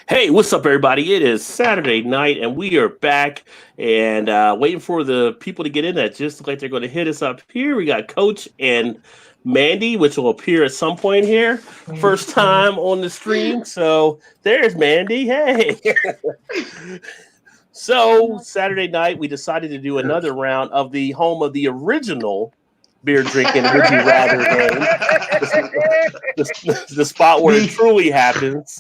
Hey, what's up, everybody? It is Saturday night, and we are back and waiting for the people to get in that just look like they're going to hit us up here. We got Coach and Mandy, which will appear at some point here. First time on the stream. So there's Mandy. Hey. So Saturday night, we decided to do another round of the home of the original beer drinking would you rather game. The spot where it truly happens.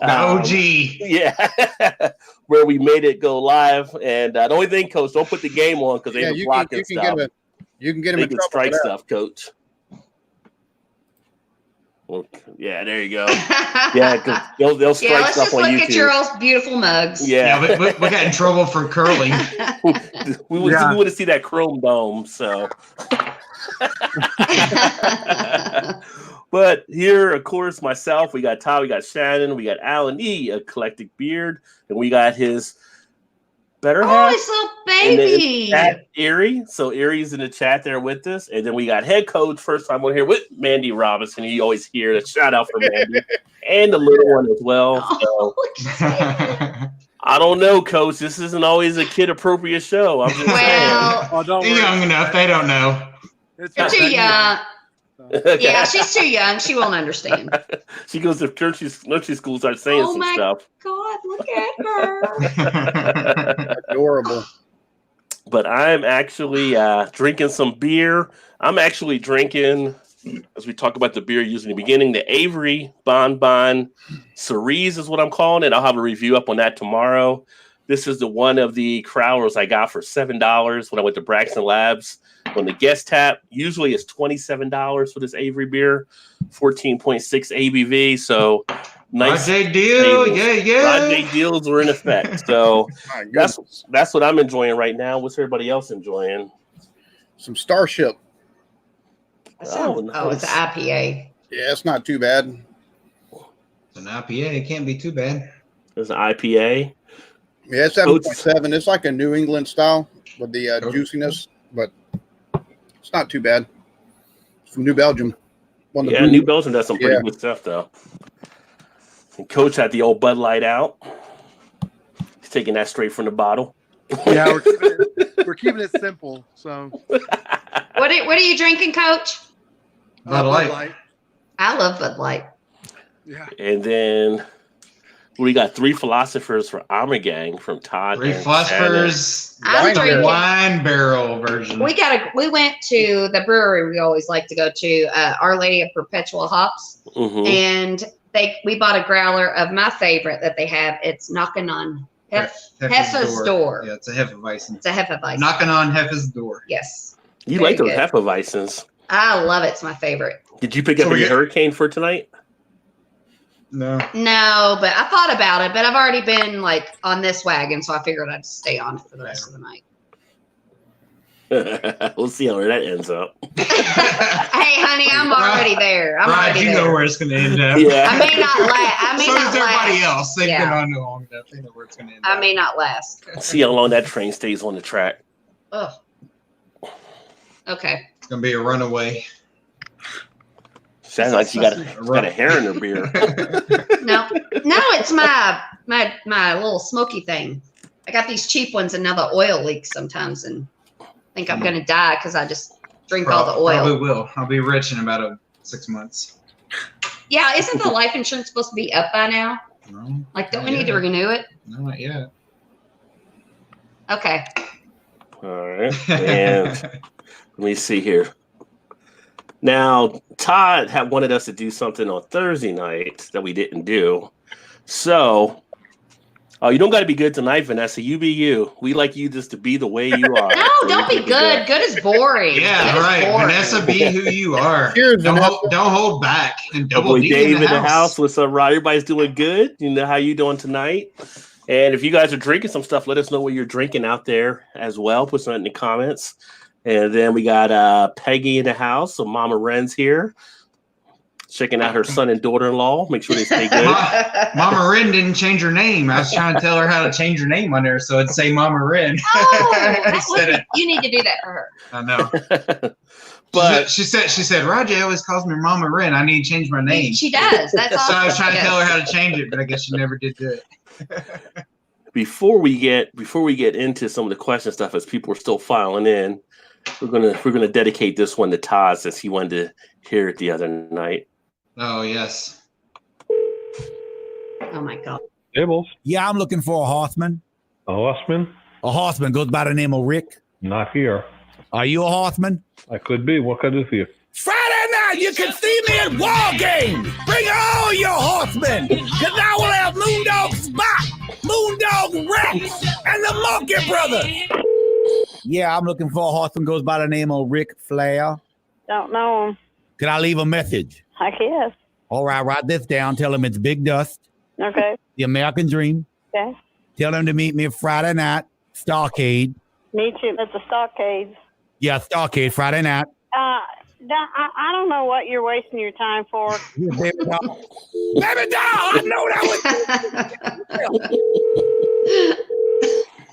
The OG. Yeah. Where we made it go live. And the only thing, Coach, don't put the game on because they have blocking stuff. You can get him they in can trouble strike for that. stuff, Coach. Well, yeah, there you go. Yeah, because they'll strike let's stuff just on look YouTube. at your old beautiful mugs. Yeah, we got in trouble for curling. we want to see that chrome dome. So, but here, of course, myself, we got Todd, we got Shannon, we got Alan E, Eclectic Beard, and we got his better half. His little baby. Chat, Erie. So Erie's in the chat there with us. And then we got head coach, first time on here with Mandy Robinson. You always hear a shout out for Mandy and the little one as well. So I don't know, Coach. This isn't always a kid appropriate show. I'm just saying. They're young enough. They don't know. You're too young. Okay. Yeah, she's too young. She won't understand. She goes to nursery school, starts saying some stuff. God, look at her. Adorable. But I'm actually drinking some beer. I'm actually drinking, as we talk about the beer using the beginning, the Avery Bonbon Cerise is what I'm calling it. I'll have a review up on that tomorrow. This is the one of the crowlers I got for $7 when I went to Braxton Labs on the guest tap. Usually it's $27 for this Avery beer, 14.6 ABV. So nice deal. Yeah. Friday deals were in effect. So that's what I'm enjoying right now. What's everybody else enjoying? Some Starship. Nice. It's an IPA. Yeah, it's not too bad. It's an IPA. It can't be too bad. There's an IPA. Yeah, it's 7.7. It's like a New England style with the juiciness, but it's not too bad. It's from New Belgium. New Belgium does some pretty good stuff, though. And Coach had the old Bud Light out. He's taking that straight from the bottle. Yeah, we're keeping it simple. So, what are you drinking, Coach? Bud Light. I love Bud Light. Yeah. And then we got 3 philosophers for Gang from Todd. 3 philosophers. I'm drinking wine barrel version. We went to the brewery we always like to go to, Our Lady of Perpetual Hops, and we bought a growler of my favorite that they have. It's knocking on Hefe's door. Yeah, it's a Hefeweizen. It's a Hefeweizen. Knocking on Hefe's door. Yes. You like those Hefeweizens. I love it. It's my favorite. Did you pick up your hurricane for tonight? No, but I thought about it, but I've already been like on this wagon, so I figured I'd stay on it for the rest of the night. We'll see how that ends up. Hey, honey, I'm already there. You know where it's going to end up. Yeah. I may not last. So does everybody else. They've been on long enough. They know where it's going to end up. I may not last. See how long that train stays on the track. Oh. Okay. It's going to be a runaway. Sounds like she got a hair in her beer. No, it's my little smoky thing. I got these cheap ones, and now the oil leaks sometimes, and I think I'm gonna die because I just drink all the oil. Probably will. I'll be rich in about 6 months. Yeah, isn't the life insurance supposed to be up by now? No. Like, don't we need to renew it? No, not yet. Okay. All right, and let me see here. Now, Todd had wanted us to do something on Thursday night that we didn't do. So, you don't got to be good tonight, Vanessa. You be you. We like you just to be the way you are. No, don't be good. Good is boring. Yeah, right. Boring. Vanessa, be who you are. Cheers, don't hold back. And double D Dave in the house. What's up, Rod? Everybody's doing good. You know how you doing tonight? And if you guys are drinking some stuff, let us know what you're drinking out there as well. Put something in the comments. And then we got Peggy in the house. So Mama Ren's here. Checking out her son and daughter-in-law. Make sure they stay good. Mama Ren didn't change her name. I was trying to tell her how to change her name on there so it'd say Mama Ren. Oh, you need to do that for her. I know. But she said, Roger always calls me Mama Ren. I need to change my name. She does. That's awesome. So I was trying to Yes. tell her how to change it, but I guess she never did do it. before we get into some of the question stuff, as people are still filing in, we're gonna dedicate this one to Todd, since he wanted to hear it the other night. Oh yes. Oh my God. Tables. Yeah, I'm looking for a horseman. A horseman? A horseman goes by the name of Rick. Not here. Are you a horseman? I could be. What can I do for you? Friday night, you can see me at War Games. Bring all your horsemen, because I will have Moondog Spot, Moondog Rex, and the Monkey Brothers. Yeah, I'm looking for a horseman goes by the name of Rick Flair. Don't know him. Can I leave a message? I guess. All right, write this down. Tell him it's Big Dust, Okay. the American Dream. Okay. Tell him to meet me Friday night, Starcade. Meet you at the Stockades. Yeah, Starcade, Friday night. I don't know what you're wasting your time for. Yeah, baby doll. Baby doll, I know that was.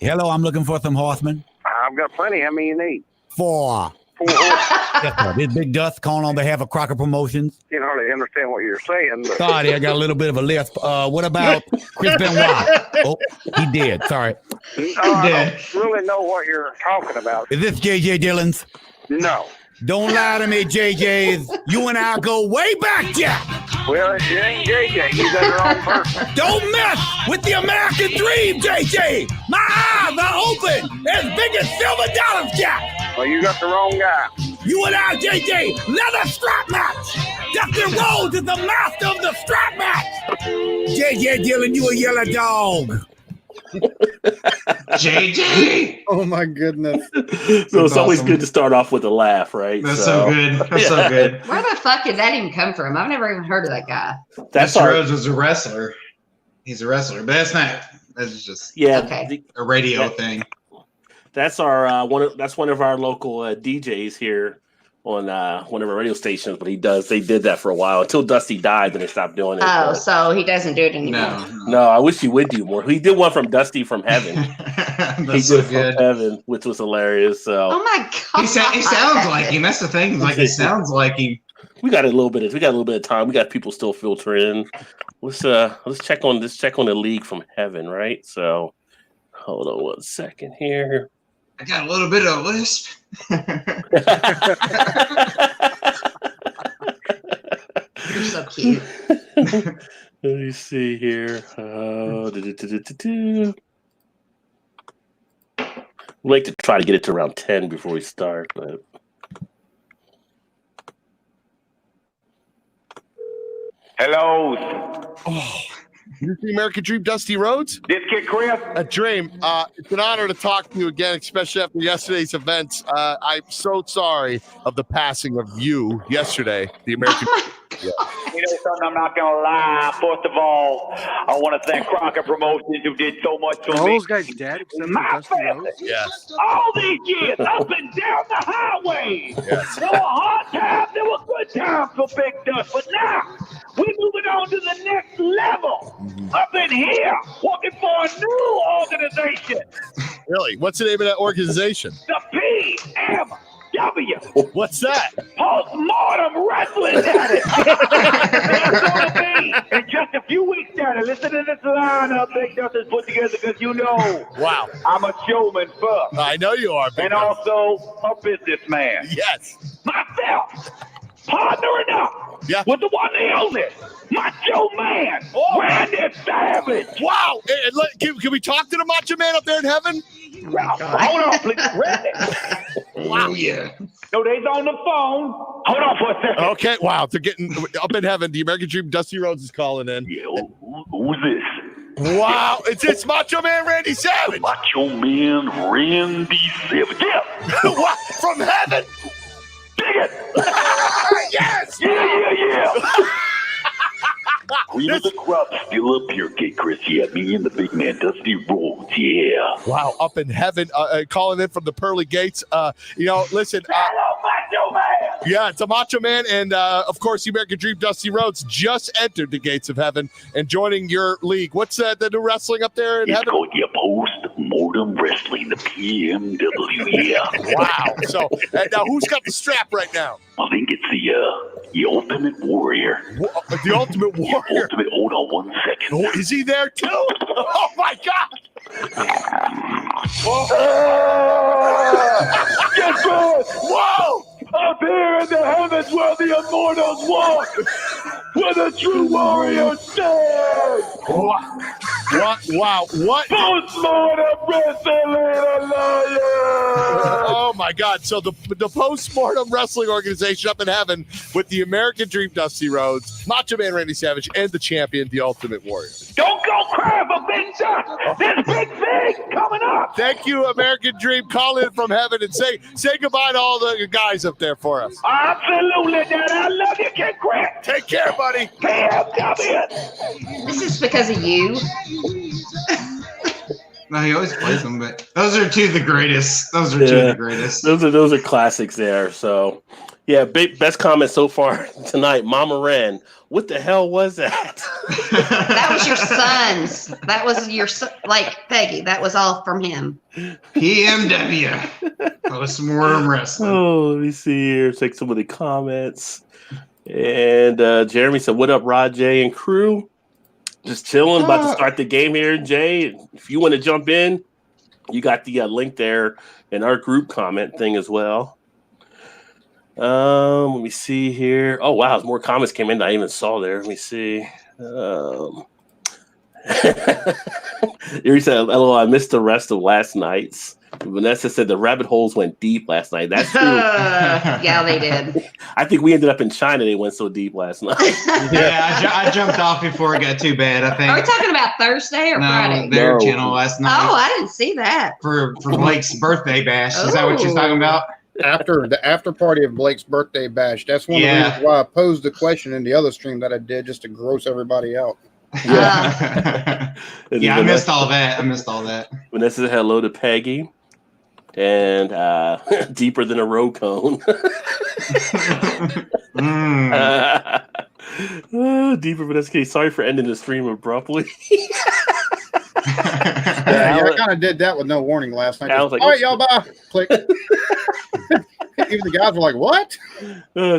Hello, I'm looking for some horsemen. I've got plenty. How many you need? 4. 4 Yes, sir. This Big Dust calling on behalf of Crocker Promotions. Can't hardly understand what you're saying. But Sorry, I got a little bit of a lisp. What about Chris Benoit? Oh, he did. Sorry. I don't really know what you're talking about. Is this J.J. Dillon's? No. Don't lie to me, J.J.'s. You and I go way back, Jack. Well, it ain't JJ. You got the wrong person. Don't mess with the American dream, J.J. My eyes are open as big as silver dollars, Jack. Well, you got the wrong guy. You and I, J.J., leather strap match. Dusty Rhodes is the master of the strap match. J.J. Dillon, you a yellow dog. JJ. Oh my goodness. So it's always awesome. good to start off with a laugh, right? That's so good. That's so good. Where the fuck did that even come from? I've never even heard of that guy. That's Mr. our Rhodes was a wrestler. He's a wrestler, but that's not. That's just Okay. a radio thing. That's our one of our local DJs here on one of our radio stations. But they did that for a while until Dusty died, then they stopped doing it. Oh, But so he doesn't do it anymore. no, I wish he would do more. He did one from Dusty from Heaven. He That's so did good. from Heaven, which was hilarious. So Oh my God. He sounds like him. That's the thing. Like he sounds like him. we got a little bit of time. We got people still filtering. Let's check on the league from Heaven, right? So hold on 1 second here. I got a little bit of a lisp. You're so cute. Let me see here. We'd like to try to get it to around 10 before we start, but Hello. Oh, you the American Dream, Dusty Rhodes? This kid Chris. A dream. It's an honor to talk to you again, especially after yesterday's events. I'm so sorry of the passing of you yesterday, the American. You know something, I'm not going to lie. First of all, I want to thank Crocker Promotions who did so much for All me. those guys dead except for My Dusty family. Rhodes? Yes. All these years, up and down the highway. Yes. There were hard times, there were good times for Big Dust, but now we're moving on to the next level. Up in here, working for a new organization, Really? What's the name of that organization? the PMW. What's that? Postmortem Wrestling Daddy. That's gonna be in just a few weeks, Daddy. Listen to this lineup Big Dust has put together because you know Wow. I'm a showman first I know you are, Big and Dust. also a businessman. Yes. Myself, partnering up Yeah. with the one and only Macho Man, Randy Savage. Wow. Can we talk to the Macho Man up there in heaven? Hold on, please, Randy. Oh yeah. No, they's on the phone. Hold on for a second. Okay. Wow. They're getting up in heaven. The American Dream, Dusty Rhodes is calling in. Yeah, who's this? Wow. It's Macho Man Randy Savage. Macho Man Randy Savage. Yeah. What? From heaven? Dig it. Yes. Yeah. Cream of the crop still up here, Kid Chris. Yeah, me and the big man Dusty Rhodes. Yeah. Wow, up in heaven, calling in from the pearly gates. Listen. Hello, Macho Man. Yeah, it's a Macho Man, and of course, the American Dream, Dusty Rhodes, just entered the gates of heaven and joining your league. What's the new wrestling up there in It's heaven? called your Postmortem Mortem Wrestling, the PMW. Yeah. Wow. So now who's got the strap right now? I think it's the Ultimate Warrior. The Ultimate Warrior. Hold on 1 second. Oh, is he there too? Oh my God! Guess what? Whoa! Up here in the heavens where the immortals walk, where the true warrior stands. What? Wow! What? Post-mortem wrestling alliance. Oh my God! So the post-mortem wrestling organization up in heaven with the American Dream, Dusty Rhodes, Macho Man Randy Savage, and the champion, the Ultimate Warrior. Don't go crap a big shot. There's big thing coming up. Thank you, American Dream. Call in from heaven and say goodbye to all the guys up there for us. Absolutely, Dad. I love you, Kid Quit. Take care, buddy. PMW. This is because of you. No, he always plays them, but those are two of the greatest. Those are two of the greatest. Those are classics there. So, yeah, best comment so far tonight. Mama Ren, what the hell was that? That was your son's. That was your son, like Peggy. That was all from him. PMW. Post-mortem wrestling. Oh, let me see here. Take some of the comments. And Jeremy said, "What up, Rod, Jay, and crew? Just chilling, about to start the game here, Jay. If you want to jump in, you got the link there in our group comment thing as well." Let me see here. Oh wow, more comments came in that I even saw there. Let me see. Erie said, "LOL, I missed the rest of last night's." Vanessa said the rabbit holes went deep last night. That's true. Yeah, they did. I think we ended up in China. They went so deep last night. Yeah, I jumped off before it got too bad, I think. Are we talking about Thursday or Friday? Their channel last night. Oh, I didn't see that. For Blake's birthday bash. Is that what you're talking about? After the after party of Blake's birthday bash. That's one of the reasons why I posed the question in the other stream that I did, just to gross everybody out. Yeah. Yeah, I missed all that. Vanessa said hello to Peggy. And deeper than a road cone. Deeper, but that's okay. Sorry for ending the stream abruptly. Yeah, I kind of did that with no warning last night. Just, like, all right, y'all, bye. Click. Even the guys were like, "What?"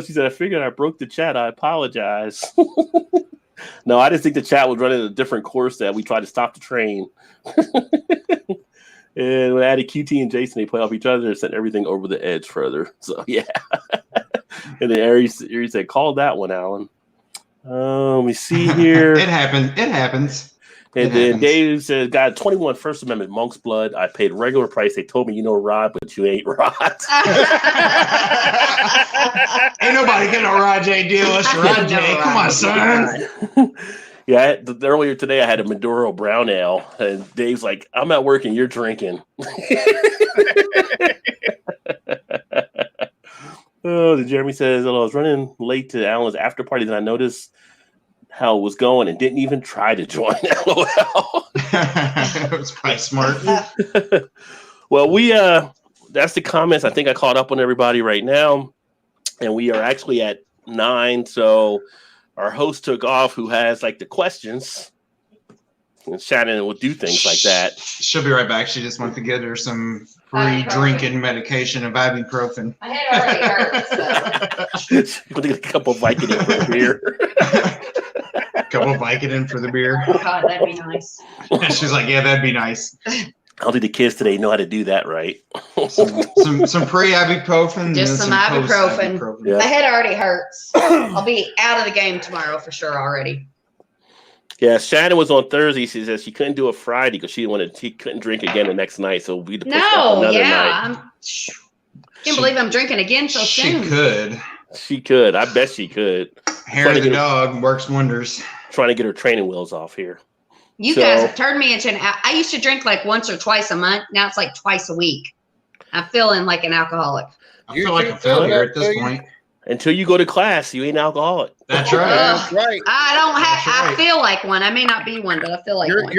She said, "I figured I broke the chat. I apologize." No, I just think the chat was running a different course that we tried to stop the train. And when I added QT and Jason, they play off each other and sent everything over the edge further. So, yeah. And then Ari said, "Call that one, Alan." Let me see here. It happens. And then Dave said, "Got 21 First Amendment Monk's Blood. I paid regular price. They told me you know Rod, but you ain't Rod." Ain't nobody getting a Rod J deal. It's Rod J. Come on, son. Yeah, earlier today I had a Maduro brown ale, and Dave's like, "I'm at work and you're drinking." Oh, Jeremy says, "I was running late to Alan's after party, then I noticed how it was going and didn't even try to join." LOL. It was probably smart. Well, that's the comments. I think I caught up on everybody right now, and we are actually at 9. So our host took off, who has like the questions, and Shannon will do things like that. She'll be right back. She just went to get her some pre-drinking medication of ibuprofen. My head already hurts. She's going to get a couple of Vicodin for the beer. Couple of Vicodin for the beer. Oh, God, that'd be nice. She's like, "Yeah, that'd be nice." I'll do the kids today know how to do that right. some pre-ibuprofen. Just some ibuprofen. Yeah. My head already hurts. I'll be out of the game tomorrow for sure already. Yeah, Shannon was on Thursday. She said she couldn't do a Friday because she couldn't drink again the next night. So we pushed off another night. Can't believe I'm drinking again so soon. She could. She could. I bet she could. Hair of the dog works wonders. Trying to get her training wheels off here. You guys have turned me into I used to drink like once or twice a month. Now it's like twice a week. I'm feeling like an alcoholic. I feel like a failure at this point. Until you go to class, you ain't alcoholic. That's right. That's right. I don't have. I feel like one. I may not be one, but I feel like one.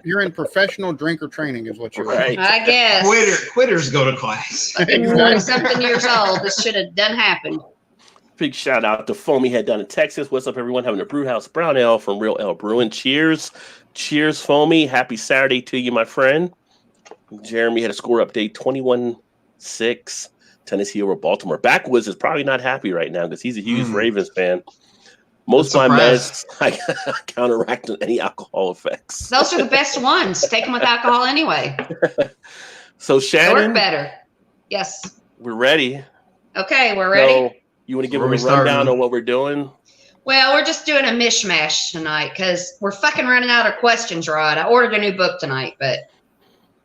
You're in professional drinker training, is what you're right. I guess. Quitters go to class. 40-something years old. This should have done happened. Big shout out to Foamy Head down in Texas. What's up, everyone? Having a Brewhouse Brown Ale from Real Ale Brewing. Cheers. Cheers, Foamy. Happy Saturday to you, my friend. Jeremy had a score update 21-6. Tennessee over Baltimore. Backwoods is probably not happy right now because he's a huge Ravens fan. Most of my meds I counteract any alcohol effects. Those are the best ones. Take them with alcohol anyway. So They Shannon, work better. Yes. we're ready. Okay, we're ready. So you want to give them a rundown on what we're doing? Well, we're just doing a mishmash tonight because we're fucking running out of questions, Rod. I ordered a new book tonight, but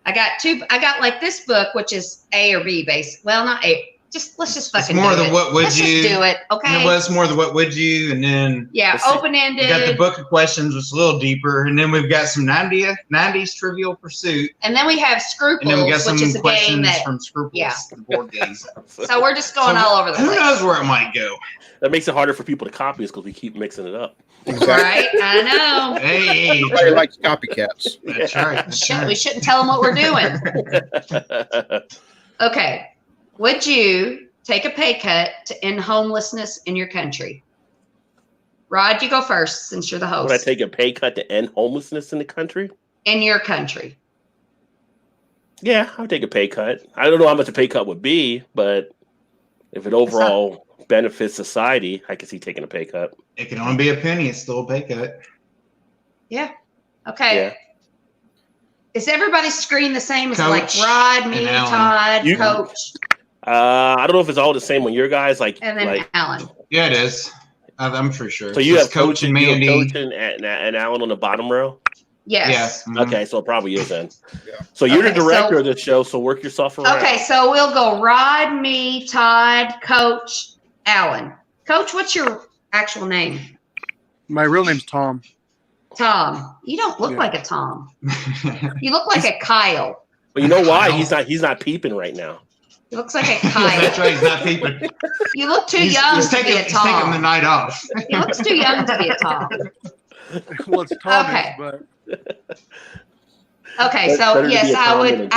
I got like this book, which is A or B based. Well, not A. Let's just fucking more do than it. what would Let's you just do it, okay? Well, it's more than what would you, and then open ended. We got the book of questions, which is a little deeper, and then we've got some 90s Trivial Pursuit, and then we have Scruples, and then we got some which is a game that from Scruples, the board games. So we're just going all over the place. Who knows where it might go? That makes it harder for people to copy us because we keep mixing it up. Right? I know. Hey, everybody likes copycats. That's right. We shouldn't tell them what we're doing. Okay. Would you take a pay cut to end homelessness in your country? Rod, you go first since you're the host. Would I take a pay cut to end homelessness in the country? In your country. Yeah, I would take a pay cut. I don't know how much a pay cut would be, but if it overall benefits society, I could see taking a pay cut. It can only be a penny. It's still a pay cut. Yeah. Okay. Yeah. Is everybody's screen the same as Coach like Rod, me, Todd, Coach? I don't know if it's all the same on your guys. And then Alan. Yeah, it is. I'm pretty sure. So you have Coach and Mandy. Coach and Alan on the bottom row? Yes. Okay, so it probably is then. So you're the director of the show, so work yourself around. Okay, so we'll go Rod, me, Todd, Coach, Alan. Coach, what's your actual name? My real name's Tom. Tom. You don't look like a Tom. You look like a Kyle. But you know why? He's not peeping right now. He looks like a Kyle. That's right. He's not peeping. You look too young to be a Tom. He's taking the night off. He looks too young to be a Tom. Well, it's Thomas, Okay. but okay, so yes, I would.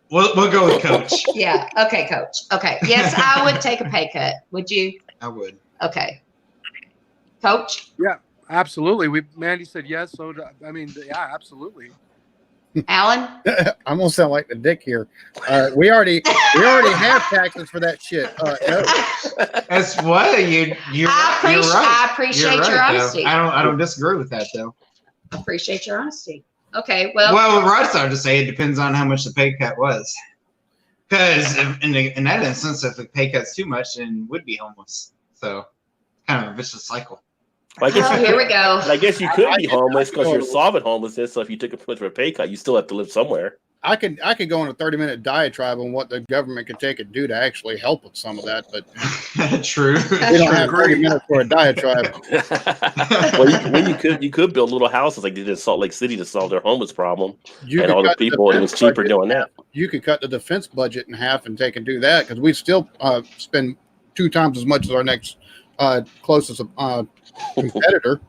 We'll go with Coach. Yeah. Okay, Coach. Okay. Yes, I would take a pay cut. Would you? I would. Okay. Coach? yeah, absolutely. Mandy said yes, so yeah, absolutely. Alan? I'm gonna sound like the dick here. We already have taxes for that shit. No. That's what you're right. I appreciate You're your right, honesty. I don't disagree with that though. I appreciate your honesty. Okay, well. Well, Rod started to say it depends on how much the pay cut was. Because in that instance, if the pay cut's too much, then would be homeless. So, kind of a vicious cycle. Well, I guess here we go. I guess you could be homeless because you're solving homelessness. So if you took a pay cut, you still have to live somewhere. I could go on a 30-minute diatribe on what the government could take and do to actually help with some of that, but true. We don't have 30 minutes for a diatribe. Well, you could build little houses like they did in Salt Lake City to solve their homeless problem and all the people. It was cheaper doing that. You could cut the defense budget in half and take and do that because we still spend 2 times as much as our next closest competitor.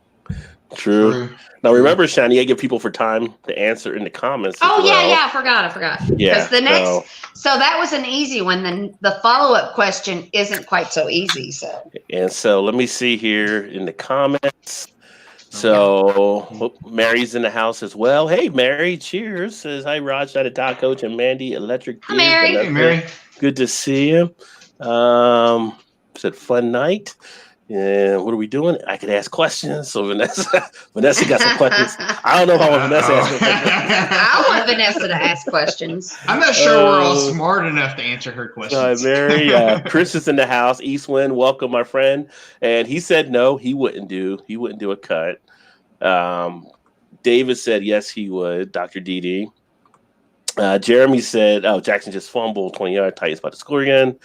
True. Now remember, Shani, I give people for time to answer in the comments. Oh yeah, I forgot. Yeah. The next, so that was an easy one. Then the follow-up question isn't quite so easy. So let me see here in the comments. So Mary's in the house as well. Hey, Mary, cheers. Says hi, Rod, shout out to Coach and Mandy, Electric. Hi, Mary. Hey, Mary. Good to see you. Said fun night. And what are we doing? I could ask questions. So Vanessa got some questions. I don't know how Vanessa asked questions. I want Vanessa to ask questions. I'm not sure we're all smart enough to answer her questions. Mary, Chris is in the house. Eastwind, welcome, my friend. And he said no, he wouldn't do a cut. David said yes, he would. Dr. Didi. Jeremy said, Jackson just fumbled 20-yard. Titans about to score again.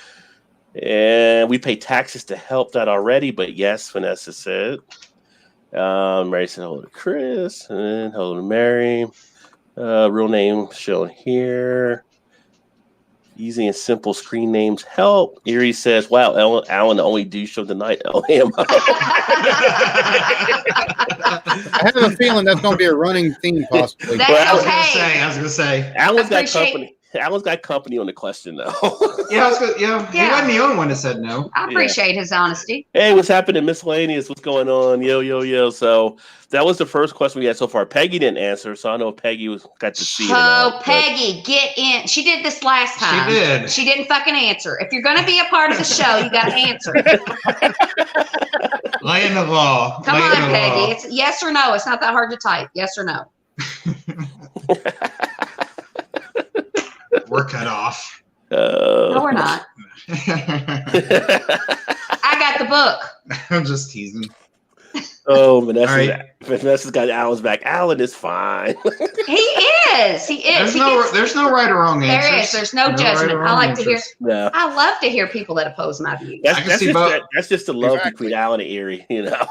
And we pay taxes to help that already, but yes, Vanessa said. Mary said hello to Chris and hello to Mary. Real name shown here. Easy and simple screen names help. Erie says, wow, Alan, the only douche of the night. LAM. I have a feeling that's going to be a running theme, possibly. That's I was going to say. Alan's got company. Alan's got company on the question though. Yeah, I was good. Yeah, he wasn't the only one that said no. I appreciate his honesty. Hey, what's happening, miscellaneous? What's going on? Yo. So that was the first question we had so far. Peggy didn't answer, so I know Peggy got to see it. Oh, Peggy, get in. She did this last time. She did. She didn't fucking answer. If you're going to be a part of the show, you got to answer. Lay in the law. Come Lay on, in the Peggy. law. It's yes or no. It's not that hard to type. Yes or no. We're cut off. No, we're not. I got the book. I'm just teasing. Oh, Vanessa's, All right. Vanessa's got Alan's back. Alan is fine. He is. There's no right or wrong answers. There is. There's no judgment. right or I wrong like to hear. answers. No. I love to hear people that oppose my views. I can see both. That's just the love Exactly. between Alan and Erie, you know.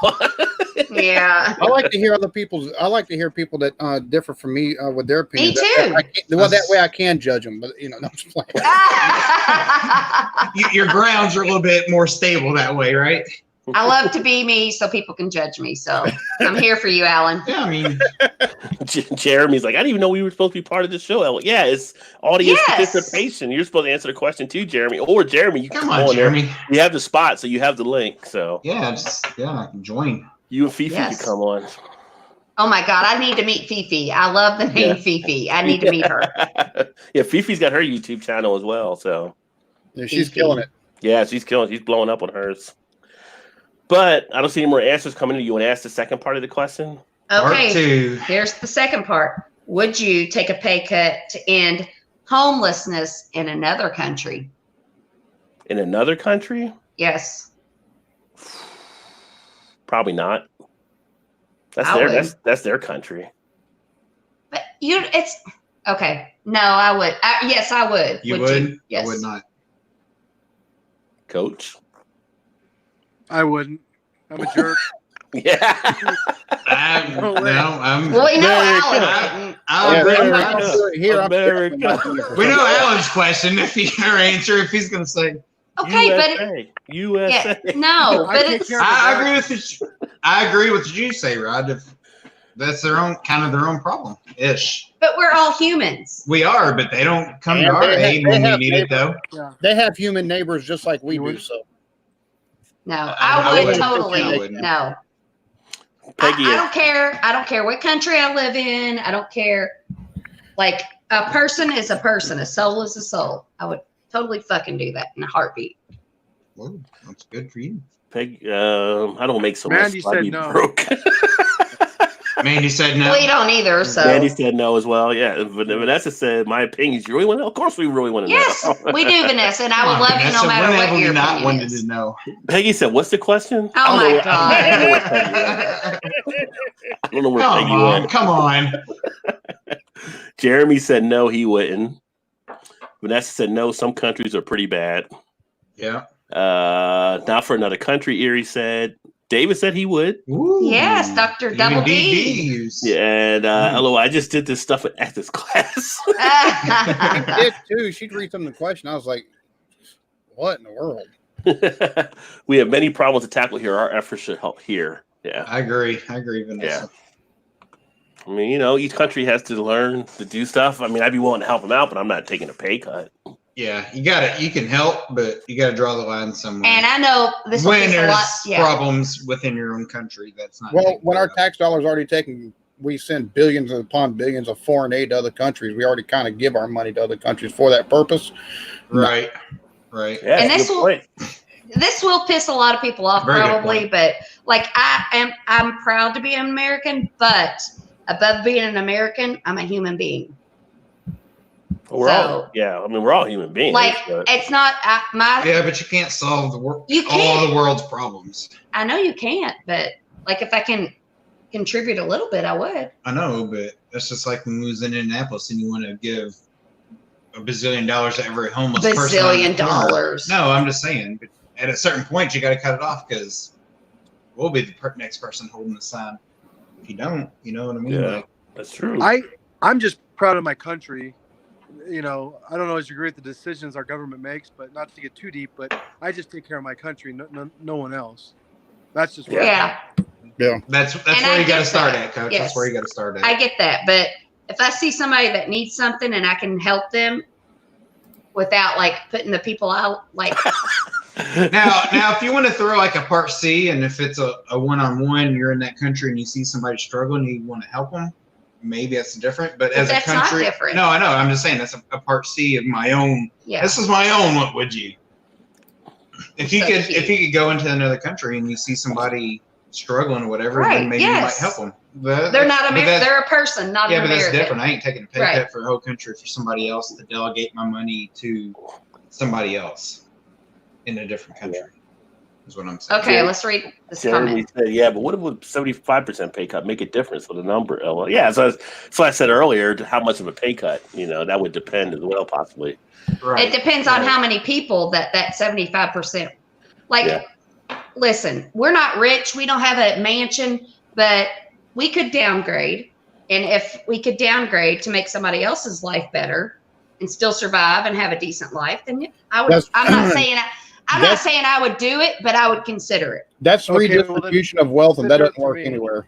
Yeah. I like to hear other people's. I like to hear people that differ from me with their Me opinions. too. That way I can judge them. But no, I'm just playing. Your grounds are a little bit more stable that way, right? I love to be me so people can judge me. So I'm here for you, Alan. Yeah, I mean, Jeremy's like, I didn't even know we were supposed to be part of the show. Alan. Yeah, it's audience Yes. participation. You're supposed to answer the question too, Jeremy. Or Jeremy, you can come come on, on there. Jeremy. You have the spot, so you have the link. So Yeah, I can join. you and Fifi Yes. can come on. Oh my God, I need to meet Fifi. I love the name Fifi. I need to meet her. Yeah, Fifi's got her YouTube channel as well. So Yeah, she's killing it. yeah, she's killing. She's blowing up on hers. But I don't see any more answers coming in. You want to ask the second part of the question? Part Okay, two. here's the second part. Would you take a pay cut to end homelessness in another country? In another country? Yes. Probably not. That's I their would. that's their country. But it's okay. No, I would. Yes, I would. You would? Yes. I would not. Coach? I wouldn't. I'm a jerk. Yeah. I'm Well, you know, America. Alan. I'll agree with America. that. Here, I'm America. We know Alan's question. If he her answer, if he's going to say, Okay, but USA. yeah, no, I but take it's care of I agree with I agree with what you say, Rod. If that's their own problem ish. but we're all humans. We are, but they don't come to And our they aid have- when they we have need it, though. Yeah. They have human neighbors just like we You do. would? So No, I I would wouldn't. totally. I wouldn't. No. Peggy, I don't care. I don't care what country I live in. I don't care. Like, a person is a person. A soul is a soul. I would totally fucking do that in a heartbeat. Well, that's good for you. Peggy, I don't make so Mandy much. I'd said be no. broke. Mandy said no. Well, you don't either, so. Mandy said no as well. Yeah, Vanessa said, "My opinion. You really want to know? Of course, we really want to Yes, know." we do, Vanessa, and I Come would on, love you Vanessa, no matter when what have we your not opinion wanted is. to know? Peggy said, "What's the question?" Oh my God. I don't know where Come Peggy on, went. come on. Jeremy said no, he wouldn't. Vanessa said no. Some countries are pretty bad. Yeah. Not for another country. Erie said. David said he would. Ooh. Yes, Dr. Double D. DDs. Yeah, and LO, I just did this stuff at this class. I did too. She'd read some of the question. I was like, "What in the world?" We have many problems to tackle here. Our efforts should help here. Yeah. I agree, Vanessa. I mean, you know, each country has to learn to do stuff. I mean, I'd be willing to help them out, but I'm not taking a pay cut. Yeah, you can help, but you got to draw the line somewhere. And I know this will when piss a there's lot. Yeah. problems within your own country, that's not. Well, taken when care our of. tax dollars already taken, we send billions upon billions of foreign aid to other countries. We already kind of give our money to other countries for that purpose. Right. Yeah, And that's a this good will- point. This will piss a lot of people off, Very good probably, point. but like I'm proud to be an American, but above being an American, I'm a human being. We're all, yeah. I mean, we're all human beings. Like, but it's not my. Yeah, but you can't solve You all can't. the world's problems. I know you can't, but like if I can contribute a little bit, I would. I know, but that's just like when we was in Indianapolis and you want to give $1 bazillion to every homeless person. on the Bazillion corner. dollars. No, I'm just saying. But at a certain point, you got to cut it off because we'll be the next person holding the sign. If you don't, you know what I mean? Yeah. Like, that's true. I'm just proud of my country. You know, I don't always agree with the decisions our government makes, but not to get too deep, but I just take care of my country, no one else. That's just where Yeah. that's And where I you got to get start that. at, Coach. Yes. That's where you got to start at. I get that, but if I see somebody that needs something and I can help them, without like putting the people out. Like now, if you want to throw like a part C, and if it's a one-on-one, you're in that country and you see somebody struggling, and you want to help them. Maybe that's different, but as a that's country, not different. no, I know. I'm just saying that's a part C of my own. Yeah. This is my own. What would you? If you So could, cute. if you could go into another country and you see somebody struggling or whatever, Right, then maybe you might yes. help them. They're not American. They're a person, not Yeah, an but that's American. different. I ain't taking a pay Right. cut for a whole country for somebody else to delegate my money to somebody else in a different country. Is what I'm saying. Okay, let's read this Jeremy comment. said, yeah, but what would 75% pay cut make a difference with the number? Well, yeah, so I said earlier, how much of a pay cut, that would depend as well, possibly. Right. It depends on how many people that 75%. Like, Yeah. listen, we're not rich. We don't have a mansion, but we could downgrade. And if we could downgrade to make somebody else's life better and still survive and have a decent life, then I would. I'm not saying I would do it, but I would consider it. That's Okay, well, redistribution of wealth, and that consider it doesn't for work me. anywhere.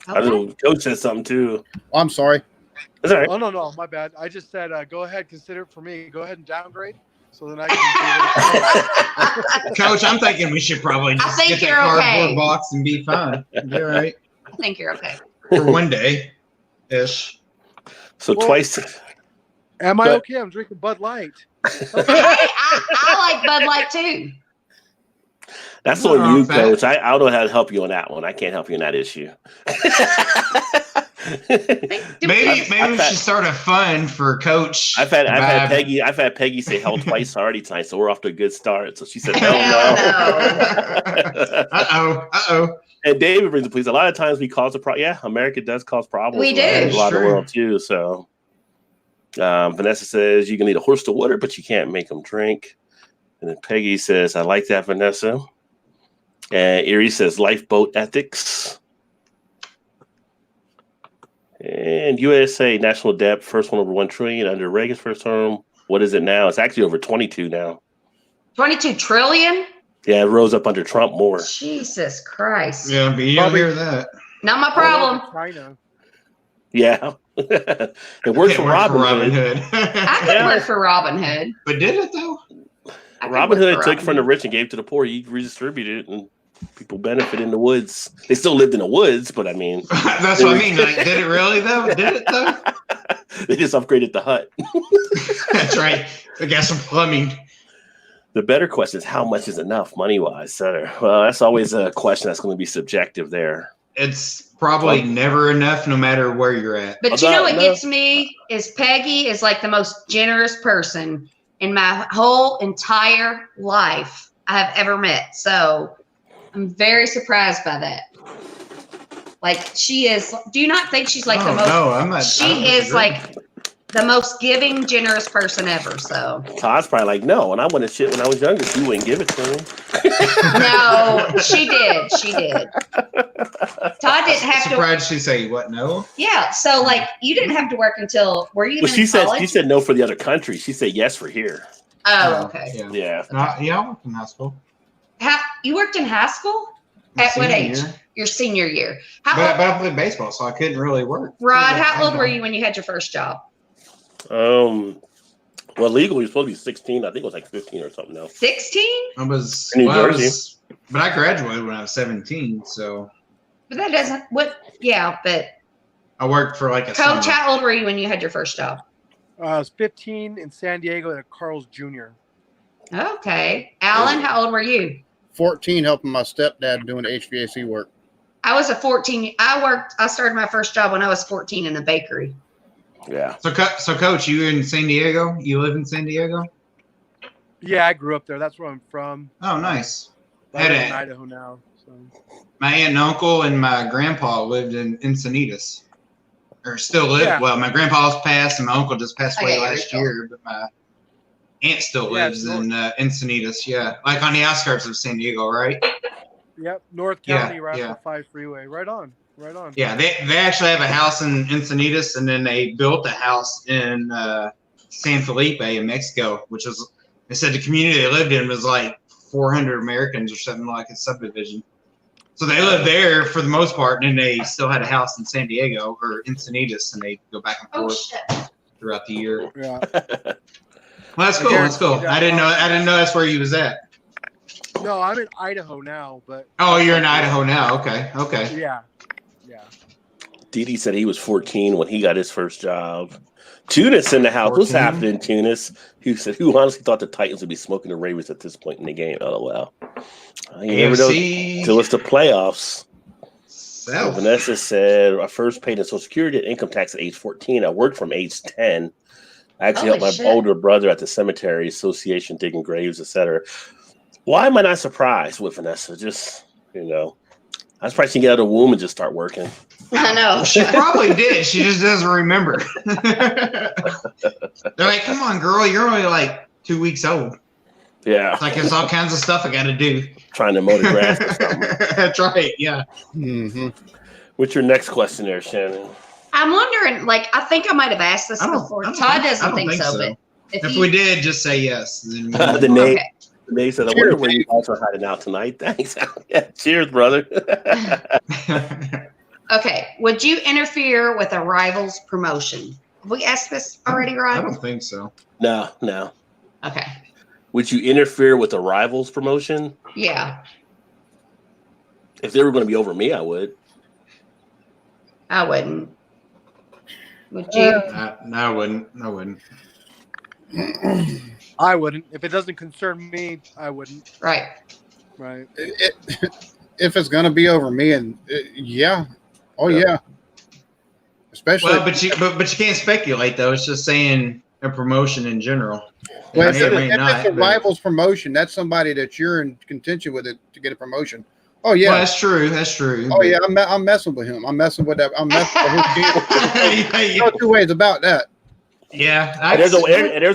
I don't know. Coach said something too. I'm sorry. That's all right. Oh no, my bad. I just said go ahead, consider it for me. Go ahead and downgrade, so then I can. Coach, I'm thinking we should probably just think get that you're cardboard okay. box and be fine. Be all right I think you're okay. for one day ish. So Well- twice. Am I But- okay? I'm drinking Bud Light. Hey, I like Bud Light too. That's Nothing on wrong you, with that. Coach. I don't know how to help you on that one. I can't help you on that issue. Maybe we had- should start a fund for Coach. I've had Bab. Peggy say hell twice already tonight, so we're off to a good start. So she said Hell hell no. Uh-oh. And David brings the police. A lot of times we cause a problem. Yeah, America does cause problems. We do. in a lot of the Sure. world too. So Vanessa says you can lead a horse to water, but you can't make them drink. And then Peggy says, I like that, Vanessa. And Erie says lifeboat ethics. And USA national debt, first one over 1 trillion under Reagan's first term. What is it now? It's actually over 22 now. 22 trillion? Yeah, it rose up under Trump more. Jesus Christ. Yeah, but you don't hear that. Not my problem. China. Yeah. It worked for Robin Hood. I could work for Robin Hood. But did it though? I could Robin work Hood for took Robin from the Hood. rich and gave to the poor. He redistributed it, and people benefit in the woods. They still lived in the woods, but I mean, That's what I mean. Like, did it really though? Did it though? they just upgraded the hut. That's right. I got some plumbing. The better question is how much is enough money-wise, Senator? Well, that's always a question that's going to be subjective there. It's probably never enough, no matter where you're at. But you know what No. gets me is Peggy is like the most generous person in my whole entire life I have ever met. So I'm very surprised by that. Like she is. Do you not think she's like the most? No, I'm not. I She don't is disagree. like the most giving, generous person ever. So Todd's probably like, no, when I wanted shit when I was younger, you wouldn't give it to me. no, she did. She did. Todd didn't have to. Surprised she say what? No. Yeah. So like you didn't have to work until were you Well, even she in said college? she said no for the other country. She said yes for here. Oh, okay. Yeah. Yeah. Yeah, I worked in high school. How you worked in high school? My At what senior age? year. Your senior year. How But old, I played baseball, so I couldn't really work. Rod, how old were you when you had your first job? Well, legally you're supposed to be 16. I think it was like 15 or something now. 16? I was. In New well, I Jersey. was- but I graduated when I was 17, so But that doesn't what yeah, but I worked for like a Coach, summer. how old were you when you had your first job? I was 15 in San Diego at Carl's Jr. Okay. Alan, how old were you? 14, helping my stepdad doing HVAC work. I was a 14. I started my first job when I was 14 in the bakery. Yeah. So, Coach, you in San Diego? You live in San Diego? Yeah, I grew up there. That's where I'm from. Oh, nice. I live in Had a- Idaho now. So. My aunt and uncle and my grandpa lived in Encinitas, or still live. Yeah. Well, my grandpa's passed and my uncle just passed away Okay, last here we year, but my aunt still Yeah, lives so- in Encinitas. Yeah, like on the outskirts of San Diego, right? Yep, North Yeah, County, right yeah. off the 5 freeway. Right on. Right on. Yeah, they actually have a house in Encinitas, and then they built a house in San Felipe in Mexico, which is, they said the community they lived in was like 400 Americans or something, like a subdivision. So they lived there for the most part, and then they still had a house in San Diego or Encinitas, and they go back and Oh forth shit. throughout the year. Yeah. Well, that's cool. That's cool. I didn't know that's where you was at. No, I'm in Idaho now, but. Oh, you're in Idaho now. Okay. Okay. Yeah. Didi said he was 14 when he got his first job. Tunis in the house. 14? What's happening, Tunis? Who said who honestly thought the Titans would be smoking the Ravens at this point in the game? LOL. You never know till it's the playoffs. So Vanessa said, I first paid in Social Security and income tax at age 14. I worked from age 10. I actually helped my older brother at the cemetery association digging graves, etc. Why am I not surprised with Vanessa? Just, I was probably get out of the womb and just start working. I know. She probably did. She just doesn't remember. They're like, come on, girl. You're only like 2 weeks old. Yeah. It's like there's all kinds of stuff I got to do. Trying to mow the grass or something. That's right. Yeah. Mm-hmm. What's your next question there, Shannon? I'm wondering, I think I might have asked this before. Todd doesn't think so, but if we did, just say yes. Then They said, I wonder where you guys are hiding out tonight. Thanks. Yeah, cheers, brother. Okay. Would you interfere with a rival's promotion? Have we asked this already, Ryan? I don't think so. No. Okay. Would you interfere with a rival's promotion? Yeah. If they were going to be over me, I would. I wouldn't. Would you? No, I wouldn't. I wouldn't. If it doesn't concern me, I wouldn't. Right. If it's going to be over me, and yeah. Oh, yeah. Especially. Well, but you can't speculate, though. It's just saying a promotion in general. Well, if it's a rival's promotion, that's somebody that you're in contention with it to get a promotion. Oh yeah, well, that's true. Oh yeah, I'm messing with him. I'm messing with that. I'm messing with his team. No two ways about that. Yeah, there's a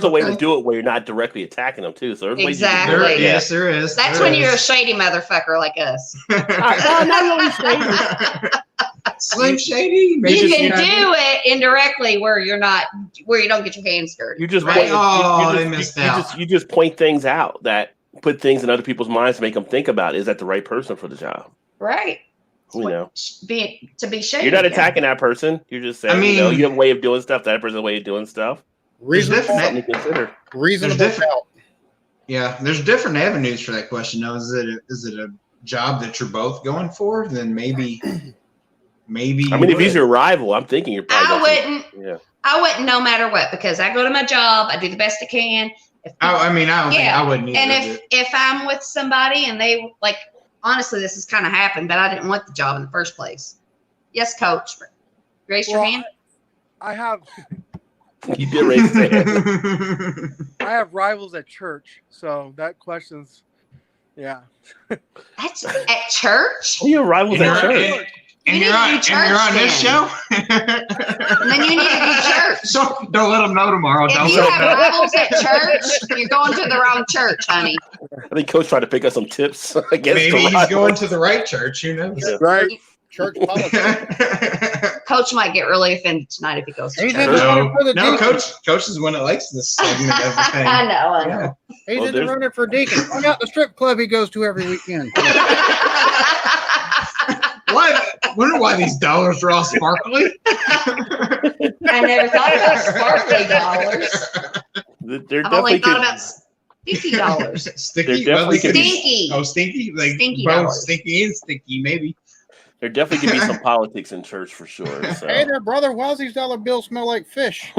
way to do it where you're not directly attacking them too. So exactly. Yes, there is. That's when you're a shady motherfucker like us. Not really shady. Slim shady. You can do it indirectly where you don't get your hands dirty. You just right. You just point things out that put things in other people's minds to make them think about, is that the right person for the job? Right. To be shady. You're not attacking that person. You're just saying, you have a way of doing stuff. That person's a way of doing stuff. Reasonable doubt. Yeah, there's different avenues for that question. Now, is it a job that you're both going for? Then maybe. If he's your rival, I'm thinking you're probably. I wouldn't, no matter what, because I go to my job. I do the best I can. I don't think I wouldn't either. And if I'm with somebody and they honestly, this has kind of happened, but I didn't want the job in the first place. Yes, Coach. Raise your hand. I have. You did raise your hand. I have rivals at church, so that question's, yeah. That's at church? You have rivals at church. And you're on this show? And then you need to do church. So don't let them know tomorrow. If you have rivals at church, you're going to the wrong church, honey. I think Coach tried to pick up some tips. Maybe he's going to the right church. Who knows? Yeah. Right. Church politics. Coach might get really offended tonight if he goes to church. No, Coach is the one that likes this segment of everything. I know. He's in the running for deacon. Find out the strip club he goes to every weekend. What? Wonder why these dollars are all sparkly. I never thought about sparkly dollars. I've only thought about stinky dollars. Sticky? Stinky. Oh, stinky? Like stinky both dollars. Stinky and sticky, maybe. There definitely could be some politics in church for sure. So. Hey there, brother. Why does these dollar bills smell like fish?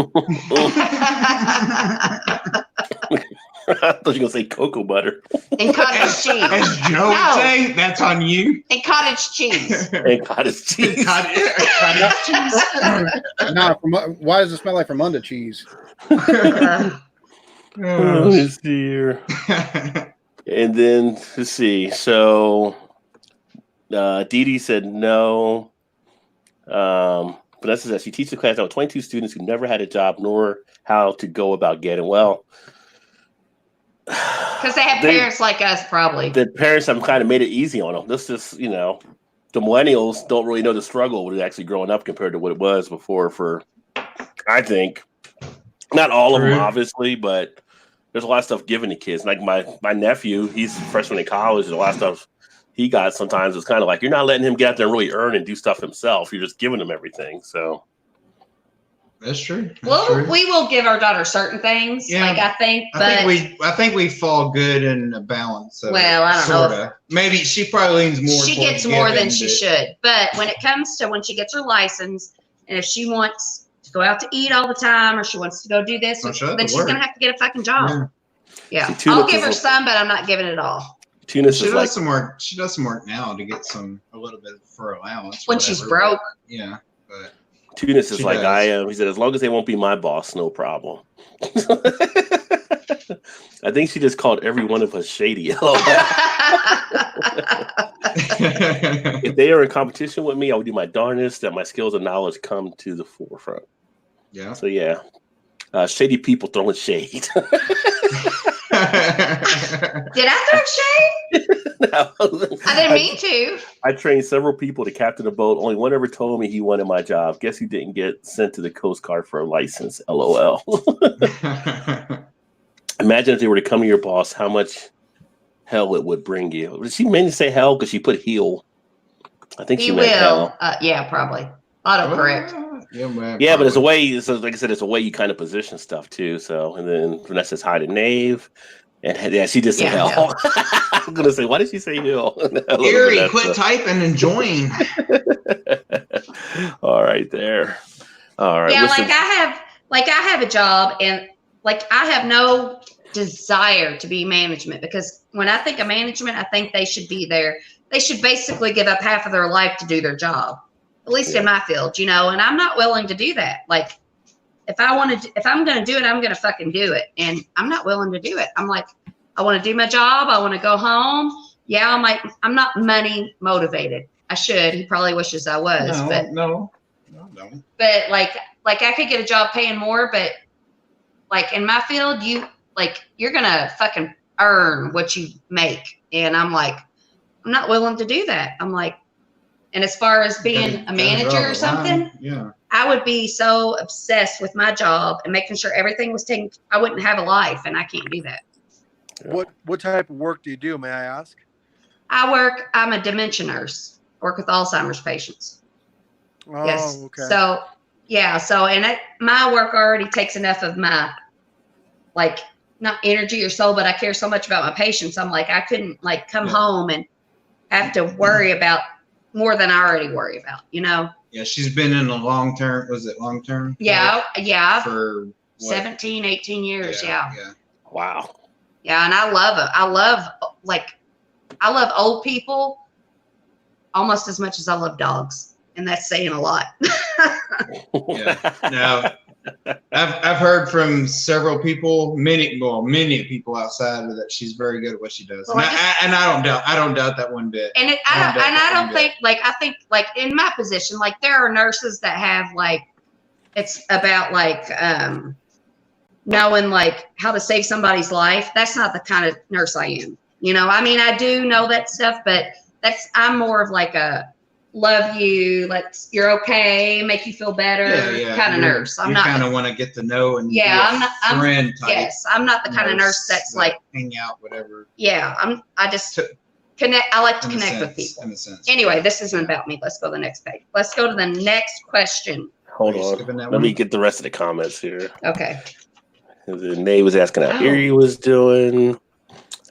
I thought you were going to say cocoa butter. And cottage cheese. As Joe would say, that's on you. And cottage cheese. And cottage cheese. Cottage cheese. Why does it smell like Fermunda cheese? Let's see here. And then, let's see. So, Didi said no. Vanessa says she teaches a class now with 22 students who never had a job nor how to go about getting well. Because they have parents like us, probably. The parents have kind of made it easy on them. This is, the millennials don't really know the struggle with actually growing up compared to what it was before for, I think, not all of them, obviously, but there's a lot of stuff given to kids. Like my nephew, he's a freshman in college. There's a lot of stuff he got sometimes it's kind of like you're not letting him get out there and really earn and do stuff himself. You're just giving him everything. So that's true. We will give our daughter certain things. Yeah. Like I think we fall good in a balance. Well, I don't know. Maybe she probably leans more. She gets more than she should. But when it comes to when she gets her license, and if she wants to go out to eat all the time, or she wants to go do this, then she's gonna have to get a fucking job. Yeah, I'll give her some, but I'm not giving it all. She does some work. She does some work now to get a little bit for allowance when she's broke. Yeah, but Tunis is like I am. He said, as long as they won't be my boss, no problem. I think she just called every one of us shady. If they are in competition with me, I would do my darnest that my skills and knowledge come to the forefront. Yeah. So yeah, shady people throwing shade. Did I throw shade? No. I didn't mean to. I trained several people to captain a boat. Only one ever told me he wanted my job. Guess he didn't get sent to the Coast Guard for a license. LOL. Imagine if they were to come to your boss, how much hell it would bring you. Did she mean to say hell because she put heel? I think she meant hell. Yeah, probably. Autocorrect. Yeah, but it's a way. So, like I said, it's a way you kind of position stuff too. So, and then Vanessa's hi to Nave, and yeah, she just said hell. I'm gonna say, why did she say hell? Gary, quit typing and join. All right, there. All right. Yeah, I have a job, and I have no desire to be management, because when I think of management, I think they should be there. They should basically give up half of their life to do their job. At least in my field, and I'm not willing to do that. Like, if I'm going to do it, I'm going to fucking do it. And I'm not willing to do it. I'm like, I want to do my job. I want to go home. Yeah, I'm not money motivated. I should. He probably wishes I was, No. But like I could get a job paying more, but like in my field, you're going to fucking earn what you make. And I'm like, I'm not willing to do that. I'm like, and as far as being a manager or something, I would be so obsessed with my job and making sure everything was taken. I wouldn't have a life, and I can't do that. What type of work do you do, may I ask? I'm a dementia nurse. Work with Alzheimer's patients. Oh, yes. Okay. So, yeah. So, my work already takes enough of my, not energy or soul, but I care so much about my patients. I'm like, I couldn't come home and have to worry about more than I already worry about, Yeah, she's been in a long-term, was it long-term? Yeah. For 17, 18 years, yeah. Wow. Yeah, and I love it. I love old people almost as much as I love dogs. And that's saying a lot. Yeah. Now, I've heard from several people, many people outside of that she's very good at what she does. Well, and I don't doubt that one bit. And I don't think I think in my position, there are nurses that have it's about knowing how to save somebody's life. That's not the kind of nurse I am. I do know that stuff, but I'm more of a love you, you're okay, make you feel better kind of nurse. I'm not kind of want to get to know and I'm not friend type. Yes, I'm not the kind of nurse that's hang out, whatever. Yeah, I just connect. I like to connect with people. In a sense. Anyway, this isn't about me. Let's go to the next page. Let's go to the next question. Hold on. Let me get the rest of the comments here. Okay. Nate was asking how Erie was doing.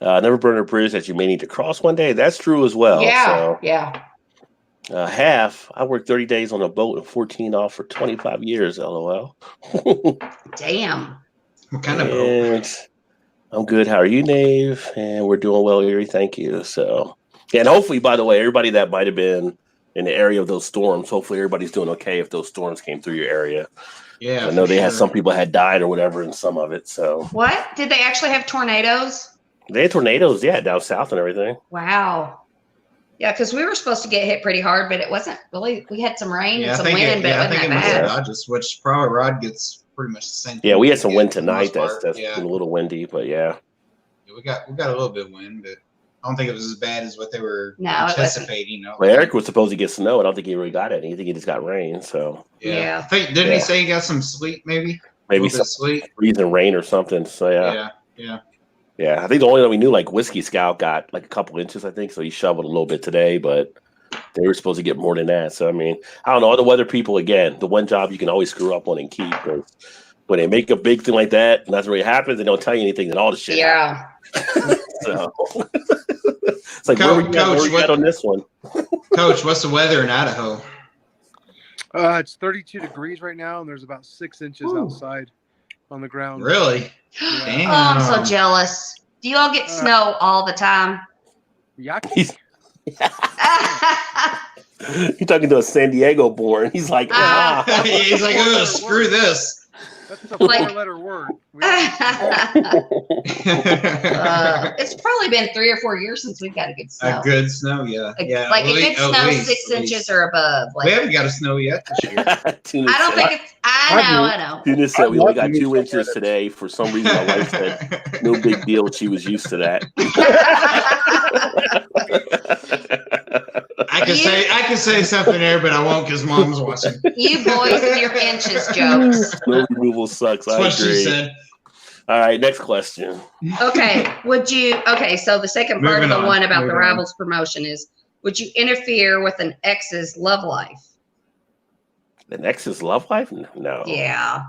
Never burn a bridge that you may need to cross one day. That's true as well. Yeah. So. Yeah. I worked 30 days on a boat and 14 off for 25 years. LOL. Damn. What kind of boat? I'm good. How are you, Nave? And we're doing well, Erie. Thank you. So, and hopefully, by the way, everybody that might have been in the area of those storms, hopefully everybody's doing okay if those storms came through your area. Yeah. I know they had some people had died or whatever in some of it. So what? Did they actually have tornadoes? They had tornadoes, down south and everything. Wow. Yeah, because we were supposed to get hit pretty hard, but it wasn't really. We had some rain and some wind, but it wasn't that bad. Dodges, which probably Rod gets pretty much the same. Yeah, we had some wind tonight. That's been a little windy, but yeah. We got a little bit of wind, but I don't think it was as bad as what they were anticipating. Well, Eric was supposed to get snow. I don't think he really got any. I think he just got rain. So yeah. Didn't he say he got some sleet? Maybe some sleet, freezing rain or something. So yeah. Yeah, I think the only one we knew, like Whiskey Scout, got like a couple inches, I think. So he shoveled a little bit today, but they were supposed to get more than that. So I mean, I don't know. Other weather people, again, the one job you can always screw up on and keep, because when they make a big thing like that, and that's really happens, they don't tell you anything, then all the shit happens. So it's like, where were you at on this one? Coach, what's the weather in Idaho? It's 32 degrees right now, and there's about 6 inches outside on the ground. Really? Yeah. Damn. Oh, I'm so jealous. Do you all get snow all the time? Yucky. You're talking to a San Diego born. He's like, He's like, oh, screw this. That's a 4-letter word. It's probably been 3 or 4 years since we've got a good snow. A good snow, yeah. Like a good snow, 6 inches or above. Like, we haven't got a snow yet this year. I don't think it's. I know. Tuna said we only got 2 inches today. For some reason, my wife said no big deal. She was used to that. I can say something there, but I won't because Mom's watching. You boys and your inches jokes. Snow removal sucks. That's what she said. All right, next question. Okay, so the second part of the one about the Moving rivals promotion is, would you interfere with an ex's love life? An ex's love life? No. Yeah.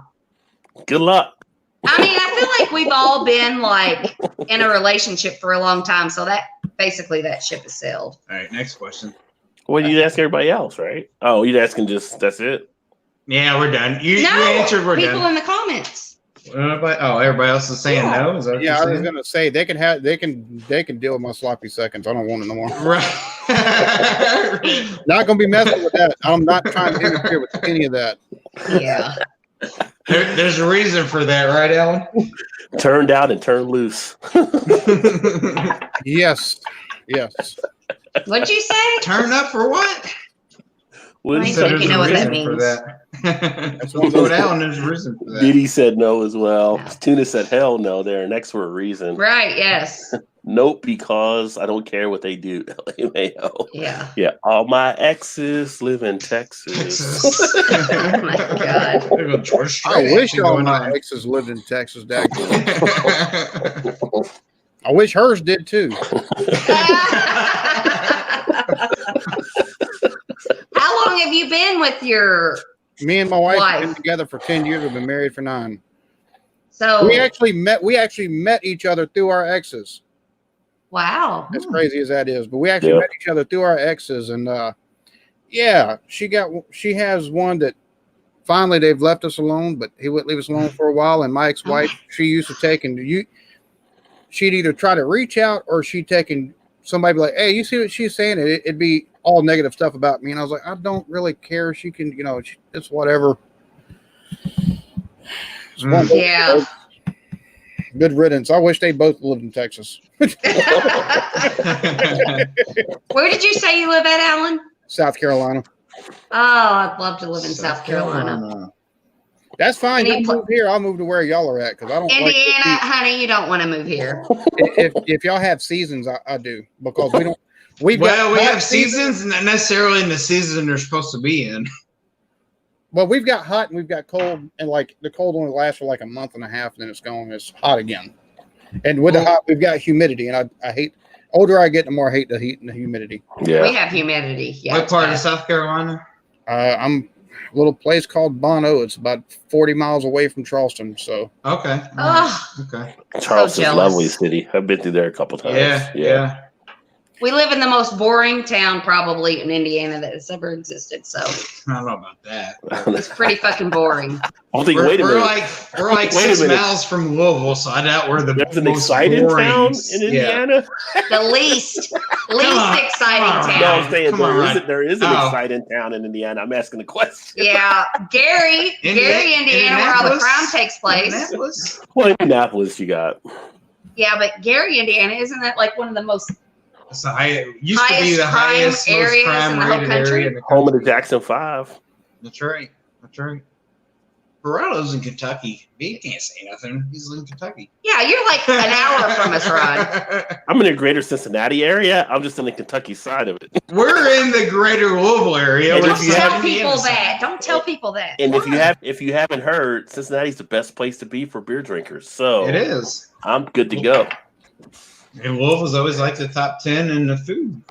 Good luck. I mean, I feel like we've all been like in a relationship for a long time, so that basically that ship has sailed. All right, next question. Well, you'd ask everybody else, right? Oh, you'd asking that's it? Yeah, we're done. You answered, we're people done. In the comments. Everybody else is saying no. Is that what Yeah, you're I was saying? gonna say they can deal with my sloppy seconds. I don't want it no more. Right. Not gonna be messing with that. I'm not trying to interfere with any of that. Yeah. There's a reason for that, right, Alan? Turned out and turned loose. Yes. What'd you say? Turn up for what? What I he think said, you know what that reason for means. that. That's what Alan. There's a reason for that. Diddy said no as well. Tuna said hell no. They're next for a reason. Right, yes. Nope, because I don't care what they do. LMAO. Yeah. Yeah, all my exes live in Texas. Oh my God. I wish all my exes lived in Texas, Dad. I wish hers did too. How long have you been with your Me and my wife have been together for 10 years. We've been married for 9. So we actually met each other through our exes. Wow. As crazy as that is, but we actually met each other through our exes, and she has one that finally they've left us alone, but he wouldn't leave us alone for a while. And my ex-wife, she used to take she'd either try to reach out or she'd take and somebody be like, "Hey, you see what she's saying?" It'd be all negative stuff about me, and I was like, I don't really care. She can, it's whatever. Yeah. Good riddance. I wish they both lived in Texas. Where did you say you live at, Alan? South Carolina. Oh, I'd love to live in South Carolina. That's fine. You move here. I'll move to where y'all are at because I don't. Indiana, honey, you don't want to move here. If y'all have seasons, I do, because we don't. We have seasons, not necessarily in the season they're supposed to be in. Well, we've got hot and we've got cold, and like the cold only lasts for like a month and a half, and then it's gone. It's hot again, and with the hot, we've got humidity, and I hate. Older I get, the more I hate the heat and the humidity. Yeah, we have humidity. Yeah. What part of South Carolina? I'm a little place called Bono. It's about 40 miles away from Charleston. So okay, okay. Charleston's a lovely city. I've been through there a couple times. Yeah. We live in the most boring town probably in Indiana that has ever existed. So I don't know about that. It's pretty fucking boring. I think. Wait a minute. We're like 6 miles from Louisville, so I doubt we're the There's an most exciting boring town in Indiana. The least exciting town. No, I'm saying there is an exciting town in Indiana. I'm asking the question. Yeah, Gary, Indiana, where all the crime takes place. Indianapolis? Well, Indianapolis, you got. Yeah, but Gary, Indiana, isn't that like one of the most used to be the highest crime areas most in the whole crime-rated country? area in the Home of country. the Jackson 5. That's right. Geraldo's in Kentucky. He can't say nothing. He's in Kentucky. Yeah, you're like an hour from us, Rod. I'm in the greater Cincinnati area. I'm just in the Kentucky side of it. We're in the greater Louisville area. And We're if you Tell have- people that. Don't tell people that. And if you haven't heard, Cincinnati's the best place to be for beer drinkers. So It is. I'm good to go. And Louisville's always like the top 10 in the food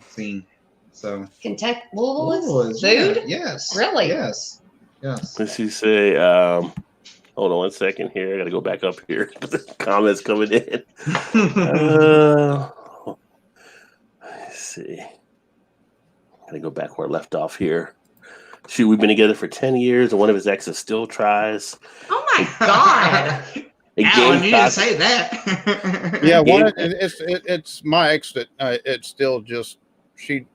scene. So Kentucky, Louisville Louisville is is food? Yes. Really? Yes. Yes. Let's see, say, hold on 1 second here. I got to go back up here. The comments coming in. Let's see. Got to go back where I left off here. Shoot, we've been together for 10 years, and one of his exes still tries. Oh my God. Alan, you didn't say that. Yeah, it's my ex that it's still just she.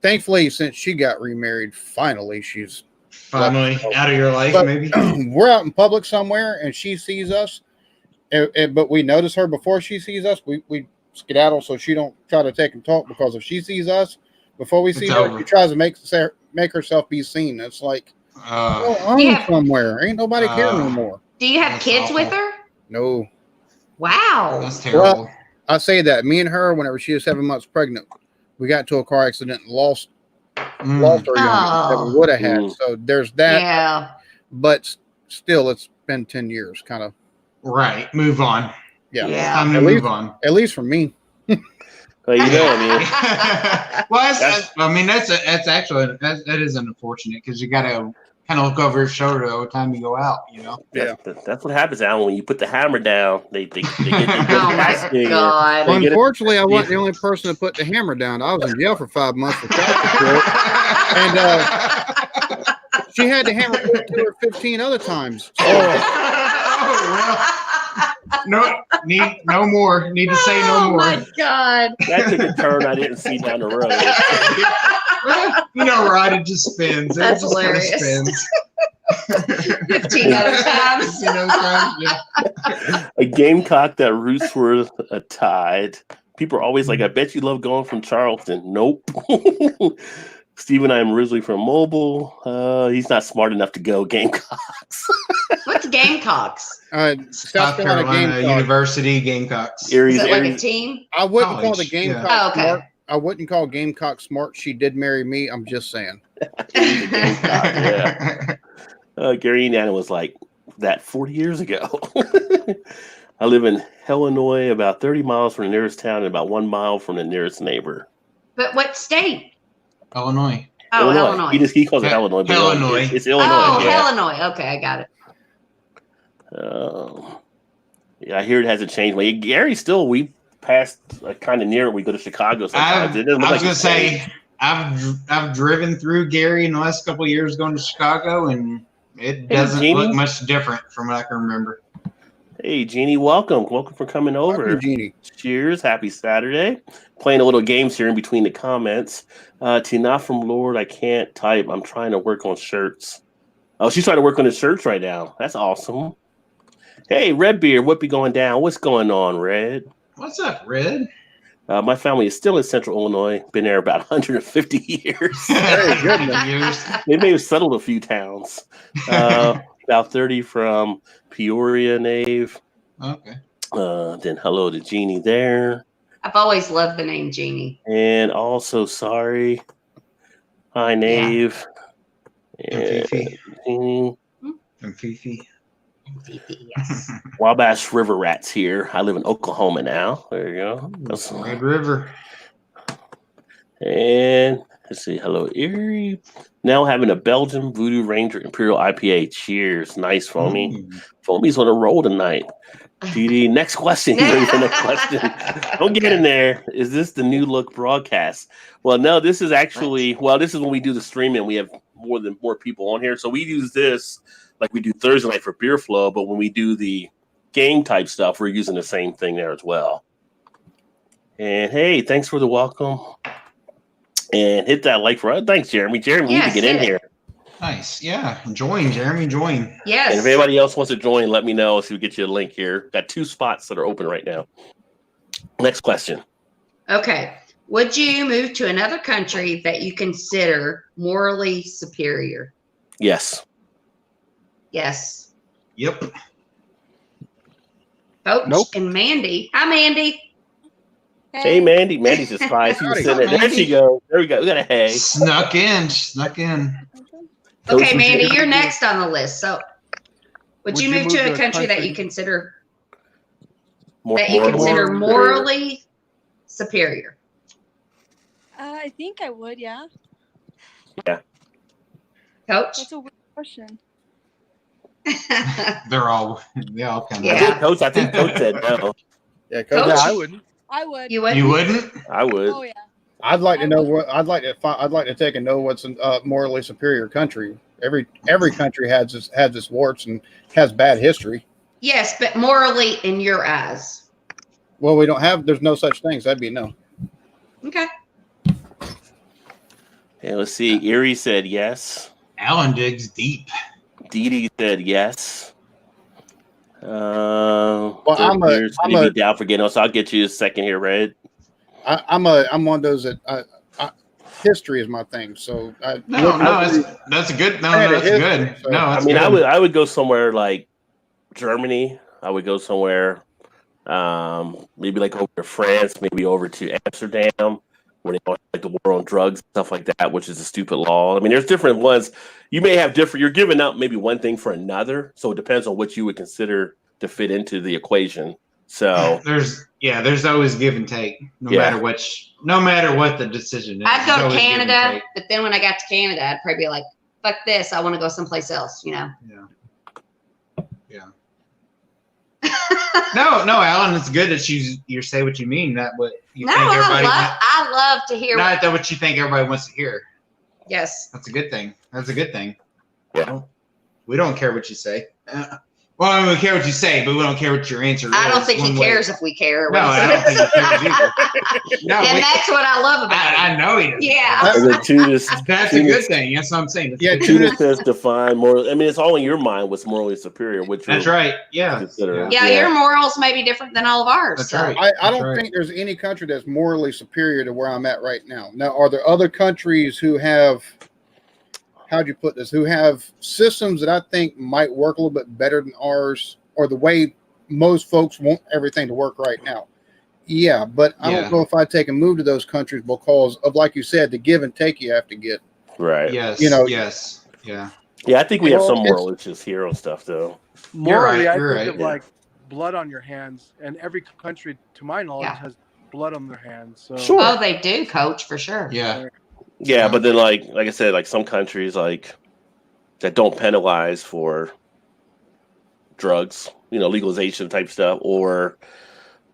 Thankfully, since she got remarried, finally she's finally out of your life. But maybe we're out in public somewhere and she sees us, but we notice her before she sees us. We skedaddle so she don't try to take and talk, because if she sees us before we see her, she tries to make herself be seen. It's like, I'm somewhere. Ain't nobody care no more. Do you have kids with her? No. Wow. That's terrible. Well, I say that me and her, whenever she was 7 months pregnant, we got into a car accident and lost our youngest that we would have had. So there's that. Yeah. But still, it's been 10 years, kind of. Right. Move on. Yeah. It's time to move on. At least for me. Well, you know, well, that's actually that is unfortunate, because you got to kind of look over your shoulder every time you go out. You know. Yeah. That's what happens, Alan. When you put the hammer down, they get oh my God. Unfortunately, I wasn't the only person to put the hammer down. I was in jail for 5 months for child support, and she had the hammer put to her 15 other times. So. No more. Need to say no more. Oh my God. That took a turn I didn't see down the road. You know, right? It just spins. That's it just hilarious. Kind of spins. 15 other times. 15 other times, yeah. A Gamecock that roots for a Tide. People are always like, I bet you love going from Charleston. Nope. Steve and I am originally from Mobile. He's not smart enough to go Gamecocks. What's Gamecocks? South Carolina University Gamecocks. Is it like a team? I wouldn't call the Gamecock Oh, okay. smart. I wouldn't call Gamecock smart. She did marry me. I'm just saying. Yeah. Gary and Anna was like that 40 years ago. I live in Illinois, about 30 miles from the nearest town and about 1 mile from the nearest neighbor. But what state? Illinois. Oh, Illinois. He calls it Illinois. But Illinois. It's Illinois. Oh, yeah. Illinois. Okay, I got it. Yeah, I hear it hasn't changed. Well, Gary still, we passed kind of near it. We go to Chicago sometimes. I was gonna say I've driven through Gary in the last couple of years going to Chicago, and it doesn't look much different from what I can remember. Hey, Jeannie, welcome for coming over. Welcome, Jeannie. Cheers, happy Saturday. Playing a little games here in between the comments. Tina from Lord, I can't type. I'm trying to work on shirts. Oh, she's trying to work on the shirts right now. That's awesome. Hey, Redbeard, what be going down? What's going on, Red? What's up, Red? My family is still in Central Illinois. Been there about 150 years. Very good. They may have settled a few towns. About 30 from Peoria, Nave. Okay. Then hello to Jeannie there. I've always loved the name Jeannie. And also, sorry. Hi, Nave. And Fifi. Jeannie. And Fifi. Yes. Wabash River Rats here. I live in Oklahoma now. There you go. That's Red River. And let's see. Hello, Erie. Now having a Belgian Voodoo Ranger Imperial IPA. Cheers. Nice, Foamy. Foamy's on a roll tonight. GD, next question. You ready for the next question? Don't get in there. Is this the new look broadcast? Well, no, this is actually, this is when we do the streaming. We have more people on here. So we use this like we do Thursday night for Beer Flow, but when we do the game type stuff, we're using the same thing there as well. And hey, thanks for the welcome. And hit that like for us. Thanks, Jeremy. Jeremy, you need to get in here. Nice. Yeah. Join, Jeremy. Join. Yes. And if anybody else wants to join, let me know so we get you a link here. Got 2 spots that are open right now. Next question. Okay. Would you move to another country that you consider morally superior? Yes. Yes. Yep. Coach Nope. and Mandy. Hi, Mandy. Hey, Mandy. Mandy's just fine. She was sitting there. There she goes. There we go. We got a hey. Snuck in. Okay, Mandy, you're next on the list. So, would you move to a country that you consider that you consider morally superior? I think I would, yeah. Yeah. Coach? That's a weird question. They all kind of. I think Coach said no. Yeah, Coach? Yeah, I wouldn't. I would. You wouldn't? You wouldn't? I would. Oh yeah. I'd like to know what I'd like to take and know what's a morally superior country. Every country has its warts and has bad history. Yes, but morally in your eyes. Well, there's no such things. That'd be no. Okay. Yeah, let's see. Erie said yes. Alan digs deep. Dee Dee said yes. I'm down for getting on, so I'll get you a second here, Red. I'm one of those that history is my thing. So that's a good. No, that's good. So, No, I mean, I would go somewhere like Germany. I would go somewhere, maybe like over to France, maybe over to Amsterdam, where they don't like the war on drugs, stuff like that, which is a stupid law. I mean, there's different ones. You may have different. You're giving up maybe one thing for another, so it depends on what you would consider to fit into the equation. So there's always give and take, no matter what the decision is. I'd go to Canada, but then when I got to Canada, I'd probably be like, "Fuck this! I want to go someplace else." You know. Yeah. No, Alan, it's good that you say what you mean, not what you think everybody. I love to hear. Not that what you think everybody wants to hear. Yes. That's a good thing. Yeah. We don't care what you say. Well, I mean, we care what you say, but we don't care what your answer is. I don't think he cares if we care. No, I don't think he cares either. And that's what I love about I know he does. Yeah. That's a good thing. That's what I'm saying. Tunis says define moral. I mean, it's all in your mind what's morally superior. That's right. Yeah. Your morals may be different than all of ours. That's right. I don't think there's any country that's morally superior to where I'm at right now. Now, are there other countries who have, how'd you put this, who have systems that I think might work a little bit better than ours, or the way most folks want everything to work right now? Yeah, but I don't know if I'd take and move to those countries because of, like you said, the give and take you have to get. Right. Yes. Yes. Yeah. Yeah, I think we have some moral issues here on stuff, though. Morally, I think of like blood on your hands, and every country, to my knowledge, has blood on their hands. So. Sure. Oh, they do, Coach, for sure. Yeah. Yeah, but then like I said, like some countries like that don't penalize for drugs, legalization type stuff, or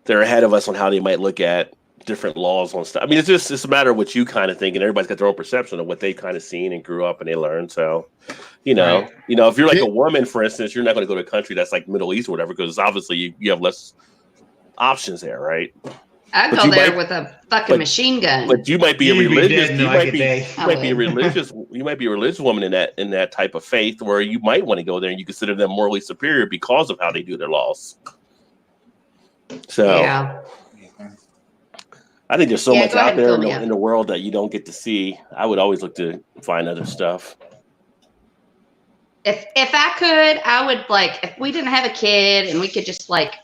they're ahead of us on how they might look at different laws on stuff. I mean, it's a matter of what you kind of think, and everybody's got their own perception of what they've kind of seen and grew up and they learned. So, if you're like a woman, for instance, you're not going to go to a country that's like Middle East or whatever, because obviously you have less options there, right? I'd go there with a fucking machine gun. But you might be a religious. You might be a religious. You might be a religious woman in that type of faith, where you might want to go there and you consider them morally superior because of how they do their laws. So, I think there's so much out there in the world that you don't get to see. I would always look to find other stuff. If I could, I would if we didn't have a kid and we could just like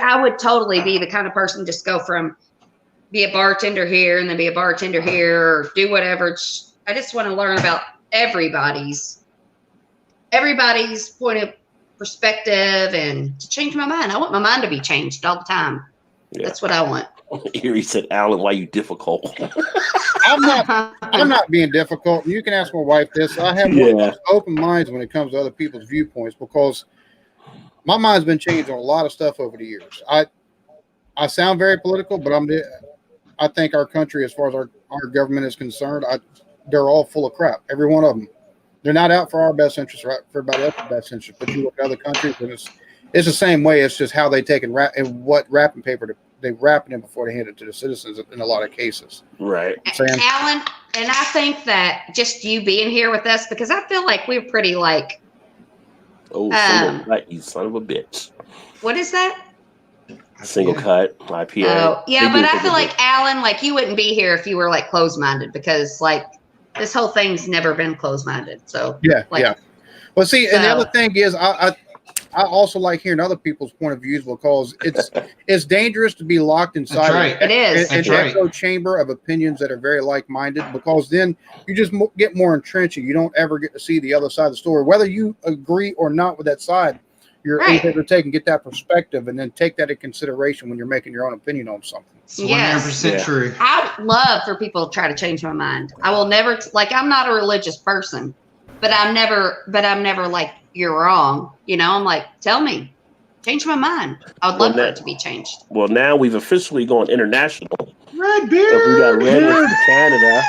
I would totally be the kind of person just go from be a bartender here and then be a bartender here or do whatever. I just want to learn about everybody's point of perspective and to change my mind. I want my mind to be changed all the time. Yeah. That's what I want. Erie said, Alan, why are you difficult? I'm not being difficult. You can ask my wife this. I have one of those open minds when it comes to other people's viewpoints, because my mind's been changed on a lot of stuff over the years. I sound very political, but I think our country, as far as our government is concerned, they're all full of crap. Every one of them. They're not out for our best interest, right? For everybody else's best interest. But you look at other countries, and it's the same way. It's just how they take and what wrapping paper they wrap it in before they hand it to the citizens in a lot of cases. Right. Alan, and I think that just you being here with us, because I feel like we're pretty you son of a bitch. What is that? Single cut, IPA. Oh, yeah, but I feel like Alan, you wouldn't be here if you were closed-minded, because this whole thing's never been closed-minded. So yeah. Well, see, and the other thing is, I also like hearing other people's point of views, because it's dangerous to be locked inside. It is. An echo chamber of opinions that are very like-minded, because then you just get more entrenched. You don't ever get to see the other side of the story, whether you agree or not with that side. you're Right. able to take and get that perspective, and then take that into consideration when you're making your own opinion on something. It's 100% Yes. true. I would love for people to try to change my mind. I will never like I'm not a religious person, but I'm never like you're wrong. You know, I'm like, tell me, change my mind. I would love for it to be changed. Well, now we've officially gone international. Red So beard. we got red in Canada.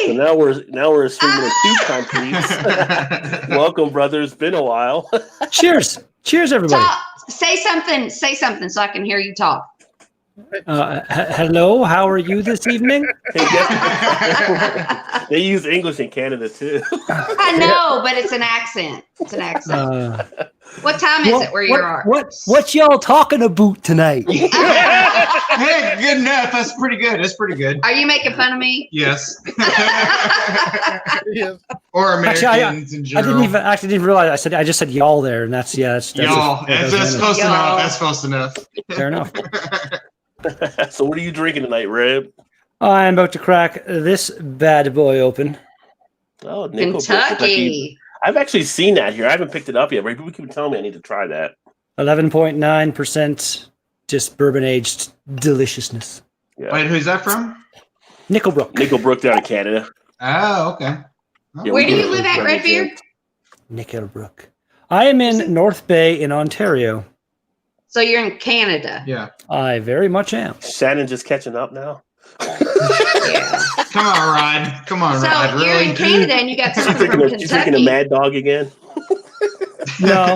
So now we're swinging in 2 countries. Welcome, brothers. Been a while. Cheers. Cheers, everybody. Talk, say something so I can hear you talk. Hello, how are you this evening? Hey, guess- they use English in Canada too. I know, but it's an accent. It's an accent. What time is it where you are? What y'all talking about tonight? Hey, good enough. That's pretty good. That's pretty good. Are you making fun of me? Yes. Or Americans Actually, in general. I didn't realize I just said y'all there, and that's Y'all. That's close enough. That's close enough. Fair enough. So what are you drinking tonight, Reb? I'm about to crack this bad boy open. Oh, Nickel Kentucky. I've actually seen that here. I haven't picked it up yet, but people keep telling me I need to try that. 11.9%, just bourbon aged deliciousness. Yeah. Wait, who's that from? Nickelbrook. Nickelbrook down in Canada. Oh, okay. Yeah, Where we do you do live at, Redbeard? Nickelbrook. I am in North Bay in Ontario. So you're in Canada. Yeah. I very much am. Shannon just catching up now. Yeah. Come on, Rod. Come on, So Rod. you're Really? in Canada and you got someone from She's drinking a Kentucky. Mad Dog again. No,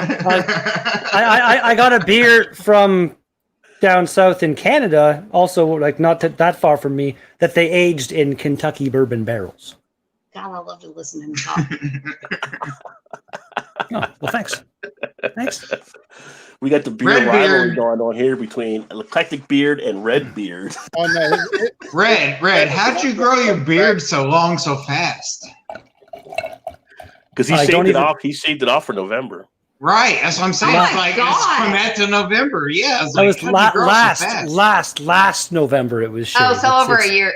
I got a beer from down south in Canada, also like not that far from me, that they aged in Kentucky bourbon barrels. God, I love to listen to him talk. Oh, well, thanks. Thanks. We got the beer Red rivalry Beard. going on here between Eclectic Beard and Red Beard. Oh, no, Red, how'd you grow your beard so long so fast? Because he I shaved don't it even- off. He shaved it off for November. Right, that's what I'm saying. Oh It's my like it's God. from that to November. Yeah, it's That like, was how'd you grow so fast? last November. It was. Oh, shaved. so over It's- a year.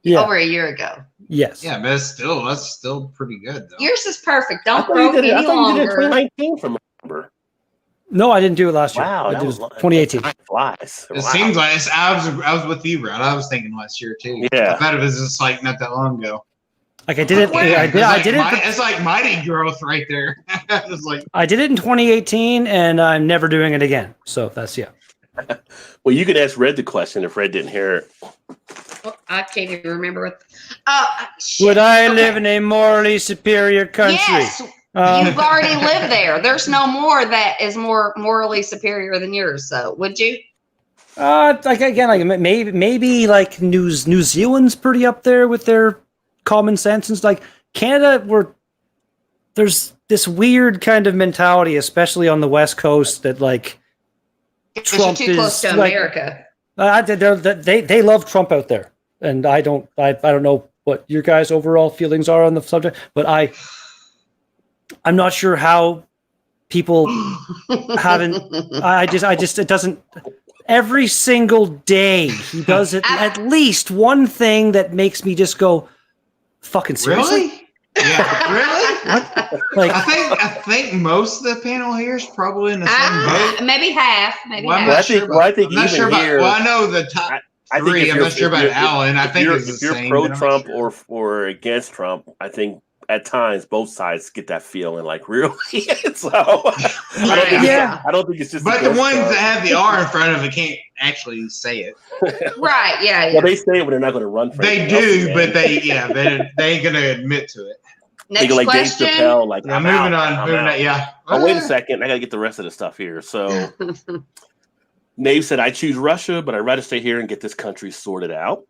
Yeah. Over a year ago. Yes. Yeah, but that's still pretty good though. Yours is perfect. I Don't thought you grow did it. I any thought you did it in longer. 2019 from November. No, I didn't do it last year. Wow, I that did was 2018. Time flies. It Wow. seems like I was with you, Rod. I was thinking last year too. Yeah. I thought it was just like not that long ago. Like I did it. I did it. It's like mighty growth right there. It's like I did it in 2018, and I'm never doing it again. So that's Well, you could ask Red the question if Red didn't hear it. Oh, I can't even remember what. Would I live in a morally superior country? Yes, you've already lived there. There's no more that is more morally superior than yours. So, would you? Like again, like maybe like New Zealand's pretty up there with their common sense and stuff. Like Canada, where there's this weird kind of mentality, especially on the West Coast, that like Because you're too close to like, America. they love Trump out there, and I don't know what your guys' overall feelings are on the subject, but I'm not sure how people haven't. I just it doesn't. Every single day he does it at least one thing that makes me just go, fucking seriously. really? Yeah, really? Like I think most of the panel here is probably in the same boat. Maybe half. Maybe Well, I'm half. not sure about, I think I'm not even sure about, here- well, I know the top I think three. if I'm you're- not sure if about you're- Alan. I if think you're, it's the if you're same. but I'm not pro-Trump sure. or against Trump, I think at times both sides get that feeling like really. So I don't think it's just. But the ones that have the R in front of it can't actually say it. Right? Yeah. Well, they say it when they're not going to run for They anything else do, again. but they ain't gonna admit to it. They Next go like Dave question. Chappelle, like Yeah, I'm moving out, on. I'm Moving out. on. Yeah. Oh, wait a second, I got to get the rest of the stuff here. So, Nave said, "I choose Russia, but I'd rather stay here and get this country sorted out."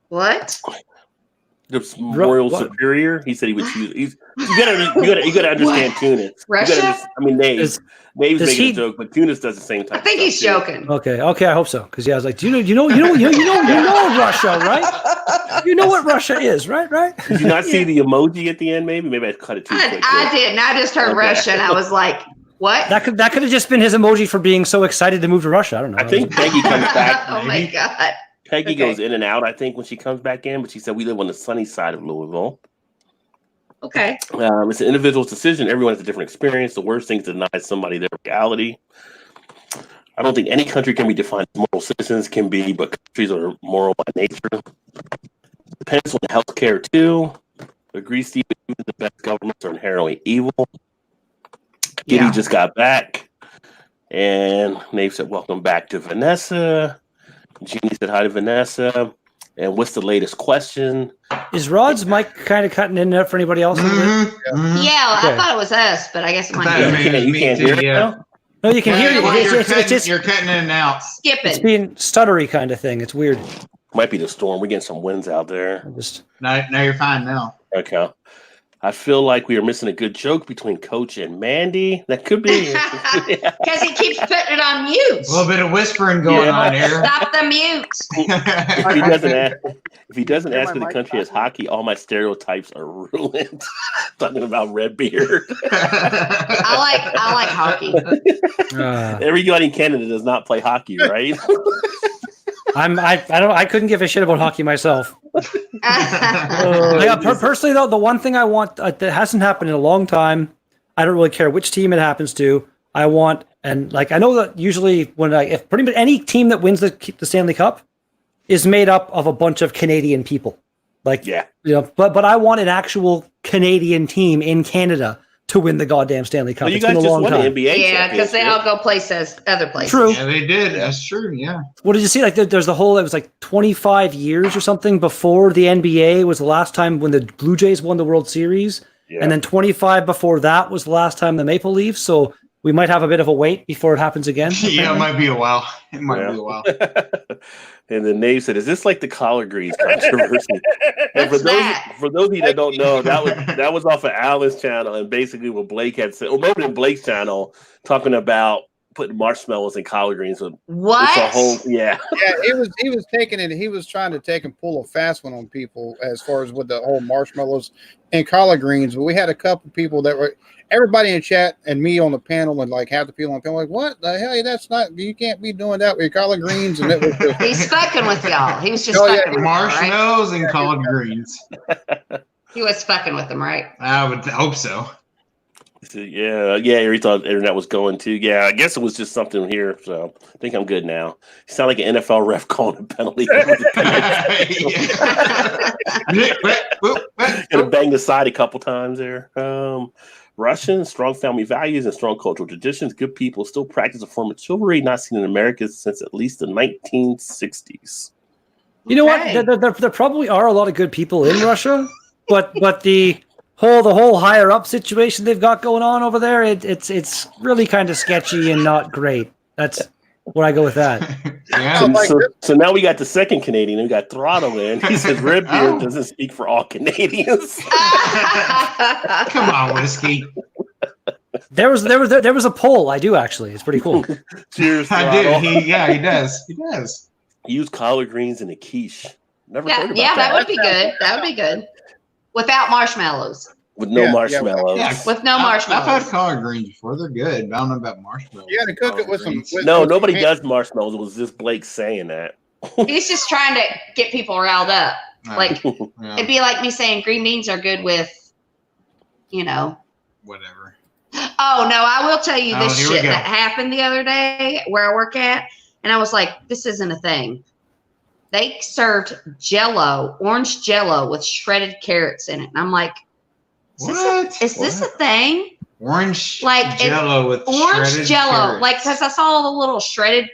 What? The moral what? superior. He said he would choose. You gotta understand Tunis. Russia? Nave's does making he- a joke, but Tunis does the same type. I think of he's stuff, too. joking. Okay, I hope so. Because I was like, you know Russia, right? You know what Russia is, right? Did you not see the emoji at the end? Maybe I cut it too quick. I didn't. I just heard Okay. Russian. I was like, what? That could have just been his emoji for being so excited to move to Russia. I don't know. I think Peggy comes back. Oh my God. Peggy Okay. goes in and out, I think, when she comes back in, but she said we live on the sunny side of Louisville. Okay. It's an individual's decision. Everyone has a different experience. The worst thing is to deny somebody their reality. I don't think any country can be defined as moral. Citizens can be, but countries are moral by nature. Depends on healthcare too. Agree, Steve. Even the best governments are inherently evil. Giddy just got back, and Nave said, "Welcome back to Vanessa." Jeannie said, "Hi to Vanessa." And what's the latest question? Is Rod's mic kind of cutting in and out for anybody else? Yeah, Okay. I thought it was us, but I guess it might You be. can't hear it now? No, you can hear it. You're cutting in and out. Skipping. It's being stuttery kind of thing. It's weird. Might be the storm. We're getting some winds out there. No, you're fine now. Okay. I feel like we are missing a good joke between Coach and Mandy. That could be. Because he keeps putting it on mute. A little bit of whispering going on here. Stop the mute. If he doesn't ask if the country has hockey, all my stereotypes are ruined. Talking about red beard. I like hockey. Everybody in Canada does not play hockey, right? I couldn't give a shit about hockey myself. Personally, though, the one thing I want that hasn't happened in a long time, I don't really care which team it happens to. I want, and like I know that usually if pretty much any team that wins the Stanley Cup is made up of a bunch of Canadian people, but I want an actual Canadian team in Canada to win the goddamn Stanley Cup. Well, you it's guys been a just long won time. the NBA. Yeah, because they all go other places. True. Yeah, they did. That's true. Yeah. What did you see? Like, there's the whole. It was like 25 years or something before the NBA was the last time when the Blue Jays won the World Series, and then 25 before that was the last time the Maple Leafs. So we might have a bit of a wait before it happens again. Yeah, it might be a while. It might be a while. And then Nave said, "Is this like the collard greens controversy?" And for those of you that don't know, that was off of Alan's channel, and basically what Blake had said, or maybe in Blake's channel, talking about putting marshmallows in collard greens. What? It's a whole, Yeah, he was taking it. He was trying to take and pull a fast one on people as far as with the whole marshmallows and collard greens. But we had a couple people that were. Everybody in chat and me on the panel and like half the people on the panel like, what the hell? That's not. You can't be doing that with your collard greens. And it was just, he's fucking with y'all. He was just fucking with marshmallows y'all, right? and collard greens. He was fucking with them, right? I would hope so. Yeah. He thought the internet was going too. Yeah, I guess it was just something here. So I think I'm good now. You sound like an NFL ref calling a penalty. Gonna bang the side a couple times there. Russians, strong family values and strong cultural traditions. Good people still practice a form of chivalry not seen in America since at least the 1960s. You know what? There probably are a lot of good people in Russia, but the whole higher up situation they've got going on over there, it's really kind of sketchy and not great. That's where I go with that. So now we got the second Canadian. We got Throttle in. He says red beer doesn't speak for all Canadians. Come on, whiskey. There was a poll. I do actually. It's pretty cool. Cheers, I Throttle. do. He does. He does. He used collard greens in a quiche. Never heard about that would be good. That would be good. Without marshmallows. With no marshmallows. With no marshmallows. I've had collard greens before. They're good. But I don't know about marshmallows. you got to cook it with some. Nobody does marshmallows. It was just Blake saying that. He's just trying to get people riled up. Like it'd be like me saying green beans are good with, whatever. Oh no, I will tell you this here we shit go. that happened the other day where I work at, and I was like, this isn't a thing. They served Jello, orange Jello with shredded carrots in it, and I'm like, is this a thing? Orange like Jello with orange shredded Jello, carrots. like because I saw all the little shredded.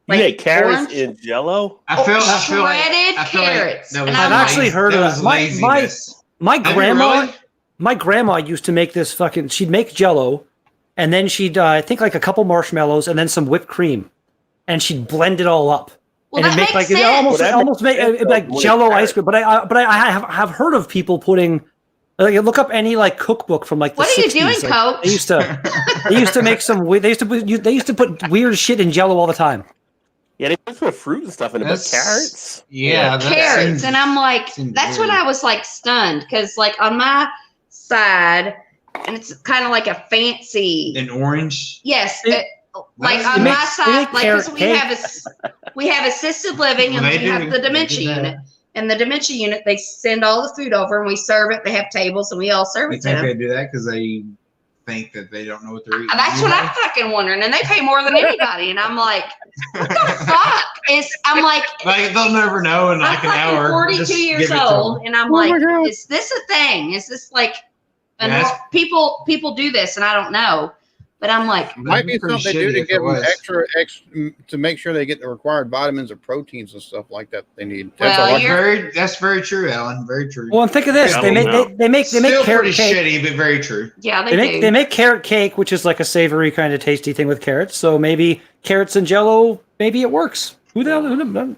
You had carrots orange? in Jello? I feel shredded like carrots. that was I've actually heard of that. My grandma, really? my grandma used to make this fucking. She'd make Jello, and then she'd I think like a couple marshmallows and then some whipped cream, and she'd blend it all up. Well, and that it'd make makes like sense. almost make like Jello ice cream. But I have heard of people putting. Like, look up any like cookbook from like the What are you 60s. doing, like, Coach? They used to make some. They used to put weird shit in Jello all the time. Yeah, they put fruit and stuff in it, but carrots? Yeah, carrots. And I'm like, that's when I was like stunned because like on my side, and it's kind of like a fancy. An orange? Yes. Like on my side, like 'cause we have assisted living and we have the dementia unit. in the dementia unit, they send all the food over and we serve it. They have tables and we all serve You it to think them. they do that because they think that they don't know what they're eating? That's what I'm fucking wondering. And they pay more than anybody. And I'm like, what the fuck? I'm like they'll never know in like an I'm hour. 42 Just years give it to old. them. And I'm Oh my like, God. is this a thing? Is this like, Yeah, people do this and I don't know. But I'm like, Might be Pretty something they do shitty to if give it them was. extra to make sure they get the required vitamins or proteins and stuff like that they need. Well, That's all you're- That's very true, Alan. Very true. Well, and think of this: I they don't make know. they make Still carrot pretty cake. shitty, but very true. yeah, They make carrot cake, which is like a savory kind of tasty thing with carrots. So maybe carrots and Jello, maybe it works. Who the hell?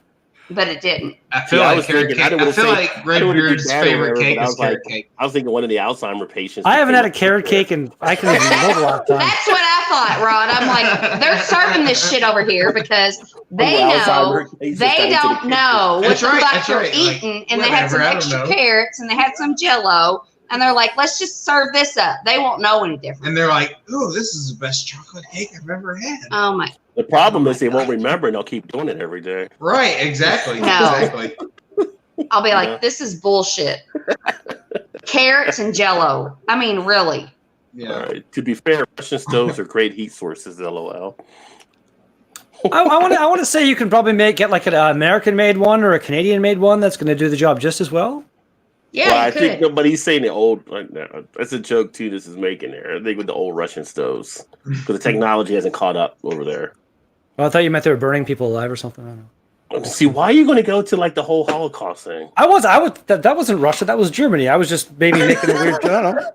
but it didn't. I feel Yeah, I like was carrot thinking- I cake. didn't I wanna feel say- like I didn't wanna do Redbeard's that or favorite whatever, cake but I is was like- carrot cake. I was thinking one of the Alzheimer patients. I haven't had a became carrot cake and I can remember a lot of time. That's what I thought, Rod. I'm like, they're serving this shit over here because they One of the know Alzheimer patients got they into the don't kitchen. know what That's the right, fuck that's you're right. Like, eating, and they had some whatever, I don't extra know. carrots and they had some Jello, and they're like, let's just serve this up. They won't know any different. And they're like, "Oh, this is the best chocolate cake I've ever had." Oh my! The problem is they won't remember and they'll keep doing it every day. Right? Exactly. No. Exactly. I'll be like, Yeah. this is bullshit. Carrots and Jello. I mean, really. Yeah. All right. To be fair, Russian stoves are great heat sources. LOL. I want to say you can probably get like an American-made one or a Canadian-made one that's going to do the job just as well. Yeah, Well, you I could. think nobody's saying the old. That's a joke too. This is making there. I think with the old Russian stoves, because the technology hasn't caught up over there. Oh, I thought you meant they were burning people alive or something. I don't know. See, why are you going to go to like the whole Holocaust thing? That wasn't Russia. That was Germany. I was just maybe making a weird. I don't know.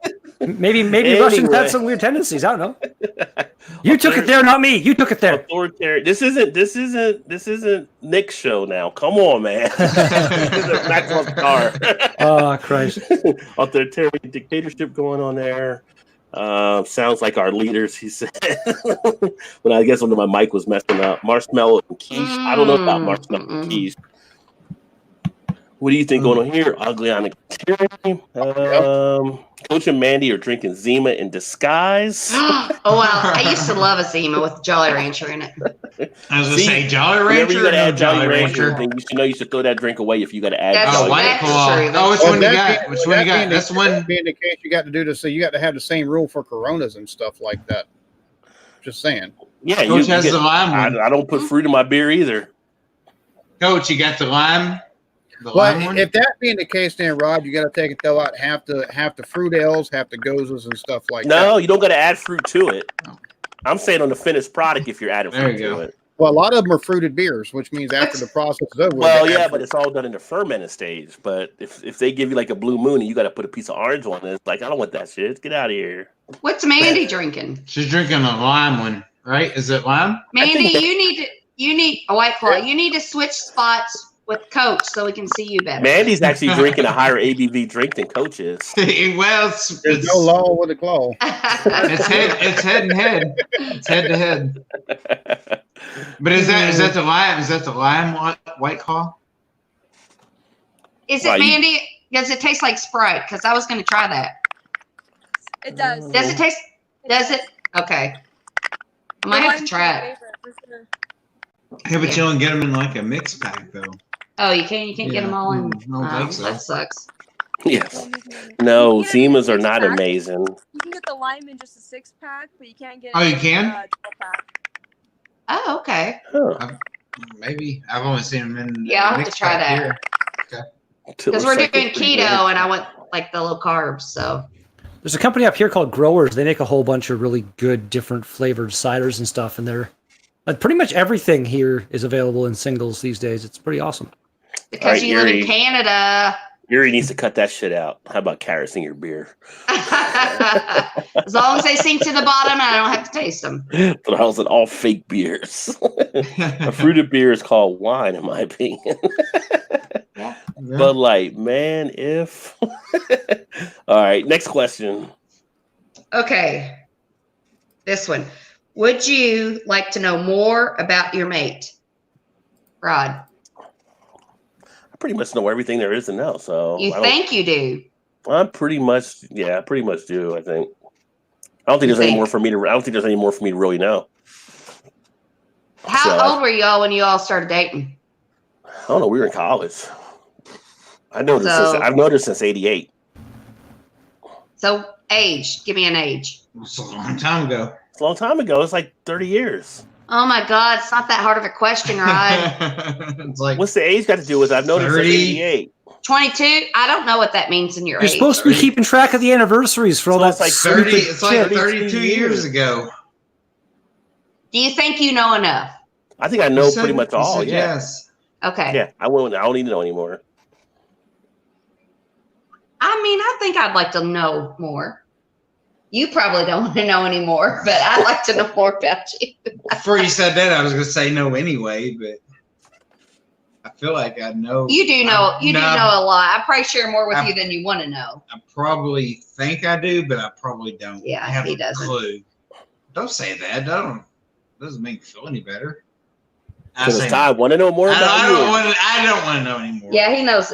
Maybe Russians Anyway. had some weird tendencies. I don't know. You took it there, not me. You took it there. Authoritarian. This isn't Nick's show now. Come on, man. This is Maxwell's car. Oh Christ! Authoritarian dictatorship going on there. Sounds like our leaders, he said. But I guess when my mic was messing up. Marshmallow and quiche. I don't know about marshmallow and quiche. What do you think going on here? Ugly on a Coach and Mandy are drinking Zima in disguise. Oh wow! I used to love a Zima with Jolly Rancher in it. I was gonna See, say Jolly Whenever Rancher. you gotta or no add Jolly Rancher, Rancher. then you should know you should throw that drink away if you gotta add That's- Jolly White that's Claw. true. Oh, which Well, one you that got? be- Which one you that got? That's one. being the case you got to do this, so you got to have the same rule for Coronas and stuff like that. Just saying. Yeah, Coach has the lime one. I don't put fruit in my beer either. Coach, you got the lime. The Well, lime one. if that being the case, then Rob, you got to take and throw out half the fruit ales, half the gozas and stuff like that. No, you don't gotta add fruit to it. Oh. I'm saying on the finished product if you're adding There fruit you to go. it. Well, a lot of them are fruited beers, which means after the process is over. Well, they yeah, add but fruit. it's all done in the fermented stage. But if they give you like a blue moon and you got to put a piece of orange on it, it's like I don't want that shit. Get out of here. What's Mandy drinking? She's drinking a lime one, right? Is it lime? Mandy, that- you need a White Claw. You need to switch spots with Coach so we can see you better. Mandy's actually drinking a higher ABV drink than Coach is. Well, There's no law with a claw. It's head and head. It's head to head. But is that the lime? Is that the lime White Claw? Is it Why, you- Mandy? Does it taste like Sprite? Because I was going to try that. It does. Does it taste? Does it? Okay. I might have to try it. Yeah, but you don't get them in like a mix pack though. Oh, you can't get them all in. I don't think so. That sucks. Yes. No, You can get it in Zimas are a not pack. amazing. You can get the lime in just a 6-pack, but you can't get it Oh, you in can? a 12-pack. Oh, okay. Huh. Maybe I've only seen them in. Yeah, I'll have to mix try pack that. here. Because we're doing keto and I want like the low carbs. So There's a company up here called Growers. They make a whole bunch of really good, different flavored ciders and stuff, and they're pretty much everything here is available in singles these days. It's pretty awesome. because Alright, you live in Yuri. Canada, Yuri needs to cut that shit out. How about carrots in your beer? as long as they sink to the bottom, I don't have to taste them. But I was at all fake beers. A fruited beer is called wine, in my opinion. But like, man, if all right, next question. Okay, this one. Would you like to know more about your mate, Rod? I pretty much know everything there is to know. So You I don't- think you do? I pretty much do. I think. I don't think there's any more for me to. I don't think there's any more for me to really know. How So, old were y'all when you all started dating? I don't know. We were in college. I've noticed since '88. So age, give me an age. It's a long time ago. It's a long time ago. It's like 30 years. Oh my God, it's not that hard of a question, right? It's like, what's the age got to do with it? I've noticed 30. since '88. 22. I don't know what that means in your You're age. supposed to be keeping track of the anniversaries for all So that. it's like 30. stupid It's like shit. 32 years ago. Do you think you know enough? I think I know pretty much all. Said Yeah. yes. Okay. Yeah. I don't need to know anymore. I mean, I think I'd like to know more. You probably don't want to know anymore, but I'd like to know more about you. Before you said that, I was going to say no anyway, but I feel like I know. You do know. You do No, know a lot. I probably share more with you than you want to know. I probably think I do, but I probably don't. Yeah, I have he a doesn't. clue. Don't say that. Doesn't make me feel any better. Because I want to know more about I you. don't want to know anymore. Yeah, he knows.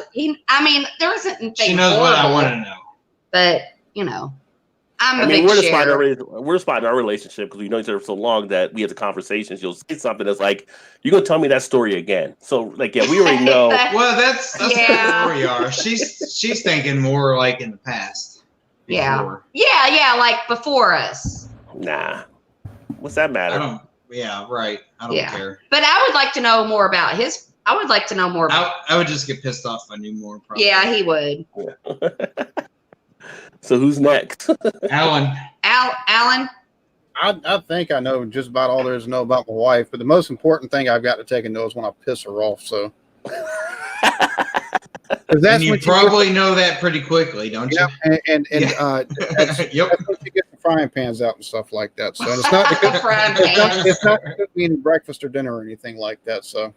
I mean, there isn't anything. She knows what I horrible, want to know. But I'm a I mean, big we're the spot sharer. we're spot in our relationship because we've known each other for so long that we have the conversations. You'll say something that's like, "You're gonna tell me that story again." So, like, yeah, we already know. Well, that's Yeah. where we are. She's thinking more like in the past. Yeah. Before. Yeah, like before us. Nah, what's that matter? Yeah, right. I don't care. But I would like to know more about his. I would like to know more about. I would just get pissed off if I knew more. Probably. Yeah, he would. So who's next? Alan. Alan. I think I know just about all there is to know about my wife, but the most important thing I've got to take and know is when I piss her off. So, And you probably know that pretty quickly, don't you? Yeah, that's when you get the frying pans out and stuff like that. So it's not it's not to cook me any breakfast or dinner or anything like that. So.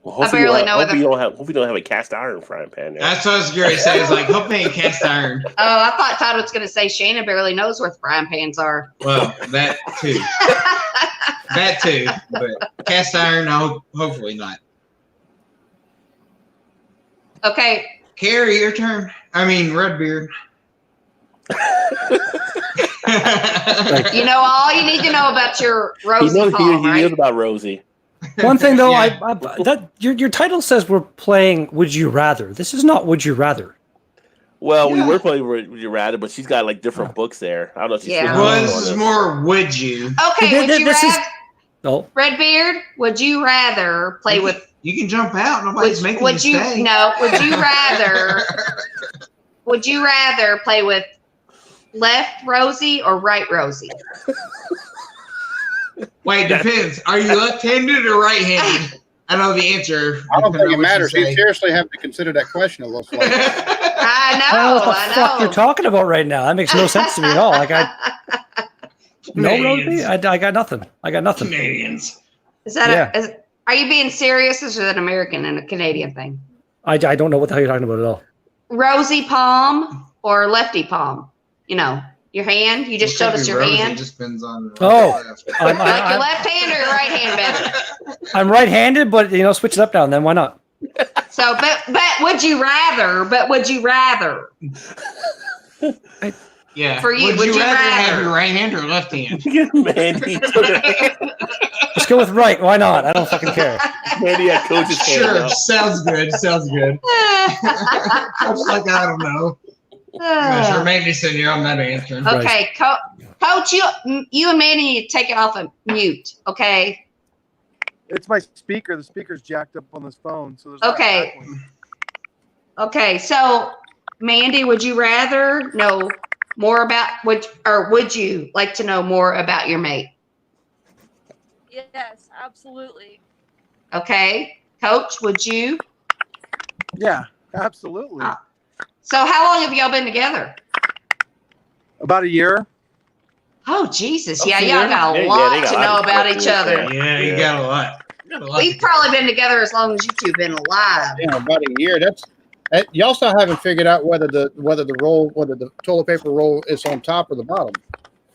Well, hopefully hope you don't have a cast iron frying pan now. That's what I was going to say. It's like, hope they ain't cast iron. Oh, I thought Todd was going to say Shannon barely knows where frying pans are. Well, that too. That too. But cast iron, no, hopefully not. Okay. Carrie, your turn. I mean, Redbeard. You know all you need to know about your Rosie Paul, he right? knows about Rosie. One thing though, that your title says we're playing Would You Rather. This is not Would You Rather. Well, we were playing Would You Rather, but she's got like different books there. I don't know if she's Well, this is more would you. Okay, would you rather? No. Redbeard, would you rather play with? You can jump out. Nobody's making you stay. No, would you rather? Would you rather play with left Rosie or right Rosie? Wait, depends. Are you left-handed or right-handed? I know the answer. I don't think it depending on what matters. you You say. seriously have to consider that question. It looks like. I I don't know know. what the fuck you're talking about right now. That makes no sense to me at all. Like no Rosie, I got nothing. I got nothing. Canadians. Is that are you being serious? Or is it an American and a Canadian thing? I don't know what the hell you're talking about at all. Rosie palm or lefty palm? You know, your hand. You just showed us your hand. It just depends on. Oh, Like your left hand or your right hand better? I'm right-handed, but switch it up now and then. Why not? So, but would you rather? But would you rather? Yeah. For you, would you rather have your right hand or left hand? Mandy, Let's go with right. Why not? I don't fucking care. Mandy had coach's hand Sure, up. sounds good. Sounds good. I was like, I don't know. I'm sure Mandy said, "Yeah, I'm not answering." Okay, Coach, you and Mandy need to take it off of mute. Okay. It's my speaker. The speaker's jacked up on this phone, so there's Okay. Okay, so Mandy, would you rather know more about would you like to know more about your mate? Yes, absolutely. Okay, Coach, would you? Yeah, absolutely. So how long have y'all been together? About a year. Oh Jesus, Oh, yeah, so y'all got a lot they got to a know lot of about stuff each to other. say. Yeah, you got a lot. We've probably been together as long as you two been alive. Yeah, about a year. Y'all still haven't figured out whether the toilet paper roll is on top or the bottom.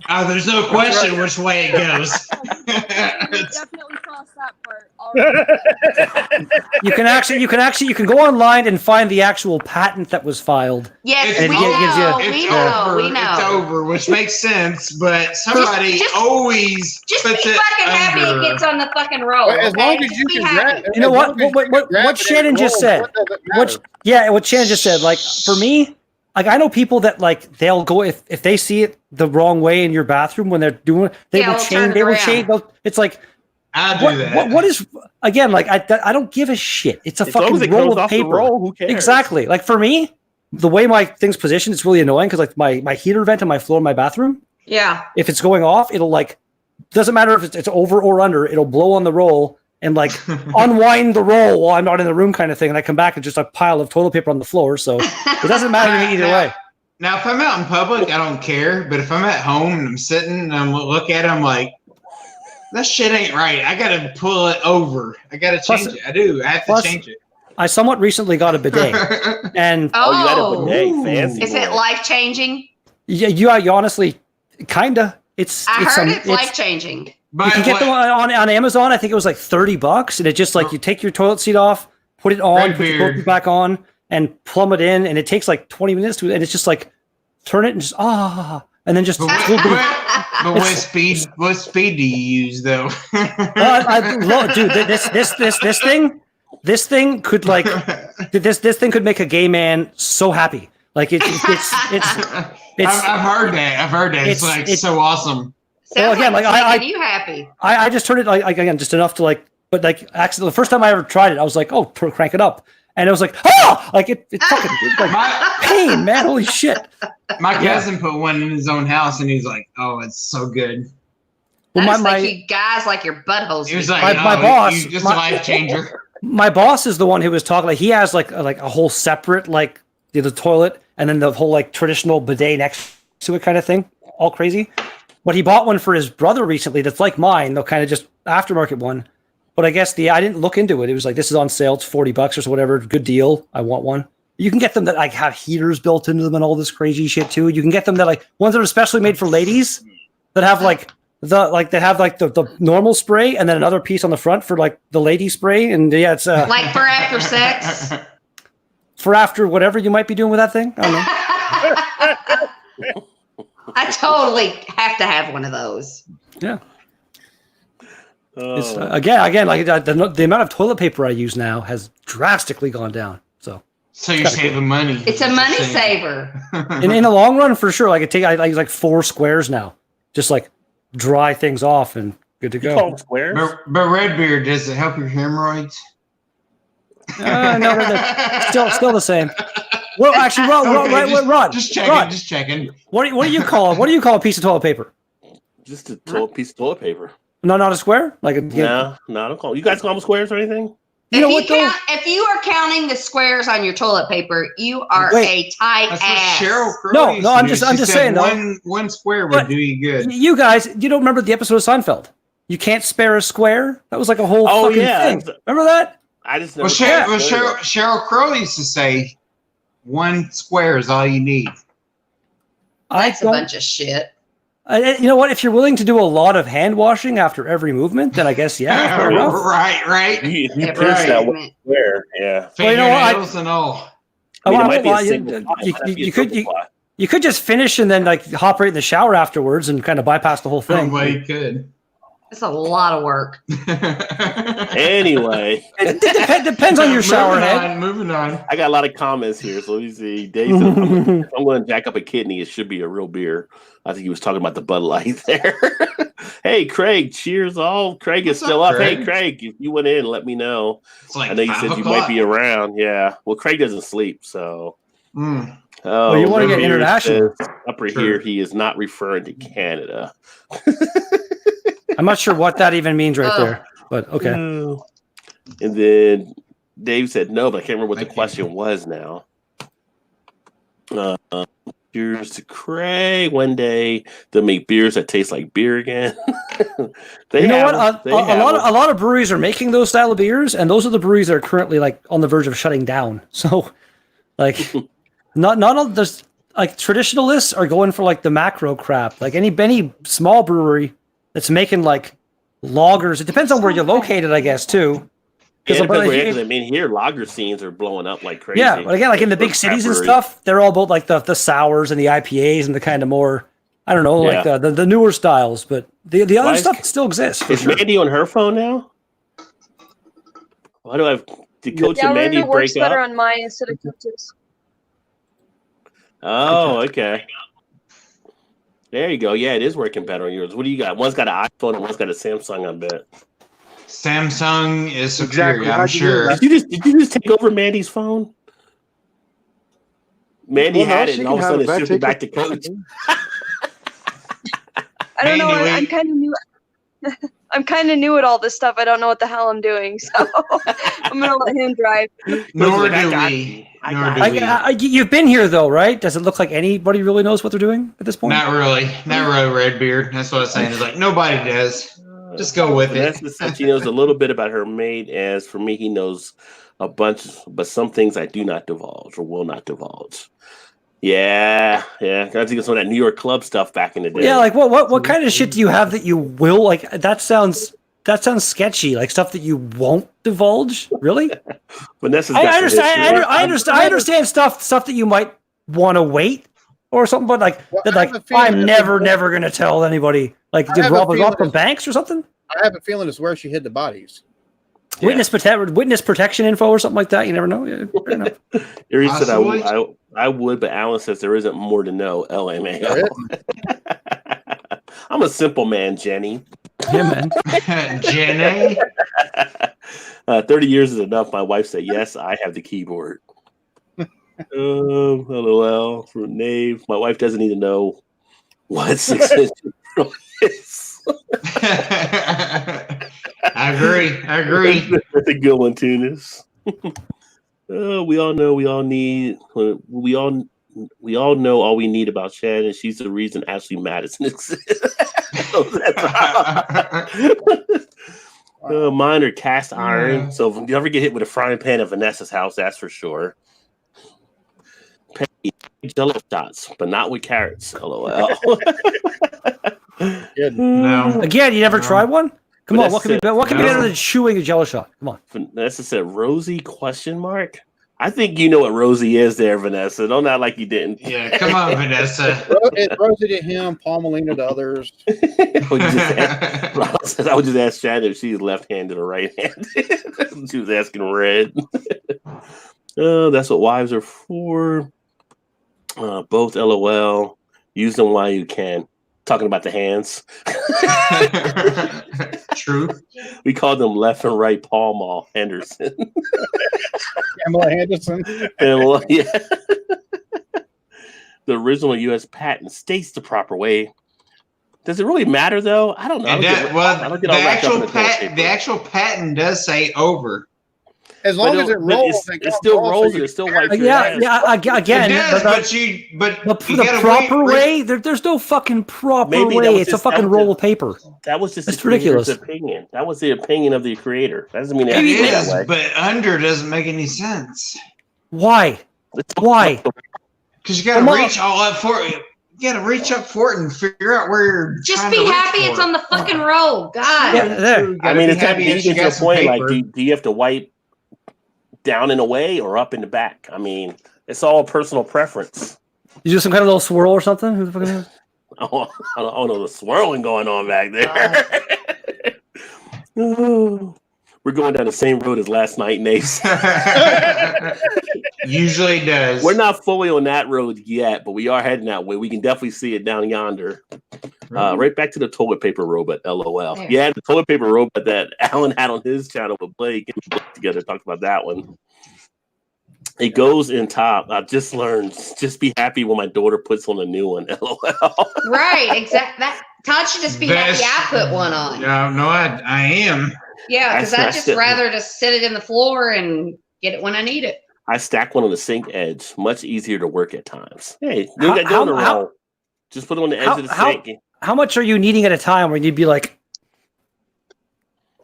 Oh, there's no question which way it goes. We definitely crossed that part You can go online and find the actual patent that was filed. Yes, And we it gives you- know. It's We know. over. We know. It's over, which makes sense. But somebody just- always Just be puts it fucking happy it under. gets on the fucking roll. But as okay? long as Just you be can happy. grab, You know as what? long as you can grab What it and Shannon just roll, said. what does it matter? What Shannon just said. Like for me, like I know people that like they'll go if they see it the wrong way in your bathroom when they're doing it, they Yeah, will we'll change. turn it They will around. change. It's like I do that. what is again? Like I don't give a shit. It's a As long fucking as it roll goes of off the paper. roll, who cares? Exactly. Like for me, the way my thing's positioned, it's really annoying because like my heater vent on my floor in my bathroom, Yeah. if it's going off, it'll like doesn't matter if it's over or under, it'll blow on the roll and like unwind the roll while I'm not in the room kind of thing. And I come back and just a pile of toilet paper on the floor. So it doesn't matter to me either way. Now, if I'm out in public, I don't care. But if I'm at home and I'm sitting and I'm look at it, I'm like, that shit ain't right. I gotta pull it over. I gotta change it. I do. I have to change it. I somewhat recently got a bidet, and you got a bidet, fancy. Is it boy. life changing? yeah, you honestly kinda. It's I it's heard some- it's life changing. You But can get them on Amazon. I think it was like $30, and it just like you take your toilet seat off, put it on, Red put your beard. toilet seat back on, and plumb it in, and it takes like 20 minutes to, and it's just like turn it and just and then just. But what speed do you use though? Dude, this thing could like this thing could make a gay man so happy. Like it's I've heard that. I've heard that. It's like so awesome. Sounds again, like like, it's I- making you happy. I just turned it like again just enough to like, but like actually the first time I ever tried it, I was like, oh, crank it up, and it was like, oh, like it fucking it's like pain, man, holy shit. My cousin put one in his own house, and he's like, "Oh, it's so good." Well, I just think you guys like your buttholes. He was to be like, my "Oh, boss- you just my- a life changer." My boss is the one who was talking. Like he has like a whole separate like the toilet, and then the whole like traditional bidet next to it kind of thing, all crazy. But he bought one for his brother recently that's like mine, though kind of just aftermarket one. But I guess I didn't look into it. It was like, this is on sale. It's $40 or so, whatever. Good deal. I want one. You can get them that like have heaters built into them and all this crazy shit too. You can get them that like ones that are especially made for ladies that have like the normal spray and then another piece on the front for like the lady spray. And yeah, it's like for after sex. For after whatever you might be doing with that thing. I don't know. I totally have to have one of those. Yeah. It's, again, like the amount of toilet paper I use now has drastically gone down. So you're saving money. It's a money saver. In the long run, for sure. Like I use like 4 squares now, just like dry things off and good to go. You call them squares? But Redbeard, does it help your hemorrhoids? No, still the same. Well, actually, Rod, just checking. Rod, just checking. What do you call a piece of toilet paper? Just a piece of toilet paper. No, not a square. Like No, I don't call. You guys call them squares or anything? If you are counting the squares on your toilet paper, you are a tight That's ass. what Cheryl Crow No, I'm just saying though. One square would do you good. You guys, you don't remember the episode of Seinfeld? You can't spare a square. That was like a whole fucking thing. Remember that? I just Well, Cheryl Crow used to say, "1 square is all you need." That's a bunch of shit. You know what? If you're willing to do a lot of hand washing after every movement, then I guess fair enough. Right. You pierce that one square, yeah. Well, you know what? Fingernails and all. You could just finish and then like hop right in the shower afterwards and kind of bypass the whole thing. Oh, well, you could. It's a lot of work. Anyway, it depends on your shower head. Moving on. I got a lot of comments here, so let me see. Dave says, if I'm going to jack up a kidney, it should be a real beer. I think he was talking about the Bud Light there. Hey, Craig, cheers all. Craig is still up. Craig? Hey, Craig, if you went in, let me know. It's like I know you 5 said you o'clock. might be around. Yeah. Well, Craig doesn't sleep, so. Mm. Oh, you want to get Revere international. says, upper here, he is not referring to Canada. I'm not sure what that even means right there, but okay. And then Dave said no, but I can't remember what the question was now. Cheers to Craig. One day they'll make beers that taste like beer again. You know what? A lot of breweries are making those style of beers, and those are the breweries that are currently like on the verge of shutting down. So, like, not all this like traditionalists are going for like the macro crap. Like any small brewery that's making like loggers. It depends on where you're located, I guess, too. Yeah, Because I mean, here lager scenes are blowing up like crazy. yeah, but again, like in the big cities and stuff, they're all about like the sours and the IPAs and the kind of more, I don't know, like the newer styles. But the other stuff still exists. Is Mandy on her phone now? Why do I? Did Coach and Mandy it works break better up? on mine instead of Coach's. Oh, okay. There you go. Yeah, it is working better on yours. What do you got? One's got an iPhone and one's got a Samsung, I bet. Samsung is superior, I'm sure. Did you just take over Mandy's phone? Mandy had it, and all of a sudden it shifted back to Coach. I don't know. I'm kind of new. I'm kind of new at all this stuff. I don't know what the hell I'm doing, so I'm gonna let him drive. Nor do we. You've been here though, right? Does it look like anybody really knows what they're doing at this point? Not really, Redbeard. That's what I was saying. It's like nobody does. Just go with it. She knows a little bit about her maid. As for me, he knows a bunch, but some things I do not divulge or will not divulge. Yeah. I think it's some of that New York club stuff back in the day. Yeah, like what kind of shit do you have that you will like? That sounds sketchy. Like stuff that you won't divulge. Really? Vanessa's I understand stuff that you might want to wait or something, but I'm never gonna tell anybody. Like, did rob from banks or something? I have a feeling it's where she hid the bodies. Witness protection info or something like that. You never know. Yeah, fair enough. Erie said I would, but Alan says there isn't more to know. LMAO. I'm a simple man, Jenny. Yeah, man. Jenny. 30 years is enough. My wife said yes. I have the keyboard. LOL for Nave. My wife doesn't need to know what 6 inches is. I agree. That's a good one, Tunis. We all know we all know all we need about Shannon. She's the reason Ashley Madison exists. Mine are cast iron. So if you ever get hit with a frying pan at Vanessa's house, that's for sure. Jello shots, but not with carrots. LOL. No. Again, you never tried one? Come on, what can be better than chewing a Jello shot? Come on. Vanessa said, "Rosie?" ? I think you know what Rosie is, there, Vanessa. Don't act like you didn't. Yeah, come on, Vanessa. It's Rosie to him, Palmelina to others. I would just ask Shannon if she's left-handed or right-handed. She was asking Red. That's what wives are for. Both LOL. Use them while you can. Talking about the hands. True. We call them left and right Paul Mall Henderson. Pamela Henderson. Pamela, yeah. The original U.S. patent states the proper way. Does it really matter though? I don't know. The actual patent does say over. As long as it rolls, it still rolls. It still wipes your ass. Again, it does, the proper way. There's no fucking proper way. It's a fucking roll of paper. That was just it's ridiculous. Opinion. That was the opinion of the creator. That doesn't mean it is. That way. But under doesn't make any sense. Why? Because you got to reach all up for it. You got to reach up for it and figure out where you're. Just be happy it's on the fucking roll. God. Yeah, I mean, it's that big to your point. Like, do you have to wipe down and away or up in the back? I mean, it's all personal preference. You do some kind of little swirl or something? Who the fuck is I don't know the swirling going on back there. We're going down the same road as last night, Nace. Usually does. We're not fully on that road yet, but we are heading that way. We can definitely see it down yonder. Right back to the toilet paper robot, LOL. Yeah, the toilet paper robot that Alan had on his channel with Blake. And Blake together talked about that one. It goes in top. I just learned. Just be happy when my daughter puts on a new one, LOL. Right, exactly. Todd should just be happy I put one on. No, I am. Yeah, because I'd just rather just sit it in the floor and get it when I need it. I stack one on the sink edge. Much easier to work at times. Hey, you got down the roll. Just put it on the edge of the sink. How much are you needing at a time where you'd be like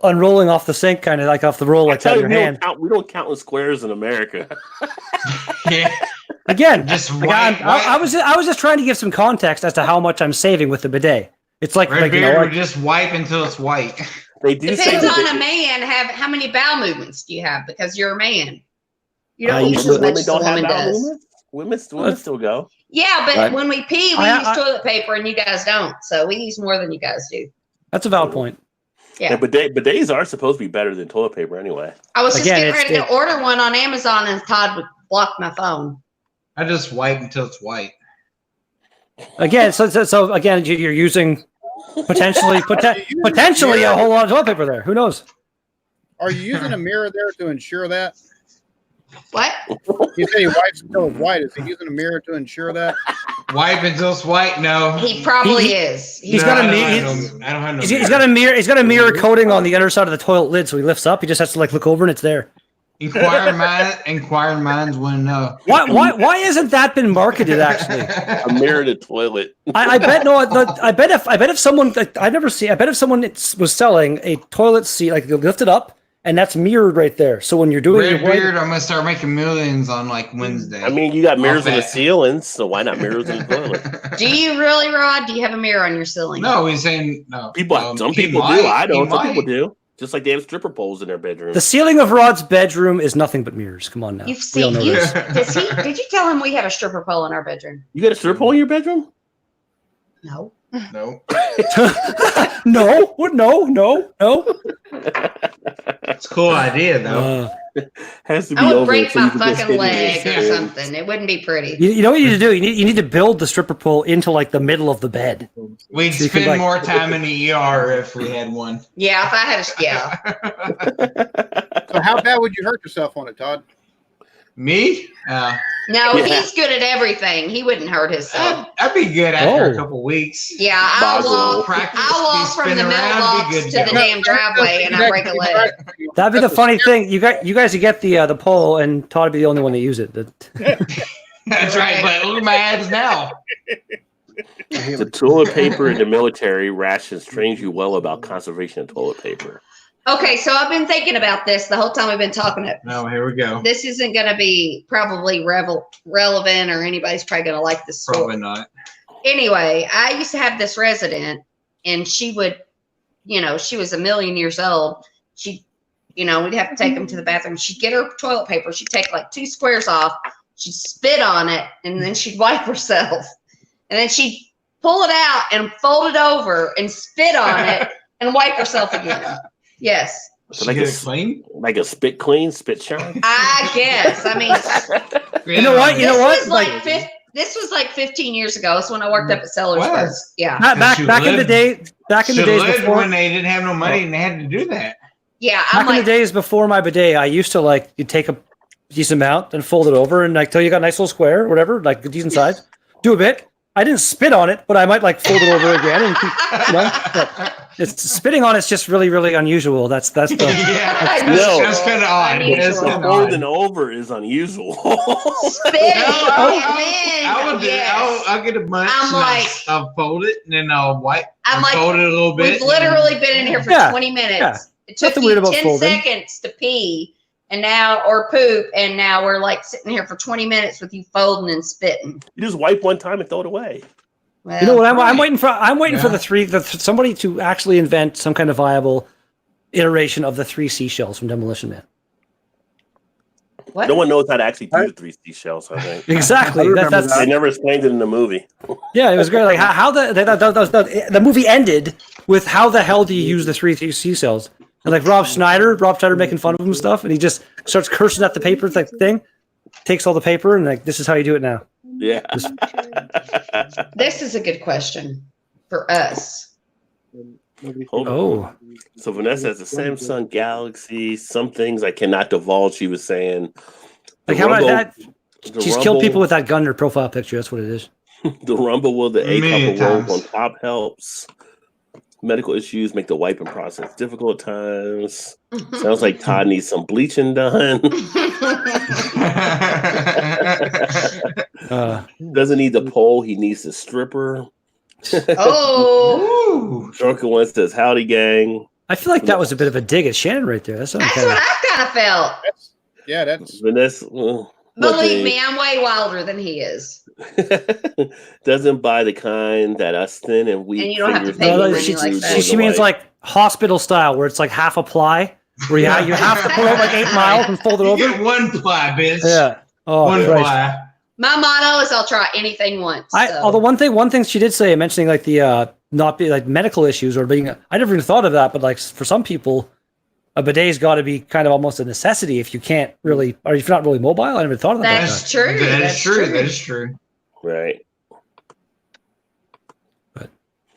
unrolling off the sink, kind of like off the roll, like that in your hand? We don't count in squares in America. Yeah. Again, I was just trying to give some context as to how much I'm saving with the bidet. It's like, we just wipe until it's white. They do say Depends that on a man. How many bowel movements do you have? Because you're a man. You I don't use as much women as a don't have woman bowel does. movements. Women still go. Yeah, but Right. when we pee, we I- use toilet paper, and you guys don't. So we use more than you guys do. That's a valid point. Yeah. And bidets are supposed to be better than toilet paper anyway. I was just Again, getting ready to order one on Amazon, and Todd would block my phone. I just wipe until it's white. Again, so again, you're using potentially a whole lot of toilet paper there. Who knows? Are you using a mirror there to ensure that? What? You say he wipes until it's white. Is he using a mirror to ensure that? Wipe until it's white? No. He probably is. He's got a mirror. I don't have no He's got a mirror. He's got a mirror coating on the underside of the toilet lid, so he lifts up. He just has to like look over, and it's there. Inquiring minds want to know. Why hasn't that been marketed? Actually, A mirror to toilet. I bet no. I bet if someone I never see. I bet if someone was selling a toilet seat, like you lift it up, and that's mirrored right there. So when you're doing Red your Beard, I'm gonna start making millions on like Wednesday. I mean, you got mirrors Off on the that. ceilings, so why not mirrors in the toilet? Do you really, Rod? Do you have a mirror on your ceiling? No, he's saying no. Some he people might, do. I he don't. Some might. people do. Just like they have stripper poles in their bedroom. the ceiling of Rod's bedroom is nothing but mirrors. Come on now. You've We all seen know you. this. Did you tell him we have a stripper pole in our bedroom? You got a stripper pole in your bedroom? No. No. No. No. It's a cool idea though. Has to be I would over break so my you can just fucking fit it in. leg or something. It wouldn't be pretty. You know what you need to do? You need to build the stripper pole into like the middle of the bed. We'd So you can, spend like- more time in the ER if we had one. Yeah, if I had a So how bad would you hurt yourself on it, Todd? Me? No, Yeah. he's good at everything. He wouldn't hurt himself. I'd be good after Oh. a couple weeks. Yeah, I'll Boggle. walk. Practice, I'll walk be from the spinning middle around, be box good to the to go. damn driveway, and I break a leg. That'd be the funny thing. You guys would get the pole, and Todd would be the only one to use it. That's right, but look at my abs now. The toilet paper in the military rations trains you well about conservation of toilet paper. Okay, so I've been thinking about this the whole time we've been talking. No, here we go. This isn't going to be probably relevant, or anybody's probably going to like this story. Probably not. Anyway, I used to have this resident, and she would, she was 1,000,000 years old. We'd have to take them to the bathroom. She'd get her toilet paper. She'd take like 2 squares off. She'd spit on it, and then she'd wipe herself. And then she'd pull it out and fold it over and spit on it and wipe herself again. Yes. So Like it clean? Like a spit clean, spit shine. I guess. I mean, You know what? this was like 15 years ago. It's when I worked up at Sellersburg. Was. Yeah. Back in the days before when they didn't have no money and they had to do that. Yeah. back in the days before my bidet, I used to you take a decent amount and fold it over, and till you got a nice little square or whatever, like a decent size. Do a bit. I didn't spit on it, but I might fold it over again, and it's spitting on it's just really, really unusual. That's the That's kind of odd. That's kind of Folding over is unusual. I'll get a bunch. I'm and like- I'll fold it and then I'll wipe. I'm like, fold it a little bit. We've literally been in here for Yeah, 20 minutes. yeah. It took Nothing you weird about 10 folding. seconds to pee or poop, and now we're sitting here for 20 minutes with you folding and spitting. You just wipe one time and throw it away. Well, You know what? I'm waiting for somebody to actually invent some kind of viable iteration of the 3 seashells from Demolition Man. What? No one knows how to actually do the 3 seashells, I think. Exactly. They never explained it in the movie. Yeah, it was great. Like how the movie ended with how the hell do you use the 3 seashells? And Rob Schneider making fun of him and stuff, and he just starts cursing at the paper thing, takes all the paper, and this is how you do it now. Yeah. This is a good question for us. Hold on. So Vanessa has a Samsung Galaxy. Some things I cannot divulge. She was saying. How about that? She's killed people with that gun in her profile picture. That's what it is. The rumble with the A Many couple rope times. on top helps. Medical issues make the wiping process difficult at times. Sounds like Todd needs some bleaching done. Doesn't need the pole. He needs the stripper. Oh. Drunken one says, "Howdy, gang." I feel like that was a bit of a dig at Shannon right there. That's what I kind of felt. Yeah, that's Vanessa. Believe me, I'm way wilder than he is. Doesn't buy the kind that us thin and weak. And you don't have to fingers pay do me to money like use that. on She the means wipe. hospital style, where it's like half a ply, where you have to pull out like 8 miles and fold it You over. get one ply, bitch. Yeah. Oh, one Christ. ply. My motto is I'll try anything once. So. Although one thing she did say, mentioning like the not be like medical issues or being, I never even thought of that, but like for some people, a bidet's got to be kind of almost a necessity if you can't really, or if you're not really mobile. I never thought of that. That's true. That is true. That is true. Right.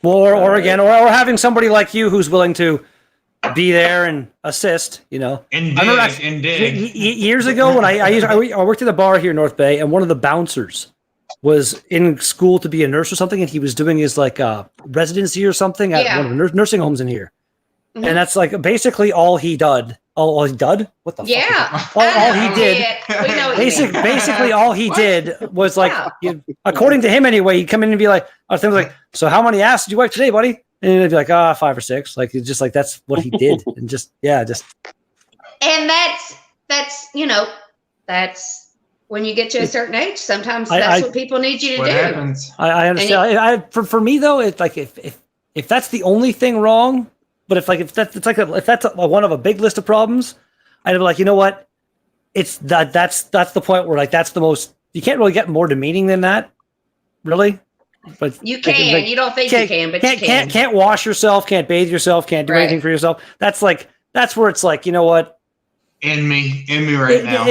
Well, or again, or having somebody like you who's willing to be there and assist, you know. And I remember years ago when I worked at a bar here in North Bay, and one of the bouncers was in school to be a nurse or something, and he was doing his like residency or something at one of the nursing homes in here. Mm-hmm. And that's like basically all he did. All he did? What the fuck? All he did. Basically, all he did was like, according to him anyway, he'd come in and be like, I was like, so how many asses did you wipe today, buddy? And he'd be like, 5 or 6. Like, it's just like, that's what he did. And just. And that's that's when you get to a certain age, sometimes that's what people need you to do. Happens. I understand. For me though, it's like, if that's the only thing wrong, but if that's one of a big list of problems, I'd be like, you know what? It's that's the point where like that's the most, you can't really get more demeaning than that, really. But you can. Like, you don't think you can, but you can. Can't wash yourself, can't bathe yourself, can't do anything for yourself. That's where it's like, you know what? In me right now.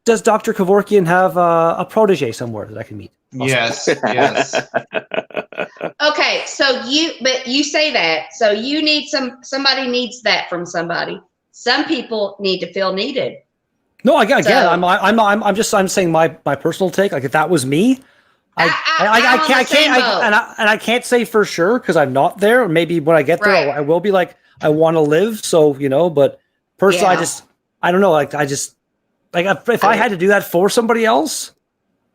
Does Dr. Kevorkian have a protege somewhere that I can meet? Yes. Yes. Okay, so you say that, so you need somebody needs that from somebody. Some people need to feel needed. No, I'm saying my personal take. Like if that was me, I can't say for sure because I'm not there. Maybe when I get there, I will be like, I want to live. So but personally, I don't know. Like if I had to do that for somebody else.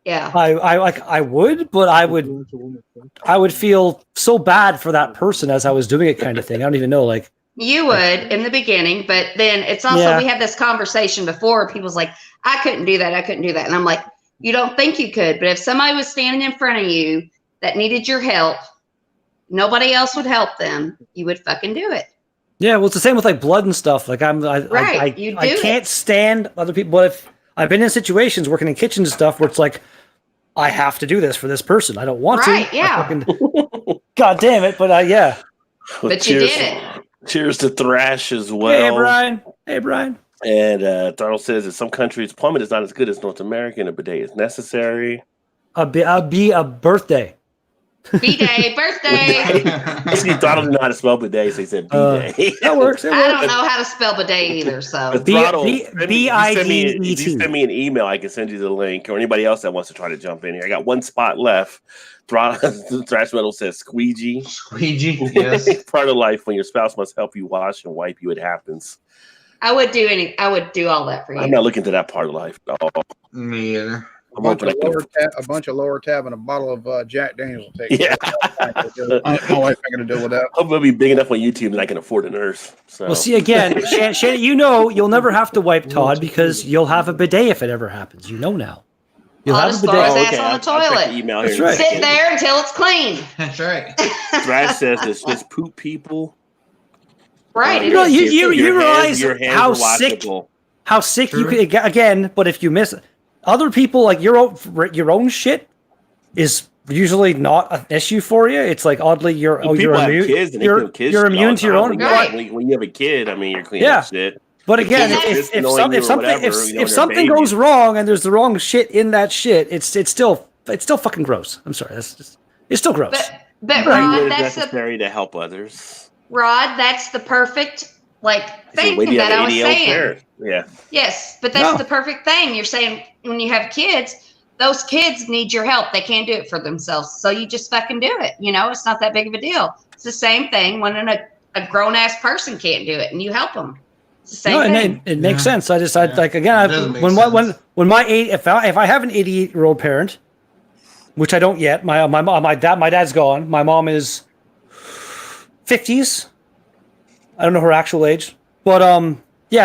Yeah, I would, but I would feel so bad for that person as I was doing it, kind of thing. I don't even know, like you would in the beginning, but then it's also we had this conversation before. People's like, I couldn't do that, and I'm like, you don't think you could, but if somebody was standing in front of you that needed your help, nobody else would help them. You would fucking do it. Yeah, well, it's the same with like blood and stuff. Like I can't stand other people, but if I've been in situations working in kitchens and stuff where it's like, I have to do this for this person. I don't want to. Yeah. God damn it. But yeah. Well, but you did it. Cheers to Thrash as well. Hey, Brian. And Donald says in some countries, plumbing is not as good as North America and a bidet is necessary. A birthday. B-Day, birthday. See, Donald didn't know how to spell bidet, so he said B-Day. That works. I don't know how to spell bidet either, so. B-I-D-E-T. If you send me an email, I can send you the link, or anybody else that wants to try to jump in here. I got one spot left. Thrash Metal says squeegee. Squeegee, yes. Part of life when your spouse must help you wash and wipe you, it happens. I would do all that for you. I'm not looking to that part of life at all. Me either. A bunch of lower tab and a bottle of Jack Daniels will take. Yeah. My wife ain't gonna deal with that. I'm gonna be big enough on YouTube that I can afford a nurse. So. Well, see again, Shannon, you'll never have to wipe Todd because you'll have a bidet if it ever happens. Now. You'll I'll have just throw his ass on the toilet. Email That's here right. Sit there until it's clean. That's right. Thrash says it's just poop people. Right. You realize how sick True. you could again, but if you miss other people, like your own shit is usually not an issue for you. It's like oddly you're immune. You're immune to your own. Right. When you have a kid, I mean, you're cleaning shit. But again, if something goes wrong and there's the wrong shit in that shit, it's still fucking gross. I'm sorry, it's still gross. But Rod, that's necessary to help others. Rod, that's the perfect thing that I was saying. Yeah. Yes, but that's the perfect thing. You're saying when you have kids, those kids need your help. They can't do it for themselves, so you just fucking do it. It's not that big of a deal. It's the same thing when a grown ass person can't do it and you help them. It's the same thing. It makes sense. If I have an 88-year-old parent, which I don't yet, my dad's gone. My mom is 50s. I don't know her actual age, but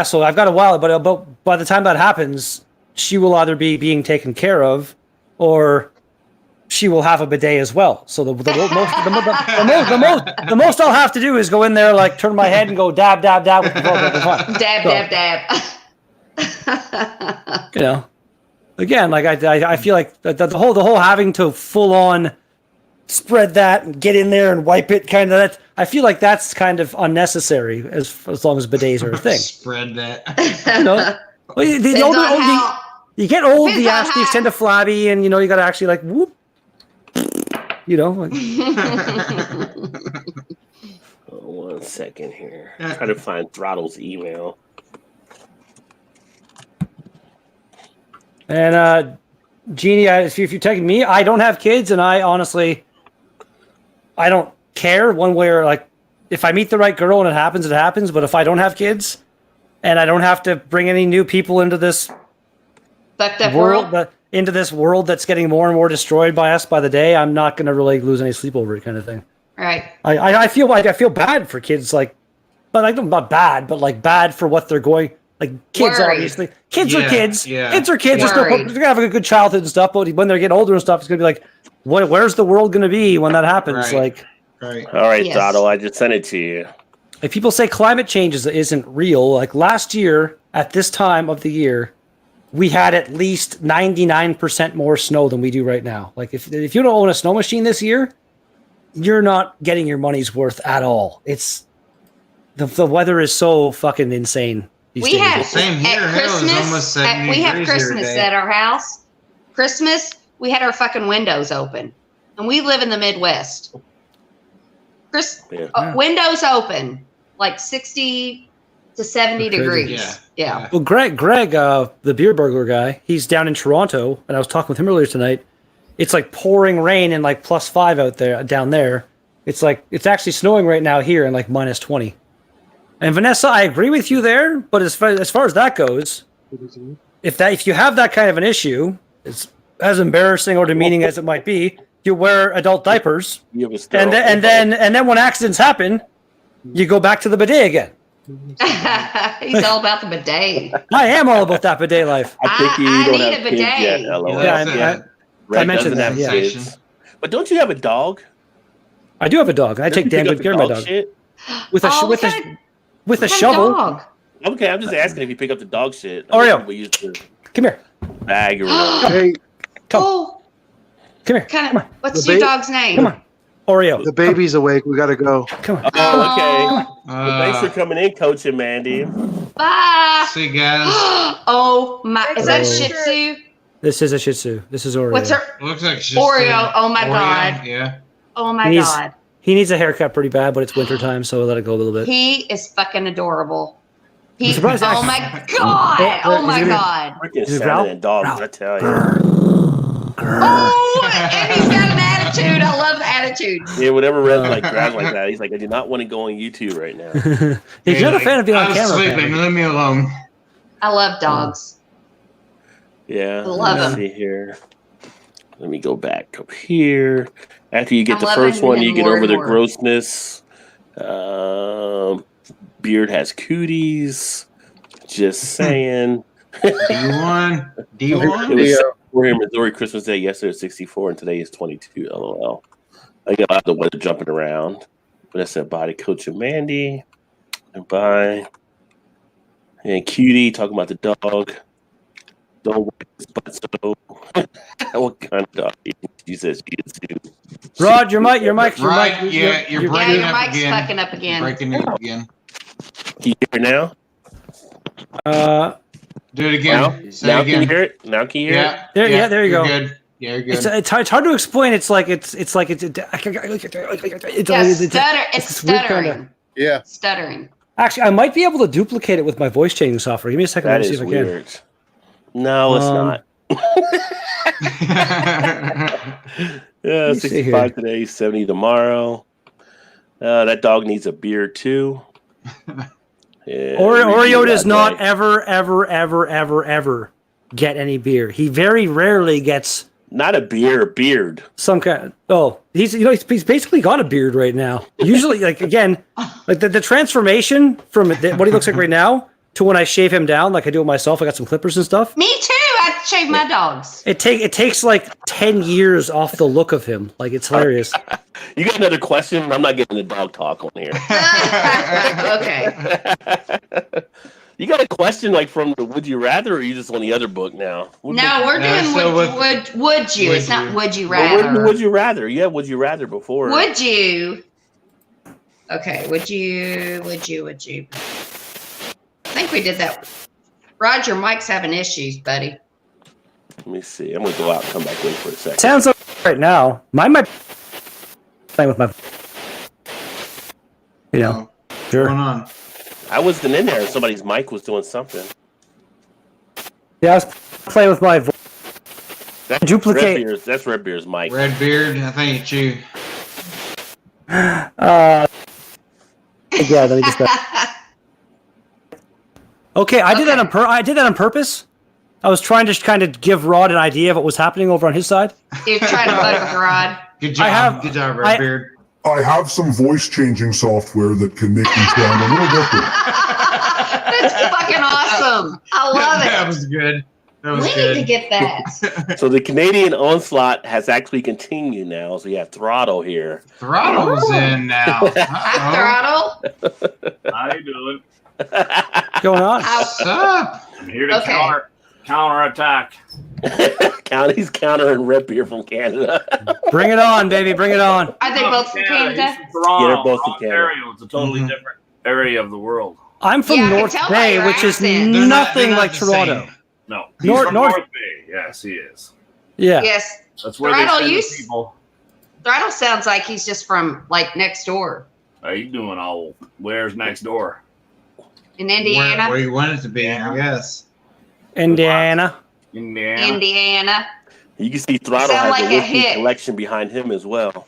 so I've got a while. But by the time that happens, she will either be being taken care of, or she will have a bidet as well. So the most I'll have to do is go in there, like turn my head and go dab, dab, dab with the toilet. Dab, dab. You know, again, like I feel like the whole having to full on spread that and get in there and wipe it, kind of that. I feel like that's kind of unnecessary as long as bidets are a thing. Spread that. You know, well, you get old, the asties tend to flabby, and you know you got to actually like whoop. You know. Like, 1 second here. Try to find Throttle's email. And Jeannie, if you're taking me, I don't have kids, and I honestly, I don't care one way or like if I meet the right girl and it happens, it happens. But if I don't have kids, and I don't have to bring any new people into this world, into this world that's getting more and more destroyed by us by the day, I'm not going to really lose any sleep over it, kind of thing. Right. I feel bad for kids, like, but like not bad, but like bad for what they're going. Like kids, Worried. obviously, kids are kids. Yeah. Kids are kids. They're gonna have a good childhood and stuff. But when they're getting older and stuff, it's gonna be like, where's the world gonna be when that happens? Right. Like, all right, Yes. Throttle, I just sent it to you. if people say climate change isn't real, like last year at this time of the year, we had at least 99% more snow than we do right now. Like if you don't own a snow machine this year, you're not getting your money's worth at all. It's the weather is so fucking insane. We have Same here. at Hell, it was Christmas. almost 70 We have degrees the other Christmas day. at our house. Christmas, we had our fucking windows open, and we live in the Midwest. Windows open, like 60 to 70 degrees. Yeah. Well, Greg, the beer burglar guy, he's down in Toronto, and I was talking with him earlier tonight. It's like pouring rain and like +5 out there, down there. It's like it's actually snowing right now here and like -20. And Vanessa, I agree with you there, but as far as that goes, if you have that kind of an issue, it's as embarrassing or demeaning as it might be, you wear adult diapers, and then when accidents happen, you go back to the bidet again. He's all about the bidet. I am all about that bidet life. I think you I don't need have a kids bidet. yet, LOL. Yeah, I mentioned that. Yeah. Kids. But don't you have a dog? I do have a dog. I take damn good care of my dog. Shit? With a shovel. Dog? Okay, I'm just asking if you pick up the dog shit. Oreo, We used to come here. bag or whatever. Hey, Oh, come here. kind of. What's The your ba- dog's name? Come on, Oreo. the baby's awake. We gotta go. Come on. Oh, okay. Well, thanks for coming in, Coach and Mandy. Bye. See you guys. Oh my! Is that a Shih Tzu? This is a Shih Tzu. This is Oreo. What's her? Looks like it's just Oreo. Oh my Oreo. God. Yeah. Oh my He's- God. He needs a haircut pretty bad, but it's winter time, so we'll let it go a little bit. He is fucking adorable. I'm He. surprised Oh actually- my God. Oh my God. Freaking Is it growl? salmon and dogs, I tell you. Oh, and he's got an attitude. I love the attitude. Yeah, whatever Red like grabs like that. He's like, I do not want to go on YouTube right now. If you're not a fan of being on I'm camera, sleeping. apparently. Leave me alone. I love dogs. Yeah. I love let's him. see here. Let me go back up here. After you get I the love first him one, you get more over and the more. grossness. Beard has cooties. Just saying. D1. D1. It was we're here Missouri Christmas Day. Yesterday was 64, and today is 22. LOL. I got a lot of the weather jumping around. But I said bye to Coach and Mandy. And bye. And Cutie talking about the dog. Don't wipe his butt so. What kind of dog? She says she is too. Rod, your mic. Right. Yeah, you're Yeah, breaking your up mic's again. fucking up again. Breaking it up again. Can you hear it now? Do it again. Now, Say now it again. can you hear it? Now can you hear it? There you you're go. Good. Yeah, you're good. It's hard to explain. It's It's stuttering. Yeah. Stuttering. Actually, I might be able to duplicate it with my voice changing software. Give me a second. That Let me see is if I weird. No, it's not. Yeah, me see 65 here. today, 70 tomorrow. That dog needs a beard too. Yeah, Oreo does that not day. ever get any beer. He very rarely gets Not a beard. some kind. He's basically got a beard right now. Usually, like again, like the transformation from what he looks like right now to when I shave him down, like I do it myself. I got some clippers and stuff. Me too. I to shave my dogs. It takes like 10 years off the look of him. Like, it's hilarious. You got another question? I'm not getting the dog talk on here. Okay. You got a question like from the Would You Rather, or are you just on the other book now? No, we're doing would you. It's not would you rather. Would you rather? Yeah, would you rather before? Would you? Okay, would you? I think we did that. Roger, Mike's having issues, buddy. Let me see. I'm gonna go out and come back in for a second. Sounds like right now. Mine might playing with my. You know, sure. What's going on? I wasn't in there, and somebody's mic was doing something. Yeah, I was playing with my That's duplicate. That's Redbeard's mic. Redbeard, I think it's you. Yeah, let me just. Okay, I did that on purpose. I was trying to kind of give Rod an idea of what was happening over on his side. You're trying to butt with Rod. Good job. Good job, Redbeard. I have some voice changing software that can make me sound a little different. That's fucking awesome. I love it. That was good. We need to get that. So the Canadian onslaught has actually continued now. So you have Throttle here. Throttle's in now. Hi, Throttle. How you doing? What's going on? What's up? I'm here to counterattack. He's countering Redbeard from Canada. Bring it on, baby. Bring it on. Are they both from Canada? Toronto, Yeah, they're both from Ontario. It's a totally different area of the world. I'm from North Bay, which is nothing like Toronto. No, he's from North Bay. Yes, he is. Yeah. Yes. That's where Throttle, they send the people. Throttle sounds like he's just from like next door. How you doing, all? Where's next door? In Indiana. Where you want it to be, I guess. Indiana. Indiana. You can see Throttle Sound has like a a whiskey hit. collection behind him as well.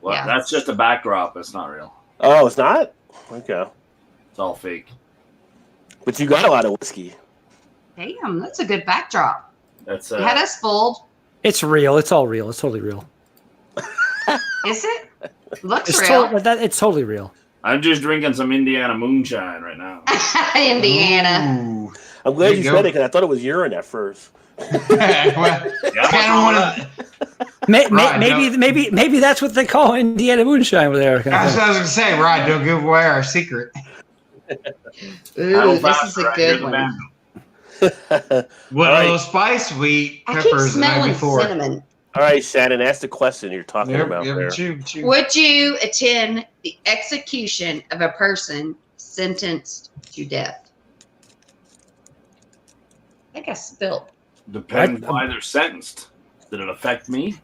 Well, Yeah. that's just a backdrop. It's not real. Oh, it's not? Okay. It's all fake. But you got a lot of whiskey. Damn, that's a good backdrop. That's You had us fooled. It's real. It's all real. It's totally real. Is it? Looks It's, real. it's totally real. I'm just drinking some Indiana moonshine right now. Indiana. Ooh. I'm glad There you you said go. it because I thought it was urine at first. Maybe that's what they call Indiana moonshine over there. That's what I was going to say, Rod. Don't give away our secret. Ooh, this is a good one. What a little spice wheat I keep peppers the night smelling before. cinnamon. All right, Shannon, ask the question you're talking about there. Would you attend the execution of a person sentenced to death? I think I spilled. Depends why they're sentenced. Did it affect me?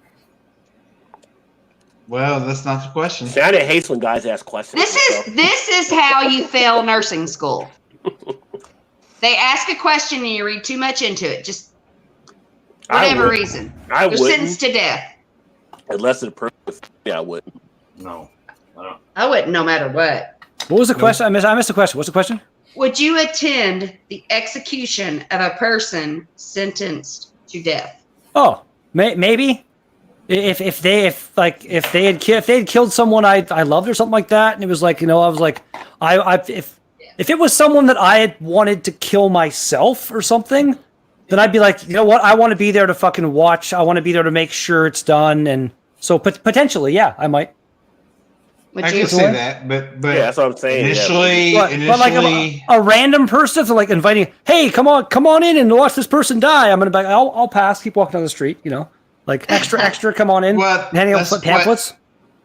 Well, that's not the question. Shannon hates when guys ask questions. This is how you fail nursing school. They ask a question and you read too much into it. Just whatever reason. I You're sentenced to death. Unless it's a person, I wouldn't. No. I wouldn't, no matter what. What was the question? I missed the question. What's the question? Would you attend the execution of a person sentenced to death? Oh, maybe. If they had killed someone I loved or something like that, and it was like, I was like, if it was someone that I had wanted to kill myself or something, then I'd be like, you know what? I want to be there to fucking watch. I want to be there to make sure it's done. And so potentially, yeah, I might. I can see that, but yeah, that's what I'm saying. Initially, but like a random person, so like inviting, hey, come on in and watch this person die. I'm gonna be like, I'll pass, keep walking down the street, like extra, come on in. Handing out pamphlets.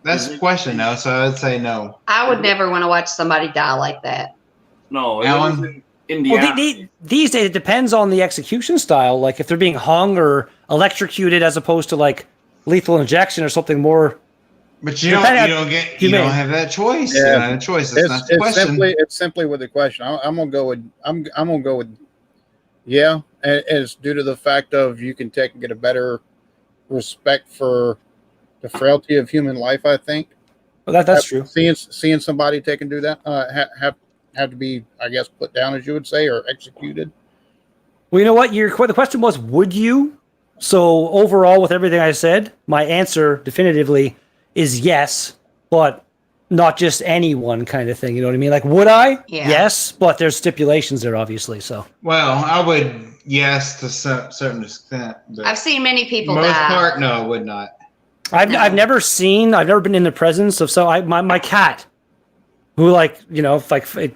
That's the question, though. So I'd say no. I would never want to watch somebody die like that. No, Alan? Indiana. Well, these days it depends on the execution style. Like if they're being hung or electrocuted, as opposed to like lethal injection or something more. But you don't have that choice. You don't have a choice. That's not the question. It's simply with the question. I'm gonna go with yeah, and it's due to the fact of you can take and get a better respect for the frailty of human life. I think. Well, that's true. Seeing somebody take and do that have to be, I guess, put down, as you would say, or executed. Well, you know what? The question was, would you? So overall, with everything I said, my answer definitively is yes. But not just anyone kind of thing. You know what I mean? Like, would I? Yeah. Yes, but there's stipulations there, obviously. So Well, I would, yes, to some certain extent. But I've seen many people most die. part, no, I would not. I've never been in the presence of my cat, who like, you know,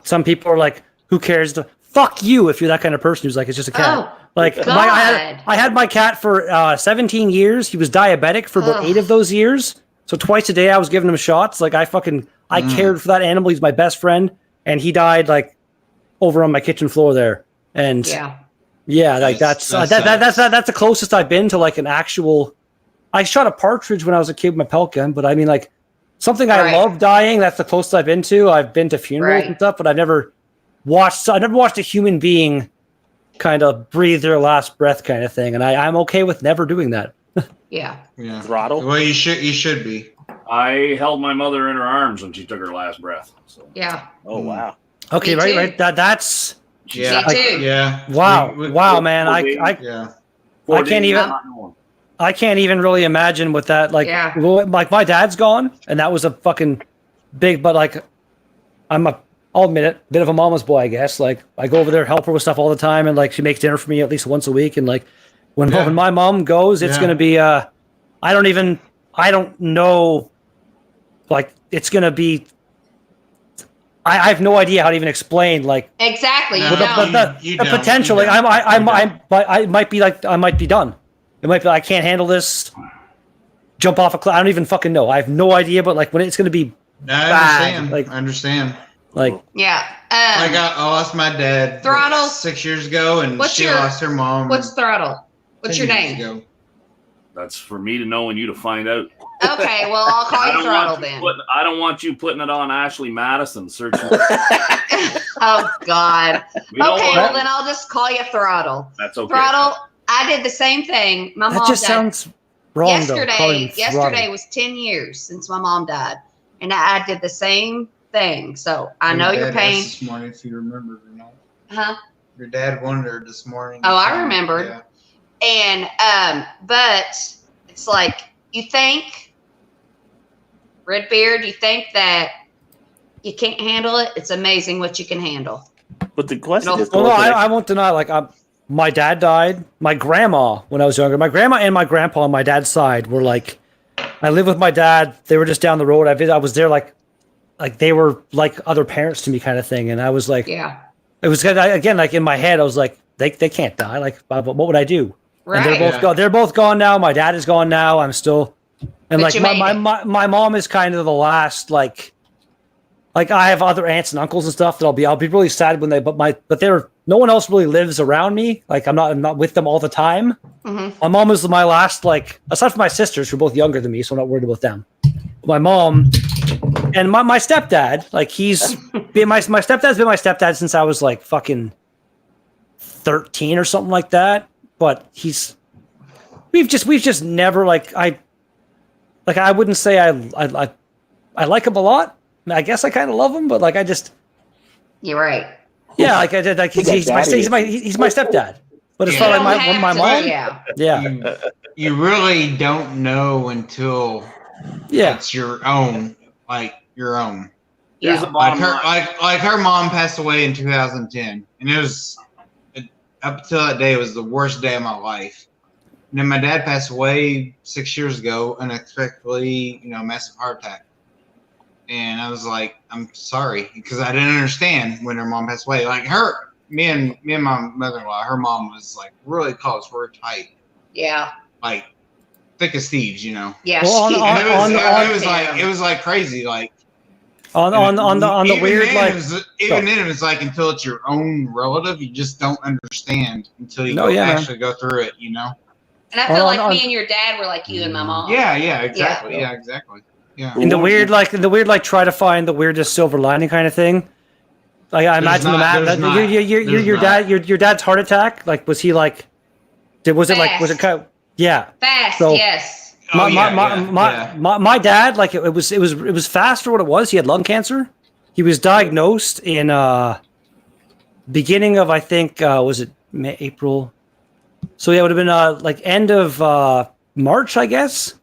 some people are like, who cares? Fuck you if you're that kind of person who's like, it's just a cat. Oh, like God. I had my cat for 17 years. He was diabetic for about 8 of those years. So twice a day I was giving him shots. Like I cared for that animal. He's my best friend, and he died like over on my kitchen floor there. And yeah, like that's the closest I've been to like an actual. I shot a partridge when I was a kid with my pelt gun, but I mean like something I love dying. That's the closest I've been to. I've been to funerals and stuff, but I've never watched a human being kind of breathe their last breath kind of thing, and I'm okay with never doing that. Yeah. Throttle. Well, you should be. I held my mother in her arms when she took her last breath. So. Yeah. Oh wow. Okay, Me right. That's yeah. Me too. Yeah. Wow, man. I can't even really imagine what that like. Yeah. Like my dad's gone, and that was a fucking big. But like, I'll admit it, bit of a mama's boy, I guess. Like I go over there, help her with stuff all the time, and like she makes dinner for me at least once a week. And like when my mom goes, it's gonna be I don't know. Like it's gonna be. I have no idea how to even explain like exactly. The potential. Like I might be done. It might be I can't handle this. Jump off a cliff. I don't even fucking know. I have no idea. But like when it's gonna be bad, I understand. Like yeah. I lost my dad Throttle 6 years ago, and she lost her mom. What's Throttle? What's your name? That's for me to know and you to find out. Okay, well I'll call you Throttle then. I don't want you putting it on Ashley Madison searching. Oh God. Okay, well then I'll just call you Throttle. That's okay. Throttle. I did the same thing. My mom just died. Sounds wrong. Yesterday was 10 years since my mom died, and I did the same thing. So I know your pain. This morning, if you remember or not. Huh? Your dad wondered this morning. Oh, I remembered. Yeah. And but it's like you think, Redbeard, you think that you can't handle it. It's amazing what you can handle. But the question is, well, no, I won't deny. Like, my dad died. My grandma, when I was younger, my grandma and my grandpa on my dad's side were like, I lived with my dad. They were just down the road. I was there like they were like other parents to me, kind of thing. And I was like, yeah, it was again like in my head. I was like, they can't die. Like, what would I do? Right. And they're both gone. They're both gone now. My dad is gone now. I'm still, and but like my mom is kind of the last like I have other aunts and uncles and stuff that I'll be really sad when no one else really lives around me. Like I'm not with them all the time. Mm-hmm. My mom is my last, like, aside from my sisters who are both younger than me, so I'm not worried about them. My mom and my stepdad, like he's been my stepdad's been my stepdad since I was like fucking 13 or something like that. But we've just never I wouldn't say I like him a lot. I guess I kind of love him, but like you're right. Yeah, like I did. Like he's my stepdad. But as far as my mom, yeah, you really don't know until it's your own, like your own. Yeah, like her mom passed away in 2010, and it was up until that day, it was the worst day of my life. And then my dad passed away 6 years ago, unexpectedly, massive heart attack. And I was like, I'm sorry, because I didn't understand when her mom passed away. Like me and my mother-in-law, her mom was like really close, we're tight. Yeah. Like thick as thieves, Yeah. Well, it was like crazy, like on the weird then, like then it's like until it's your own relative, you just don't understand until you actually go through it, And I feel like me and your dad were like you and my mom. Yeah, exactly. Yeah, exactly. Yeah. In the weird try to find the weirdest silver lining kind of thing. Like I imagine your dad's heart attack. Like was he like? Was it kind of, yeah? Fast. So, Yes. My dad, like it was fast for what it was. He had lung cancer. He was diagnosed in beginning of I think was it April? So yeah, it would have been like end of March, I guess.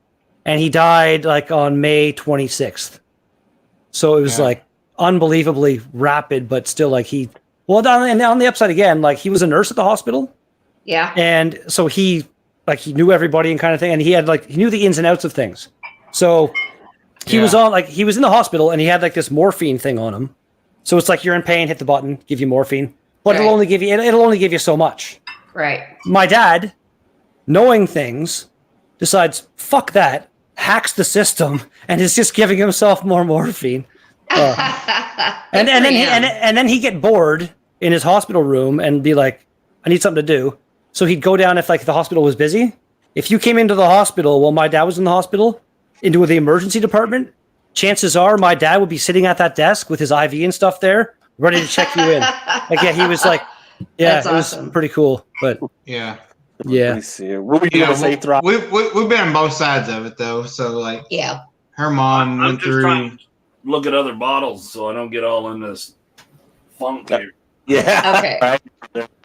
And he died like on May 26th. So it was like unbelievably rapid, but still like on the upside again, like he was a nurse at the hospital. Yeah. And so he knew everybody and kind of thing. And he knew the ins and outs of things. So he was in the hospital and he had like this morphine thing on him. So it's like, you're in pain, hit the button, give you morphine, but it'll only give you so much. Right. My dad, knowing things, decides, fuck that, hacks the system, and is just giving himself more morphine. And then he'd get bored in his hospital room and be like, I need something to do. So he'd go down if like the hospital was busy. If you came into the hospital while my dad was in the hospital, into the emergency department, chances are my dad would be sitting at that desk with his IV and stuff there, ready to check you in. Like, yeah, he was like, yeah, That's it was awesome. pretty cool. But Yeah. yeah. What were you gonna say, Throb? We've been on both sides of it though. So like, yeah, her mom I'm went just through. trying to look at other bottles so I don't get all in this funk here. Yeah. Okay.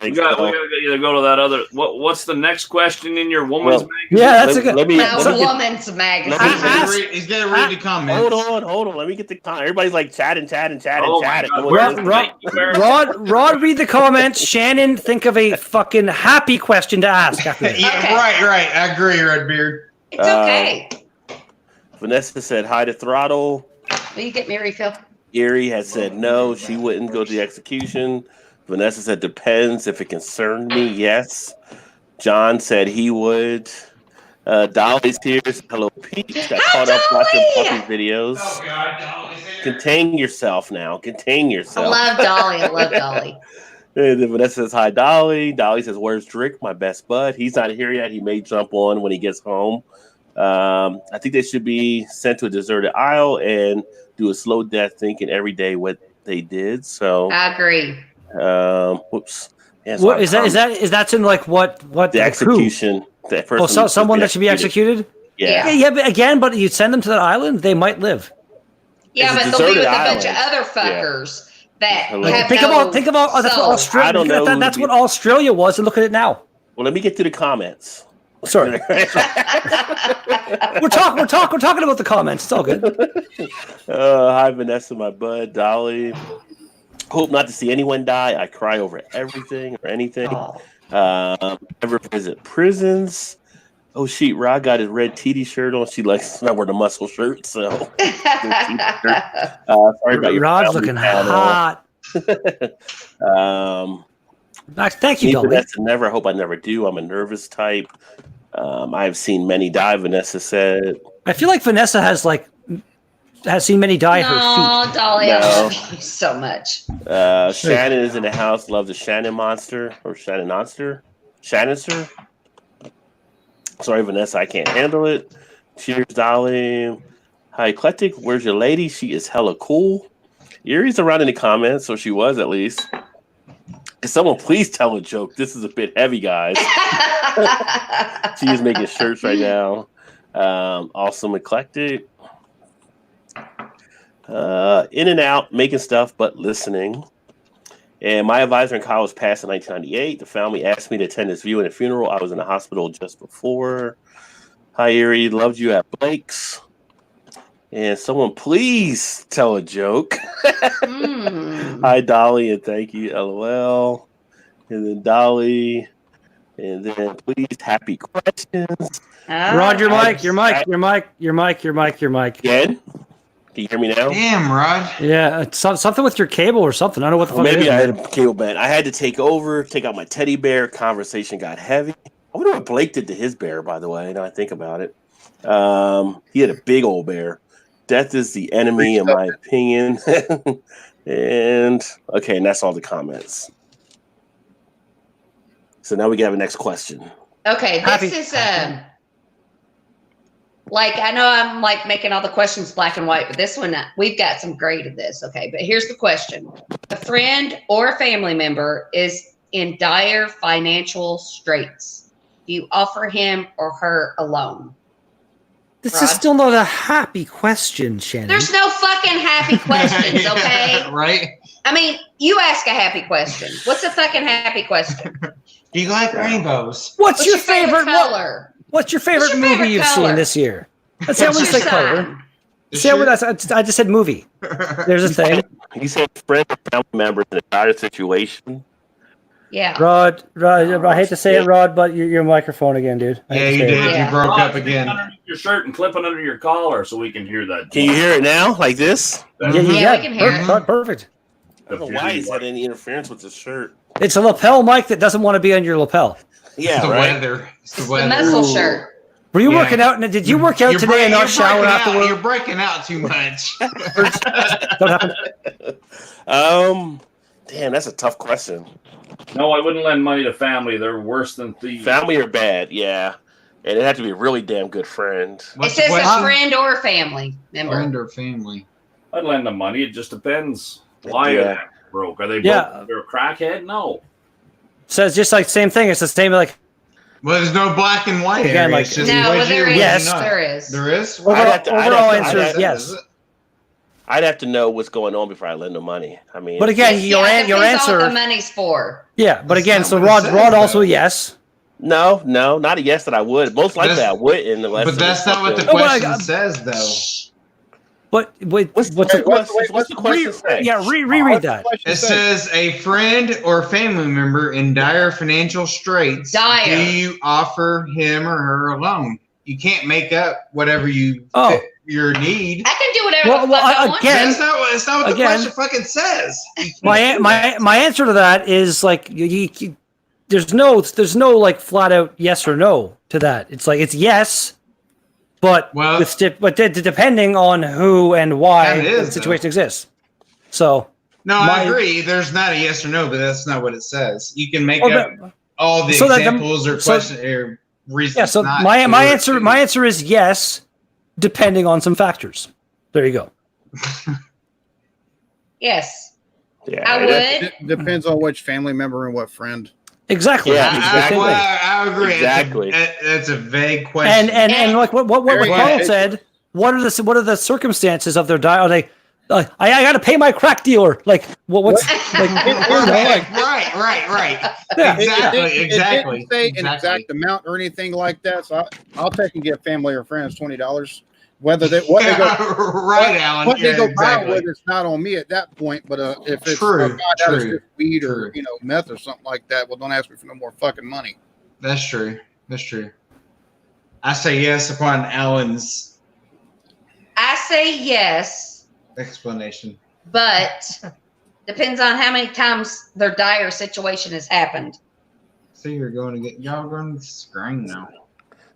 We got to either go to that other. What's the next question in your woman's magazine? Yeah, that's a good. Woman's magazine. He's gonna read the comments. Hold on. Let me get the comment. Everybody's like chatting. Oh my chatting. Rod, read the comments. Shannon, think of a fucking happy question to ask after this. Yeah, right. I agree, Redbeard. It's okay. Vanessa said hi to Throttle. Will you get me a refill? Erie has said no, she wouldn't go to the execution. Vanessa said depends if it concerned me. Yes. John said he would. Dolly's here. Hello, Pete. Got caught up watching puppy videos. Oh God, Dolly. Contain yourself now. Contain yourself. I love Dolly. And then Vanessa says hi, Dolly. Dolly says, "Where's Drick, my best bud? He's not here yet. He may jump on when he gets home. I think they should be sent to a deserted isle and do a slow death, thinking every day what they did." So I agree. Whoops. Yeah, What is that in like what the execution? That person someone that should be executed. Yeah. But you'd send them to that island, they might live. Yeah, It's a but they'll be with deserted a bunch of island. other fuckers that have Think no about that's what soul. Australia. I don't know who That's to what be- Australia was, and look at it now. Well, let me get to the comments. Sorry, we're talking about the comments. It's all good. Hi, Vanessa, my bud, Dolly. Hope not to see anyone die. I cry over everything or anything. Ever visit prisons? Oh, shit, Rod got his red TD shirt on. She likes not wear the muscle shirt, so. Sorry about your Rod's family looking panel. hot. Thank you, Dolly. Vanessa, never. I hope I never do. I'm a nervous type. I have seen many die, Vanessa said. I feel like Vanessa has seen many die her Oh, Dolly, I No. love you so much. Shannon is in the house. Love the Shannon monster or Shannon monster. Shannon, sir. Sorry, Vanessa, I can't handle it. Cheers, Dolly. Hi, Eclectic. Where's your lady? She is hella cool. Erie's around in the comments, so she was at least. Can someone please tell a joke? This is a bit heavy, guys. She is making shirts right now. Awesome, Eclectic. In and out, making stuff, but listening. And my advisor in college passed in 1998. The family asked me to attend his viewing and funeral. I was in the hospital just before. Hi, Erie. Loved you at Blake's. And someone please tell a joke. Hi, Dolly, and thank you, LOL. And then Dolly. And then please, happy questions. Rod, your mic. Again? Can you hear me now? Damn, Rod. Yeah, it's something with your cable or something. I don't know what the fuck it Maybe is. I had a cable band. I had to take out my teddy bear. Conversation got heavy. I wonder what Blake did to his bear, by the way, now I think about it. He had a big old bear. Death is the enemy, in my opinion. And that's all the comments. So now we got the next question. Okay, this is I know I'm making all the questions black and white, but this one we've got some gray to this. Okay, but here's the question: a friend or a family member is in dire financial straits. Do you offer him or her a loan? This is still not a happy question, Shannon. There's no fucking happy questions, okay? Right? I mean, you ask a happy question. What's a fucking happy question? Do you like rainbows? What's your favorite color? What's your favorite movie you've color? seen this year? Let's say What's say your color. sign? See what I just said movie. There's a thing. You said friend or family member in a dire situation. Yeah. Rod, I hate to say it, Rod, but your microphone again, dude. Yeah, you did. You broke up again. Underneath your shirt and clip it under your collar so we can hear that. Can you hear it now, like this? Yeah, we can hear it. Perfect. I don't know why he's had any interference with his shirt. It's a lapel mic that doesn't want to be on your lapel. Yeah, It's the right. weather. It's the The weather. muscle shirt. Were you working out? And did you work out today and not shower afterwards? You're breaking out too much. Don't happen. Damn, that's a tough question. No, I wouldn't lend money to family. They're worse than thieves. Family are bad, yeah. And it had to be a really damn good friend. It says a friend or family member. Friend or family. I'd lend them money. It just depends. Why Yeah. are they broke? Are they broke? Yeah. They're a crackhead? No. So it's just like same thing. It's the same like. Well, there's no black and white Again, area. like- It's just No, would well, there you, is. would you Yes. not? There is. There is? Overall answer is yes. I'd have to know what's going on before I lend them money. I mean, But again, your depends on answer. what the money's for. Yeah, but again, not so what it Rod says, also though. yes. no, not a yes that I would. Most likely I wouldn't. Unless But that's not what the Oh, well, question says, though. But what's What's the question say? Yeah, reread that. It says a friend or family member in dire financial straits. Dire. Do you offer him or her a loan? You can't make up whatever you Oh. your need. I can do whatever Well, the fuck I want. again- That's not what the Again- question fucking says. My answer to that is like there's no like flat out yes or no to that. It's like it's yes, but Well- depending on who and why That is, the situation exists. So No, My- I agree. There's not a yes or no, but that's not what it says. You can make Oh, up all the so that the- examples or so- questions or reasons. yeah, so not my to. answer is yes, depending on some factors. There you go. Yes. Yeah, I it- would. Depends on which family member and what friend. Exactly. Yeah, Exactly. I agree. Exactly. It's a vague question. And like what Very Carl good. said, what are the circumstances of their die? Are they I got to pay my crack dealer? Like what's like? right. Yeah. Exactly. It didn't say an exact amount or anything like that. So I'll take and give family or friends $20. Whether they what they go Right, Alan. what they Yeah, go buy exactly. with, it's not on me at that point. But if it's True, found out it's true, just weed true. or meth or something like that, well, don't ask me for no more fucking money. That's true. I say yes upon Alan's I say yes, explanation. but depends on how many times their dire situation has happened. So y'all going to screen now.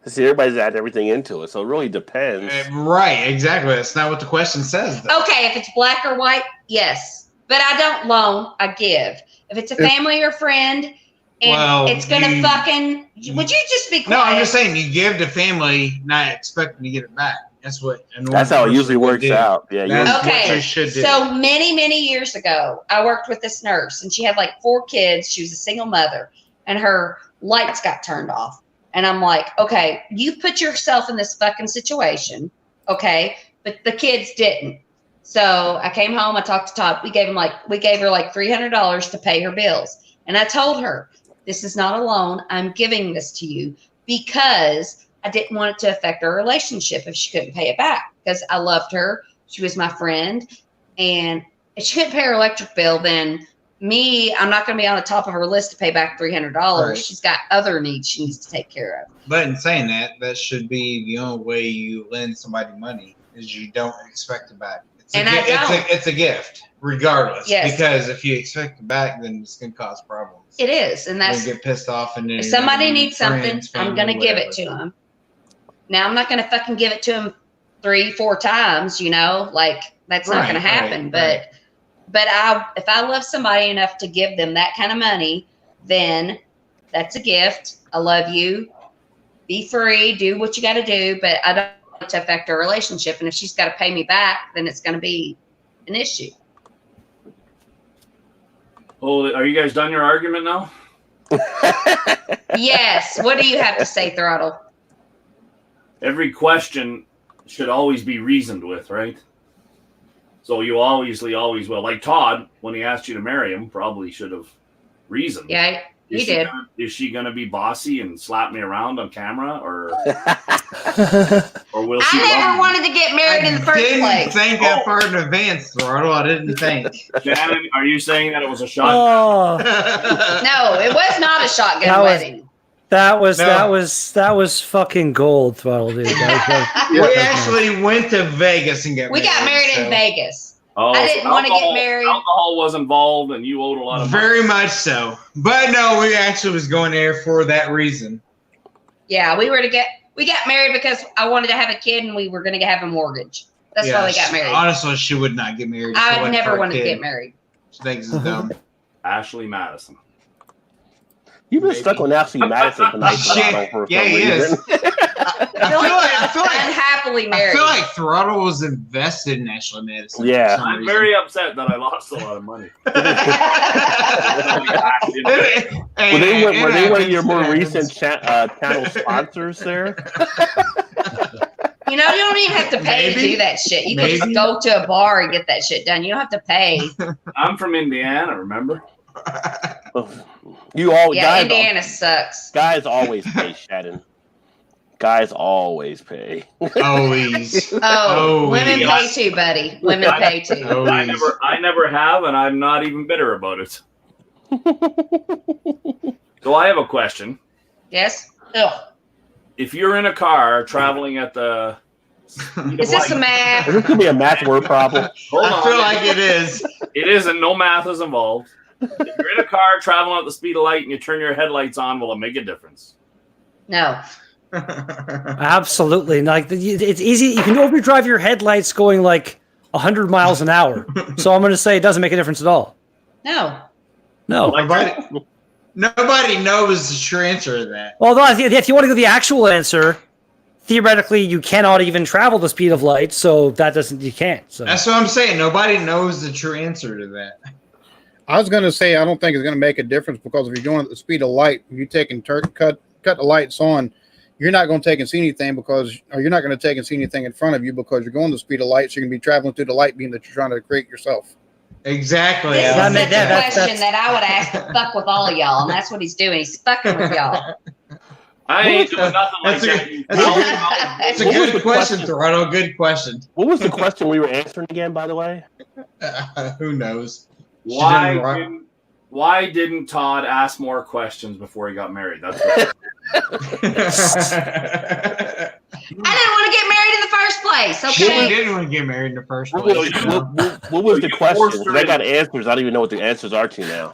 See, everybody's adding everything into it, so it really depends. Right, exactly. That's not what the question says, though. Okay, if it's black or white, yes. But I don't loan, I give. If it's a family or friend and Well, it's going to you- fucking... Would you just be quiet? No, I'm just saying you give to family, not expecting to get it back. That's what. a normal That's how it person usually would works do. out. Yeah, That's what Okay, you should do. so many years ago, I worked with this nurse, and she had like 4 kids. She was a single mother, and her lights got turned off. And I'm like, okay, you put yourself in this fucking situation, okay? But the kids didn't. So I came home. I talked to Todd. We gave her like $300 to pay her bills, and I told her, this is not a loan. I'm giving this to you because I didn't want it to affect our relationship if she couldn't pay it back, because I loved her. She was my friend. And if she couldn't pay her electric bill, then I'm not going to be on the top of her list to pay back $300. Right. She's got other needs she needs to take care of. But in saying that, that should be the only way you lend somebody money is you don't expect it back. It's a gift, regardless. Yes. Because if you expect it back, then it's going to cause problems. It is. And You're that's, gonna get pissed off, and then if somebody needs something, friends, I'm family, going to give it whatever. to them. Now, I'm not going to fucking give it to them 3-4 times, like that's not going to happen. But if I love somebody enough to give them that kind of money, then that's a gift. I love you. Be free. Do what you got to do. But I don't want it to affect our relationship. And if she's got to pay me back, then it's going to be an issue. Oh, are you guys done your argument now? Yes. What do you have to say, Throttle? Every question should always be reasoned with, right? So you always will. Like Todd, when he asked you to marry him, probably should have reasoned. Yeah. He did. Is she gonna be bossy and slap me around on camera, or will she? I never wanted to get married in the first Didn't place. think that far in advance, Throttle. I didn't think. Shannon, are you saying that it was a shot? Oh, No, it was not a shotgun That was- wedding. that was No. that was fucking gold, Throttle, dude. We actually went to Vegas and got We got married so- in Vegas. Oh, I didn't want to get married. Alcohol was involved, and you owed a lot of money. Very much so. But no, we actually was going there for that reason. Yeah, we got married because I wanted to have a kid and we were going to have a mortgage. That's why we got married. Honestly, she would not get married. if she I went never for a wanted to kid. get married. She thinks it's dumb. Ashley Madison. You've been stuck on Ashley Madison tonight. Shit. For Yeah, some he is. reason. I feel like Unhappily I married. feel like Throttle was invested in Ashley Madison. Yeah. for some I'm reason. very upset that I lost a lot of money. Were they one of your more recent channel sponsors there? You know, you don't even have to pay to do that shit. You can just go to a bar and get that shit done. You don't have to pay. I'm from Indiana, remember? You all Yeah, guys, Indiana sucks. guys always pay, Shannon. Guys always pay. Always. Oh, women yeah. pay too, buddy. Women pay too. I never have, and I'm not even bitter about it. So I have a question. Yes? Ugh. If you're in a car traveling at the Is this a math? This could be a math word problem. Hold on. I feel like it is. It isn't. No math is involved. If you're in a car traveling at the speed of light and you turn your headlights on, will it make a difference? No. Absolutely. Like it's easy. You can overdrive your headlights going like 100 miles an hour. So I'm going to say it doesn't make a difference at all. No. No. Nobody knows the true answer to that. Although if you want to go the actual answer, theoretically you cannot even travel the speed of light. So you can't. So That's what I'm saying. Nobody knows the true answer to that. I was going to say I don't think it's going to make a difference because if you're going at the speed of light, you take and cut the lights on, you're not going to take and see anything you're not going to take and see anything in front of you because you're going the speed of light. So you're going to be traveling through the light beam that you're trying to create yourself. Exactly. This is Alan. such a question that I would ask to fuck with all of y'all, and that's what he's doing. He's fucking with y'all. I ain't doing nothing like that. That's a good question, Toronto. Good question. What was the question we were answering again, by the way? Who knows? Why didn't Todd ask more questions before he got married? That's what I didn't want to get married in the first place. Okay. She didn't want to get married in the first What place. was the question? 'Cause I got answers. I don't even know what the answers are to now.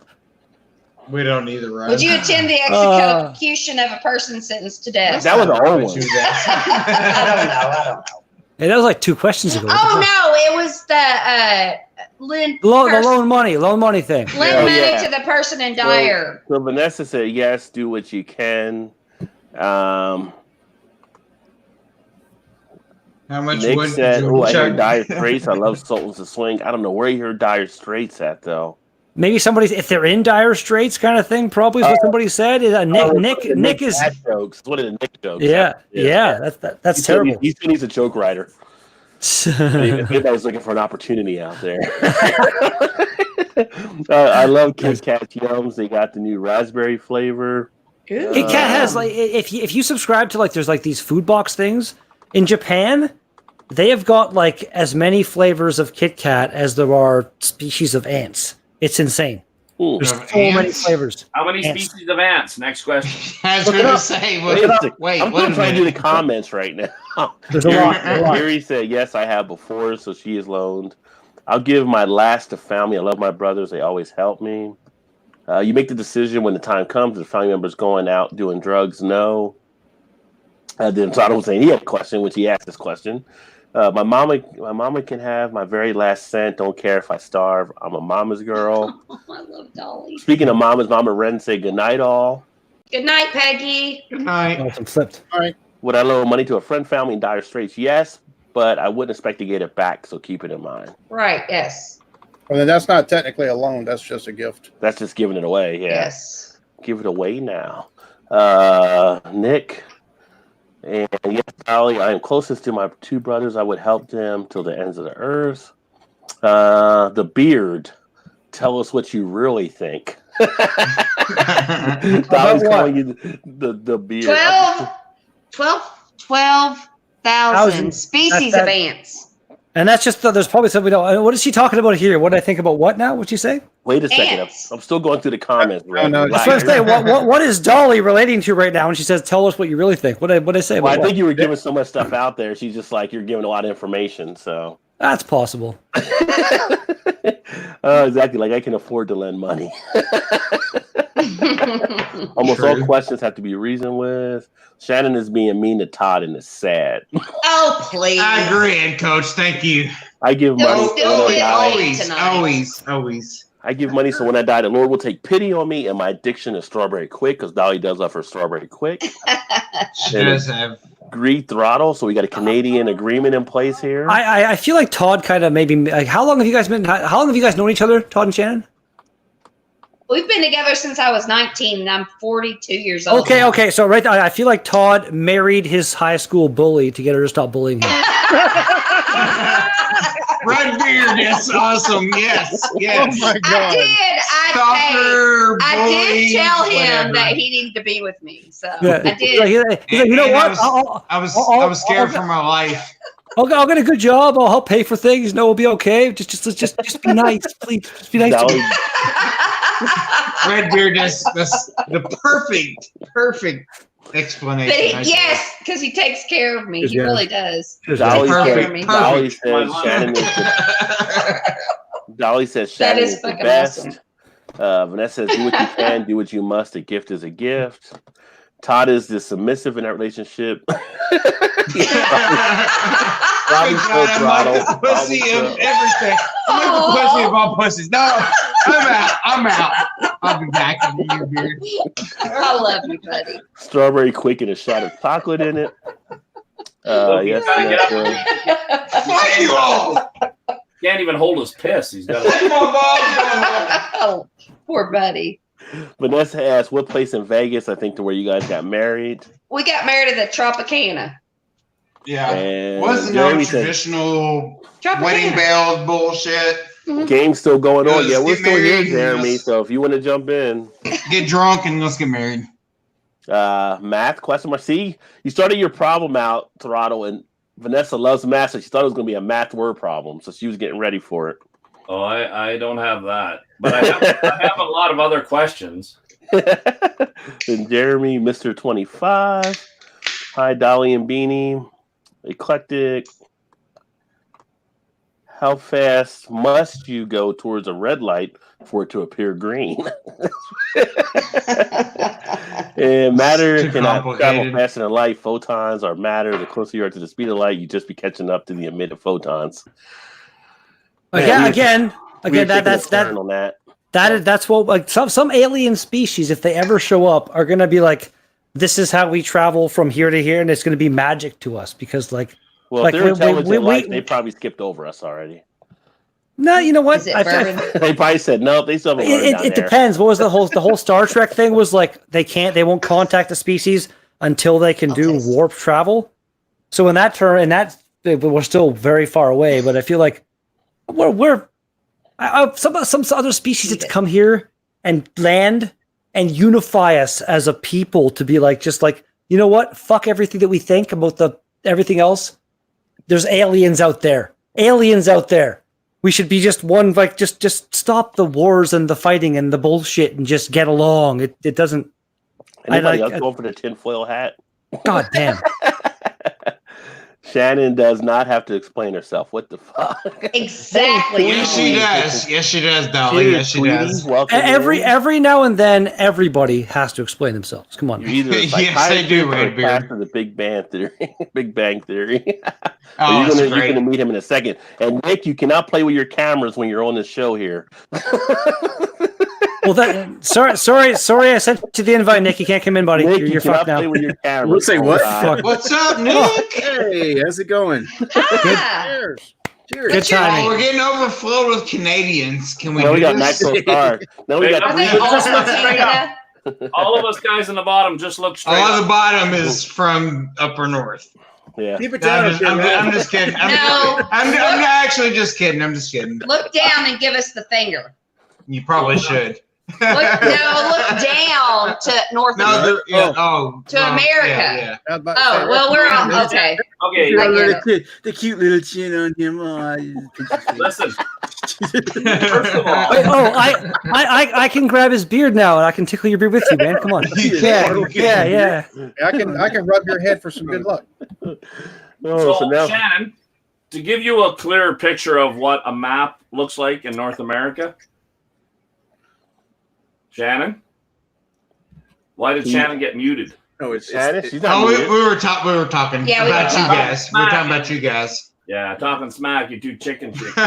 We don't either, right? Would you attend the execution of a person sentenced to death? That was the old one. I don't know. Hey, that was like 2 questions ago. Oh no, it was the lend The loan money thing. lend money to the person in dire. So Vanessa said, yes, do what you can. How much Nick wood said, did oh, you I hear chuck? Dire Straits. I love Sultans to Swing. I don't know where you heard Dire Straits at, though. Maybe if they're in dire straits kind of thing, probably is what somebody said. Nick is bad jokes. What are the Nick jokes? Yeah. That's terrible. He's a joke writer. Everybody's looking for an opportunity out there. I love Kit Kat Yums. They got the new raspberry flavor. Kit Kat has like if you subscribe to like there's like these food box things in Japan, they have got like as many flavors of Kit Kat as there are species of ants. It's insane. There's so many flavors. How many species of ants? Next question. I was going to say, I'm trying to do the comments right now. There's a lot. Gary said, yes, I have before, so she is loaned. I'll give my last to family. I love my brothers. They always help me. You make the decision when the time comes. The family member's going out doing drugs. No. Then Todd was saying he had a question, which he asked this question. My mama can have my very last cent. Don't care if I starve. I'm a mama's girl. I love Dolly. Speaking of mamas, Mama Ren say good night all. Good night, Peggy. Good night. I'm flipped. All right. Would I loan money to a friend, family in dire straits? Yes, but I wouldn't expect to get it back, so keep it in mind. Right. Yes. Well, then that's not technically a loan. That's just a gift. That's just giving it away. Yeah. Yes. Give it away now. Nick. And yes, Dolly, I am closest to my 2 brothers. I would help them till the ends of the earth. The beard. Tell us what you really think. Dolly's calling you the beer. 12,000 species of ants. And that's just there's probably something we don't. What is she talking about here? What did I think about what now? What'd you say? Wait a second. I'm still going through the comments. Right? no, That's what I'm saying. What is Dolly relating to right now when she says, "Tell us what you really think"? What did I say? Well, about I think you were giving so much stuff out there. She's just like, you're giving a lot of information. So that's possible. Exactly. Like I can afford to lend money. Almost all questions have to be reasoned with. Shannon is being mean to Todd and it's sad. Oh, please. I agree, Coach. Thank you. I give money. Always. I give money so when I die, the Lord will take pity on me and my addiction is strawberry quick because Dolly does love her strawberry quick. She does have greed throttle, so we got a Canadian agreement in place here. I feel like Todd kind of maybe like how long have you guys known each other, Todd and Shannon? We've been together since I was 19 and I'm 42 years old. Okay. So right, I feel like Todd married his high school bully to get her to stop bullying him. Red beard, yes, awesome, yes. Oh my God! I did tell him that he needed to be with me, so Yeah. I did. He's like, you know what? I was scared for my life. I'll get a good job. I'll help pay for things. No, we'll be okay. Just be nice, please. Just be nice to me. Red beard, that's the perfect explanation. Yes, because he takes care of me. He really does. Dolly says Shannon is the best. Awesome. Vanessa says, do what you can, do what you must. A gift is a gift. Todd is the submissive in that relationship. Robbie's full throttle. Pussy of everything. I'm the pussy of all pussies. No, I'm out. I'll be back in your beard. I love you, buddy. Strawberry quick and a shot of chocolate in it. Yes, Fuck you all. Can't even hold his piss. He's got. Oh, poor buddy. Vanessa asked, "What place in Vegas? I think to where you guys got married." We got married at the Tropicana. Yeah, and wasn't no traditional wedding bells bullshit. Game's still going on. Yeah, we're get still here, married, Jeremy. So if you want to jump in, get drunk and let's get married. Math question mark. See, you started your problem out, Throttle, and Vanessa loves math, so she thought it was going to be a math word problem, so she was getting ready for it. Oh, I don't have that, but I have a lot of other questions. And Jeremy, Mr. 25. Hi, Dolly and Beanie. Eclectic. How fast must you go towards a red light for it to appear green? And matter cannot travel faster than light. Photons are matter. The closer you are to the speed of light, you just be catching up to the emitted photons. Again, that's what like some alien species, if they ever show up, are gonna be like, this is how we travel from here to here, and it's gonna be magic to us because if they're intelligent, they probably skipped over us already. No, you know what? They probably said no. They still haven't learned down it there. depends. What was the whole Star Trek thing? Was like they won't contact the species until they can do warp travel. So in that turn, we're still very far away. But I feel like we're some other species that come here and land and unify us as a people to be like, just like, you know what? Fuck everything that we think about everything else. There's aliens out there. We should be just one, like, just stop the wars and the fighting and the bullshit and just get along. It doesn't. Anybody else going for the tinfoil hat? God damn. Shannon does not have to explain herself. What the fuck? Exactly. Yes, she does. Yes, she does, Dolly. Yes, she does. Every now and then, everybody has to explain themselves. Come on. You're either yes, they do, Redbeard. The Big Bang Theory. Big Bang Theory. Oh, you're gonna meet him in a second. And Nick, you cannot play with your cameras when you're on the show here. Well, sorry. I sent you the invite, Nick. You can't come in, buddy. Nick, you're fucked now. Play with your cameras. We'll say what? What's up, Nick? Hey, how's it going? Cheers. Good timing. We're getting overflowed with Canadians. Can we? No, we got this? Maxwell Star. No, we got all of us guys in the bottom just look straight. All the bottom is from upper north. Yeah. Keep it down. I'm just kidding. I'm actually just kidding. I'm just kidding. Look down and give us the finger. You probably should. Look down to North America. To America. Oh, well, we're on. Okay. Okay. I get it. The cute little chin on him. Listen. First of all, I can grab his beard now, and I can tickle your beard with you, man. Come on. Yeah. I can rub your head for some good luck. So Shannon, to give you a clearer picture of what a map looks like in North America, Shannon, why did Shannon get muted? No, it's Shannon. We were talking about you guys. We were talking about you guys. Yeah, talking smack, you two chicken chicks. Yeah,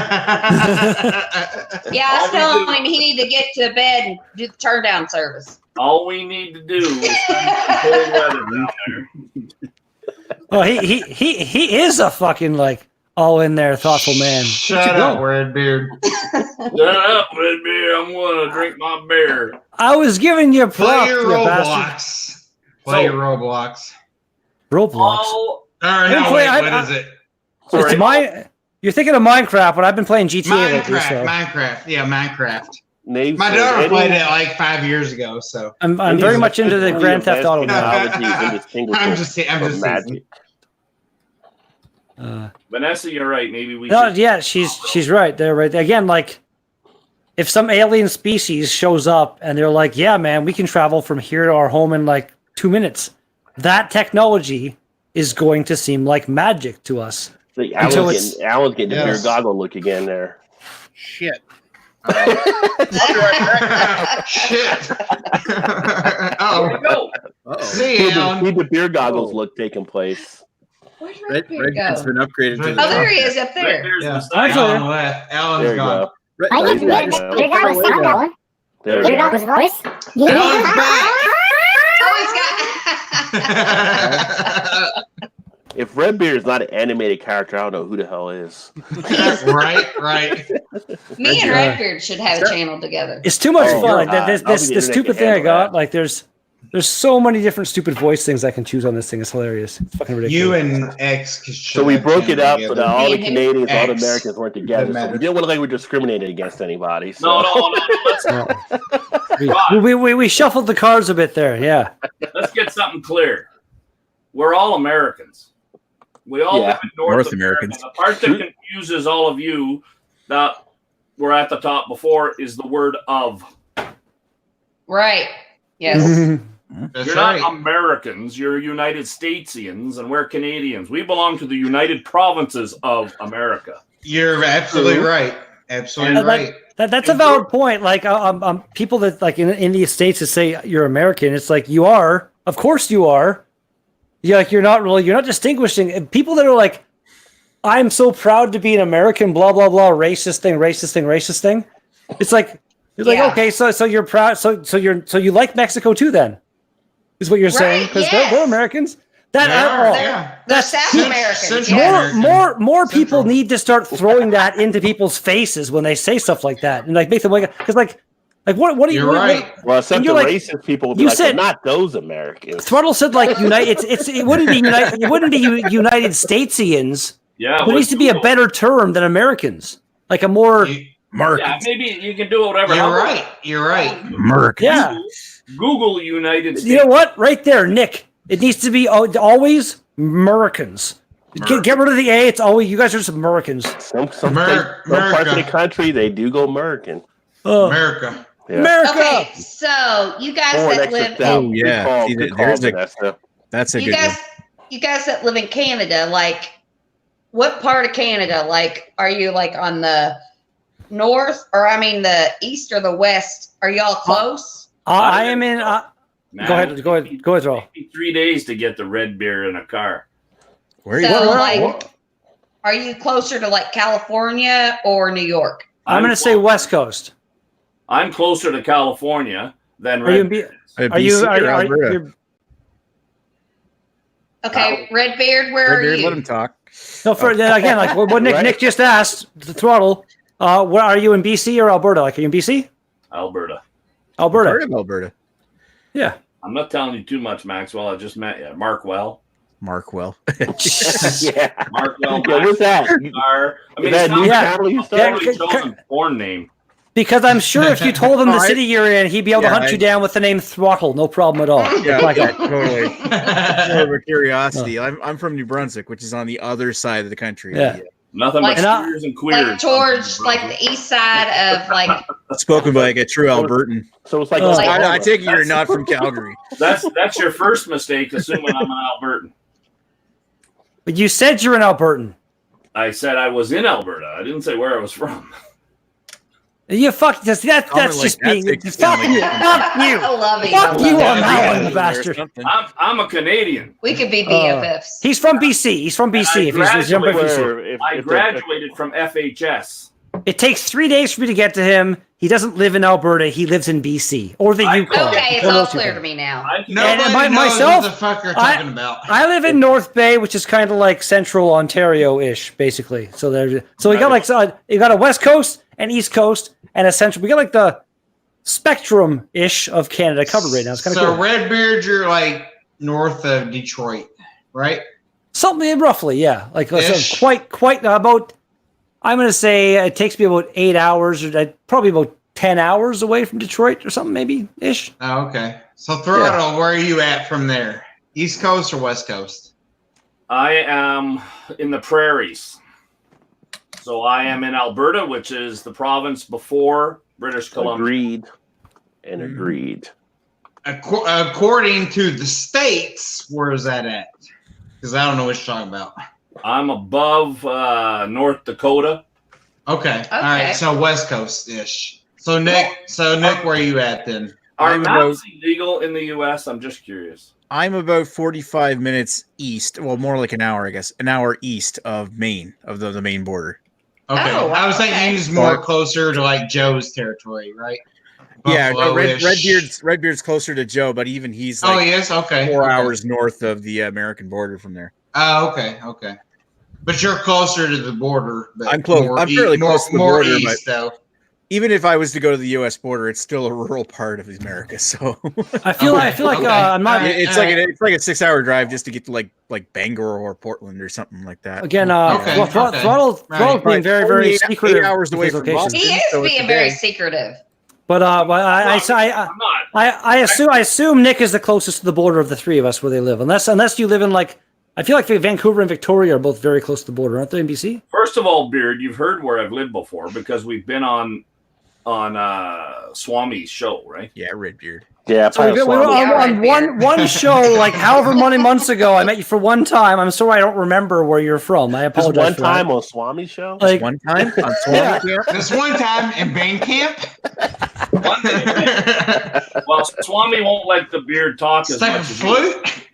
I was telling him he needed to get to bed and do the turn down service. All we need to do is spend some cold weather down there. Oh, he is a fucking like all in there thoughtful man. Shut up, Redbeard. Shut up, Redbeard. I'm gonna drink my beer. I was giving you Play props, your you bastard. Roblox. Play your Roblox. Roblox. What is it? It's you're thinking of Minecraft, but I've been playing GTA lately. So. Minecraft. Yeah, Minecraft. Name My daughter played it like 5 years ago, so I'm very much into the Grand Theft Auto now. I'm just magic. Vanessa, you're right. Maybe we. No, yeah, she's right. They're right again. Like, if some alien species shows up and they're like, "Yeah, man, we can travel from here to our home in like 2 minutes," that technology is going to seem like magic to us. Like Alan's getting the beer goggle look again there. Shit. Shit. See the beer goggles look taking place. Where'd Redbeard's been upgraded to Oh, there he is up there. Alan left. Alan's gone. Alan's back. If Redbeard is not an animated character, I don't know who the hell is. Right. Me and Redbeard should have a channel together. It's too much fun. Like this stupid thing I got. Like there's so many different stupid voice things I can choose on this thing. It's hilarious. It's fucking ridiculous. You and X. So we broke it up so that all the Canadians, all the Americans weren't together. So we didn't want to like we discriminated against anybody. So. No. We shuffled the cards a bit there. Yeah. Let's get something clear. We're all Americans. We all live in North America. The part that confuses all of you that were at the top before is the word of. Right. Yes. You're not Americans. You're United Statesians, and we're Canadians. We belong to the United Provinces of America. You're absolutely right. Absolutely right. That's a valid point. Like, people that like in the States that say you're American, it's like you are. Of course you are. Yeah, like you're not distinguishing. And people that are like, I'm so proud to be an American, blah blah blah, racist thing. It's like okay, so you're proud, so you like Mexico too, then, is what you're saying, because they're Americans. They're South Americans. More people need to start throwing that into people's faces when they say stuff like that, and like make them like, because like what are you? You're right. Well, except the racist people will be like, well, not those Americans. Throttle said like it wouldn't be United. It wouldn't be United Statesians. Yeah, there needs to be a better term than Americans, like a more. Yeah, maybe you can do it whatever. You're right. American. Yeah. Google United States. You know what? Right there, Nick. It needs to be always Americans. Get rid of the A. It's always you guys are just Americans. Some parts of the country they do go American. America. Yeah. America. Okay, so you guys that live that's a good one. You guys that live in Canada, like what part of Canada? Like, are you like on the north, or I mean the east or the west? Are y'all close? I am in. Go ahead, Roll. 3 days to get the red beer in a car. Where are you? Are you closer to like California or New York? I'm going to say West Coast. I'm closer to California than Are you? Okay, Redbeard, where are you? Let him talk. No, again, like what Nick just asked, the Throttle. Where are you in BC or Alberta? Like, are you in BC? Alberta. Alberta. Yeah. I'm not telling you too much, Maxwell. I just met you. Markwell. Yeah. Markwell. What's that? I mean, it's not a porn name. Because I'm sure if you told him the city you're in, he'd be able to hunt you down with the name Throttle, no problem at all. Yeah, Like totally. More of a curiosity. I'm from New Brunswick, which is on the other side of the country. Yeah. Nothing Like- but queers and queers. Like towards like the east side of like. Spoken by like a true Albertan. So it's like, I take it you're not from Calgary. That's your first mistake, assuming I'm an Albertan. But you said you're an Albertan. I said I was in Alberta. I didn't say where I was from. You fuck that's Comment just like being that makes it fuck sound you, like- fuck you, I love it. fuck you on Yeah, that one, you or bastard. something. I'm a Canadian. We could be BFFs. He's from BC. He's from BC. If he's jumping BC. I graduated from FHS. It takes 3 days for me to get to him. He doesn't live in Alberta. He lives in BC or the Yukon. Okay, it's One of all those two clear to things. me now. Nobody knows what the fuck you're talking about. I live in North Bay, which is kind of like Central Ontario-ish, basically. So we got like you got a West Coast and East Coast and a Central. We got like the spectrum-ish of Canada covered right now. It's kind of So cool. Redbeard, you're like north of Detroit, right? Something roughly, yeah. Like Ish. quite about. I'm gonna say it takes me about 8 hours, or probably about 10 hours away from Detroit or something, maybe ish. Oh, okay. So Throttle, where are you at from there? East Coast or West Coast? I am in the prairies. So I am in Alberta, which is the province before British Columbia. Agreed. And agreed. According to the states, where is that at? Because I don't know what you're talking about. I'm above North Dakota. Okay. All right. So West Coast ish. So Nick, where are you at then? Are I'm maps illegal in the U.S.? I'm just curious. I'm about 45 minutes east. Well, more like an hour, I guess. An hour east of Maine, of the Maine border. Okay. Oh, I was thinking okay. he's more closer to like Joe's territory, right? Yeah, Buffalo-ish. Redbeard's closer to Joe, but even he's Oh, like yes. Okay. 4 Okay. hours north of the American border from there. Oh, okay. Okay. But you're closer to the border. But I'm close. I'm fairly close to the more border, east, but though. even if I was to go to the U.S. border, it's still a rural part of America. So I feel like I'm not. It's like a 6 hour drive just to get to like Bangor or Portland or something like that. Again, Throttle's being very, very secretive. 8 hours away from Boston. He is so it's being a very day. secretive. But I assume Nick is the closest to the border of the three of us where they live, unless you live in like. I feel like Vancouver and Victoria are both very close to the border, aren't they, in BC? First of all, Beard, you've heard where I've lived before because we've been on Swami's show, right? Yeah, Redbeard. Yeah, So we were on one show like however many months ago. I met you for one time. I'm sorry I don't remember where you're from. I Just apologize. one for that. time on Swami's show? Like one time on Yeah. Swami. This one time in band camp. Well, Swami won't let the Beard talk as It's like a much as flute.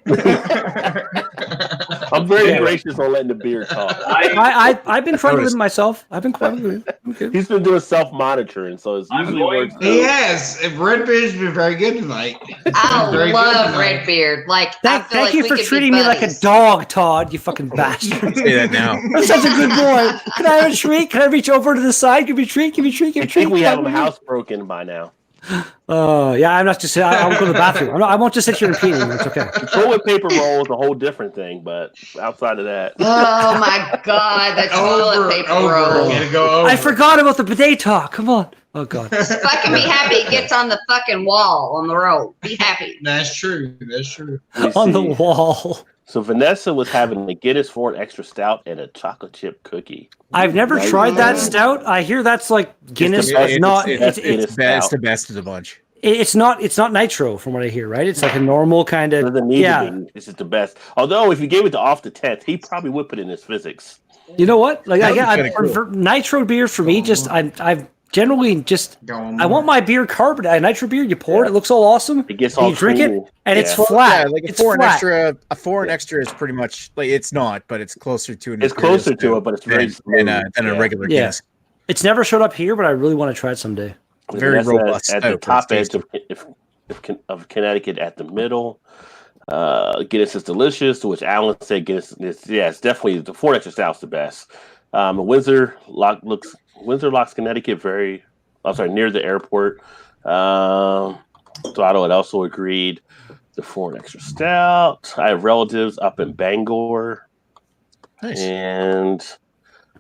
I'm very gracious on letting the beard talk. I've been trying to live myself. I've been quite good. He's been doing self-monitoring, so it's usually works. He has. Redbeard's been very good tonight. I Very good love tonight. Redbeard. Like, I feel Thank like you we for could be treating me like a buddies. dog, Todd. You fucking bastard. Say that now. I'm such a good boy. Can I have a treat? Can I reach over to the side? Give me a treat. Give me a treat. Give me I a treat. think we have him housebroken by now. Yeah, I'm not just. I won't go to the bathroom. I won't just sit here repeating. It's okay. Toilet paper roll is a whole different thing, but outside of that, Oh my god, the toilet paper roll. Gotta go over. I forgot about the bidet talk. Come on. Oh god. Just fucking be happy it gets on the fucking wall on the road. Be happy. That's true. That's true. On the wall. So Vanessa was having the Guinness for an extra stout and a chocolate chip cookie. I've never tried that stout. I hear that's like Guinness. It's not. It's the best of the bunch. It's not nitro from what I hear, right? It's like a normal kind of. Doesn't need Yeah. to be. This is the best. Although if you gave it to off the 10th, he probably would put in his physics. You know what? Like That would be I kinda cool. for nitro beer for me, just I've generally just I want my beer carbonated. Nitro beer, you pour it, it looks all awesome. It gets and all you drink it, cool. and it's Yeah. flat. Yeah, like it's flat. a foreign extra is pretty much like it's not, but it's closer to an It's Imperial closer to Stout it, but it's very than a smooth. regular Yeah. Guinness. It's never showed up here, but I really want to try it someday. Very Vanessa robust at the stout, top that's edge of Connecticut at the middle. Guinness is delicious, to which Alan said Guinness is, it's definitely the four extra stout's the best. Windsor Locks, Connecticut, near the airport. Throttle had also agreed the four and extra stout. I have relatives up in Bangor. Nice. And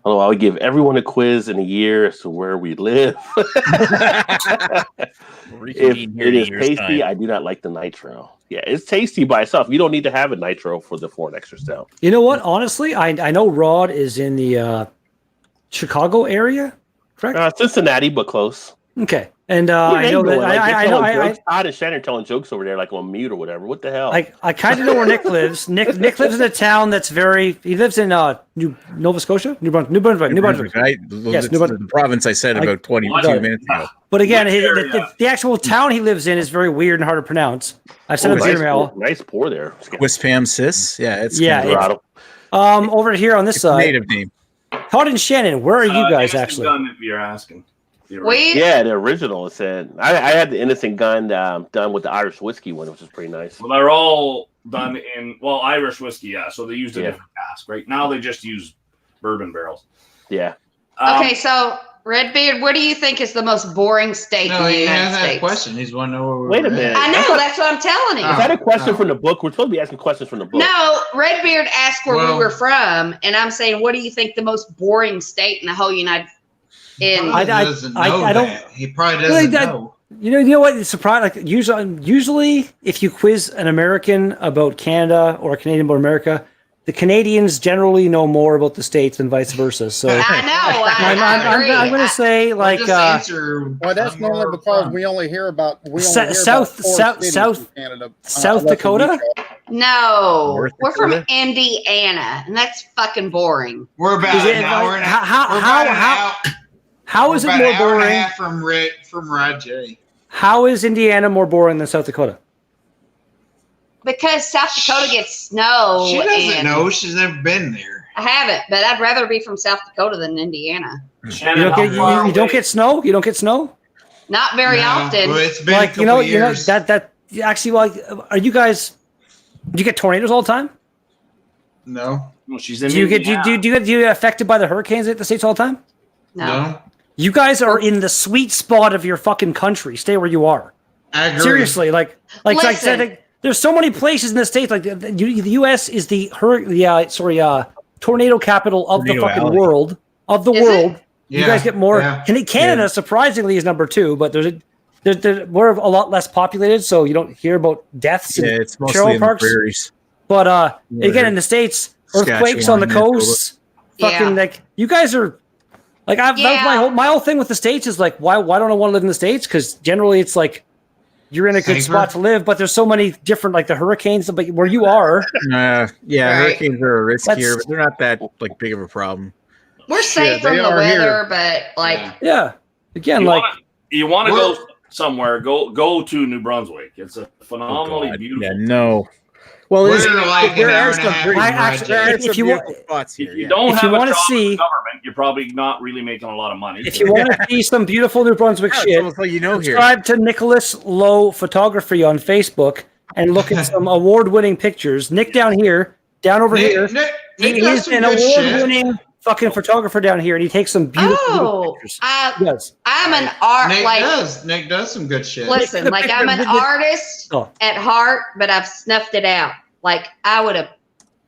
Although I would give everyone a quiz in a year as to where we live. If it is tasty, I do not like the nitro. Yeah, it's tasty by itself. You don't need to have a nitro for the foreign extra stout. You know what? Honestly, I know Rod is in the Chicago area, correct? Cincinnati, but close. Okay, and I know that I know Todd and Shannon telling jokes over there like on mute or whatever. What the hell? I kind of know where Nick lives. Nick lives in a town that's he lives in Nova Scotia, New Brunswick. Yes, the province I said about 22 minutes ago. But again, the actual town he lives in is very weird and hard to pronounce. I've said nice pour there. Quispam Sis. Yeah, it's over here on this side. Native name. Todd and Shannon, where are you guys actually? If you're asking. Yeah, the original said I had the innocent gun done with the Irish whiskey one, which is pretty nice. Well, they're all done in Irish whiskey, yeah. So they used a different cask. Right now, they just use bourbon barrels. Yeah. Okay, so Redbeard, what do you think is the most boring state in the United States? That question. He's want to know where Wait a minute. I know, that's what I'm telling you. Is that a question from the book? We're supposed to be asking questions from the book. No, Redbeard asked where we were from, and I'm saying, what do you think the most boring state in the whole United States? I don't. He probably doesn't know. You know what? It's surprising. Like usually, if you quiz an American about Canada or a Canadian about America, the Canadians generally know more about the states and vice versa. So I know. I'm going to say like. Well, that's normally because we only hear about South Canada, South Dakota. No, we're from Indiana, and that's fucking boring. We're about an hour and a half. How is it more boring? From Rod J. How is Indiana more boring than South Dakota? Because South Dakota gets snow. She doesn't know. She's never been there. I haven't, but I'd rather be from South Dakota than Indiana. You don't get snow. You don't get snow. Not very often. Well, it's been a couple years. that actually like. Are you guys? Do you get tornadoes all the time? No. Well, she's in. Do you get affected by the hurricanes at the States all the time? No. You guys are in the sweet spot of your fucking country. Stay where you are. I agree. Seriously, like I said, there's so many places in the States. Like the U.S. is the tornado capital of the fucking world. Of the world, you guys get more. Canada surprisingly is number 2, but we're a lot less populated, so you don't hear about deaths. Yeah, it's mostly in the prairies. But again, in the States, earthquakes on the coast. Fucking like you guys are. Like that was my whole thing with the States is like why don't I want to live in the States? Because generally it's like you're in a good spot to live, but there's so many different like the hurricanes. But where you are, hurricanes are a risk here, but they're not that like big of a problem. We're safe from the weather, but like again, you want to go somewhere, go to New Brunswick. It's a phenomenally beautiful. Yeah, no. Well, there are some if you want to see government, you're probably not really making a lot of money. If you want to see some beautiful New Brunswick shit, subscribe to Nicholas Lowe Photography on Facebook and look at some award-winning pictures. Nick down here, down over here, he is an award-winning fucking photographer down here, and he takes some beautiful pictures. I'm an art. Nick does some good shit. Listen, like I'm an artist at heart, but I've snuffed it out. Like I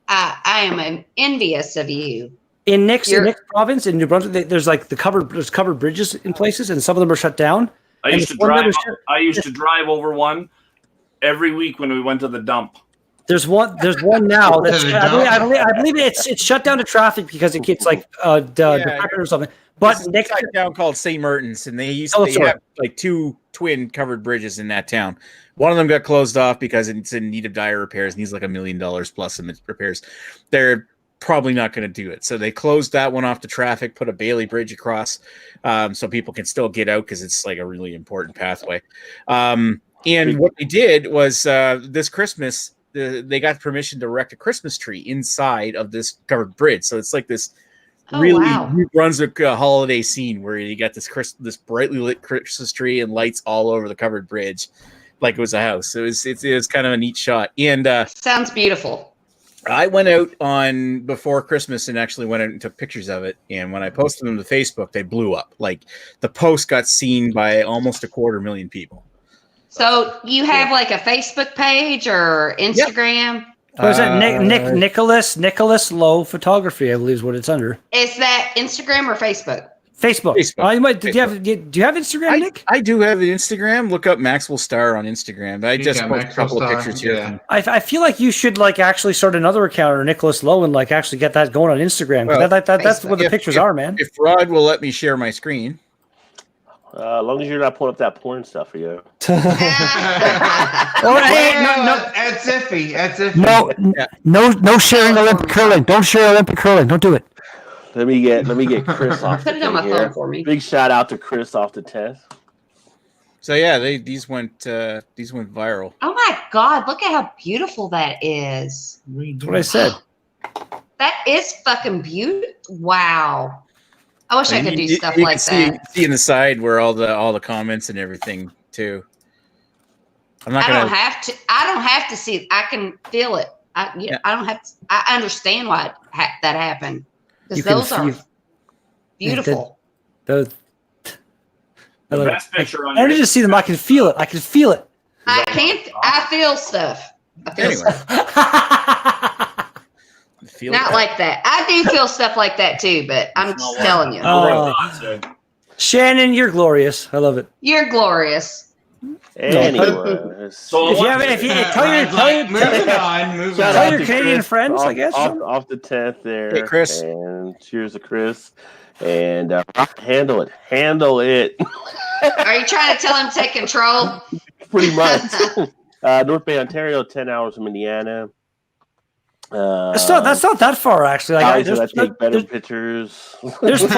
am envious of you. In Nick's province in New Brunswick, there's covered bridges in places, and some of them are shut down. I used to drive over one every week when we went to the dump. There's one now that's I believe it's shut down to traffic because it gets like or something. But next town called St. Martin's, and they have like 2 twin covered bridges in that town. One of them got closed off because it's in need of dire repairs, and needs like $1 million plus in repairs. They're probably not going to do it, so they closed that one off to traffic, put a Bailey Bridge across, so people can still get out because it's like a really important pathway. And what they did was this Christmas. They got permission to erect a Christmas tree inside of this covered bridge. So it's like this New Brunswick holiday scene where you got this brightly lit Christmas tree and lights all over the covered bridge, like it was a house. So it was kind of a neat shot. And sounds beautiful. I went out before Christmas and actually went out and took pictures of it. And when I posted them to Facebook, they blew up. Like the post got seen by almost 250,000 people. So you have like a Facebook page or Instagram? What is that? Nicholas Lowe Photography, I believe is what it's under. Is that Instagram or Facebook? Facebook. You might. Do you have Instagram, Nick? I do have an Instagram. Look up Maxwell Star on Instagram. I just post a couple of pictures here. Yeah. I feel like you should actually start another account or Nicholas Lowe and actually get that going on Instagram. Well, That's what the pictures are, man. If Rod will let me share my screen. As long as you're not pulling up that porn stuff for you. That's iffy. That's iffy. No sharing Olympic curling. Don't share Olympic curling. Don't do it. Let me get Chris off. Put it on my phone for me. Big shout out to Chris off the test. So yeah, these went viral. Oh my God! Look at how beautiful that is. That's what I said. That is fucking beautiful. Wow. I wish I could do stuff like that. See in the side where all the comments and everything too. I don't have to see it. I can feel it. I don't have to. I understand why that happened because those are beautiful. The best picture on I didn't just see them. I can feel it. I can feel it. I can't. I feel stuff. Stuff. Not like that. I do feel stuff like that too, but I'm just telling you. Shannon, you're glorious. I love it. You're glorious. Anyway, so if you tell your Canadian friends, I guess. Off the 10th there. Hey, Chris. And cheers to Chris. And handle it. Handle it. Are you trying to tell him to take control? Pretty much. North Bay, Ontario, 10 hours from Indiana. That's not that far actually. I take better pictures. There's of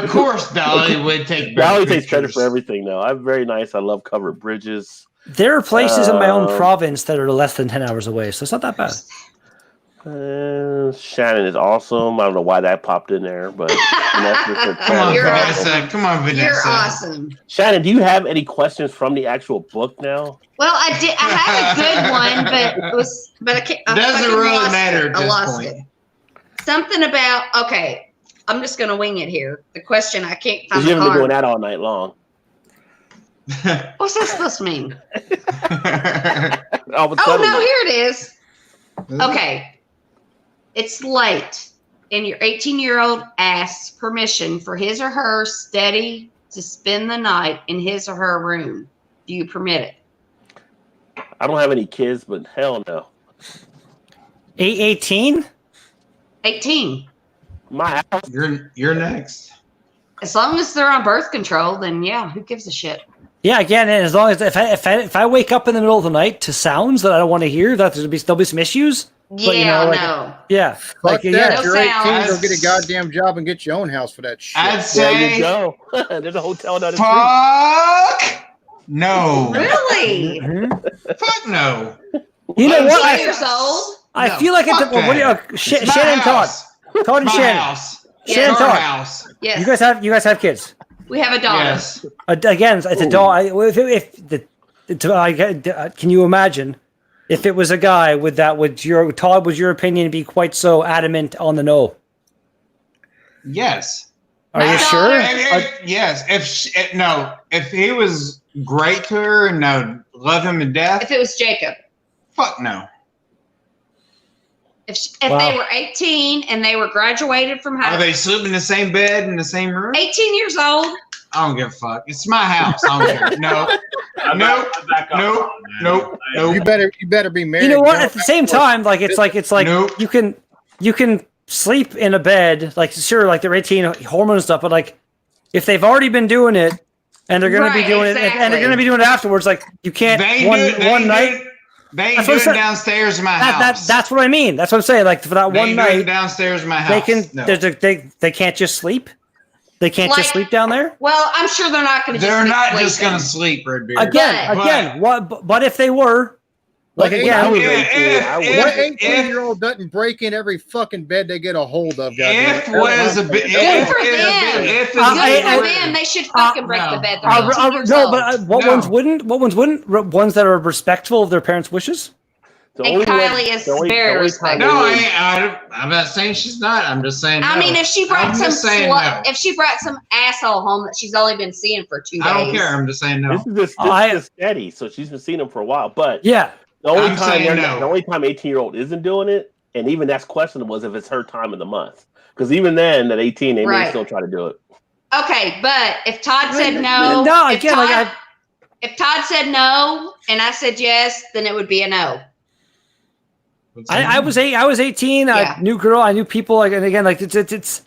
course, Dolly would take. Dolly takes credit for everything, though. I'm very nice. I love covered bridges. There are places in my own province that are less than 10 hours away, so it's not that bad. Shannon is awesome. I don't know why that popped in there, but come on, Vanessa. Come on, Vanessa. You're awesome. Shannon, do you have any questions from the actual book now? Well, I did. I had a good one, but I can't. It doesn't really matter at this point. It. Something about okay. I'm just gonna wing it here. The question I can't find. You haven't been doing that all night long. What's that supposed to mean? Oh no, here it is. Okay. It's late, and your 18-year-old asks permission for his or her steady to spend the night in his or her room. Do you permit it? I don't have any kids, but hell no. 18? 18. My house. You're next. As long as they're on birth control, then yeah, who gives a shit? Yeah, again, and as long as if I wake up in the middle of the night to sounds that I don't want to hear, there'll be some issues. Yeah, but, no. Yeah. Fuck that. No You're 18, sounds. go get a goddamn job and get your own house for that shit. I'd say. There you go. There's a hotel down the street. Fuck no. Really? Fuck no. You know what? 18 years old? I feel like it's Shannon Todd. Todd and Shannon. House. Shannon Todd. House. Yes. You guys have kids. We have a daughter. Yes. Again, it's a dog. Can you imagine if it was a guy would your opinion be quite so adamant on the no? Yes. Are you sure? Yes. If he was great to her and love him to death. If it was Jacob. Fuck no. If they were 18 and they were graduated from high school. Are they sleeping in the same bed in the same room? 18 years old. I don't give a fuck. It's my house. I don't care. No. Nope. You better be married. You know what? At the same time, it's like nope. you can sleep in a bed, sure, they're 18, hormone stuff, but if they've already been doing it and they're going to be doing it and they're going to be doing it afterwards, you can't one night. They ain't doing it downstairs in my house. That's what I mean. That's what I'm saying. For that one night downstairs in my house. They can't just sleep. They can't just sleep down there. Well, I'm sure they're not going to. They're not just going to sleep, Redbeard. Again. But if they were, what 18-year-old doesn't break in every fucking bed they get a hold of? Good for them. They should fucking break the bed. What ones wouldn't? What ones wouldn't? Ones that are respectful of their parents' wishes. And Kylie is very respectful. No, I'm not saying she's not. I'm just saying. I mean, if she brought some asshole home that she's only been seeing for 2 days, I don't care. I'm just saying no. This is steady, so she's been seeing him for a while. But yeah, The only I'm time saying no. the only time 18-year-old isn't doing it, and even that's questionable, is if it's her time of the month. Because even then, at 18, they may Right. still try to do it. Okay, but if Todd said no, No, if again, Todd, if Todd said no and I said yes, then it would be a no. I was 18. Yeah. I knew girl. I knew people. Like, and again, like it's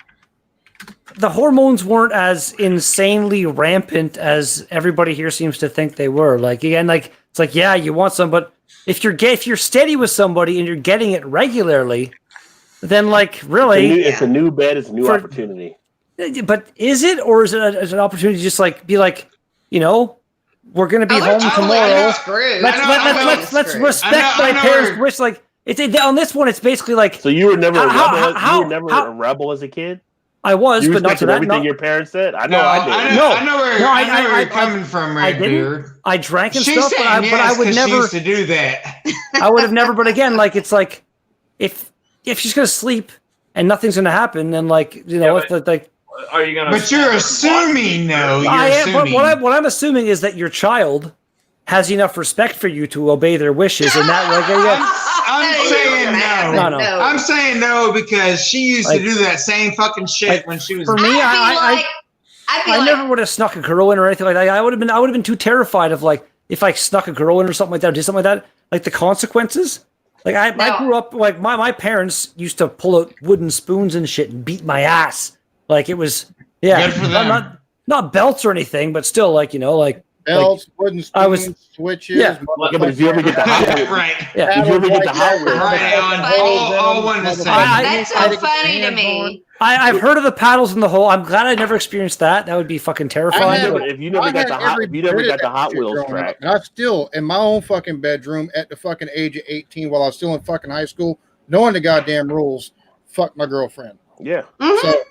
the hormones weren't as insanely rampant as everybody here seems to think they were. Like again, like it's like yeah, you want some, but if you're steady with somebody and you're getting it regularly, then like really, it's a new bed. It's a new opportunity. But is it, or is it an opportunity to just like be like, you know, we're gonna be home tomorrow. Let's respect my parents' wish. Like it's on this one, it's basically like. So you were never a rebel. You were never a rebel as a kid. I was, but not to that. Everything your parents said. I know. No, I did. I know where you're coming from, Redbeard. I drank and She's stuff, saying but I would she never used to do that. I would have never. But again, like it's like if she's gonna sleep and nothing's gonna happen, then like you know, if like. Are you gonna? But you're assuming, no. You're assuming. But what I'm assuming is that your child has enough respect for you to obey their wishes, and that I'm saying no. No. I'm saying no because she used to do that same fucking shit when she was. For me, I never would have snuck a girl in or anything like that. I would have been too terrified of like if I snuck a girl in or something like that, or did something like that, like the consequences. Like I grew up like my parents used to pull out wooden spoons and shit and beat my ass. Like it was, yeah, Good for them. not belts or anything, but still, like you know, like belts, wooden spoons, switches. Yeah, but if you ever get the Hot Wheels, right? Yeah, if you ever get the Hot Wheels, Right, all one the same. That's so funny to me. I've heard of the paddles in the hole. I'm glad I never experienced that. That would be fucking terrifying. If you never got the Hot Wheels track, and I still in my own fucking bedroom at the fucking age of 18, while I was still in fucking high school, knowing the goddamn rules, fuck my girlfriend. Yeah. So.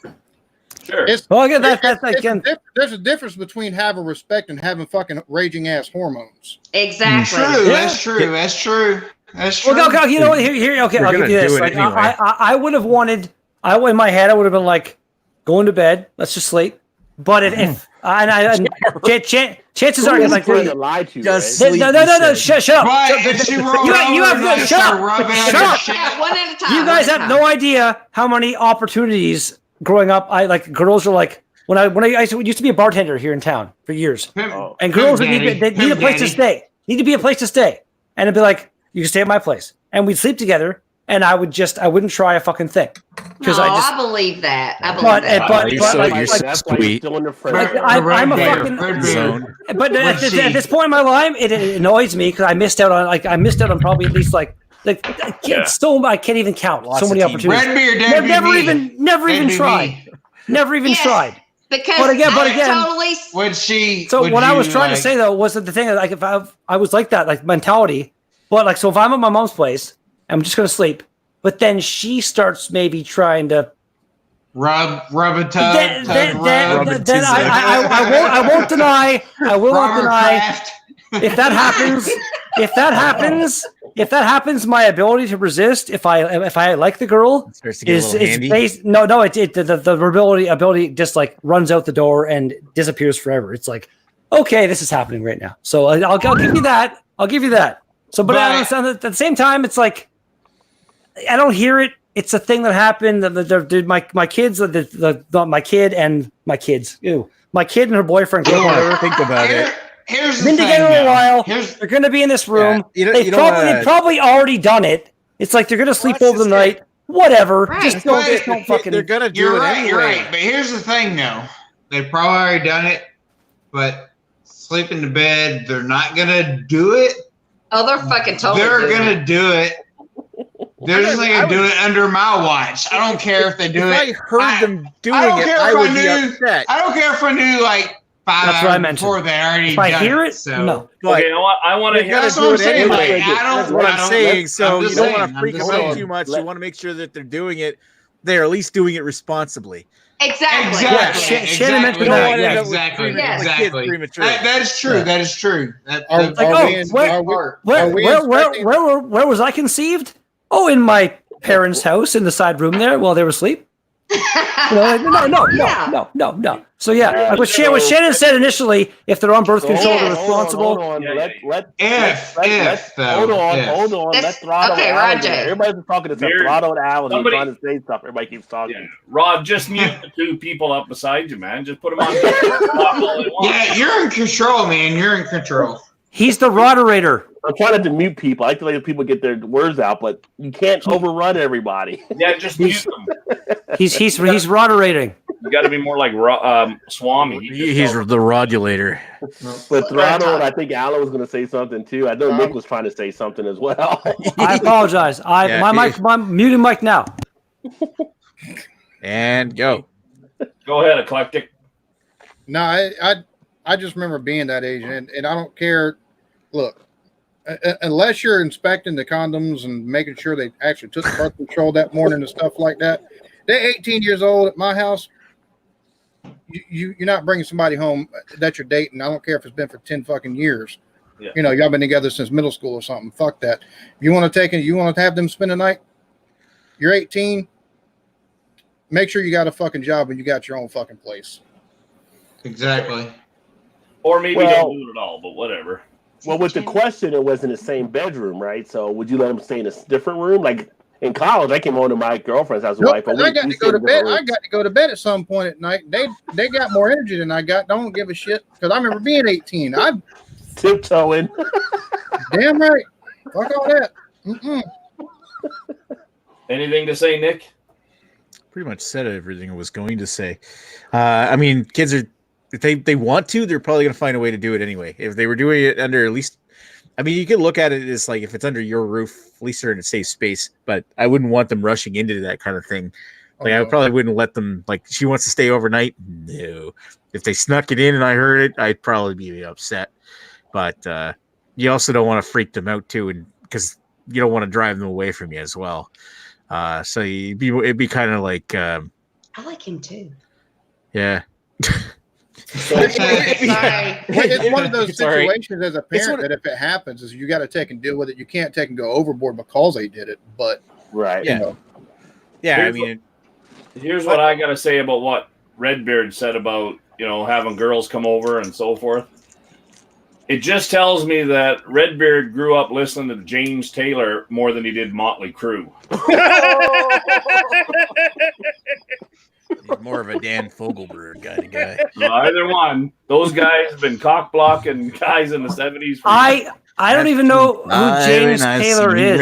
Sure. Well, again, again. There's a difference between having respect and having fucking raging ass hormones. Exactly. True. That's true. That's true. That's true. Well, okay, you know what? Here. Okay, I'll give you this. Like, anyway. I would have wanted. In my head, I would have been like, going to bed. Let's just sleep. But chances are, like, to lie to you, no. Shut up. You have shut up. One at a time. You guys have no idea how many opportunities. Growing up, I like girls are like when I used to be a bartender here in town for years, and girls would need a place to stay. Need to be a place to stay, and it'd be like you can stay at my place, and we'd sleep together, and I wouldn't try a fucking thing because I believe that. I You're believe sweet. I'm a fucking. But at this point in my life, it annoys me because I missed out on probably at least like. Like I can't even count so many opportunities. Redbeard, never even tried. Never even tried. Because but again, totally. Would she? So what I was trying to say though was that the thing like if I was like that like mentality, but like so if I'm at my mom's place, I'm just gonna sleep. But then she starts maybe trying to rub a tub. Then I won't deny. I will not deny. If that happens, my ability to resist, if I like the girl, is based. No, the ability just like runs out the door and disappears forever. It's like, okay, this is happening right now. So I'll give you that. I'll give you that. So, but at the same time, it's like I don't hear it. It's a thing that happened. My kids, my kid and my kids. Ew, my kid and her boyfriend. Think about it. Here's been together a while. They're going to be in this room. Yeah, they've probably already done it. It's like they're going to sleep over the night. Whatever. Right. Just don't fucking. They're going to do it anyway. You're right. But here's the thing, though. They've probably already done it, but sleep in the bed. They're not going to do it. Oh, they're fucking totally. They're going to do it. They're just going to do it under my watch. I don't care if they do it. I heard them doing it, I would be upset. I don't care if I knew like 5 hours before they already if I done hear it. it, So. no. Okay, I want to hear. That's what I'm saying. Like, That's what I'm saying. So you don't want to freak them out saying. too much. You want to make sure that they're doing it. They're at least doing it responsibly. Exactly. Shannon mentioned that. Yeah, exactly. That is true. Yeah. That is true. Where was I conceived? Oh, in my parents' house in the side room there while they were asleep. No. So yeah, like what Shannon said initially, if they're on birth control, they're responsible. Hold on. Let Hold on. Let Throttle okay, Alan Roger. in. Everybody's talking to Throttle and Alan. He's trying to say stuff. Everybody keeps talking. Yeah. Rob, just mute the two people up beside you, man. Just put them on. Yeah, you're in control, man. You're in control. He's the moderator. I'm trying to mute people. I like to let people get their words out, but you can't overrun everybody. Yeah, just mute them. He's moderating. You got to be more like Swami. He's the rodulator. But Throttle, and I think Alan was going to say something too. I know Nick was trying to say something as well. I apologize. My muting mic now. And go. Go ahead, Eclectic. No, I just remember being that age, and I don't care. Look, unless you're inspecting the condoms and making sure they actually took birth control that morning and stuff like that, they're 18 years old at my house. You're not bringing somebody home that you're dating. I don't care if it's been for 10 fucking years. Yeah. You know, y'all been together since middle school or something. Fuck that. You want to have them spend the night? You're 18. Make sure you got a fucking job and you got your own fucking place. Exactly. Or maybe don't do it at all, but whatever. Well, with the question, it was in the same bedroom, right? So would you let him stay in a different room? Like in college, I came home to my girlfriend's house. Nope, I got to go to bed. I got to go to bed at some point at night. They got more energy than I got. Don't give a shit because I remember being 18. I'm tiptoeing. Damn right. Fuck all that. Mm-mm. Anything to say, Nick? Pretty much said everything I was going to say. I mean, kids are, if they want to, they're probably going to find a way to do it anyway. If they were doing it under at least, I mean, you could look at it as like if it's under your roof, at least they're in a safe space. But I wouldn't want them rushing into that kind of thing. Like I probably wouldn't let them. Like she wants to stay overnight. No, if they snuck it in and I heard it, I'd probably be upset. But you also don't want to freak them out too, and because you don't want to drive them away from you as well. So it'd be kind of like I like him too. Yeah. It's one of those situations as a parent that if it happens, is you got to take and deal with it. You can't take and go overboard because they did it. But right, yeah, you know. Yeah. Here's what I got to say about what Redbeard said about having girls come over and so forth. It just tells me that Redbeard grew up listening to James Taylor more than he did Motley Crue. He's more of a Dan Fogelberg kind of guy. Either one. Those guys have been cock blocking guys in the 70s. I don't even know who James Taylor is.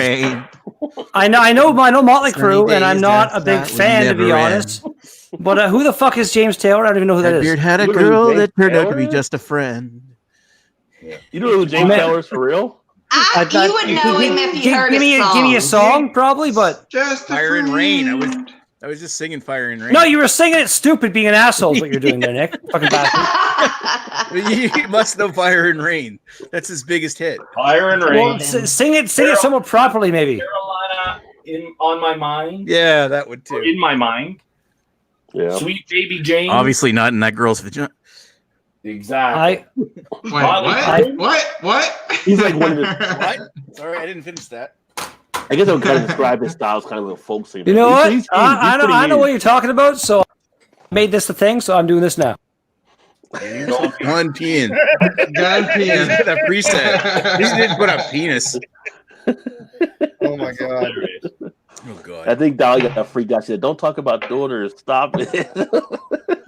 I know Motley Crue, and I'm not a big fan, to be honest. But who the fuck is James Taylor? I don't even know who that is. Redbeard had a girl that turned out to be just a friend. Yeah. You know who James Taylor is for real? You would know him if you heard his song. Give me a song, probably, but just Fire and Rain. I was just singing Fire and Rain. No, you were singing it stupid, being an asshole is what you're doing there, Nick. Fucking bastard. You must know Fire and Rain. That's his biggest hit. Fire and Rain. Well, sing it somewhat properly, maybe. Carolina on my mind. Yeah, that would too. In my mind. Yeah. Sweet Baby Jane. Obviously not in that girl's vagina. Exactly. What? He's like one of the. What? Sorry, I didn't finish that. I guess I would kind of describe his style as kind of a folk singer. You know what? I know what you're talking about, so I made this the thing, so I'm doing this now. Gun peeing. Gun peeing. That preset. He didn't put up penis. Oh my god. Oh god. I think Dolly got freaked out. She said, "Don't talk about daughters. Stop it."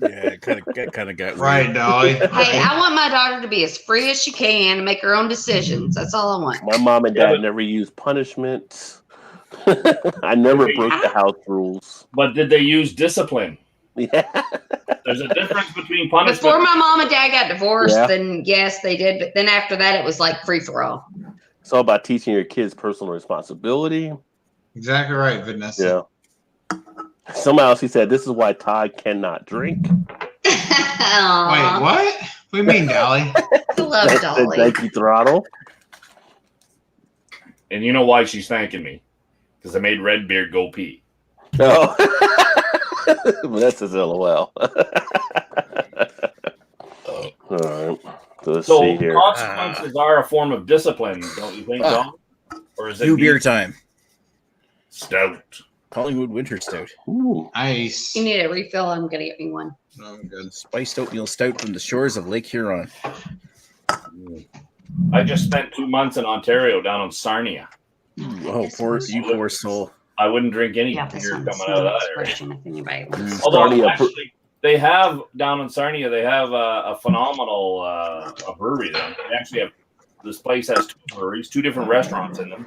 Yeah, it kind of got right, Dolly. Hey, I want my daughter to be as free as she can and make her own decisions. That's all I want. My mom and dad never used punishment. I never broke the house rules. But did they use discipline? Yeah. There's a difference between punishment. Before my mom and dad got divorced, then yes, they did. But then after that, it was like free for all. It's all about teaching your kids personal responsibility. Exactly right, Vanessa. Yeah. Somehow she said, "This is why Todd cannot drink." Wait, what? What do you mean, Dolly? I love Dolly. Thank you, Throttle. And you know why she's thanking me? Because I made Redbeard go pee. No. That's his LOL. All right. Let's see here. Consequences are a form of discipline, don't you think, Don? Or is it New beer time? Stout. Collingwood Winter Stout. Ooh. Nice. You need a refill. I'm gonna get me one. Oh, good. Spiced oatmeal stout from the shores of Lake Huron. I just spent 2 months in Ontario down in Sarnia. Oh, poor soul. I wouldn't drink any Yeah, this beer one's coming out of that area. expression if anybody wants. Although Sarnia- actually, they have down in Sarnia, they have a phenomenal a brewery there. They actually have this place has 2 breweries, 2 different restaurants in them.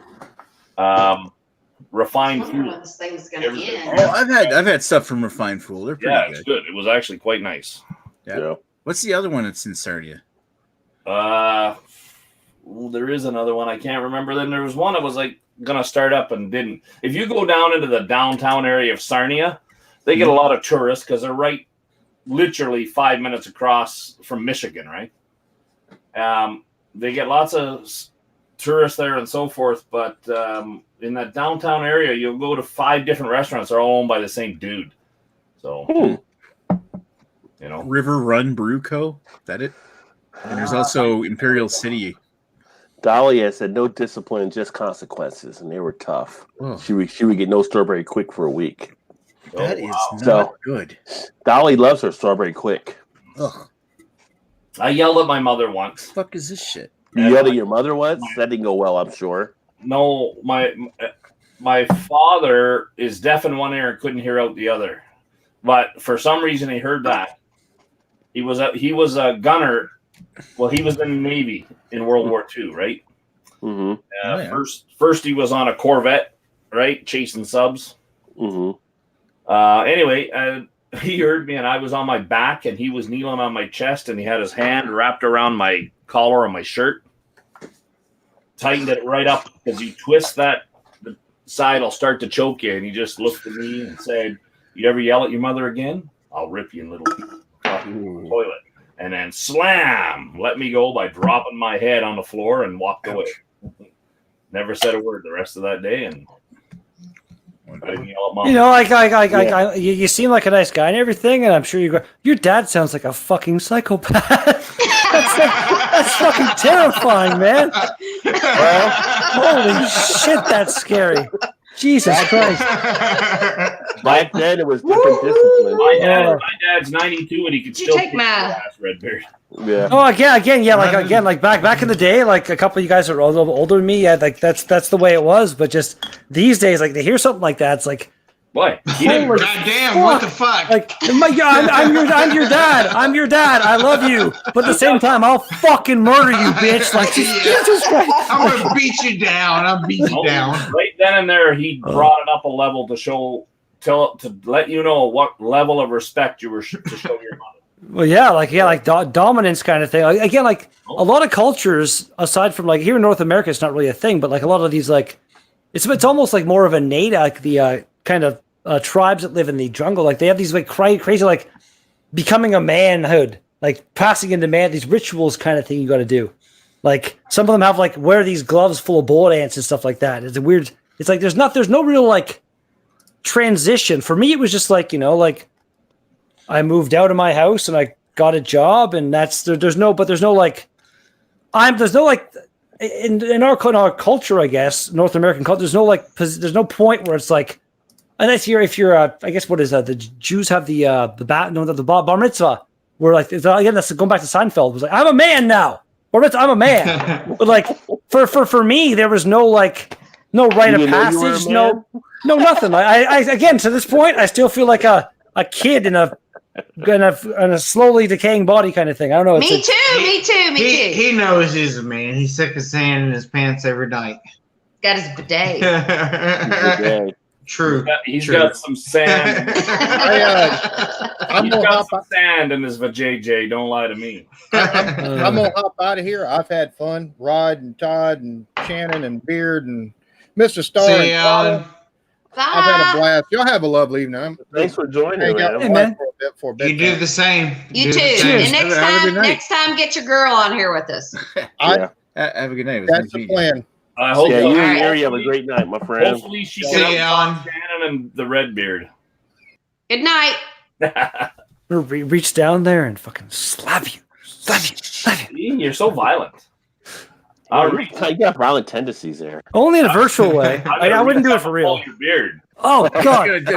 Refined Fool. This thing's gonna end. Oh, I've had stuff from Refined Fool. They're pretty It's good. good. It was actually quite nice. Yeah. What's the other one that's in Sarnia? There is another one. I can't remember. Then there was one that was like gonna start up and didn't. If you go down into the downtown area of Sarnia, they get a lot of tourists because they're literally 5 minutes across from Michigan, right? They get lots of tourists there and so forth, but in that downtown area, you'll go to 5 different restaurants. They're all owned by the same dude. So, River Run Brew Co. Is that it? And there's also Imperial City. Dahlia said no discipline, just consequences, and they were tough. Oh. She would get no strawberry quick for a week. That is not good. Dolly loves her strawberry quick. Ugh. I yelled at my mother once. The fuck is this shit? You yelled at your mother once? That didn't go well, I'm sure. No, my father is deaf in one ear and couldn't hear out the other, but for some reason he heard that. He was a gunner. Well, he was in the Navy in World War II, right? Mm-hmm. First he was on a Corvette, right, chasing subs. Mm-hmm. Anyway, he heard me, and I was on my back, and he was kneeling on my chest, and he had his hand wrapped around my collar on my shirt. Tightened it right up because you twist that, the side will start to choke you. And he just looked at me and said, "You ever yell at your mother again? I'll rip you in little pieces across the toilet." And then slam, let me go by dropping my head on the floor and walked away. Never said a word the rest of that day, and I didn't yell at Mom. You know, you seem like a nice guy and everything, and I'm sure you go. Your dad sounds like a fucking psychopath. that's fucking terrifying, man. Well, holy shit, that's scary. Jesus Christ. Back then, it was different discipline. My dad's 92, and he could still take kick my- your ass, Redbeard. Yeah. Oh, again, like back in the day, like a couple of you guys are a little older than me. Yeah, like that's the way it was. But just these days, like to hear something like that, it's like, what? God damn! What the fuck? Like, I'm your dad. I'm your dad. I love you, but at the same time, I'll fucking murder you, bitch. Like, Jesus Christ. I'm gonna beat you down. I'll beat you down. Right then and there, he brought it up a level to let you know what level of respect you were to show your mother. Well, like dominance kind of thing. Like, again, like a lot of cultures, aside from like here in North America, it's not really a thing, but like a lot of these, like it's almost like more of a native, like the kind of tribes that live in the jungle. Like they have these like crazy like becoming a manhood, like passing into man, these rituals kind of thing you got to do. Like some of them have like wear these gloves full of bullet ants and stuff like that. It's a weird. It's like there's no real like transition. For me, it was just like, like I moved out of my house and I got a job, and there's no like in our culture, I guess, North American culture, there's no point where it's like, unless if you're I guess what is that? The Jews have the bar mitzvah, where like again that's going back to Seinfeld. It was like, I'm a man now. Bar mitzvah, I'm a man. But like for me, there was no like no rite of passage, no nothing. I again to this point, I still feel like a kid in a slowly decaying body kind of thing. I don't know. Me too. He knows he's a man. He sticks his hand in his pants every night. Got his bidet. True. He's got some sand. I'm gonna got some sand in his vajayjay. Don't lie to me. I'm gonna hop out of here. I've had fun. Rod and Todd and Shannon and Beard and Mr. Star. See you, and Alan. I've had a blast. Y'all have a lovely evening. Thanks for joining, man. You do the same. You too. And next time, get your girl on here with us. Have a good night. That's the plan. I hope you and Right. Mary have a great night, my friend. Hopefully she See can you, Alan. Shannon and the Redbeard. Good night. Reach down there and fucking slap you. You're so violent. You got violent tendencies there. Only in a virtual way. I wouldn't do it for real. Your beard. Oh God!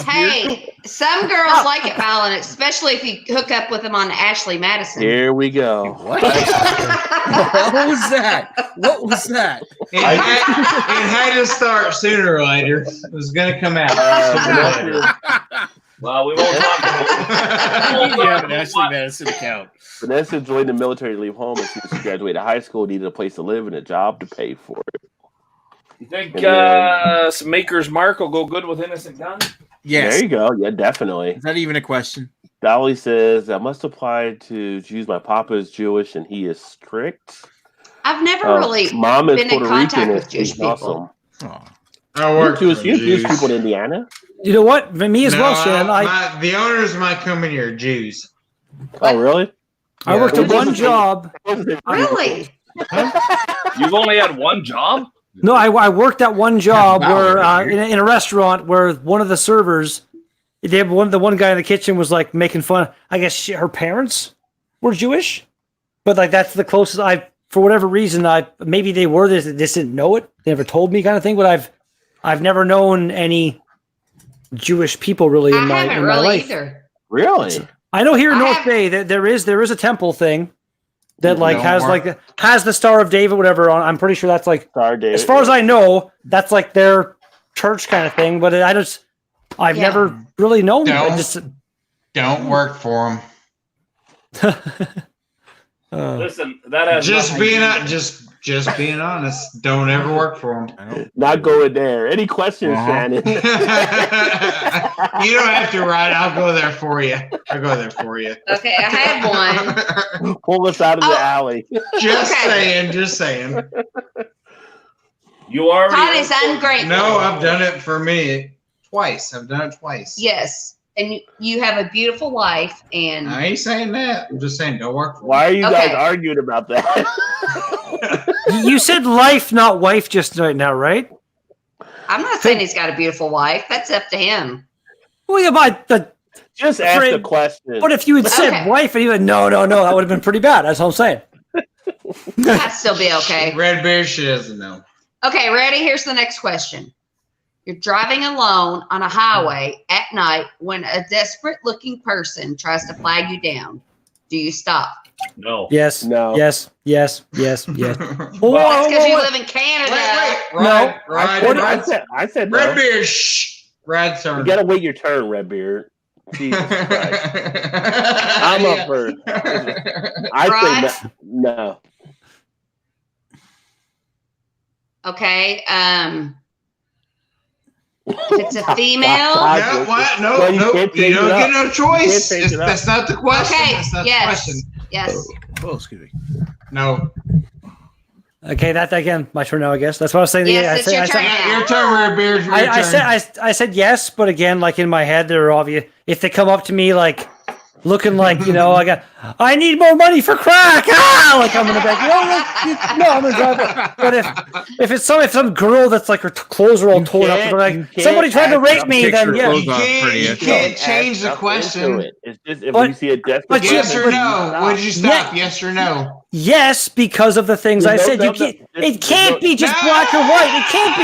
Hey, some girls like it, Fallon, especially if you hook up with them on Ashley Madison. Here we go. What? What was that? What was that? It had to start sooner or later. It was going to come out. Well, we won't talk about You have an Ashley Madison account. Vanessa joined the military to leave home as soon as she graduated high school, needed a place to live and a job to pay for it. You think some Maker's Mark will go good with Innocent Gun? Yes. There you go. Yeah, definitely. Is that even a question? Dolly says, I must apply to Jews. My papa is Jewish and he is strict. I've never really Mom is been in Puerto contact Rican with Jewish people. awesome. I work Jewish, for you have Jewish Jews. people in Indiana? You know what? Me as well, Shannon. The owners of my company are Jews. Oh, really? I worked at one job. Really? You've only had one job? No, I worked at one job Wow, where that's in a restaurant where one of the servers, the one guy in the kitchen was like making fun. I guess her parents were Jewish, but like that's the closest for whatever reason maybe they were. They just didn't know it. They never told me, kind of thing. But I've never known any Jewish people really in my life. Either. Really? I know here in North Bay that there is a temple thing that like has the Star of David, whatever on. I'm pretty sure that's like Star of David, as far as I know, that's like their church kind of thing. But I've never really known. Don't work for them. Listen, that has just being honest. Don't ever work for them. Not going there. Any questions, Shannon? You don't have to, Ryan. I'll go there for you. Okay, I had one. Pull us out of the alley. Just saying. You already. Todd is ungrateful. No, I've done it for me twice. Yes. And you have a beautiful wife, and I ain't saying that. I'm just saying don't work for them. Why are you guys arguing about that? You said life, not wife, just right now, right? I'm not saying he's got a beautiful wife. That's up to him. Well, yeah, but just ask the question. But if you had said wife and you had no, that would have been pretty bad. That's all I'm saying. That'd still be okay. Red Bear, she doesn't know. Okay, ready? Here's the next question. You're driving alone on a highway at night when a desperate-looking person tries to flag you down. Do you stop? No. Yes. No. Yes. Well, that's because you live in Canada. I said no. Redbeard, shh. Rad's turn. You gotta wait your turn, Redbeard. Jesus Christ. I'm up for I say no. Okay. If it's a female, No, you don't get no choice. That's not the question. Okay. That's not Yes. the question. Yes. Oh, excuse me. No. Okay, that again. My turn now, I guess. That's what I was saying. Yes, it's your turn now. Your turn, Redbeard. I said yes, but again, like in my head, they're obvious. If they come up to me like looking like, I need more money for crack. Like I'm in the back. No, I'm gonna drive it. But if some girl that's like her clothes are all torn up, and like somebody tried to rape me, then yeah. You can't change the question. It's just if you see a desperate Yes or no? Would you stop? Yes or no? Yes, because of the things I said. It can't be just black or white. It can't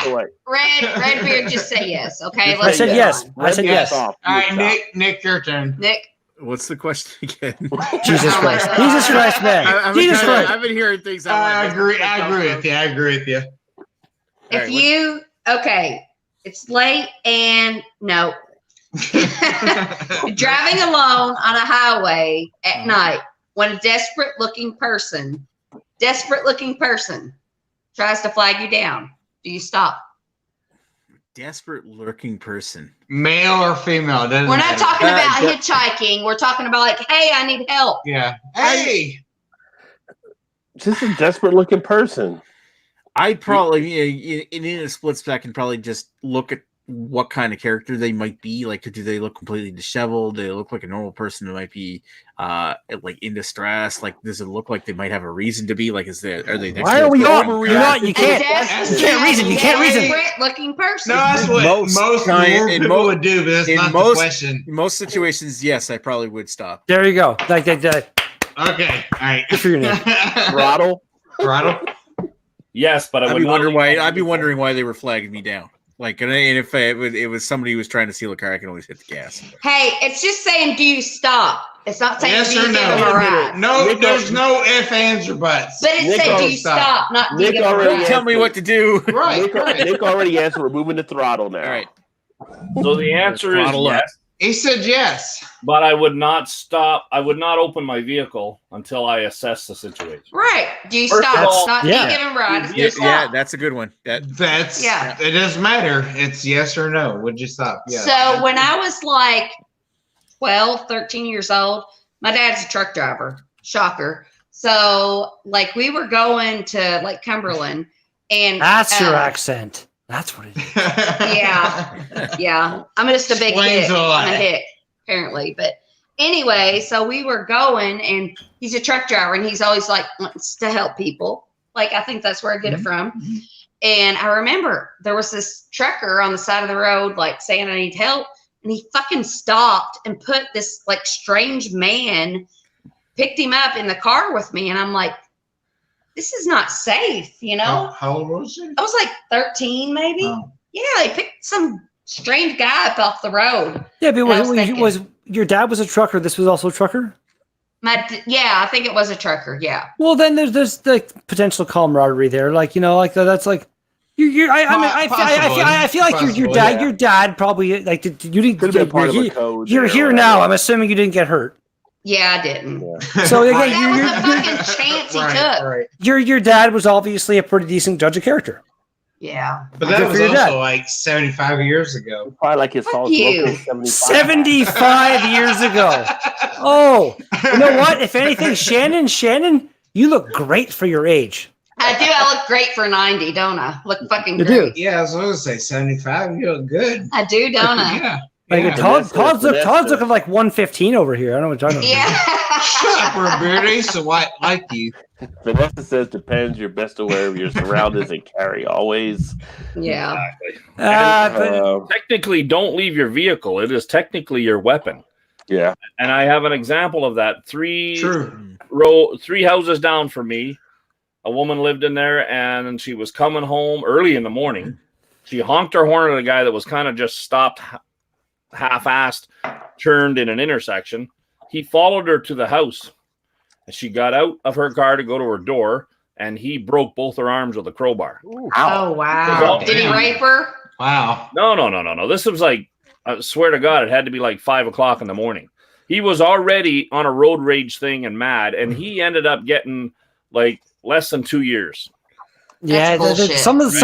be. Redbeard, just say yes. Okay. I said yes. I said yes. All right, Nick, your turn. Nick. What's the question again? Jesus Christ. Jesus Christ, man. Jesus Christ. I've been hearing things. I agree with you. It's late and no. You're driving alone on a highway at night when a desperate looking person tries to flag you down. Do you stop? Desperate lurking person. Male or female? We're not talking about hitchhiking. We're talking about like, hey, I need help. Yeah. Hey. Just a desperate looking person. I'd probably, in a split second, probably just look at what kind of character they might be. Like, do they look completely disheveled? Do they look like a normal person who might be like in distress? Like, does it look like they might have a reason to be? Like, are they? Why are we overreacting? You can't reason. You can't reason. Looking person. No, that's what most people would do, but that's not the question. In most situations, yes, I probably would stop. There you go. Like Okay. All right. Good for your name. Throttle. Yes, but I'd be wondering why they were flagging me down. Like, and if it was somebody who was trying to steal a car, I can always hit the gas. Hey, it's just saying, do you stop? It's not saying Yes do you or give no? them a ride. No, there's no if, ands, or buts. But it said, do you stop? Not do you give them a ride. Tell me what to do. Right. Nick already answered. We're moving the throttle now. All right. So the answer is Throttle up. yes. He said yes. But I would not stop. I would not open my vehicle until I assess the situation. Right. Do you First of stop? all- Not do you give them a ride. Do you stop? Yeah, that's a good one. That's Yeah. It doesn't matter. It's yes or no. Would you stop? Yeah. So when I was like 12, 13 years old, my dad's a truck driver. Shocker. So like we were going to like Cumberland, and That's your accent. That's what it is. yeah. I'm just a big Explains hick. a lot. I'm a hick, apparently. But anyway, so we were going, and he's a truck driver, and he's always like wants to help people. Like I think that's where I get it from. And I remember there was this trucker on the side of the road, like saying I need help, and he fucking stopped and put this like strange man, picked him up in the car with me, and I'm like, this is not safe, you know? How old was he? I was like 13, maybe. Oh. Yeah, they picked some strange guy up off the road. Yeah, but And I was thinking- was your dad was a trucker? This was also a trucker. Yeah, I think it was a trucker. Yeah. Well, then there's the potential camaraderie there, like that's like you. I feel like your dad probably like you didn't. Could have been part of a code. You're here now. I'm assuming you didn't get hurt. Yeah, I didn't. So again, That was a fucking chance he took. Right. your dad was obviously a pretty decent judge of character. Yeah. But that Good was for your also dad. like 75 years ago. Probably like his song. you. 75 years ago. Oh, you know what? If anything, Shannon, you look great for your age. I do. I look great for 90, don't I? Look fucking You great. do. Yeah, I was going to say 75. You look good. I do, don't I? Yeah. Like Yeah. Todd's looking like 115 over here. I don't know what you're talking about. Yeah. Shut up, Roberto. So white like you. Vanessa says depends. You're best aware of your surroundings and carry always. Yeah. But Technically, don't leave your vehicle. It is technically your weapon. Yeah. And I have an example of that. Three houses down from me, a woman lived in there, and she was coming home early in the morning. She honked her horn at a guy that was kind of just stopped half-assed, turned in an intersection. He followed her to the house. She got out of her car to go to her door, and he broke both her arms with a crowbar. Oh, wow. Did he rape her? Wow. No. This was like, I swear to God, it had to be like 5 o'clock in the morning. He was already on a road rage thing and mad, and he ended up getting like less than 2 years. yeah, some of the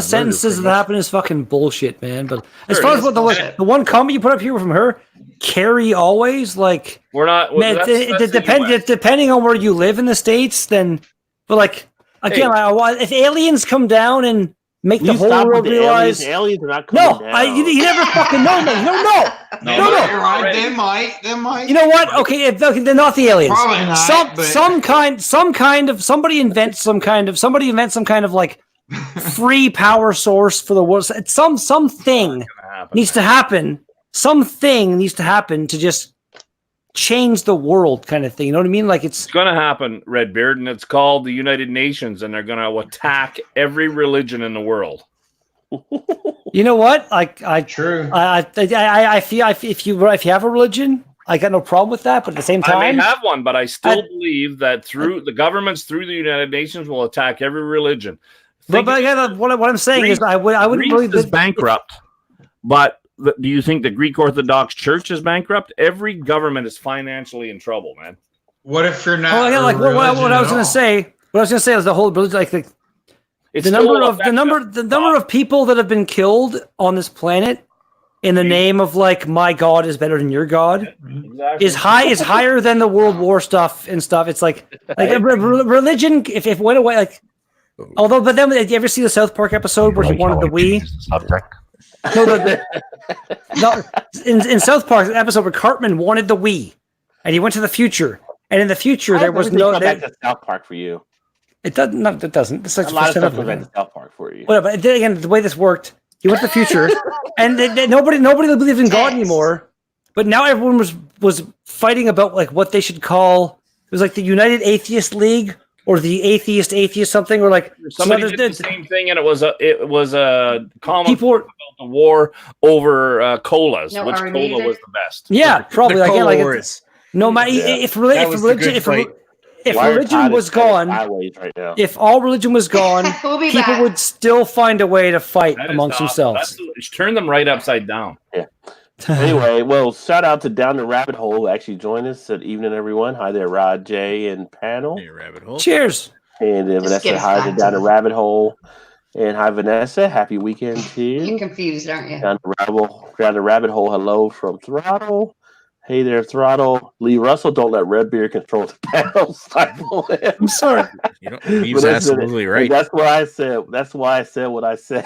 sentences that happen is fucking bullshit, man. But as far as what the one comment you put up here from her, carry always, like we're not. Man, depending on where you live in the States, then, but like again, if aliens come down and make the whole world realize aliens are not coming down. You never fucking know, man. You don't know. No, you're right. They might. You know what? Okay, they're not the aliens. Probably not. Somebody invents some kind of like free power source for the world. Something needs to happen. Something needs to happen to just change the world, kind of thing. You know what I mean? Like it's going to happen, Redbeard, and it's called the United Nations, and they're going to attack every religion in the world. You know what? True. I feel if you have a religion, I got no problem with that. But at the same time, I may have one, but I still believe that through the governments, through the United Nations, will attack every religion. But again, what I'm saying is, I wouldn't Greece really is bankrupt. But do you think the Greek Orthodox Church is bankrupt? Every government is financially in trouble, man. What if you're not? Oh yeah, like what I was going to say. What I was going to say is the whole religion, like the number of people that have been killed on this planet in the name of like my God is better than your God is higher than the World War stuff and stuff. It's like religion if it went away, like but then did you ever see the South Park episode where he wanted the Wii? No, in South Park, the episode where Cartman wanted the Wii, and he went to the future, and in the future there was no. Back to South Park for you. It doesn't. No, it doesn't. It's like a lot of stuff goes back to South Park for you. Whatever. Again, the way this worked, he went to the future, and nobody believed in God anymore. But now everyone was fighting about like what they should call. It was like the United Atheist League or the atheist something, or like somebody did the same thing, and it was a common people about the war over colas. No, which cola was the best? Yeah, probably. The Again, Cola like Wars. no matter if religion was gone, if all religion was gone, We'll be people back. would still find a way to fight That is amongst awesome. themselves. Turn them right upside down. Yeah. Anyway, well, shout out to Down the Rabbit Hole. Actually, join us. Good evening, everyone. Hi there, Rod, Jay, and panel. Hey, Rabbit Hole. Cheers. And Vanessa, hi to Down the Rabbit Hole. And hi, Vanessa. Happy weekend to you. You're confused, aren't you? Down the Rabbit Hole. Hello from Throttle. Hey there, Throttle. Lee Russell, don't let Redbeard control the panel. Stifle him. I'm sorry. You know, he's absolutely right. That's what I said. That's why I said what I said.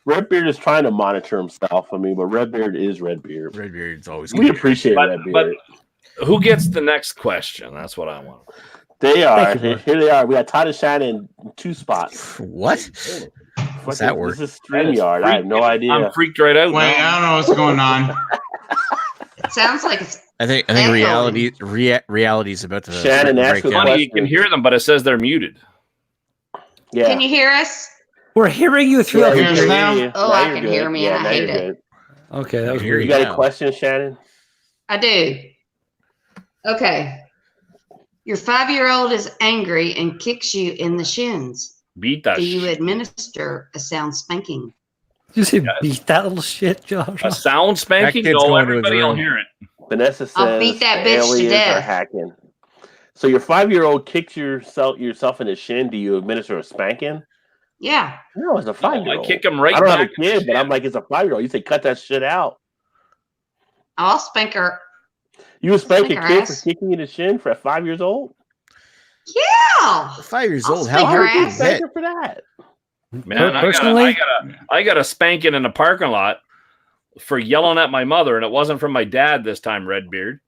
Redbeard is trying to monitor himself. I mean, but Redbeard is Redbeard. Redbeard's always we appreciate Redbeard. But who gets the next question? That's what I want. They are. Here they are. We got Todd and Shannon in 2 spots. What? What's that word? This is StreamYard. I have no idea. I'm freaked right out. Wait, I don't know what's going on. Sounds like it's. I think reality is about to Shannon, ask break a down. question. You can hear them, but it says they're muted. Yeah. Can you hear us? We're hearing you through. Yeah, the we can now? hear you. Oh, Now I you're can good. hear me, and I now hate you're it. good. Okay, that was Here You weird. got a question, Shannon? I do. Okay. Your 5-year-old is angry and kicks you in the shins. Beat that Do you shit. administer a sound spanking? You say beat that little shit, Josh. A sound spanking? That kid's No, going to his everybody will room. hear it. Vanessa says I'll beat that bitch to aliens death. are hacking. So your 5-year-old kicks yourself in the shin. Do you administer a spanking? Yeah. No, it's a 5-year-old. I kick him right I don't have a back in the kid, but shin. I'm like, it's a 5-year-old. You say cut that shit out. I'll spank her. You would spank a Spank her kid ass. for kicking you in the shin for 5 years old? Yeah. 5 years I'll old. spank How her hard can you ass. Spank hit? her for that. Man, Personally? I got a spanking in the parking lot for yelling at my mother, and it wasn't from my dad this time, Redbeard.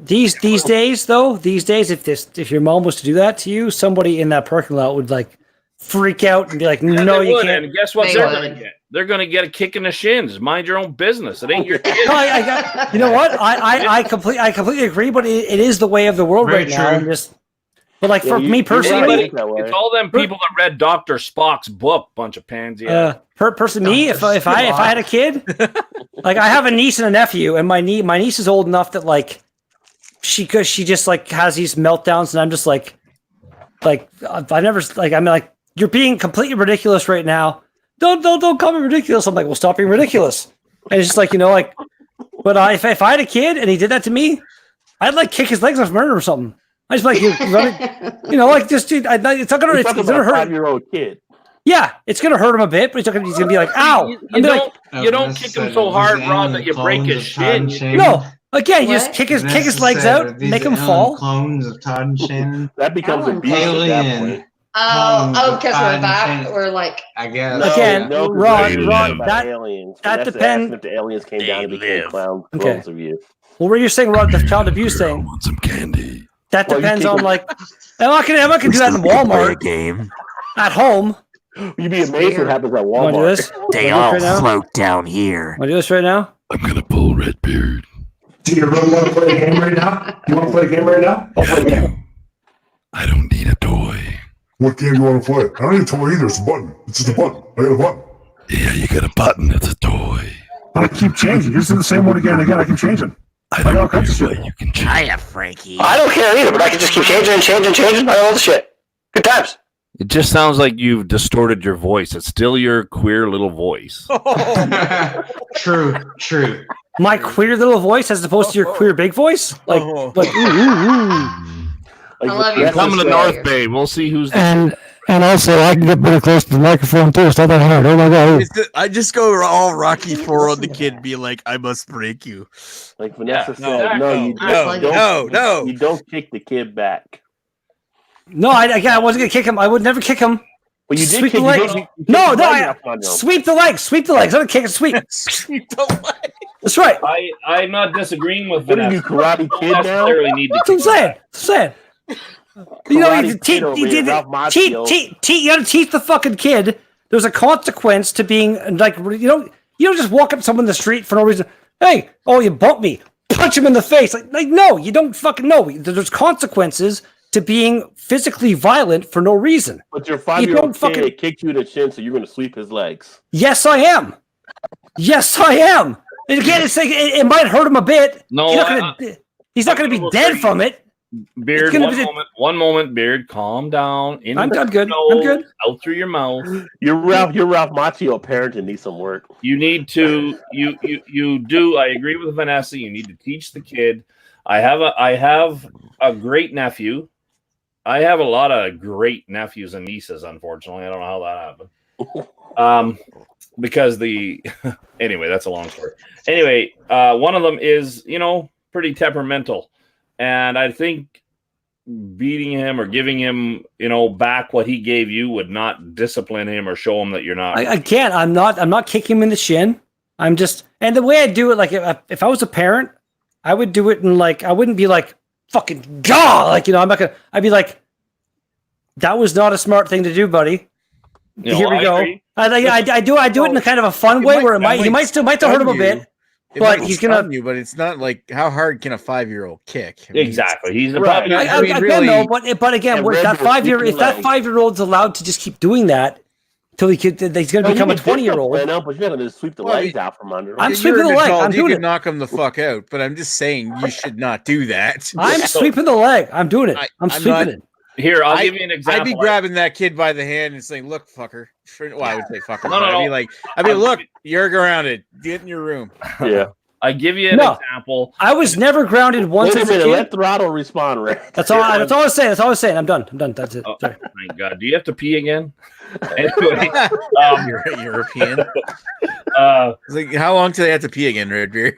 These days, if your mom was to do that to you, somebody in that parking lot would like freak out and be like, Yeah, "No, they you would, can't." And guess what They they're would. going to get? They're going to get a kick in the shins. Mind your own business. It ain't your kid. No, I got. You know what? I completely agree, but it is the way of the world Very right now. true. And just, but like Yeah, for you- me you're personally, right that way. It's all them people that read Dr. Spock's book, bunch of pansy. me, if I had a kid, like I have a niece and a nephew, and my niece is old enough that like she just like has these meltdowns, and I'm just like I never like I'm like you're being completely ridiculous right now. Don't call me ridiculous. I'm like, well, stop being ridiculous. And it's just like like, but if I had a kid and he did that to me, I'd like kick his legs off, murder or something. I just like you're running, like just dude. It's not gonna. You're It's talking gonna about a hurt. 5-year-old kid. Yeah, it's gonna hurt him a bit, but he's gonna be like, "Ow!" You don't kick him so hard, Rod, that you break his shin. No, again, you What? just kick his legs out, make him fall. Clones of Todd and Shannon. That becomes Alan abuse at that Alien. point. Oh, because Todd we're and Shannon. back. We're like, I guess. Again, No, 'cause Rod, they're Rod, about that- aliens. that Vanessa depend- asked if the aliens came down and became clones Okay. of you. Well, where you're saying, Rod, the child abuse thing, Want some candy? that Well, you depends kick on him- like, I'm not gonna do that in Play a Walmart game. at home. You'd be amazed what happens at You want to do Walmart. this? They Wanna all do this right now? float down here. Want to do this right now? I'm gonna pull Redbeard. Do you really want to play a game right now? You want to play a game right now? I'll play a game. I don't need a toy. What game do you want to play? I don't need a toy either. It's a button. It's just a button. I got a button. Yeah, you got a button. It's a toy. I keep changing. This is the same one again and again. I can change them. I don't know what you can change. Hiya, Frankie. I don't care either, but I can just keep changing and changing and changing. I all the shit. Good times. It just sounds like you've distorted your voice. It's still your queer little voice. True. My queer little voice as opposed to your queer big voice? Like ooh, ooh, ooh. I love you. You're coming to North Bay. We'll see who's And also, I can get pretty close to the microphone too. It's not that hard. Oh my god! I just go all Rocky Four on the kid, and be like, "I must break you." Like Vanessa said, no, no, you don't kick the kid back. No, I wasn't gonna kick him. I would never kick him. But you did Sweep kick the leg. you kicked No, the no, leg I, off on him. sweep the leg. Sweep the legs. Not a kick. Sweep. Sweep the leg. That's right. I'm not disagreeing with What are Vanessa. you, Karate Kid now? Necessarily need to That's what I'm saying. That's what I'm saying. You know, you Kid over here, Ralph Macchio. you gotta teach the fucking kid. There's a consequence to being like you don't just walk up to someone in the street for no reason. Hey, oh, you bumped me. punch him in the face. Like no, you don't fucking know. There's consequences to being physically violent for no reason. But your 5-year-old kid kicked you in the chin, so you're going to sweep his legs. Yes, I am. Yes, I am. And again, it's like it might hurt him a bit. No, he's not going to be dead from it. Beard, one moment, Beard, calm down. I'm good. I'm good. Out through your mouth. You're Ralph Macchio parent and needs some work. You need to. You do. I agree with Vanessa. You need to teach the kid. I have a great nephew. I have a lot of great nephews and nieces. Unfortunately, I don't know how that happened. Because anyway, that's a long story. Anyway, one of them is pretty temperamental. And I think beating him or giving him, back what he gave you would not discipline him or show him that you're not. Again, I'm not kicking him in the shin. I'm just, and the way I do it, like if I was a parent, I would do it in I wouldn't be like fucking God, I'm not gonna. I'd be like, that was not a smart thing to do, buddy. Here we go. I do it in a kind of a fun way where you might still hurt him a bit. But he's gonna you. But it's not like how hard can a 5-year-old kick? Exactly. He's right. But again, that 5-year-old's allowed to just keep doing that until he's going to become a 20-year-old. But you're going to sweep the legs out from under him. I'm sweeping the leg. I'm doing it. Knock him the fuck out. But I'm just saying you should not do that. I'm sweeping the leg. I'm doing it. I'm sweeping it. Here, I'll give you an example. I'd be grabbing that kid by the hand and saying, "Look, fucker." Well, I would say fucker. No. I'd be look, you're grounded. Get in your room. Yeah. I give you an example. I was never grounded once as a kid. Let Throttle respond, Rick. That's all I was saying. I'm done. That's it. Sorry. Thank God. Do you have to pee again? Anyway, you're European. How long do they have to pee again, Redbeard?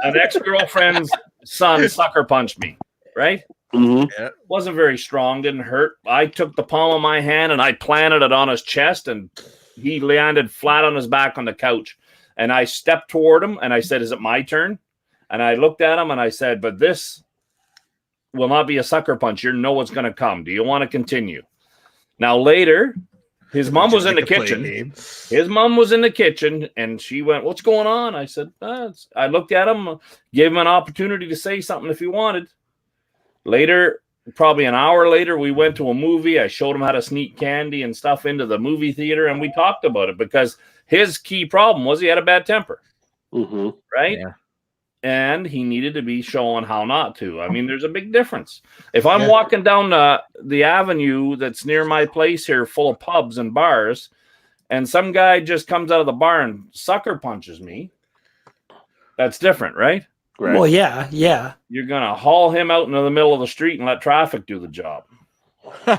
An ex-girlfriend's son sucker punched me, right? Mm-hmm. Yeah. Wasn't very strong, didn't hurt. I took the palm of my hand and I planted it on his chest, and he landed flat on his back on the couch. And I stepped toward him and I said, "Is it my turn?" And I looked at him and I said, "But this will not be a sucker punch. You know what's going to come. Do you want to continue?" Now later, his mom was in the kitchen. His mom was in the kitchen and she went, "What's going on?" I said, I looked at him, gave him an opportunity to say something if he wanted. Later, probably an hour later, we went to a movie. I showed him how to sneak candy and stuff into the movie theater, and we talked about it because his key problem was he had a bad temper, right? Yeah. And he needed to be shown how not to. I mean, there's a big difference. If I'm walking down the avenue that's near my place here full of pubs and bars, and some guy just comes out of the bar and sucker punches me, that's different, right? Right. Well, yeah. You're going to haul him out into the middle of the street and let traffic do the job. When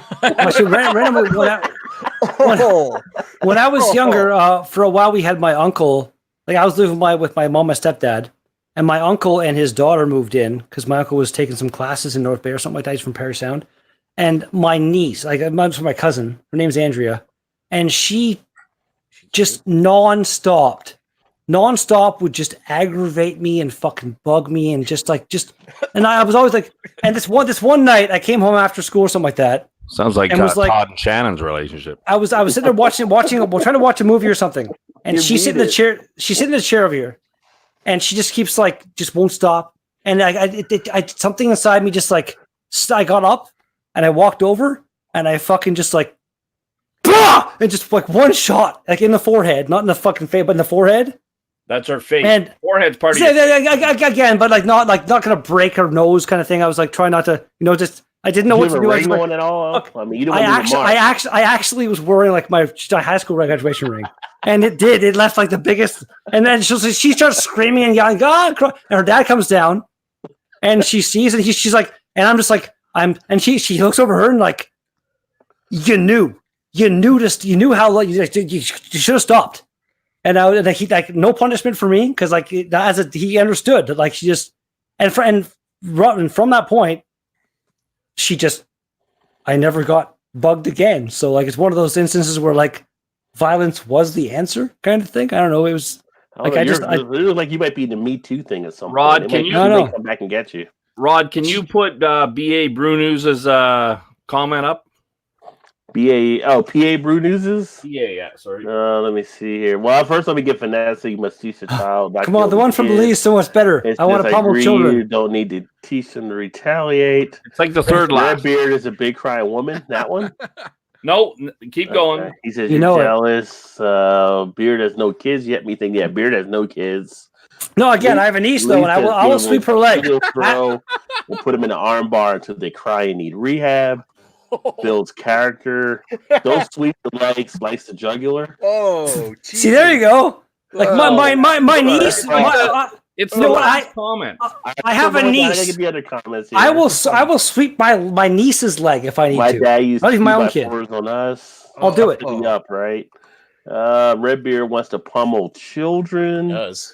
I was younger, for a while, we had my uncle. I was living with my mom and stepdad, and my uncle and his daughter moved in because my uncle was taking some classes in North Bay or something like that. He's from Parry Sound. And my niece, my cousin, her name's Andrea, and she just nonstop would just aggravate me and fucking bug me and and I was always like, and this one night I came home after school or something like that. Sounds like Todd and Shannon's relationship. I was sitting there watching, trying to watch a movie or something, and she's sitting in the chair. She's sitting in the chair over here, and she just keeps just won't stop. And I something inside me I got up and I walked over and I fucking just bah! And just one shot in the forehead, not in the fucking face, but in the forehead. That's her face. And forehead's part of again, but not gonna break her nose kind of thing. I was trying not to, I didn't know what to do. I actually was wearing my high school graduation ring, and it left the biggest. And then she starts screaming and yelling, "God!" And her dad comes down, and she sees, and she's like, and I'm just and she looks over her and you knew how you should have stopped. And he no punishment for me because he understood that she just and from that point I never got bugged again. So it's one of those instances where violence was the answer kind of thing. I don't know. It was it was like you might be the Me Too thing at some point. Rod, can you come back and get you? Rod, can you put B.A. Brunew's comment up? PA Brew Newses? Yeah, sorry. Let me see here. Well, first let me get finesse. You must teach a child. Come on, the one from Belize is so much better. I want to pummel children. You don't need to teach them to retaliate. It's like the third last. Redbeard is a big crying woman. That one? No, keep going. Okay. He says you're jealous. Beard has no kids yet. Me think, Beard has no kids. No, again, I have a niece though, and I will sweep her leg. We'll put him in an arm bar until they cry and need rehab. Builds character. Don't sweep the leg, slice the jugular. Oh, see, there you go. Like my niece. It's the last comment. I have a niece. There could be other comments here. I will sweep my niece's leg if I need to. My dad used not even my own 2x4s kid. on us. I'll do it. Up, right? Redbeard wants to pummel children. He does.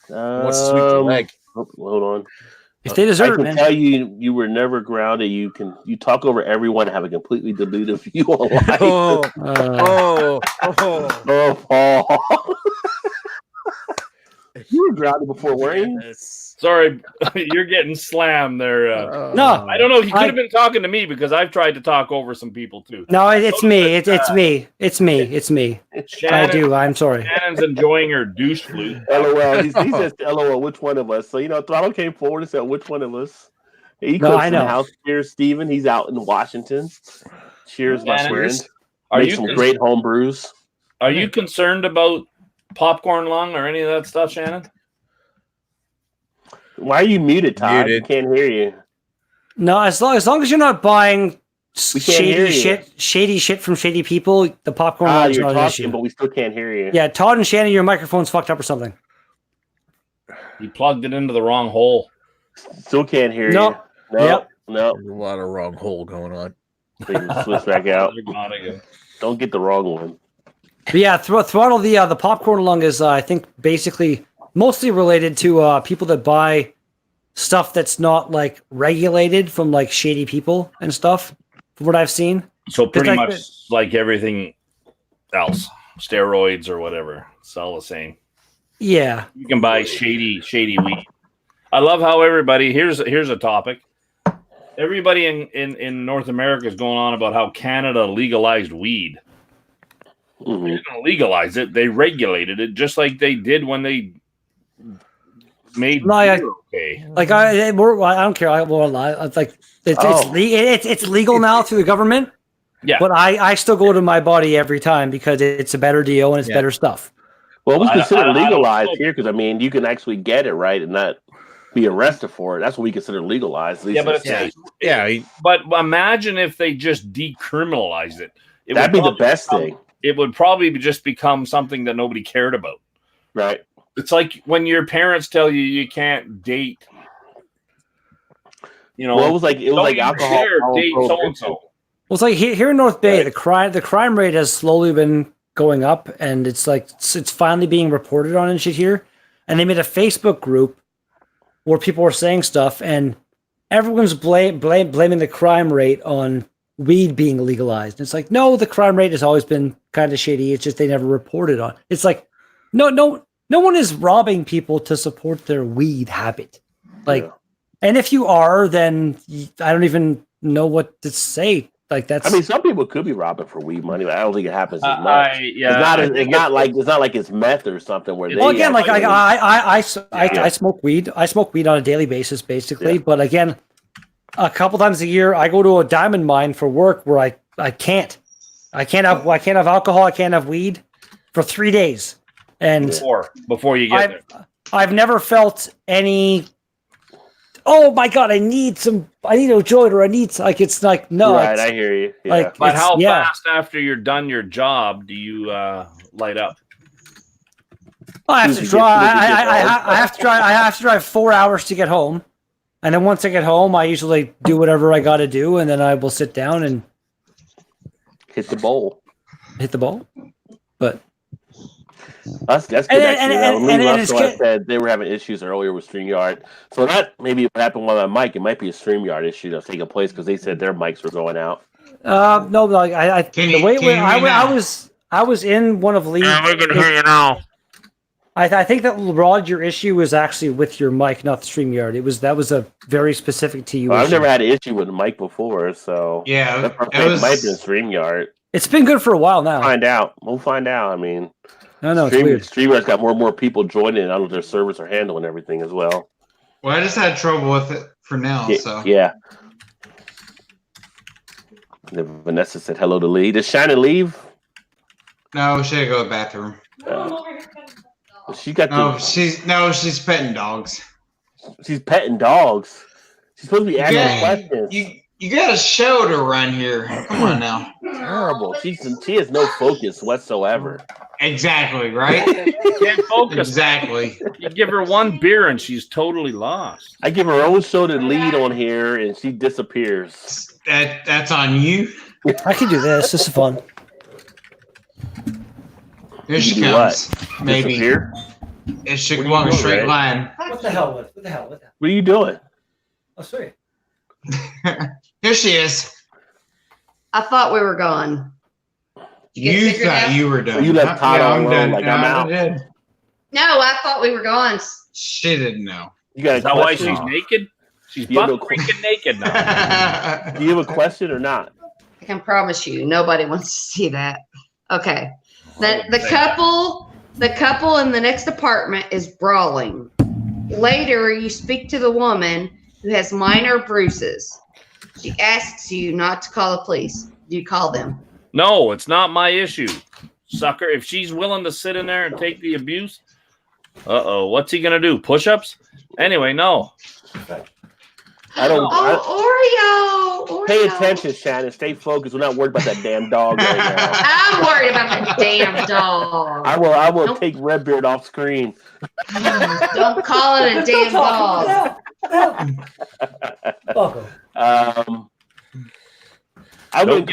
Wants to sweep the leg. Hold on. If they deserve it, I can tell you were never grounded. You talk over everyone and have a completely deluded view on life. Paul. You were grounded before, weren't you? Sorry, you're getting slammed there. No, I don't know. He could have been talking to me because I've tried to talk over some people too. No, it's me. It's me. Shannon, I do. I'm sorry. Shannon's enjoying her douche flute. LOL. He says, LOL, which one of us? So, Throttle came forward and said, which one of us? He cooks in the house. Cheers, Steven. He's out in Washington. Cheers, my friend. Make some great home brews. Are you concerned about popcorn lung or any of that stuff, Shannon? Why are you muted, Todd? We can't hear you. No, as long as you're not buying shady shit from shady people, the popcorn lung is not an issue. But we still can't hear you. Yeah, Todd and Shannon, your microphone's fucked up or something. You plugged it into the wrong hole. Still can't hear you. No. No. There's a lot of wrong hole going on. Switch back out. Don't get the wrong one. But yeah, Throttle, the popcorn lung is, I think, basically mostly related to people that buy stuff that's not like regulated from like shady people and stuff, from what I've seen. So pretty much like everything else, steroids or whatever, it's all the same. Yeah, you can buy shady weed. I love how everybody here's a topic. Everybody in North America is going on about how Canada legalized weed. Mm-hmm. They didn't legalize it; they regulated it, just like they did when they made okay. Like I don't care. I won't lie. It's like it's legal now through the government. Yeah, but I still go to my body every time because it's a better deal and it's better stuff. Well, we consider legalized here because you can actually get it right and not be arrested for it. That's what we consider legalized. But imagine if they just decriminalized it. That'd be the best thing. It would probably just become something that nobody cared about. Right. It's like when your parents tell you can't date. Well, it was like alcohol. Date so and so. Well, it's like here in North Bay, the crime rate has slowly been going up, and it's finally being reported on and shit here. And they made a Facebook group where people were saying stuff, and everyone's blaming the crime rate on weed being legalized. It's like, no, the crime rate has always been kind of shady. It's just they never reported on. It's like, no one is robbing people to support their weed habit. And if you are, then I don't even know what to say. Like that's. I mean, some people could be robbing for weed money, but I don't think it happens as much. It's not like it's meth or something where. Well, again, like I smoke weed. I smoke weed on a daily basis, basically. Yeah. But again, a couple times a year, I go to a diamond mine for work where I can't have alcohol. I can't have weed for 3 days. And before you get there, I've never felt any. Oh my god! I need a joint, or it's like no. Right, I hear you. Yeah. But how fast after you're done your job do you light up? I have to drive. I have to drive 4 hours to get home, and then once I get home, I usually do whatever I got to do, and then I will sit down and hit the bowl. But. That's good. Russell said they were having issues earlier with StreamYard. So that maybe what happened with my mic. It might be a StreamYard issue that's taking place because they said their mics were going out. No, like I was in one of Lee's. We can hear you now. I think that Rod, your issue was actually with your mic, not the StreamYard. That was a very specific to you. Well, I've never had an issue with the mic before, so yeah, it might be a StreamYard. It's been good for a while now. We'll find out. I mean, no, it's weird. Streamer's got more and more people joining. I don't know if their servers are handling everything as well. Well, I just had trouble with it for now. So yeah. Vanessa said hello to Lee. Did Shannon leave? No, she had to go to the bathroom. She got she's petting dogs. She's petting dogs. She's supposed to be asking questions. You got a show to run here. Come on now. Terrible. She has no focus whatsoever. Exactly, right? Can't focus. Exactly. You give her one beer and she's totally lost. I give her own show to lead on here and she disappears. That's on you. I can do this. This is fun. Here she comes. Maybe. Disappear? It should walk a straight line. What the hell? What the hell? What are you doing? Oh, sorry. Here she is. I thought we were gone. You thought you were done. You left Todd I'm alone. done. Like I'm out. No, I thought we were gone. She didn't know. You got Is that why she's naked? She's butt freaking naked now. Do you have a question or not? I can promise you, nobody wants to see that. Okay. The couple in the next apartment is brawling. Later, you speak to the woman who has minor bruises. She asks you not to call the police. Do you call them? No, it's not my issue, sucker. If she's willing to sit in there and take the abuse, what's he gonna do? Push-ups? Anyway, no. I don't. Oreo. Pay attention, Shannon. Stay focused. We're not worried about that damn dog right now. I'm worried about that damn dog. I will take Redbeard off screen. Don't call it a damn dog. I wouldn't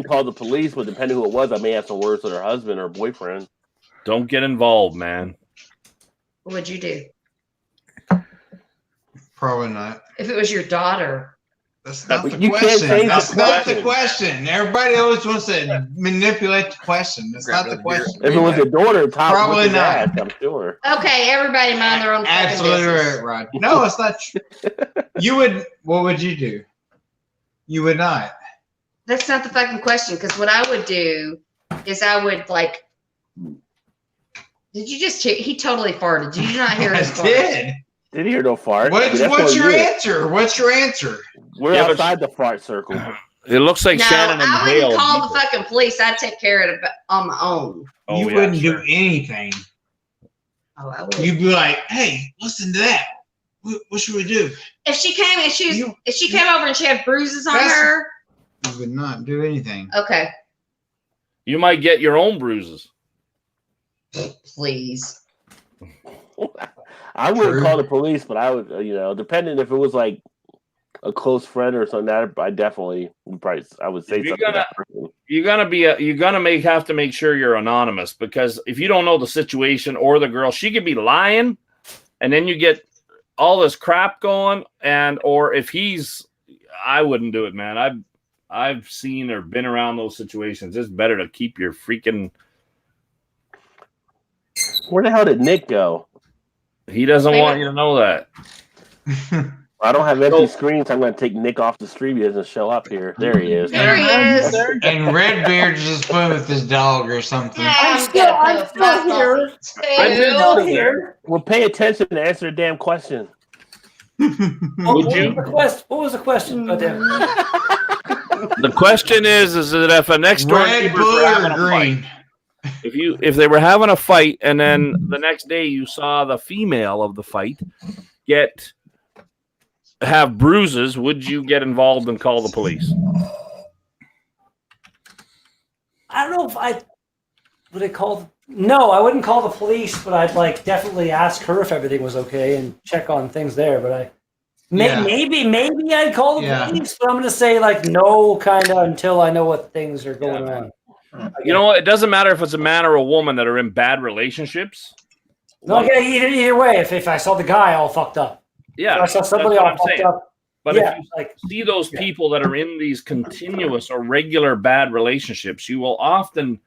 call the police, but depending who it was, I may have some words with her husband or boyfriend. Don't get involved, man. What would you do? Probably not. If it was your daughter. That's not the question. That's not the question. Everybody always wants to manipulate the question. That's not the question. If it was a daughter, probably not. I'm sure. Okay, everybody mind their own fucking Absolutely business. right, Rod. No, it's not true. You would. What would you do? You would not. That's not the fucking question. Because what I would do is I would like. Did you just? He totally farted. Did you not hear his fart? Did. Didn't hear no fart. What's your answer? What's your answer? We're outside the fart circle. It looks like No, Shannon and I Hale. wouldn't call the fucking police. I'd take care of it on my own. You wouldn't do anything. Oh, I would. You'd be like, "Hey, listen to that. What should we do?" If she came and if she came over and she had bruises on her, you would not do anything. okay, You might get your own bruises. please. I wouldn't call the police, but I would, depending if it was like a close friend or something, I definitely I would say something to that person. You're gonna have to make sure you're anonymous, because if you don't know the situation or the girl, she could be lying, and then you get all this crap going, or if I wouldn't do it, man. I've seen or been around those situations. It's better to keep your freaking. Where the hell did Nick go? He doesn't want you to know that. I don't have empty screens. So I'm going to take Nick off the stream. He doesn't show up here. There he is. There he is. And Redbeard's just playing with his dog or something. I'm still here. Well, pay attention and answer the damn question. Would you? What was the question? Oh, damn. The question is that if a next door Red, blue, or green? If they were having a fight and then the next day you saw the female of the fight have bruises, would you get involved and call the police? I don't know if I would. I call. No, I wouldn't call the police, but I'd definitely ask her if everything was okay and check on things there. But maybe I'd call the police, but I'm going to say no, kind of until I know what things are going on. You know what? It doesn't matter if it's a man or a woman that are in bad relationships. No, either way, if I saw the guy all fucked up. Yeah, if I saw somebody all fucked up. But if you see those people that are in these continuous or regular bad relationships, you will often.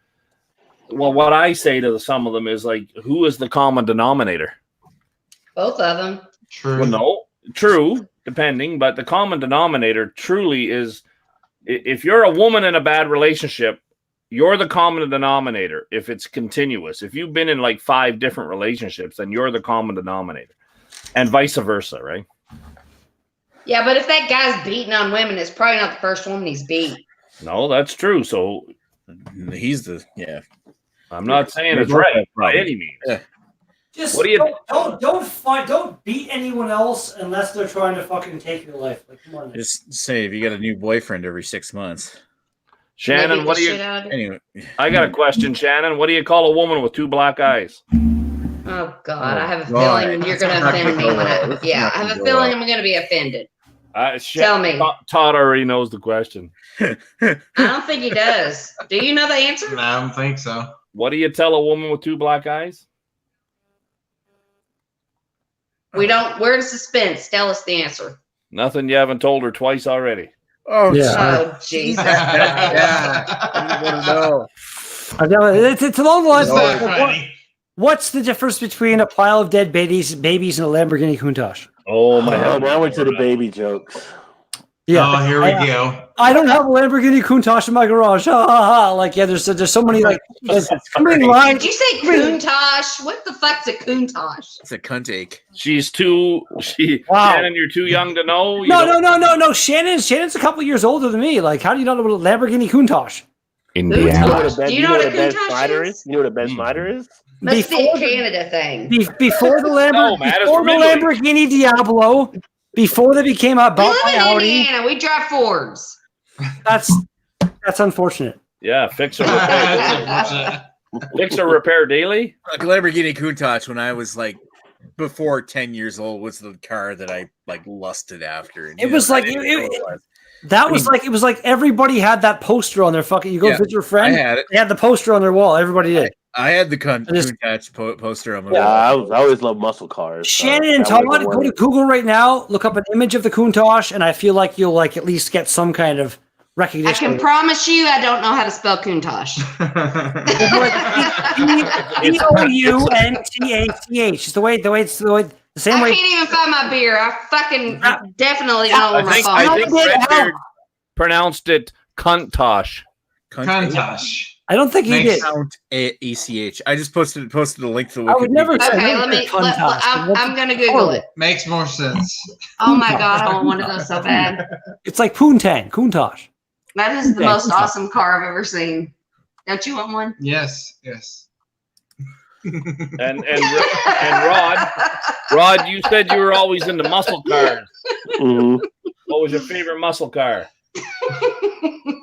Well, what I say to some of them is who is the common denominator? Both of them. True. Well, no, true, depending, but the common denominator truly is if you're a woman in a bad relationship you're the common denominator if it's continuous. If you've been in like 5 different relationships, then you're the common denominator, and vice versa, right? Yeah, but if that guy's beating on women, it's probably not the first woman he's beat. No, that's true. So he's I'm not saying it's right by any means. Yeah. Just What do you- don't beat anyone else unless they're trying to fucking take your life. Like, come on. Just say if you got a new boyfriend every 6 months. Shannon, what do you? Anyway, I got a question, Shannon. What do you call a woman with 2 black eyes? Oh God, I have a God. feeling you're going to offend me. I have a feeling I'm going to be offended. Tell me. Todd already knows the question. I don't think he does. Do you know the answer? No, I don't think so. What do you tell a woman with 2 black eyes? We don't. We're in suspense. Tell us the answer. Nothing. You haven't told her twice already. Oh, Oh Jesus! I want to know. I know it's along the lines. That's Of, not funny. what's the difference between a pile of dead babies and a Lamborghini Countach? Oh my Oh, God! now we're to the baby jokes. Yeah. Oh, here we go. I don't have a Lamborghini Countach in my garage. Ha ha ha! Like, yeah, there's so many like. Somebody lied. Did you say Countach? What the fuck's a Countach? It's a cunt ache. She's too. Wow. Shannon, you're too young to know. You No. don't- Shannon's a couple years older than me. Like, how do you not know what a Lamborghini Countach? Countach. Do you know what a Countach is? You know what a bed spider is? Must be a Canada thing. Before the No, Matt, it's from Italy. Lamborghini Diablo, before they became bought We live by in Audi. Indiana. We drive Fords. That's unfortunate. Yeah, fix or repair. Fix or repair daily. Like Lamborghini Countach, when I was like before 10 years old, was the car that I like lusted after. And, It was like it was like everybody had that poster on their fucking. You go visit your friend. I had it. They had the poster on their wall. Everybody did. I had the Countach poster on my Yeah, wall. I always love muscle cars. Shannon and Todd, go to Google right now. Look up an image of the Countach, and I feel like you'll like at least get some kind of I recognition. can promise you, I don't know how to spell Countach. Countach. It's the same I way. can't even find my beer. I fucking definitely don't know where my phone I is. think Redbeard pronounced it Countach. Countach. I don't think he did. Count ECH. I just posted a link to the. I would never say Okay, let me. I'm gonna Google it. Makes more sense. Oh my God, I want to go so bad. It's like Poontang, Countach. That is the Okay, most Countach. awesome car I've ever seen. Don't you want one? Yes, yes. And Rod, you said you were always into muscle cars. Mhm. What was your favorite muscle car?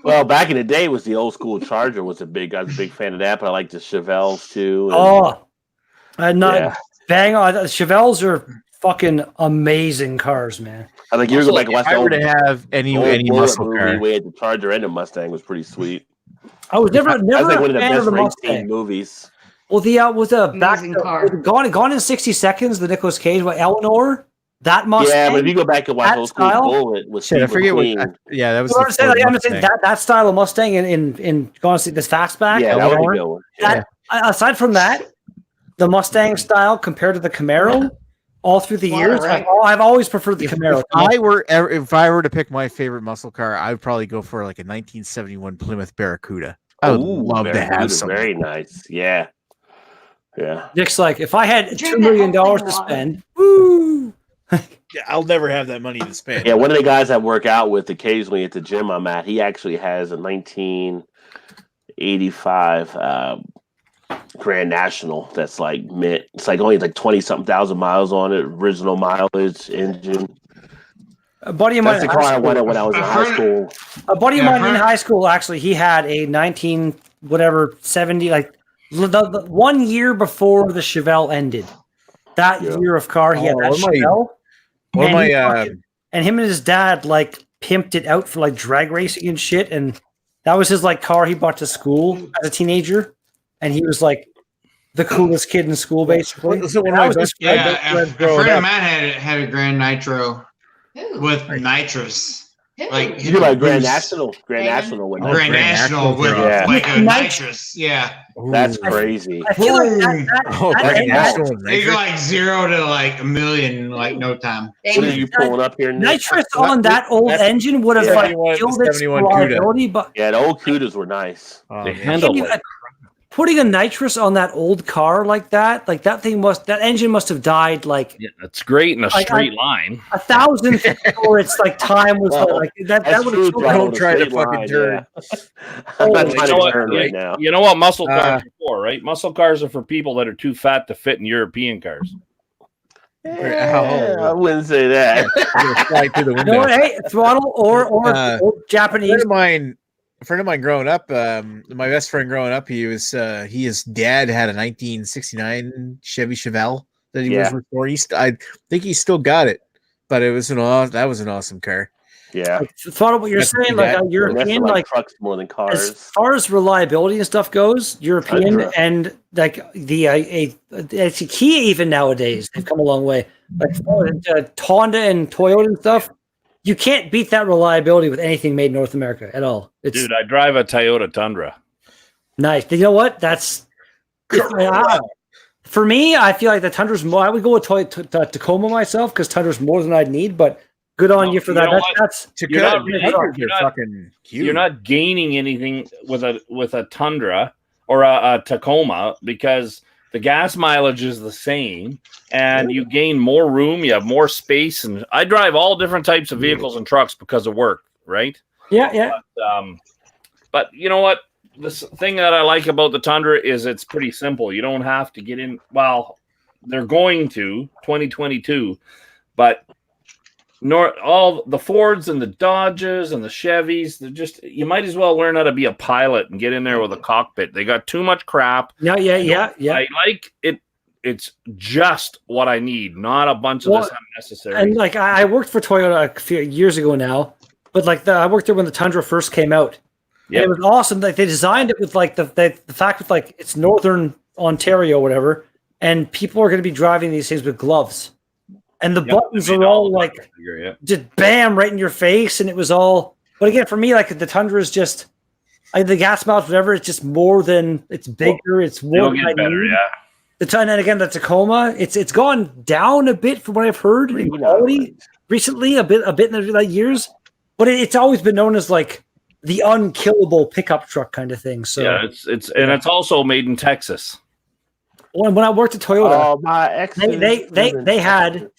Well, back in the day, it was the old school Charger. I was a big fan of that, but I like the Chevelles too. and- Oh, I'm not Yeah. bang on. Chevelles are fucking amazing cars, man. I think you go back and watch If I were to have any old Bullet muscle movie car, where you had the Charger and the Mustang was pretty sweet. I was never That was like one of the a fan best of the racing Mustang. movies. Well, with the back Amazing car. gone in 60 seconds, the Nicolas Cage, Eleanor, that Mustang. Yeah, but if you go back and watch that old school style? Bullet with shit, I Steve forget what. McQueen. Yeah, that was. You know what I'm the saying? Ford Like, I'm saying Mustang. that style of Mustang in Gone to this fastback. Yeah, that was a Eleanor, good one. that- aside from that, the Mustang style compared to the Camaro, all through the years, right. I've always preferred the Camaro. If I were to pick my favorite muscle car, I would probably go for like a 1971 Plymouth Barracuda. I would love to Barracuda, have some. Very nice. Yeah. Yeah. Nick's like, if I had Drink $2 million that whole to thing, spend, woo. Yeah, I'll never have that money to spend. Yeah, one of the guys I work out with occasionally at the gym I'm at, he actually has a 1985 Grand National that's like mint. It's like only like 20-something thousand miles on it, original mileage, engine. A buddy of mine That's the in car high I wanted school, when I was in high school. a buddy of Yeah, mine in high school, actually, he had a 70, like the 1 year before the Chevelle ended. That year of car, he had that Chevelle. And him and his dad like pimped it out for like drag racing and shit. And that was his like car he bought to school as a teenager. And he was like the coolest kid in school, basically. So one of And my that was best his- Yeah, a friends friend growing of up. mine had a Grand Nitro Who? with nitrous. Like You like Grand boost. National? Grand Damon? National with Grand National with Yeah. like a nitrous. Yeah. That's crazy. I feel like Grand National with They go nitrous. like 0 to like a million like no time. What are you pulling up here, Nick? nitrous on that old engine would have like 71 killed its 71 CUDA. reliability, but Yeah, the old Cudas were nice. They handle Can you- like putting a nitrous on that old car like that engine must have died like that's great in a Like, straight line. 1,000 before its like time was Well, like that that's would true, have bro. killed Don't try to Straight fucking line, turn. I'm not You trying know to what- turn right now. You know what muscle cars are for, right? Muscle cars are for people that are too fat to fit in European cars. I wouldn't say that. Slide through the You know window. what, hey, throttle or A Japanese. friend of mine growing up, my best friend growing up, his dad had a 1969 Chevy Chevelle that he was restoring. I think he still got it, but that was an awesome car. Yeah. Throttle what you're That's saying, that. like a European, like trucks more than cars. as far as reliability and stuff goes, European Tundra. and like it's a Kia even nowadays they've come a long way. Like Honda and Toyota and stuff, you can't beat that reliability with anything made in North America at all. It's Dude, I drive a Toyota Tundra. nice. You know what? That's for me. I feel like the Tundra's more. I would go with Tacoma myself because Tundra's more than I'd need. But good on you for that. That's You're not gaining anything with a Tundra or a Tacoma because the gas mileage is the same and you gain more room, you have more space. And I drive all different types of vehicles and trucks because of work, right? Yeah. But you know what? This thing that I like about the Tundra is it's pretty simple. You don't have to get in. Well, they're going to 2022, but all the Fords and the Dodges and the Chevys, you might as well learn how to be a pilot and get in there with a cockpit. They got too much crap. Yeah. I like it. It's just what I need, not a bunch of this unnecessary. And like I worked for Toyota a few years ago now, but like I worked there when the Tundra first came out. Yeah, it was awesome. Like they designed it with like the fact with like it's Northern Ontario, or whatever, and people are going to be driving these things with gloves. And the buttons are all like just bam right in your face, and it was all. But again, for me, like the Tundra is just the gas mileage, whatever. It's just more than it's bigger. It's more than I need. The Tundra, and again, the Tacoma, it's gone down a bit from what I've heard in quality recently, a bit in the years. But it's always been known as like the unkillable pickup truck kind of thing. So yeah, it's also made in Texas. When I worked at Toyota, my ex they had.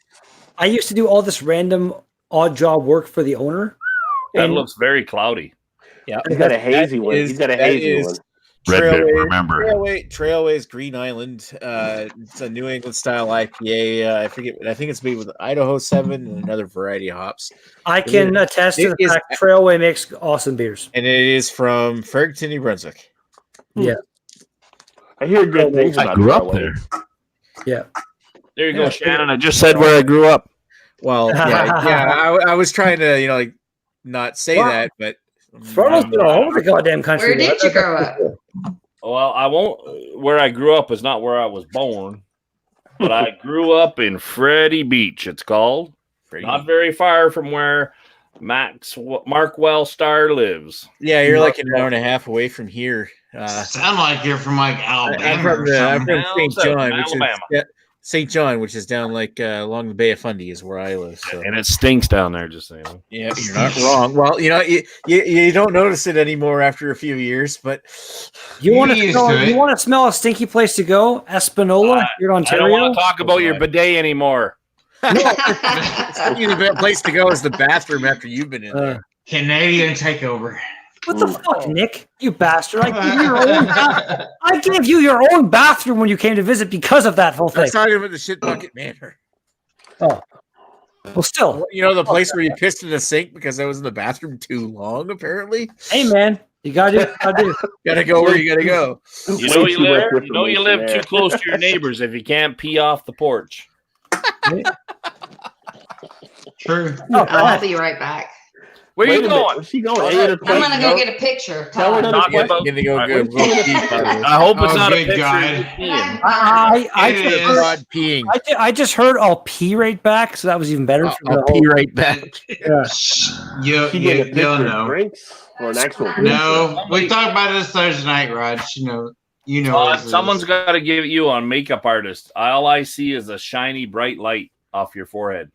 I used to do all this random odd job work for the owner. That looks very cloudy. Yeah, he's got a hazy one. He's got a hazy one. Trailways Green Island. It's a New England style IPA. I think it's made with Idaho 7 and another variety of hops. I can attest to the fact Trailway makes awesome beers. And it is from Fredericton, New Brunswick. Yeah. I hear good things about I grew up Trailway. there. Yeah. There you go, Shannon. I just said where I grew up. Well, yeah. I was trying to, not say that, but Throttle's been all over the goddamn country. Where did you grow up? Well, I won't. Where I grew up is not where I was born, but I grew up in Freddie Beach. It's called not very far from where Mark Wellstar lives. Yeah, you're like an hour and a half away from here. Sound like you're from like Alabama. I'm from St. John, Alabama. St. John, which is down like along the Bay of Fundy, is where I live. So. And it stinks down there. Just saying. Yeah, you're not wrong. Well, you don't notice it anymore after a few years, but you want to smell a stinky place to go? Espanola, you're in Ontario. I don't want to talk about your bidet anymore. The place to go is the bathroom after you've been in there. Canadian takeover. What the fuck, Nick? You bastard! I gave you your own bathroom when you came to visit because of that whole thing. I was talking about the shit bucket manor. Oh, well, still, the place where you pissed in the sink because I was in the bathroom too long. Apparently, hey man, you gotta go where you gotta go. You live too close to your neighbors if you can't pee off the porch. True. I'll be right back. Where Wait you a minute. going? Where's she going? I'm gonna go get a picture. Tell her another Not question. about- Gonna go I hope it's Oh, not a good picture God. of you peeing. I It just is. heard, God peeing. I just heard I'll pee right back, so that was even better. For the I'll pee whole, right back. yeah. She getting a picture You'll of know. drinks or an actual picture? No, we talked about this Thursday night, Rod. You know. Todd, this is- someone's got to give you a makeup artist. All I see is a shiny, bright light off your forehead.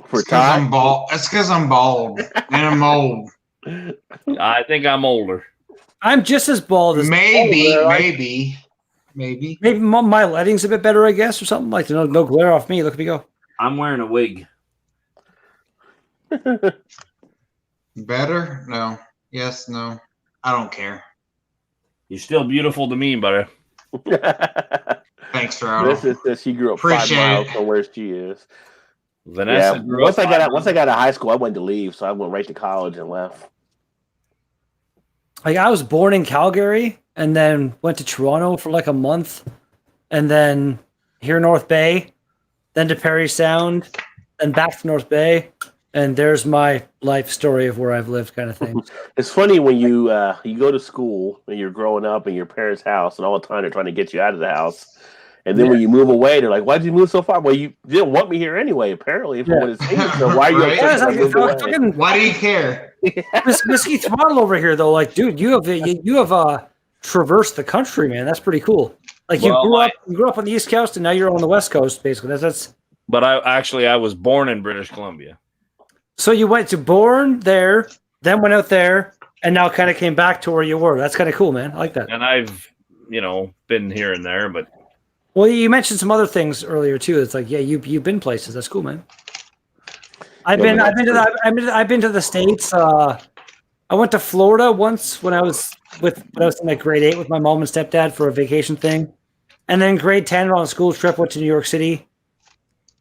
For because Todd? I'm bald. That's because I'm bald and I'm old. I think I'm older. I'm just as bald as Maybe. maybe my lighting's a bit better, I guess, or something like no glare off me. Look at me go. I'm wearing a wig. Better? No. Yes. No. I don't care. You're still beautiful to me, buddy. Thanks, Rod. This is she grew up Appreciate 5 miles it. from where she is. Vanessa grew once up I got out of high school, I went to leave, so I went right to college and left. Like I was born in Calgary and then went to Toronto for like a month, and then here North Bay, then to Parry Sound, then back to North Bay, and there's my life story of where I've lived, kind of thing. It's funny when you go to school and you're growing up in your parents' house, and all the time they're trying to get you out of the house. And then when you move away, they're like, "Why'd you move so far?" Well, you didn't want me here anyway. Apparently, if what it seems, so why are you? Right? upset that I moved away? Why do you care? Whiskey Throttle over here, though, like, dude, you have traversed the country, man. That's pretty cool. Like you grew up on the East Coast, and now you're on the West Coast, basically. That's. But I was born in British Columbia. So you went to born there, then went out there, and now kind of came back to where you were. That's kind of cool, man. I like that. And I've, been here and there, but Well, you mentioned some other things earlier too. It's like, yeah, you've been places. That's cool, man. I've been to the States. I went to Florida once when I was in like grade 8 with my mom and stepdad for a vacation thing, and then grade 10 on a school trip went to New York City,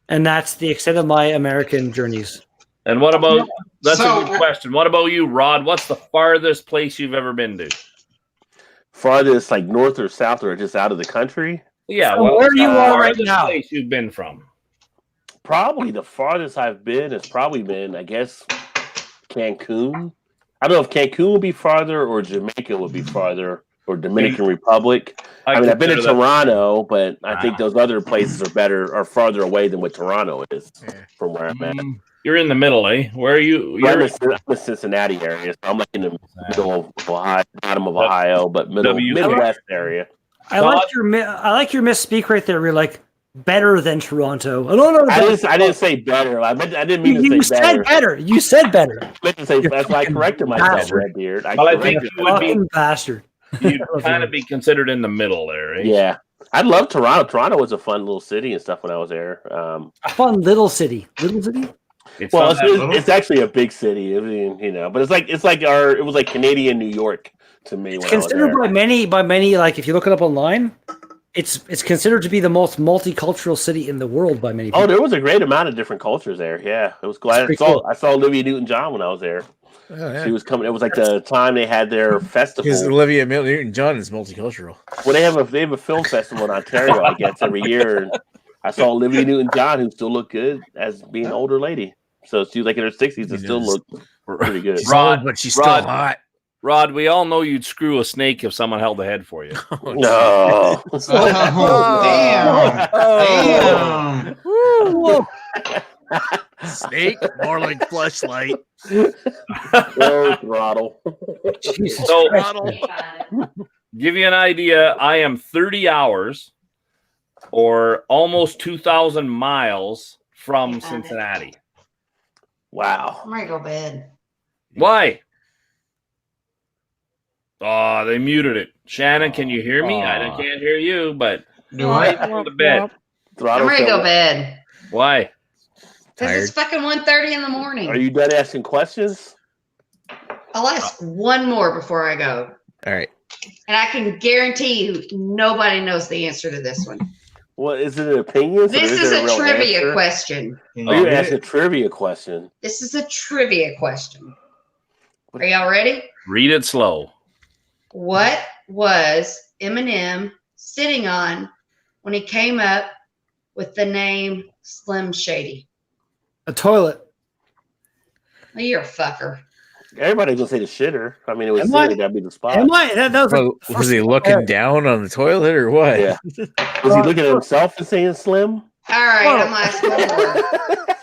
and that's the extent of my American journeys. And what about that's a good question. What about you, Rod? What's the farthest place you've ever been to? Farthest, like north or south, or just out of the country? Yeah, So where you are right farthest now? place you've been from? Probably the farthest I've been has probably been, I guess, Cancun. I don't know if Cancun would be farther or Jamaica would be farther or Dominican Republic. I mean, I've been to consider that- Toronto, but I think those other places are farther away than what Toronto is from where I'm at. You're in the middle, eh? Where are you? I'm You're in the Cincinnati area, so I'm like in the middle of Ohio, bottom of Ohio, but Midwest area. I like your misspeak right there. You're like better than Toronto. I didn't say better. I didn't mean to say better. You said better. You said better. I meant to say that's why I corrected myself, bastard. Redbeard. Well, I think you would be Fucking bastard. you'd kind of be considered in the middle there, eh? Yeah. I love Toronto. Toronto was a fun little city and stuff when I was there. A fun little city. Little city? It's actually a big city. I mean, but it was like Canadian New York to me. It's when I was considered there. by many, like if you look it up online, it's considered to be the most multicultural city in the world by many people. Oh, there was a great amount of different cultures there. Yeah, it was glad I saw Olivia Newton-John when I was there. Oh, yeah. She was coming. It was like the time they had their festival. Because Olivia Newton-John is multicultural. Well, they have a film festival in Ontario, I guess, every year. And I saw Olivia Newton-John, who still looked good as being an older lady. So she was like in her 60s and still looked pretty good. But she's still hot. Rod, we all know you'd screw a snake if someone held the head for you. No. Damn. Woo. Snake, more like fleshlight. Oh, throttle. Jesus So, Christ. give you an idea, I am 30 hours or almost 2,000 miles from Cincinnati. Wow. I'm ready to go to bed. Why? Oh, they muted it. Shannon, can you hear me? I can't hear you, but Do I? go to bed. I'm ready to go to bed. Why? Because it's fucking 1:30 in the morning. Are you done asking questions? I'll ask one more before I go. All right. And I can guarantee you nobody knows the answer to this one. What is it? An opinion? This is a trivia question. Oh, you're asking a trivia question. This is a trivia question. Are y'all ready? Read it slow. What was Eminem sitting on when he came up with the name Slim Shady? A toilet. Well, you're a fucker. Everybody's gonna say the shitter. I mean, it was Am I- silly. That'd be the spot. Am I? That was Well, was he looking down on the toilet or what? Yeah. Was he looking at himself and saying slim? All right, I'm gonna ask one more.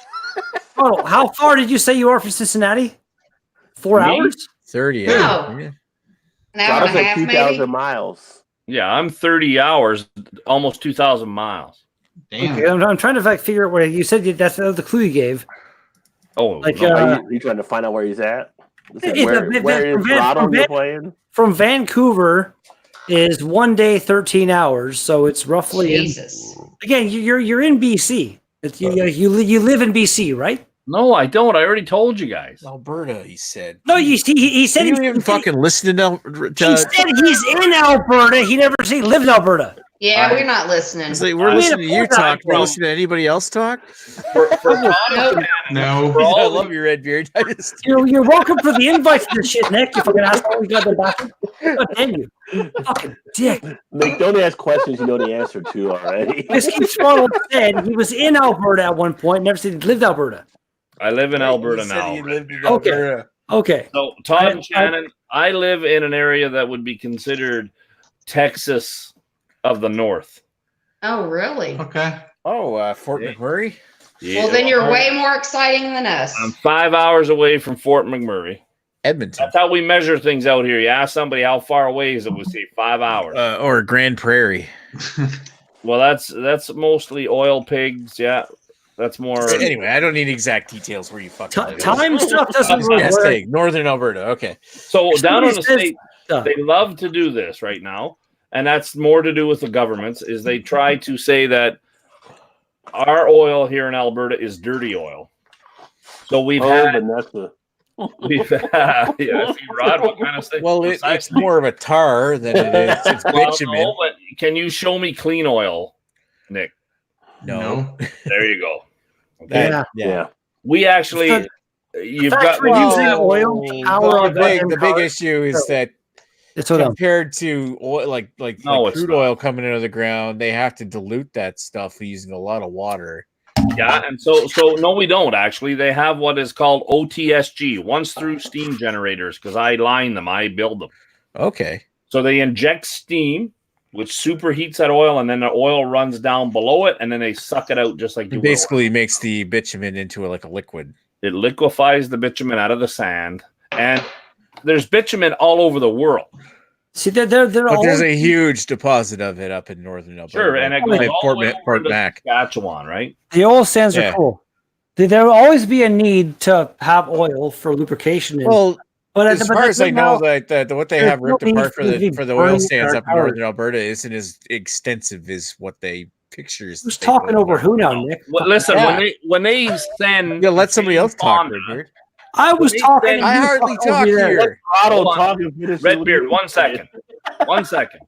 Oh, how far did you say you are from Cincinnati? 4 Me? hours? 30. No. Yeah. An hour and a half, 2,000 maybe. miles. Yeah, I'm 30 hours, almost 2,000 miles. Damn. Okay, I'm trying to figure out where you said that's the clue you gave. Oh, Like, Are you trying to find out where he's at? It's Where is throttle you're playing? From Vancouver is 1 day, 13 hours. So it's roughly Jesus. Again, you're in BC. You live in BC, right? No, I don't. I already told you guys. Alberta, he said. No, he said you didn't even fucking listen to he said he's in Alberta. He never said he lived in Alberta. Yeah, we're not listening. It's like we're listening to you talk. We're listening to anybody else talk. No. I love your red beard. I just You're welcome for the invite to this shit, Nick. You fucking asshole. We got the bathroom. God damn you. Fucking dick. Nick, don't ask questions you know the answer to already. Whiskey Swallow said he was in Alberta at one point. Never said he lived Alberta. I live in Alberta now. Okay. Okay. So, Todd and Shannon, I live in an area that would be considered Texas of the North. Oh, really? Okay. Oh, Fort McMurray. Yeah. Well, then you're way more exciting than us. I'm 5 hours away from Fort McMurray. Edmonton. That's how we measure things out here. You ask somebody how far away is it, we say 5 hours. Or Grand Prairie. Well, that's mostly oil pigs. Yeah, that's more. Anyway, I don't need exact details where you fucking live. Time stuff doesn't really Yes, work. hey, Northern Alberta. Okay. So down on the Somebody state, says- they love to do this right now, and that's more to do with the governments. Is they try to say that our oil here in Alberta is dirty oil. So we've had. Vanessa. Yeah, see, Rod, what kind of thing? Well, it's more of a tar than it is. It's Well, bitumen. no, but can you show me clean oil, Nick? No. There you go. Yeah. We actually, you've got factory using oil to power our the goddamn big cars. issue is that It's so dumb. compared to oil, like No, it's crude not. oil coming out of the ground, they have to dilute that stuff using a lot of water. Yeah, and so no, we don't actually. They have what is called OTSG, once through steam generators, because I line them, I build them. Okay. So they inject steam, which superheats that oil, and then the oil runs down below it, and then they suck it out just like It basically makes the bitumen into like a liquid. It liquefies the bitumen out of the sand, and there's bitumen all over the world. See, they're But all there's a huge deposit of it up in northern Alberta. Sure, and it Like goes all the way Fort over to Mac. Saskatchewan, right? the oil sands Yeah. are cool. There will always be a need to have oil for lubrication. Well, but as far as I know, that what they there's have ripped no need apart for the for the burning oil sands our up in power. northern Alberta isn't as extensive as what they pictures. Who's talking over who now, Nick? Well, listen, Yeah. when they send, Yeah, let somebody else talk, Fonda, Redbeard. I was When they talking. send- and I you hardly talk over talk there. here. Hold on. talking. Redbeard, 1 second. 1 second.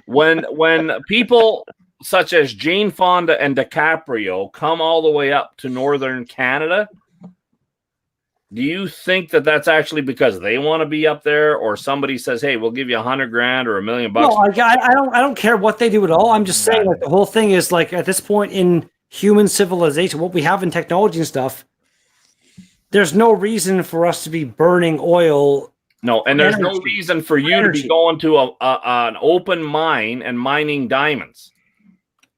When people such as Jane Fonda and DiCaprio come all the way up to northern Canada, do you think that that's actually because they want to be up there, or somebody says, "Hey, we'll give you $100,000 or $1 million"? No, I don't care what they do at all. I'm just saying, like, the whole thing is like at this point in human civilization, what we have in technology and stuff, there's no reason for us to be burning oil. No, and there's no Energy. reason for you to Energy. be going to an open mine and mining diamonds.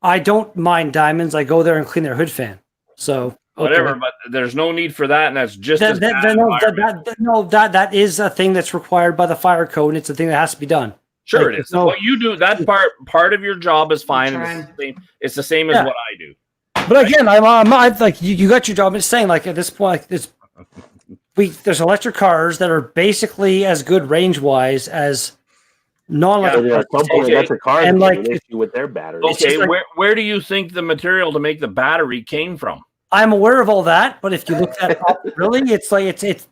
I don't mine diamonds. I go there and clean their hood fan. So Whatever, but there's no need for that, and that's just as bad that is a thing that's required by the fire code, and it's a thing that has to be done. Sure, Like, it is. no- What you do, that part of your job is fine. And it's the same as Yeah. what I do. But again, I'm like you got your job. I'm just saying, like at this point, there's electric cars that are basically as good range wise as non-electric Yeah, cars. some point electric cars and have like an issue with their batteries. Okay, like- where do you think the material to make the battery came from? I'm aware of all that, but if you look that up, really, it's like it's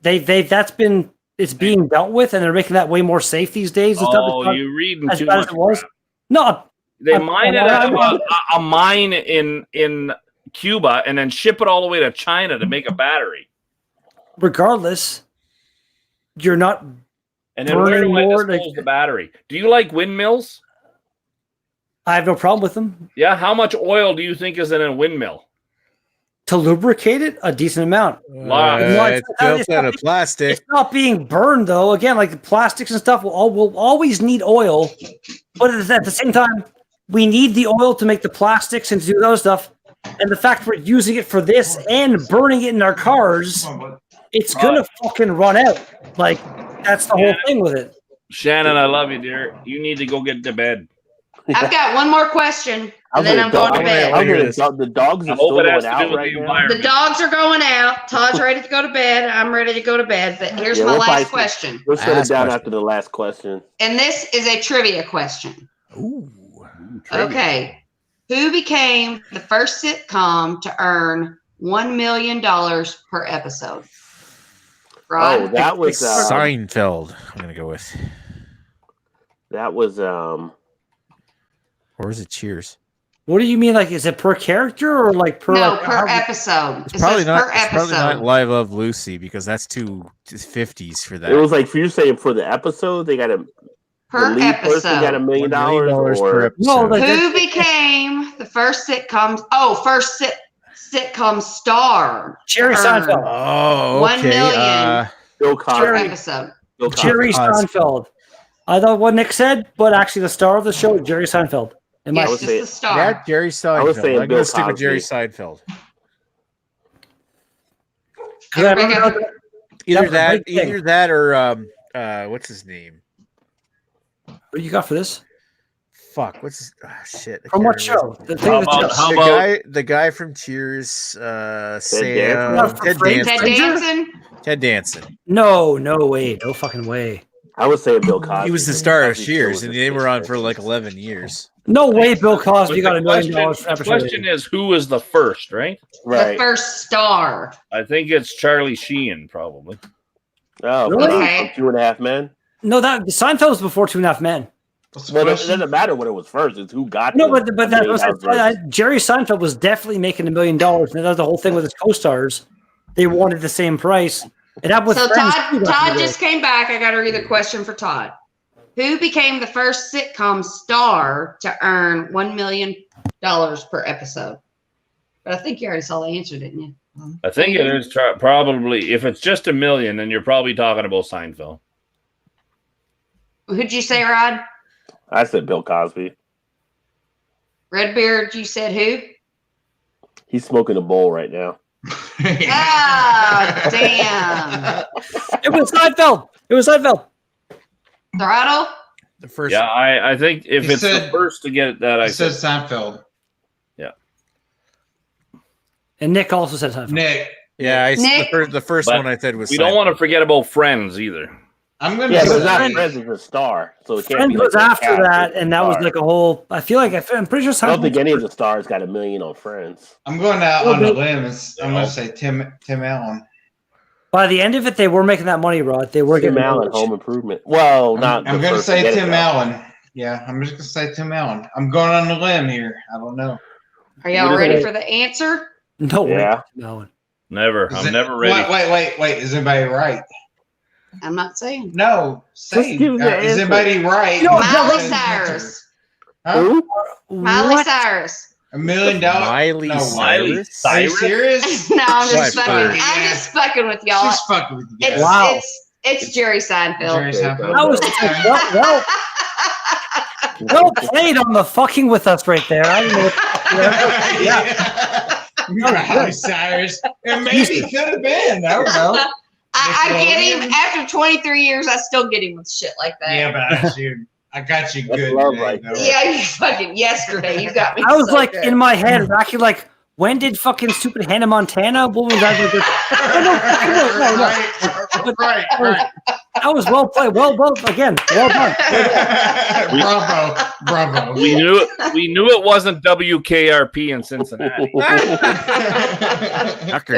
being dealt with, and they're making that way more safe these days. And stuff. Oh, It's not you're reading as too bad much. as it was. crap. No, They mine it I'm- at a mine in Cuba and then ship it all the way to China to make a battery. regardless, you're not. And then where do I burning more, dispose the battery? Do you like windmills? I have no problem with them. Yeah. How much oil do you think is in a windmill? to lubricate it a decent amount. It's built out of plastic. It's not being burned though. Again, like the plastics and stuff will always need oil, but at the same time, we need the oil to make the plastics and to do those stuff. And the fact we're using it for this and burning it in our cars, it's gonna fucking run out. Like that's the whole thing with it. Shannon, I love you, dear. You need to go get to bed. I've got one more question, and then I'm going to bed. The dogs are still going out right now. The dogs are going out. Todd's ready to go to bed. I'm ready to go to bed. But here's my last question. We'll shut it down after the last question. And this is a trivia question. Ooh. Okay. Who became the first sitcom to earn $1 million per episode? Rod? Oh, that was Seinfeld. I'm gonna go with. That was Or is it Cheers? What do you mean? Like, is it per character or like per? No, like, per episode. It's probably not. It's probably not Live Love Lucy because that's too 50s for that. It was like for you saying for the episode they got per the lead person got $1 million per episode. Who became the first sitcom? Oh, first sitcom star. Jerry Seinfeld. Oh, okay. $1 million Bill Cosby per episode. Jerry Seinfeld. I thought what Nick said, but actually the star of the show, Jerry Seinfeld. Yes, just the star. Yeah, Jerry Seinfeld. I was saying I'm Bill gonna stick with Jerry Cosby. Seinfeld. Either Either that or what's his name? What do you got for this? Fuck, what's his shit? From what show? The guy from Cheers, Sam, Ted Danson. Ted Danson. No way. No fucking way. I was saying Bill Cosby. He was the star of Cheers, and they were on for like 11 years. No way, Bill Cosby got $1 million for The episode. question is, who was the first, right? The first star. I think it's Charlie Sheen, probably. Oh, Really? from 2.5 Men. No, that Seinfeld was before 2.5 Men. Well, it doesn't matter what it was first. It's who got. No, the but that was $1 Jerry Seinfeld was definitely making $1 million, and that was the whole thing with his co-stars. They wanted the same price. It happened with So Friends, too, back in Todd the day. just came back. I got to read the question for Todd. Who became the first sitcom star to earn $1 million per episode? But I think you already saw the answer, didn't you? I think it is probably, if it's just $1 million, then you're probably talking about Seinfeld. Who'd you say, Rod? I said Bill Cosby. Redbeard, you said who? He's smoking a bowl right now. Ah, damn. It was Seinfeld. Throttle? The first. Yeah, I think if He it's the said- first to get that, I I said said Seinfeld. yeah. And Nick also said Seinfeld. Nick. Yeah, Nick? the first But one I said was. We don't want to forget about Friends either. I'm gonna Yeah, but say it's not Friends is a star, so it can't Friends be was like a after cast that, as a and that was star. like a whole. I feel like I'm pretty sure I don't Seinfeld. think any of the stars got $1 million on Friends. I'm going out on a limb. I'm gonna say Tim Allen. By the end of it, they were making that money, Rod. They were Tim getting Allen, Home Improvement. Well, not. I'm the gonna first say get it Tim though. Allen. Yeah, I'm just gonna say Tim Allen. I'm going on a limb here. I don't know. Are y'all What is ready it? for the answer? No way. Yeah. No. Never. I'm never ready. Wait. Is anybody right? I'm not saying. No. Say. give the Is answer. anybody right? No, Miley Say the Cyrus. answer. Huh? Who? Miley Cyrus. $1 million. Miley No, Cyrus. Are you serious? No, I'm just What, fucking. for- I'm just fucking with y'all. She's fucking with you. It's, Wow. it's Jerry Seinfeld. Jerry Seinfeld. That was well played on the fucking with us right there. I don't know. Miley Cyrus. And maybe it could have been. I don't know. I get him after 23 years. I still get him with shit like that. Yeah, but I got you That's good. love today, right though. Yeah, you fucking yesterday. You got me. I was so like good. in my head, actually, like, when did fucking stupid Hannah Montana? What was that? Right. That was well played. Well again. Well done. Bravo. We knew it wasn't WKRP in Cincinnati. It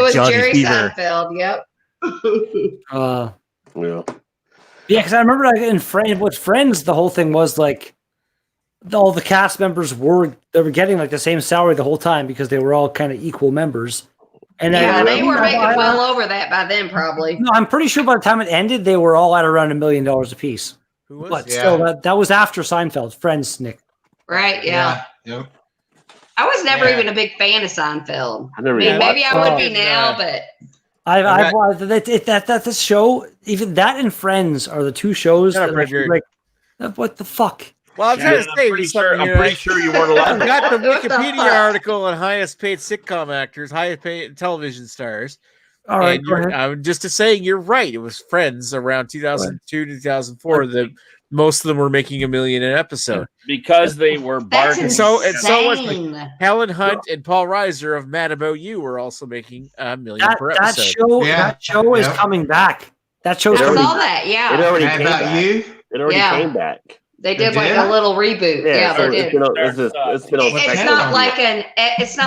was Jerry Seinfeld. Yep. Yeah. Yeah, because I remember in Friends, the whole thing was like all the cast members were getting like the same salary the whole time because they were all kind of equal members. And Yeah, they were making well over that by then, probably. No, I'm pretty sure by the time it ended, they were all at around $1 million apiece. Who was? But still, that was after Seinfeld. Friends, Nick. Right? Yeah. Yep. I was never Yeah. even a big fan of Seinfeld. I never I mean, even maybe watched I would it. be now, but I've watched that this show, even that and Friends are the two shows Shut up, that I feel Redbeard. like, what the fuck? Well, I'm trying to say I'm pretty sure you weren't allowed. I've got the What the Wikipedia fuck? article on highest paid sitcom actors, highest paid television stars. All right, And go ahead. I'm just to saying you're right. It was Friends around 2002 to 2004 that most of them were making $1 million an episode Because they were that's bargaining. so was insane. Helen Hunt and Paul Reiser of Mad About You were also making $1 million per That episode. show is coming back. That show's I coming saw back. that. Yeah, It already Mad came About back. You? It already Yeah. came back. they did They like did? a little reboot. Yeah, so they it's did. been on It's spectrum. not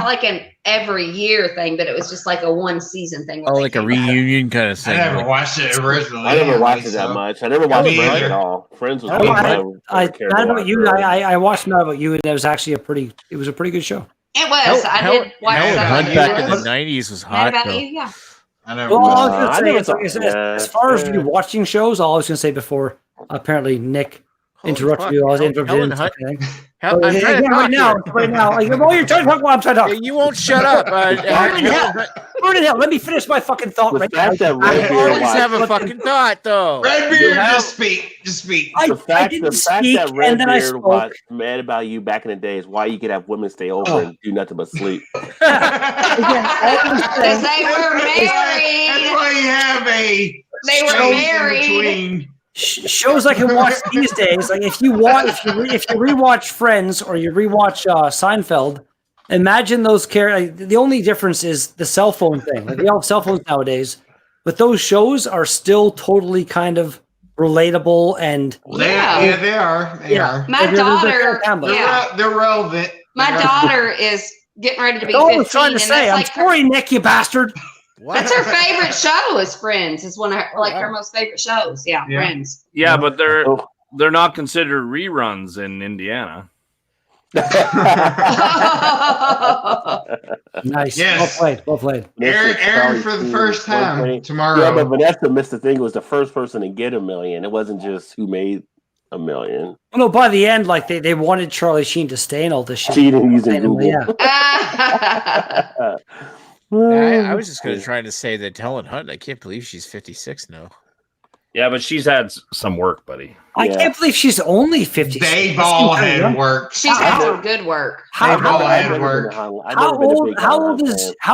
like an every year thing, but it was just like a one season thing. where Oh, they like a came back. reunion kind of I thing. never like- watched it originally. I never watched it so- that much. I never watched Me Friends either. at all. Friends was Oh, one I I cared Mad to About watch You. early. I watched Mad About You, and it was actually a pretty good show. It was. I did watch Helen that. Hunt You back in was? the 90s was Mad hot. About Though. You. Yeah. I never Well, I was watched gonna I say, never it's like, thought- as far as yeah. you watching shows, all I was gonna say before apparently Nick interrupted fuck. you. I was Helen interrupted. in Hunt- something. I'm trying to right talk now, here. right now. Like, oh, you're trying to talk while I'm trying to talk. Hey, you won't shut up. Burn in hell. Let me finish my fucking thought The right fact now. that Redbeard You always watched- have a fucking thought, though. Redbeard, just speak. Just speak. I the fact didn't that speak, and then I Redbeard spoke. watched Mad About You back in the day is why you could have women stay over and do nothing but sleep. Because they were married. That's why you have a They were space in married. between. Shows I can watch these days, like if you rewatch Friends or you rewatch Seinfeld, imagine those characters. Like, the only difference is the cell phone thing. Like, we all have cell phones nowadays, but those shows are still totally kind of relatable and They are. They are. My daughter. They're relevant. My daughter is getting ready to be Oh, I 15, was trying to and say, that's I'm like sorry, Nick, you bastard. that's her favorite show. Is Friends? Is one of her most favorite shows. Yeah, Yeah. Friends. Yeah, but they're not considered reruns in Indiana. Nice. Yes. Well played. Aaron for the first time tomorrow. Yeah, but Vanessa missed the thing. It was the first person to get $1 million. It wasn't just who made $1 million. Oh, no, by the end, like they wanted Charlie Sheen to stay and all this shit. Cheating using Google. Yeah. I was just going to try to say that Helen Hunt, I can't believe she's 56 now. Yeah, but she's had some work, buddy. I can't believe she's only 50. They've all had work. She's had some good work. They've all had work. How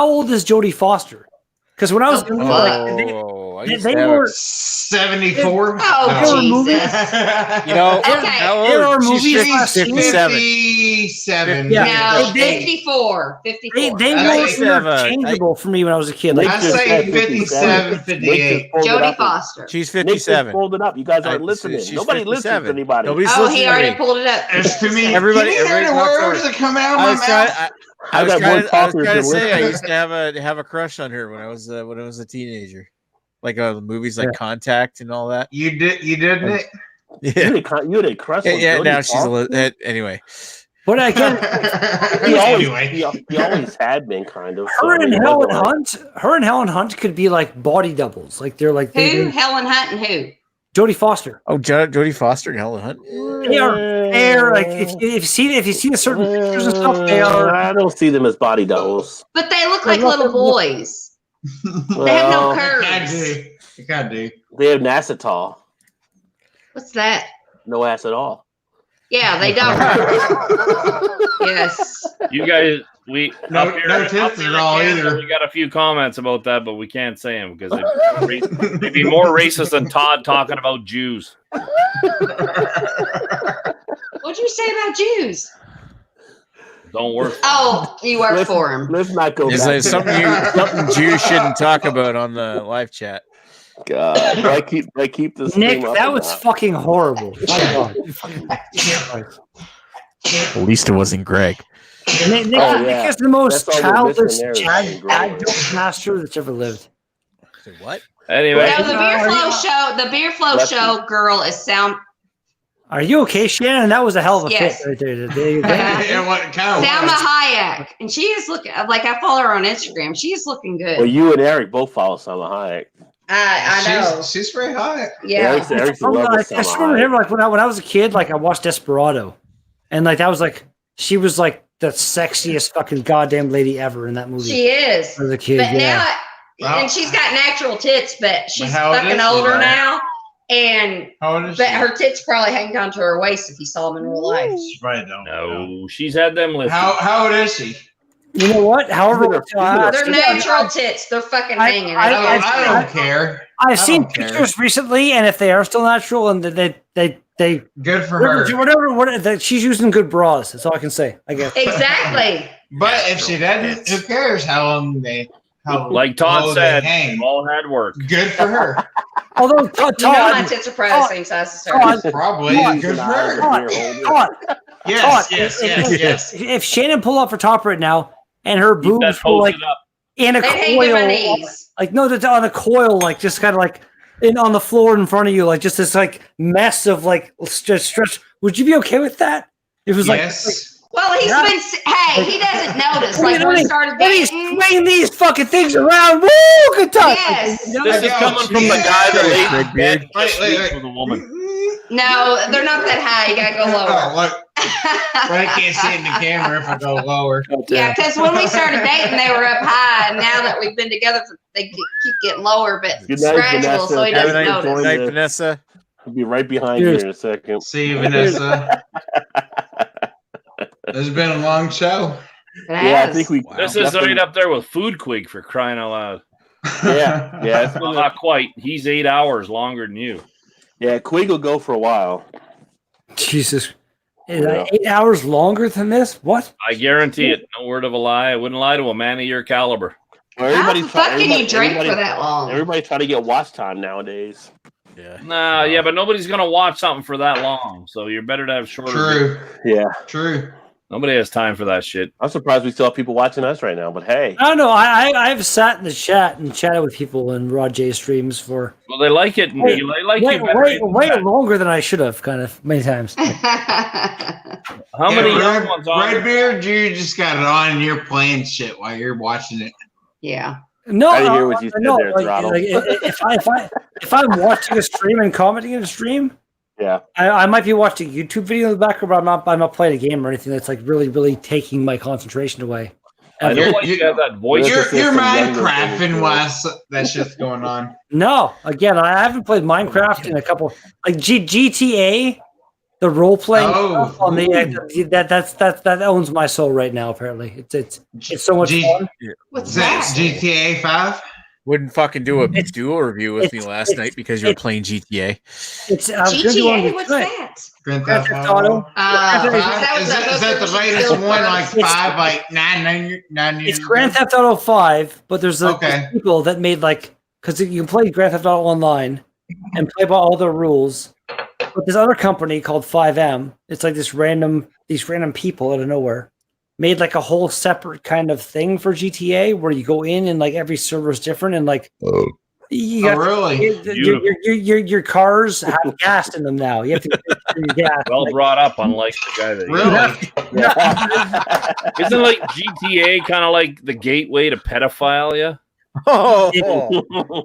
old is Jodie Foster? Because when I was they were 74. Oh, Jesus. You know, Okay. There are movies She's last year. 57. Yeah. No, 54. 54. They were interchangeable for me when I was a kid. Like, I say 57, 58. Jodie Foster. She's Nick just 57. pulled it up. You guys aren't listening. She's Nobody listens to 57. anybody. Nobody's Oh, listening he to already me. pulled it up. There's too many. Everybody- Can you hear the everybody words talks that come out of I my was mouth? I was got trying more to talkers say I than used to have a crush on her when I was a teenager, like movies like Contact and all that. You did, Nick. Yeah, You had a crush on yeah. Jodie Now she's Foster? anyway. but again, He always had been kind of. her and it Helen wasn't like- Hunt could be like body doubles. Like they're like Who? Helen Hunt and who? Jodie Foster. Oh, Jodie Foster and Helen Hunt. They are like if you see the certain pictures and stuff, they are. I don't see them as body doubles. But they look like little boys. They have no Well, curves. You gotta do. They have Nacetal. What's that? No ass at all. Yeah, they don't. Yes. You guys, we No- up here, no up tits here at all in Canada, either. We got a few comments about that, but we can't say them because they'd be more racist than Todd talking about Jews. What'd you say about Jews? Don't work. Oh, you work for him. Let's not go It's back. like something Jews shouldn't talk about on the live chat. God, I keep this. Nick, stream up that or was not? fucking horrible. My God. At least it wasn't Greg. Nick Oh, yeah. is the most That's all we're childish missing there is dad Greg. joke master that's ever lived. What? Anyway, No, the Beer Flow show girl is Are you okay, Shannon? That was a hell of a Yes. fit right there. There you go. Yeah, what kind of Salma Hayek, and she is looking like I follow her on Instagram. She's looking good. Well, you and Eric both follow Salma Hayek. I know. She's very hot. Yeah. Eric's in love I with just Salma remember Hayek. him like when I was a kid, like I watched Desperado, and like that was like she was like the sexiest fucking goddamn lady ever in that movie. She is. As a kid, but yeah. now, and she's got natural tits, but she's how old fucking is she, older though? now. And How old is but she? her tits probably hang down to her waist if you saw them in real life. She probably don't. No, she's had them listed. How old is she? You know what? However, They're natural tits. They're fucking hanging. I don't care. I've seen don't care. pictures recently, and if they are still natural, and they good for her. Whatever, she's using good bras. That's all I can say. I guess Exactly. But if she doesn't, who cares how long they? Like Todd low said, they hang. they've all had work. Good for her. Although Todd, You know my tits are probably the same size as hers. Probably. Good for her. Yes. If Shannon pulled off her top right now, and her Keep that boobs were like posted up. in a They hang to my coil, knees. like no, that's on a coil, like just kind of like on the floor in front of you, like just this like mess of like just stretch. Would you be okay with that? It was like Well, he's been. Hey, he doesn't notice. Like when we started let me dating. swing these fucking things around. Woo, good time. Yes. This is coming from the guy that Wait. with a woman. No, they're not that high. You gotta go lower. Oh, look. But I can't see it in the camera if I go lower. Yeah, because when we started dating, they were up high, and now that we've been together, they keep getting lower. But Good it's night, gradual, so he Vanessa. doesn't notice. Good night, Vanessa. I'll be right behind you in a second. See you, Vanessa. This has been a long show. Yeah, I think we. This is right up there with Food Quig for crying out loud. Yeah. It's Well, not quite. He's 8 hours longer than you. Yeah, Quig will go for a while. Jesus, is that 8 hours longer than this? What? I guarantee it. No word of a lie. I wouldn't lie to a man of your caliber. Well, How the fuck can you drink for that long? Everybody's trying to get watch time nowadays. Yeah. Nah, yeah, but nobody's gonna watch something for that long. So you're better to have shorter. True. Yeah. True. Nobody has time for that shit. I'm surprised we still have people watching us right now, but hey. I don't know. I've sat in the chat and chatted with people in Rod J streams for Well, they like it. Wait, They like you better. way longer than I should have, kind of many times. How many young ones on? Redbeard, you just got it on and you're playing shit while you're watching it. Yeah. No, I didn't hear what you said no, there, like, Throttle. like, if I'm watching a stream and commenting in a stream, Yeah. I might be watching a YouTube video in the background, but I'm not playing a game or anything that's like really taking my concentration away. I don't like you have that voice. You're Minecrafting while that shit's going on. No, again, I haven't played Minecraft in a couple like GTA, the role playing stuff on the that owns my soul right now. Apparently, it's so much fun. What's that? GTA 5? Wouldn't fucking do a duo review with me last night because you were playing GTA. It's GTA. What's that? Grand Theft Auto. Is that the latest one? Like 5, like 9 years It's Grand Theft Auto 5, but there's these people that made because you can play Grand Theft Auto online and play by all the rules. But this other company called 5M, it's like these random people out of nowhere made like a whole separate kind of thing for GTA where you go in and like every server is different and like your cars have gas in them now. You have to get your gas. Well brought up, unlike the guy that isn't like GTA kind of like the gateway to pedophilia. Oh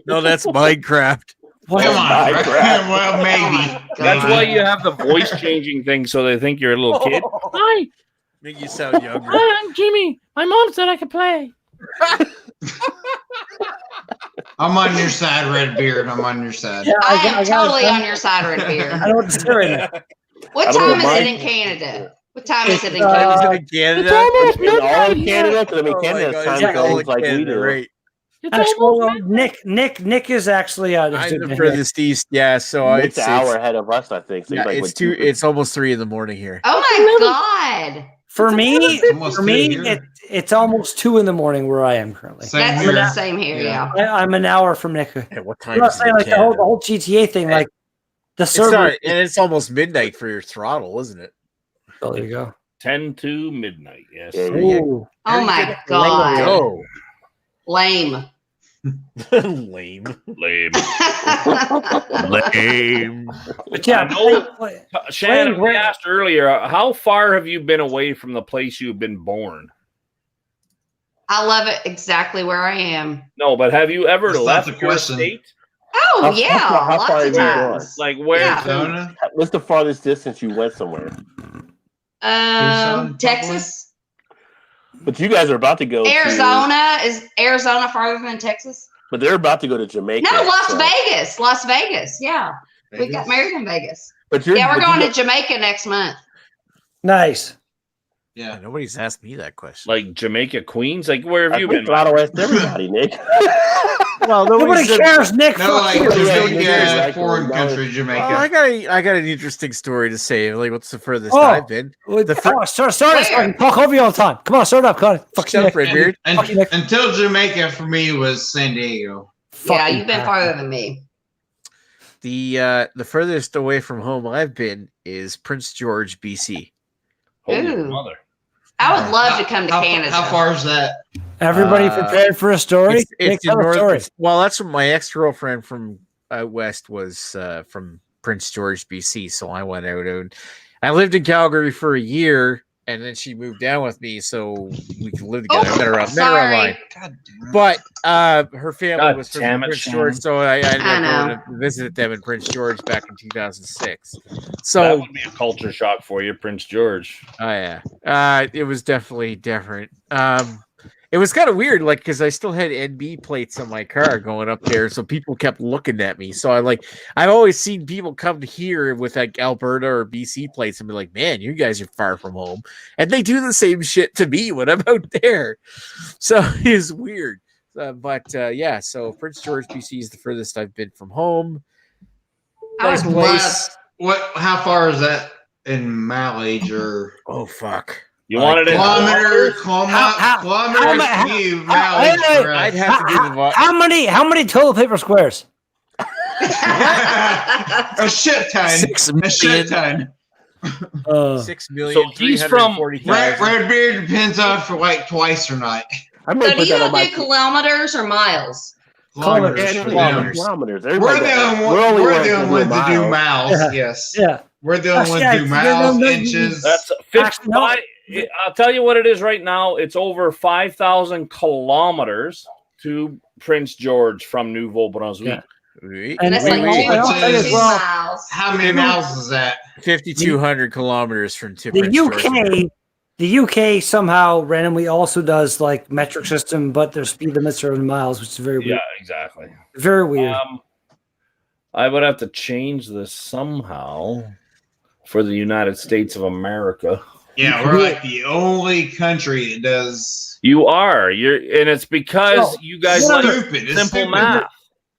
no, that's Minecraft. Come on, well, maybe. That's why you have the voice changing thing, so they think you're a little kid. Hi, make you sound younger. Hi, I'm Jimmy. My mom said I could play. I'm on your side, Redbeard. I'm on your side. Yeah, I am totally on your side, Redbeard. I don't know What time is it in Canada? What time is it in Canada? Canada? It's almost midnight. Canada, because I mean, Canada's time zones like we do. Right. Nick is actually I'm the furthest east, yeah. So it's an hour ahead of us, I think. So yeah, like, it's two. It's almost 3 a.m. here. Oh my god! For me, it's almost 2 a.m. where I am currently. That's the same here, yeah. I'm an hour from Nick. What time? I'm not saying like the whole GTA thing, like the server. And it's almost midnight for your throttle, isn't it? Oh, there you go. 10 to midnight. Yes. Oh my god! Lame. Lame. Lame. But yeah, Shannon, we asked earlier, how far have you been away from the place you've been born? I love it exactly where I am. No, but have you ever left your state? Oh yeah, how lots far of have you gone? times. Like where? What's the farthest distance you went somewhere? Texas. But you guys are about to go Arizona. Is Arizona farther than Texas? But they're about to go to Jamaica. No, Las Vegas. Yeah. We got married in Vegas. But we're going to Jamaica next month. Nice. Yeah. Nobody's asked me that question. Like Jamaica, Queens? Like, where have you been? Everybody, Nick. Well, nobody cares, Nick. No, like Jamaica, foreign country, Jamaica. Oh, I got an interesting story to say. Like, what's the furthest I've been? Start it. Talk over you all the time. Come on, start up, Connie. Fuck you, Nick. Until Jamaica for me was San Diego. Yeah, you've been farther than me. The furthest away from home I've been is Prince George, BC. Ooh. Mother. I would love to come to Canada. How far is that? Everybody prepared for a story? It's in North. Well, that's what my ex-girlfriend from out west was from Prince George, BC. So I went out and I lived in Calgary for a year, and then she moved down with me, so we could live together. I met her online. But her family was from Prince George, so I ended up going to visit them in Prince George back in 2006. So that would be a culture shock for you, Prince George. Oh yeah, it was definitely different. It was kind of weird, like, because I still had NB plates on my car going up there, so people kept looking at me. So I've always seen people come here with like Alberta or BC plates and be like, "Man, you guys are far from home," and they do the same shit to me when I'm out there. So it's weird, yeah. So Prince George, BC is the furthest I've been from home. Nice place. How far is that in mileage or? Oh fuck. You wanted it kilometers, mileage. I'd have to do the how many toilet paper squares? A shit ton. 6 million. A shit ton. 6 million. So he's from Redbeard depends on for like twice or not. So do you do kilometers or miles? Kilometers. We're the only ones that do miles. Yes. Yeah. We're the only ones that do miles, inches. That's 55. I'll tell you what it is right now. It's over 5,000 kilometers to Prince George from Nouveau-Brunswick. Yeah. And that's like 2 miles. How many miles is that? 5,200 kilometers from the UK. The UK somehow randomly also does like metric system, but their speed limits are in miles, which is very weird. Yeah, exactly. Very weird. I would have to change this somehow for the United States of America. Yeah, we're like the only country that does. You are. And it's because you guys like simple math.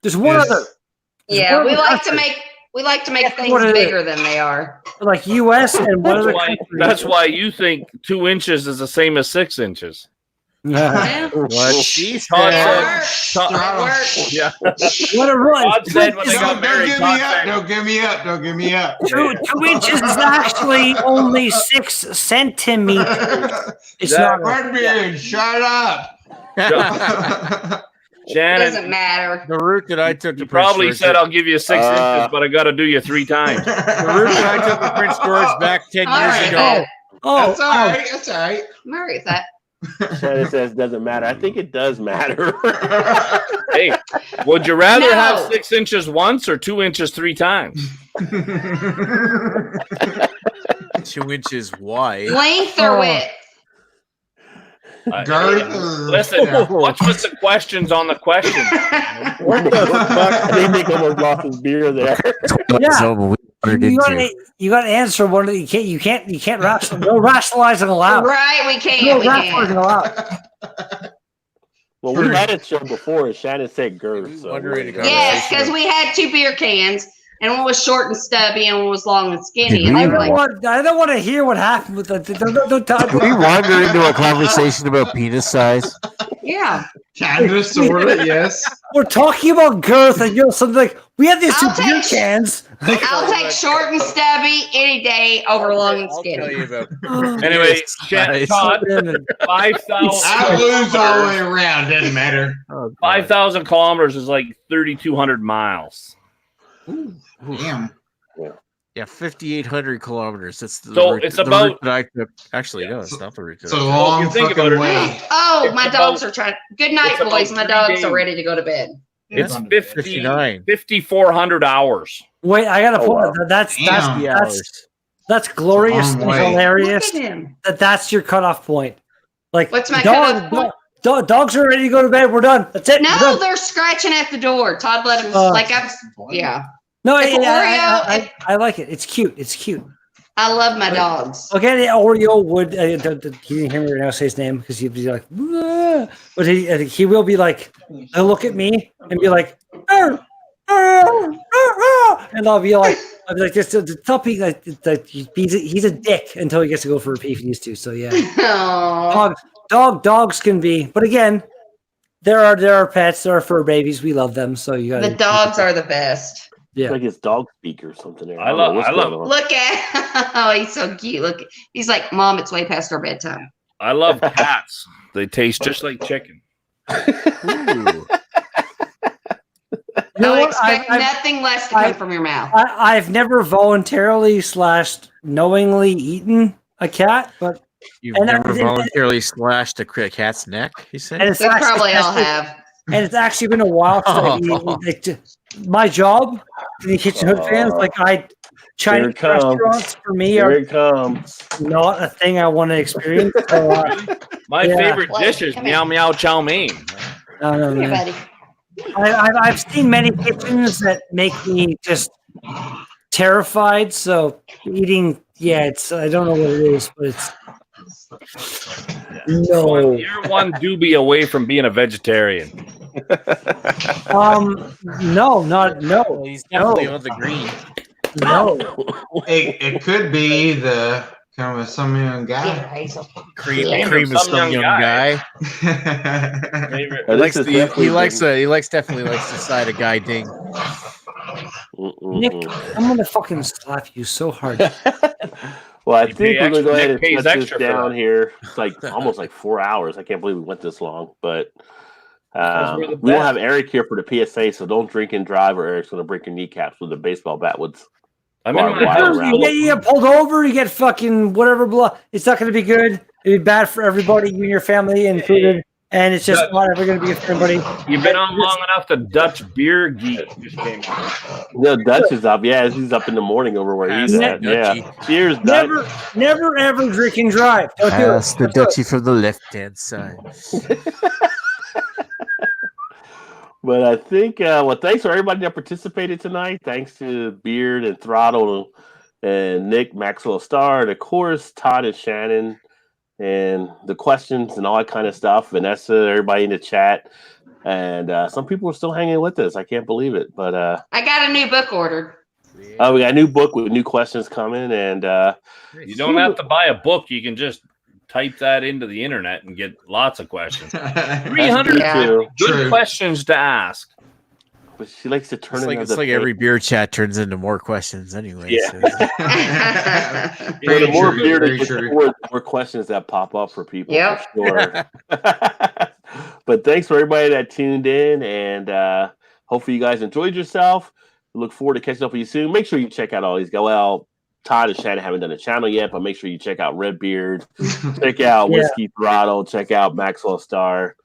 There's one other. Yeah, we like to make things bigger than they are. Like US and one other country. That's why you think 2 inches is the same as 6 inches. Yeah. What she Todd said. Yeah. What a run. Todd said when they got married. Don't give me up. Don't give me up. 2 inches is actually only 6 centimeters. It's not. Redbeard, shut up. Shannon, doesn't matter. The route that I took to probably said I'll give you 6 inches, but I got to do you 3 times. The route that I took to Prince George back 10 years ago. Oh, that's all right. That's all right. I'm all right with that. Shannon says doesn't matter. I think it does matter. Hey, would you rather have 6 inches once or 2 inches 3 times? 2 inches wide. Length or width? Listen, what's with the questions on the question? What the fuck? I think Nick almost lost his beer there. Yeah. You got to answer one of the. You can't rationalize. No rationalizing allowed. Right, we can't. No rationalizing allowed. Well, we had it show before, and Shannon said girth. So yes, because we had 2 beer cans, and one was short and stubby, and one was long and skinny. I don't want to hear what happened with the. Did we wander into a conversation about penis size? Yeah. Kind of, sort of, yes. We're talking about girth, and you're something like, we have these 2 beer cans. I'll take short and stubby any day over long and skinny. I'll tell you about. Anyway, Todd, 5,000. I lose all the way around. Doesn't matter. 5,000 kilometers is like 3,200 miles. Ooh, damn. Yeah, 5,800 kilometers. That's the so route, it's about. Route that I took. Actually, no, it's not the route. It's a long fucking way. Oh, my dogs are trying. Good night, boys. My dogs are ready to go to bed. It's 5,400 hours. Wait, I got a point. That's glorious and hilarious. That's your cutoff point. Like, what's my cutoff point? Dogs are ready to go to bed. We're done. That's it. No, they're scratching at the door. Todd let him. Yeah. No, If I like it. It's cute. It's cute. I love my dogs. Okay, the Oreo would. He didn't hear me right now say his name because he'd be like, "Wah." But he will be like, he'll look at me and be like, "Arr, arr, arr, arr," and I'll be like this. The puppy, he's a dick until he gets to go for a pee if he needs to. So yeah, dogs can be. But again, there are pets. There are fur babies. We love them. So you got the dogs are the best. Yeah, it's like his dog speak or something. There. I love. Look at oh, he's so cute. Look, he's like, Mom, it's way past our bedtime. I love cats. They taste just like chicken. I expect nothing less to come from your mouth. I've never voluntarily / knowingly eaten a cat, but you've never voluntarily slashed a cat's neck. He said, and we probably all have. And it's actually been a while since my job in the Kitchen Hood fans, Chinese restaurants for me are not a thing I want to experience. So, my favorite dish is meow meow chow mein. No. Here, buddy. I've seen many kitchens that make me just terrified. So eating, I don't know what it is, but it's no. You're one doobie away from being a vegetarian. No. He's definitely on the green. No, it could be the kind of some young guy. Cream of some young guy. He definitely likes the side of guy ding. Nick, I'm gonna fucking slap you so hard. Well, I think we're going to go ahead and cut this down here. It's like almost like 4 hours. I can't believe we went this long, but we won't have Eric here for the PSA, so don't drink and drive, or Eric's going to break your kneecaps with a baseball bat. You get pulled over, you get fucking whatever blood. It's not going to be good. It'd be bad for everybody, you and your family included. And it's just not ever going to be good for everybody. You've been on long enough. The Dutch beer geek just came out. No, Dutch is up. Yeah, he's up in the morning over where he's at. Yeah. Cheers, Dutch. Never, ever drink and drive. Don't do it. That's the Dutchie from the left-hand side. But I think, thanks for everybody that participated tonight. Thanks to Beard and Throttle and Nick, Maxwell Star, and of course, Todd and Shannon. And the questions and all that kind of stuff. Vanessa, everybody in the chat. And some people are still hanging with us. I can't believe it. But I got a new book ordered. We got a new book with new questions coming. And you don't have to buy a book. You can just type that into the internet and get lots of questions. 300 good questions to ask. But she likes to turn it's like every beer chat turns into more questions anyway. Yeah. So. The more beer, the more questions that pop up for people. Yep. For sure. But thanks for everybody that tuned in, and hopefully you guys enjoyed yourself. We look forward to catching up with you soon. Make sure you check out all these. Todd and Shannon haven't done a channel yet, but make sure you check out Redbeard, check out Whiskey Throttle, check out Maxwell Star,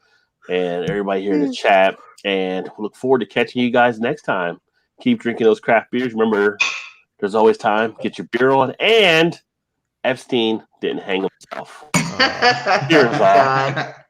and everybody here in the chat. And we look forward to catching you guys next time. Keep drinking those craft beers. Remember, there's always time. Get your beer on. And Epstein didn't hang himself. Cheers, all.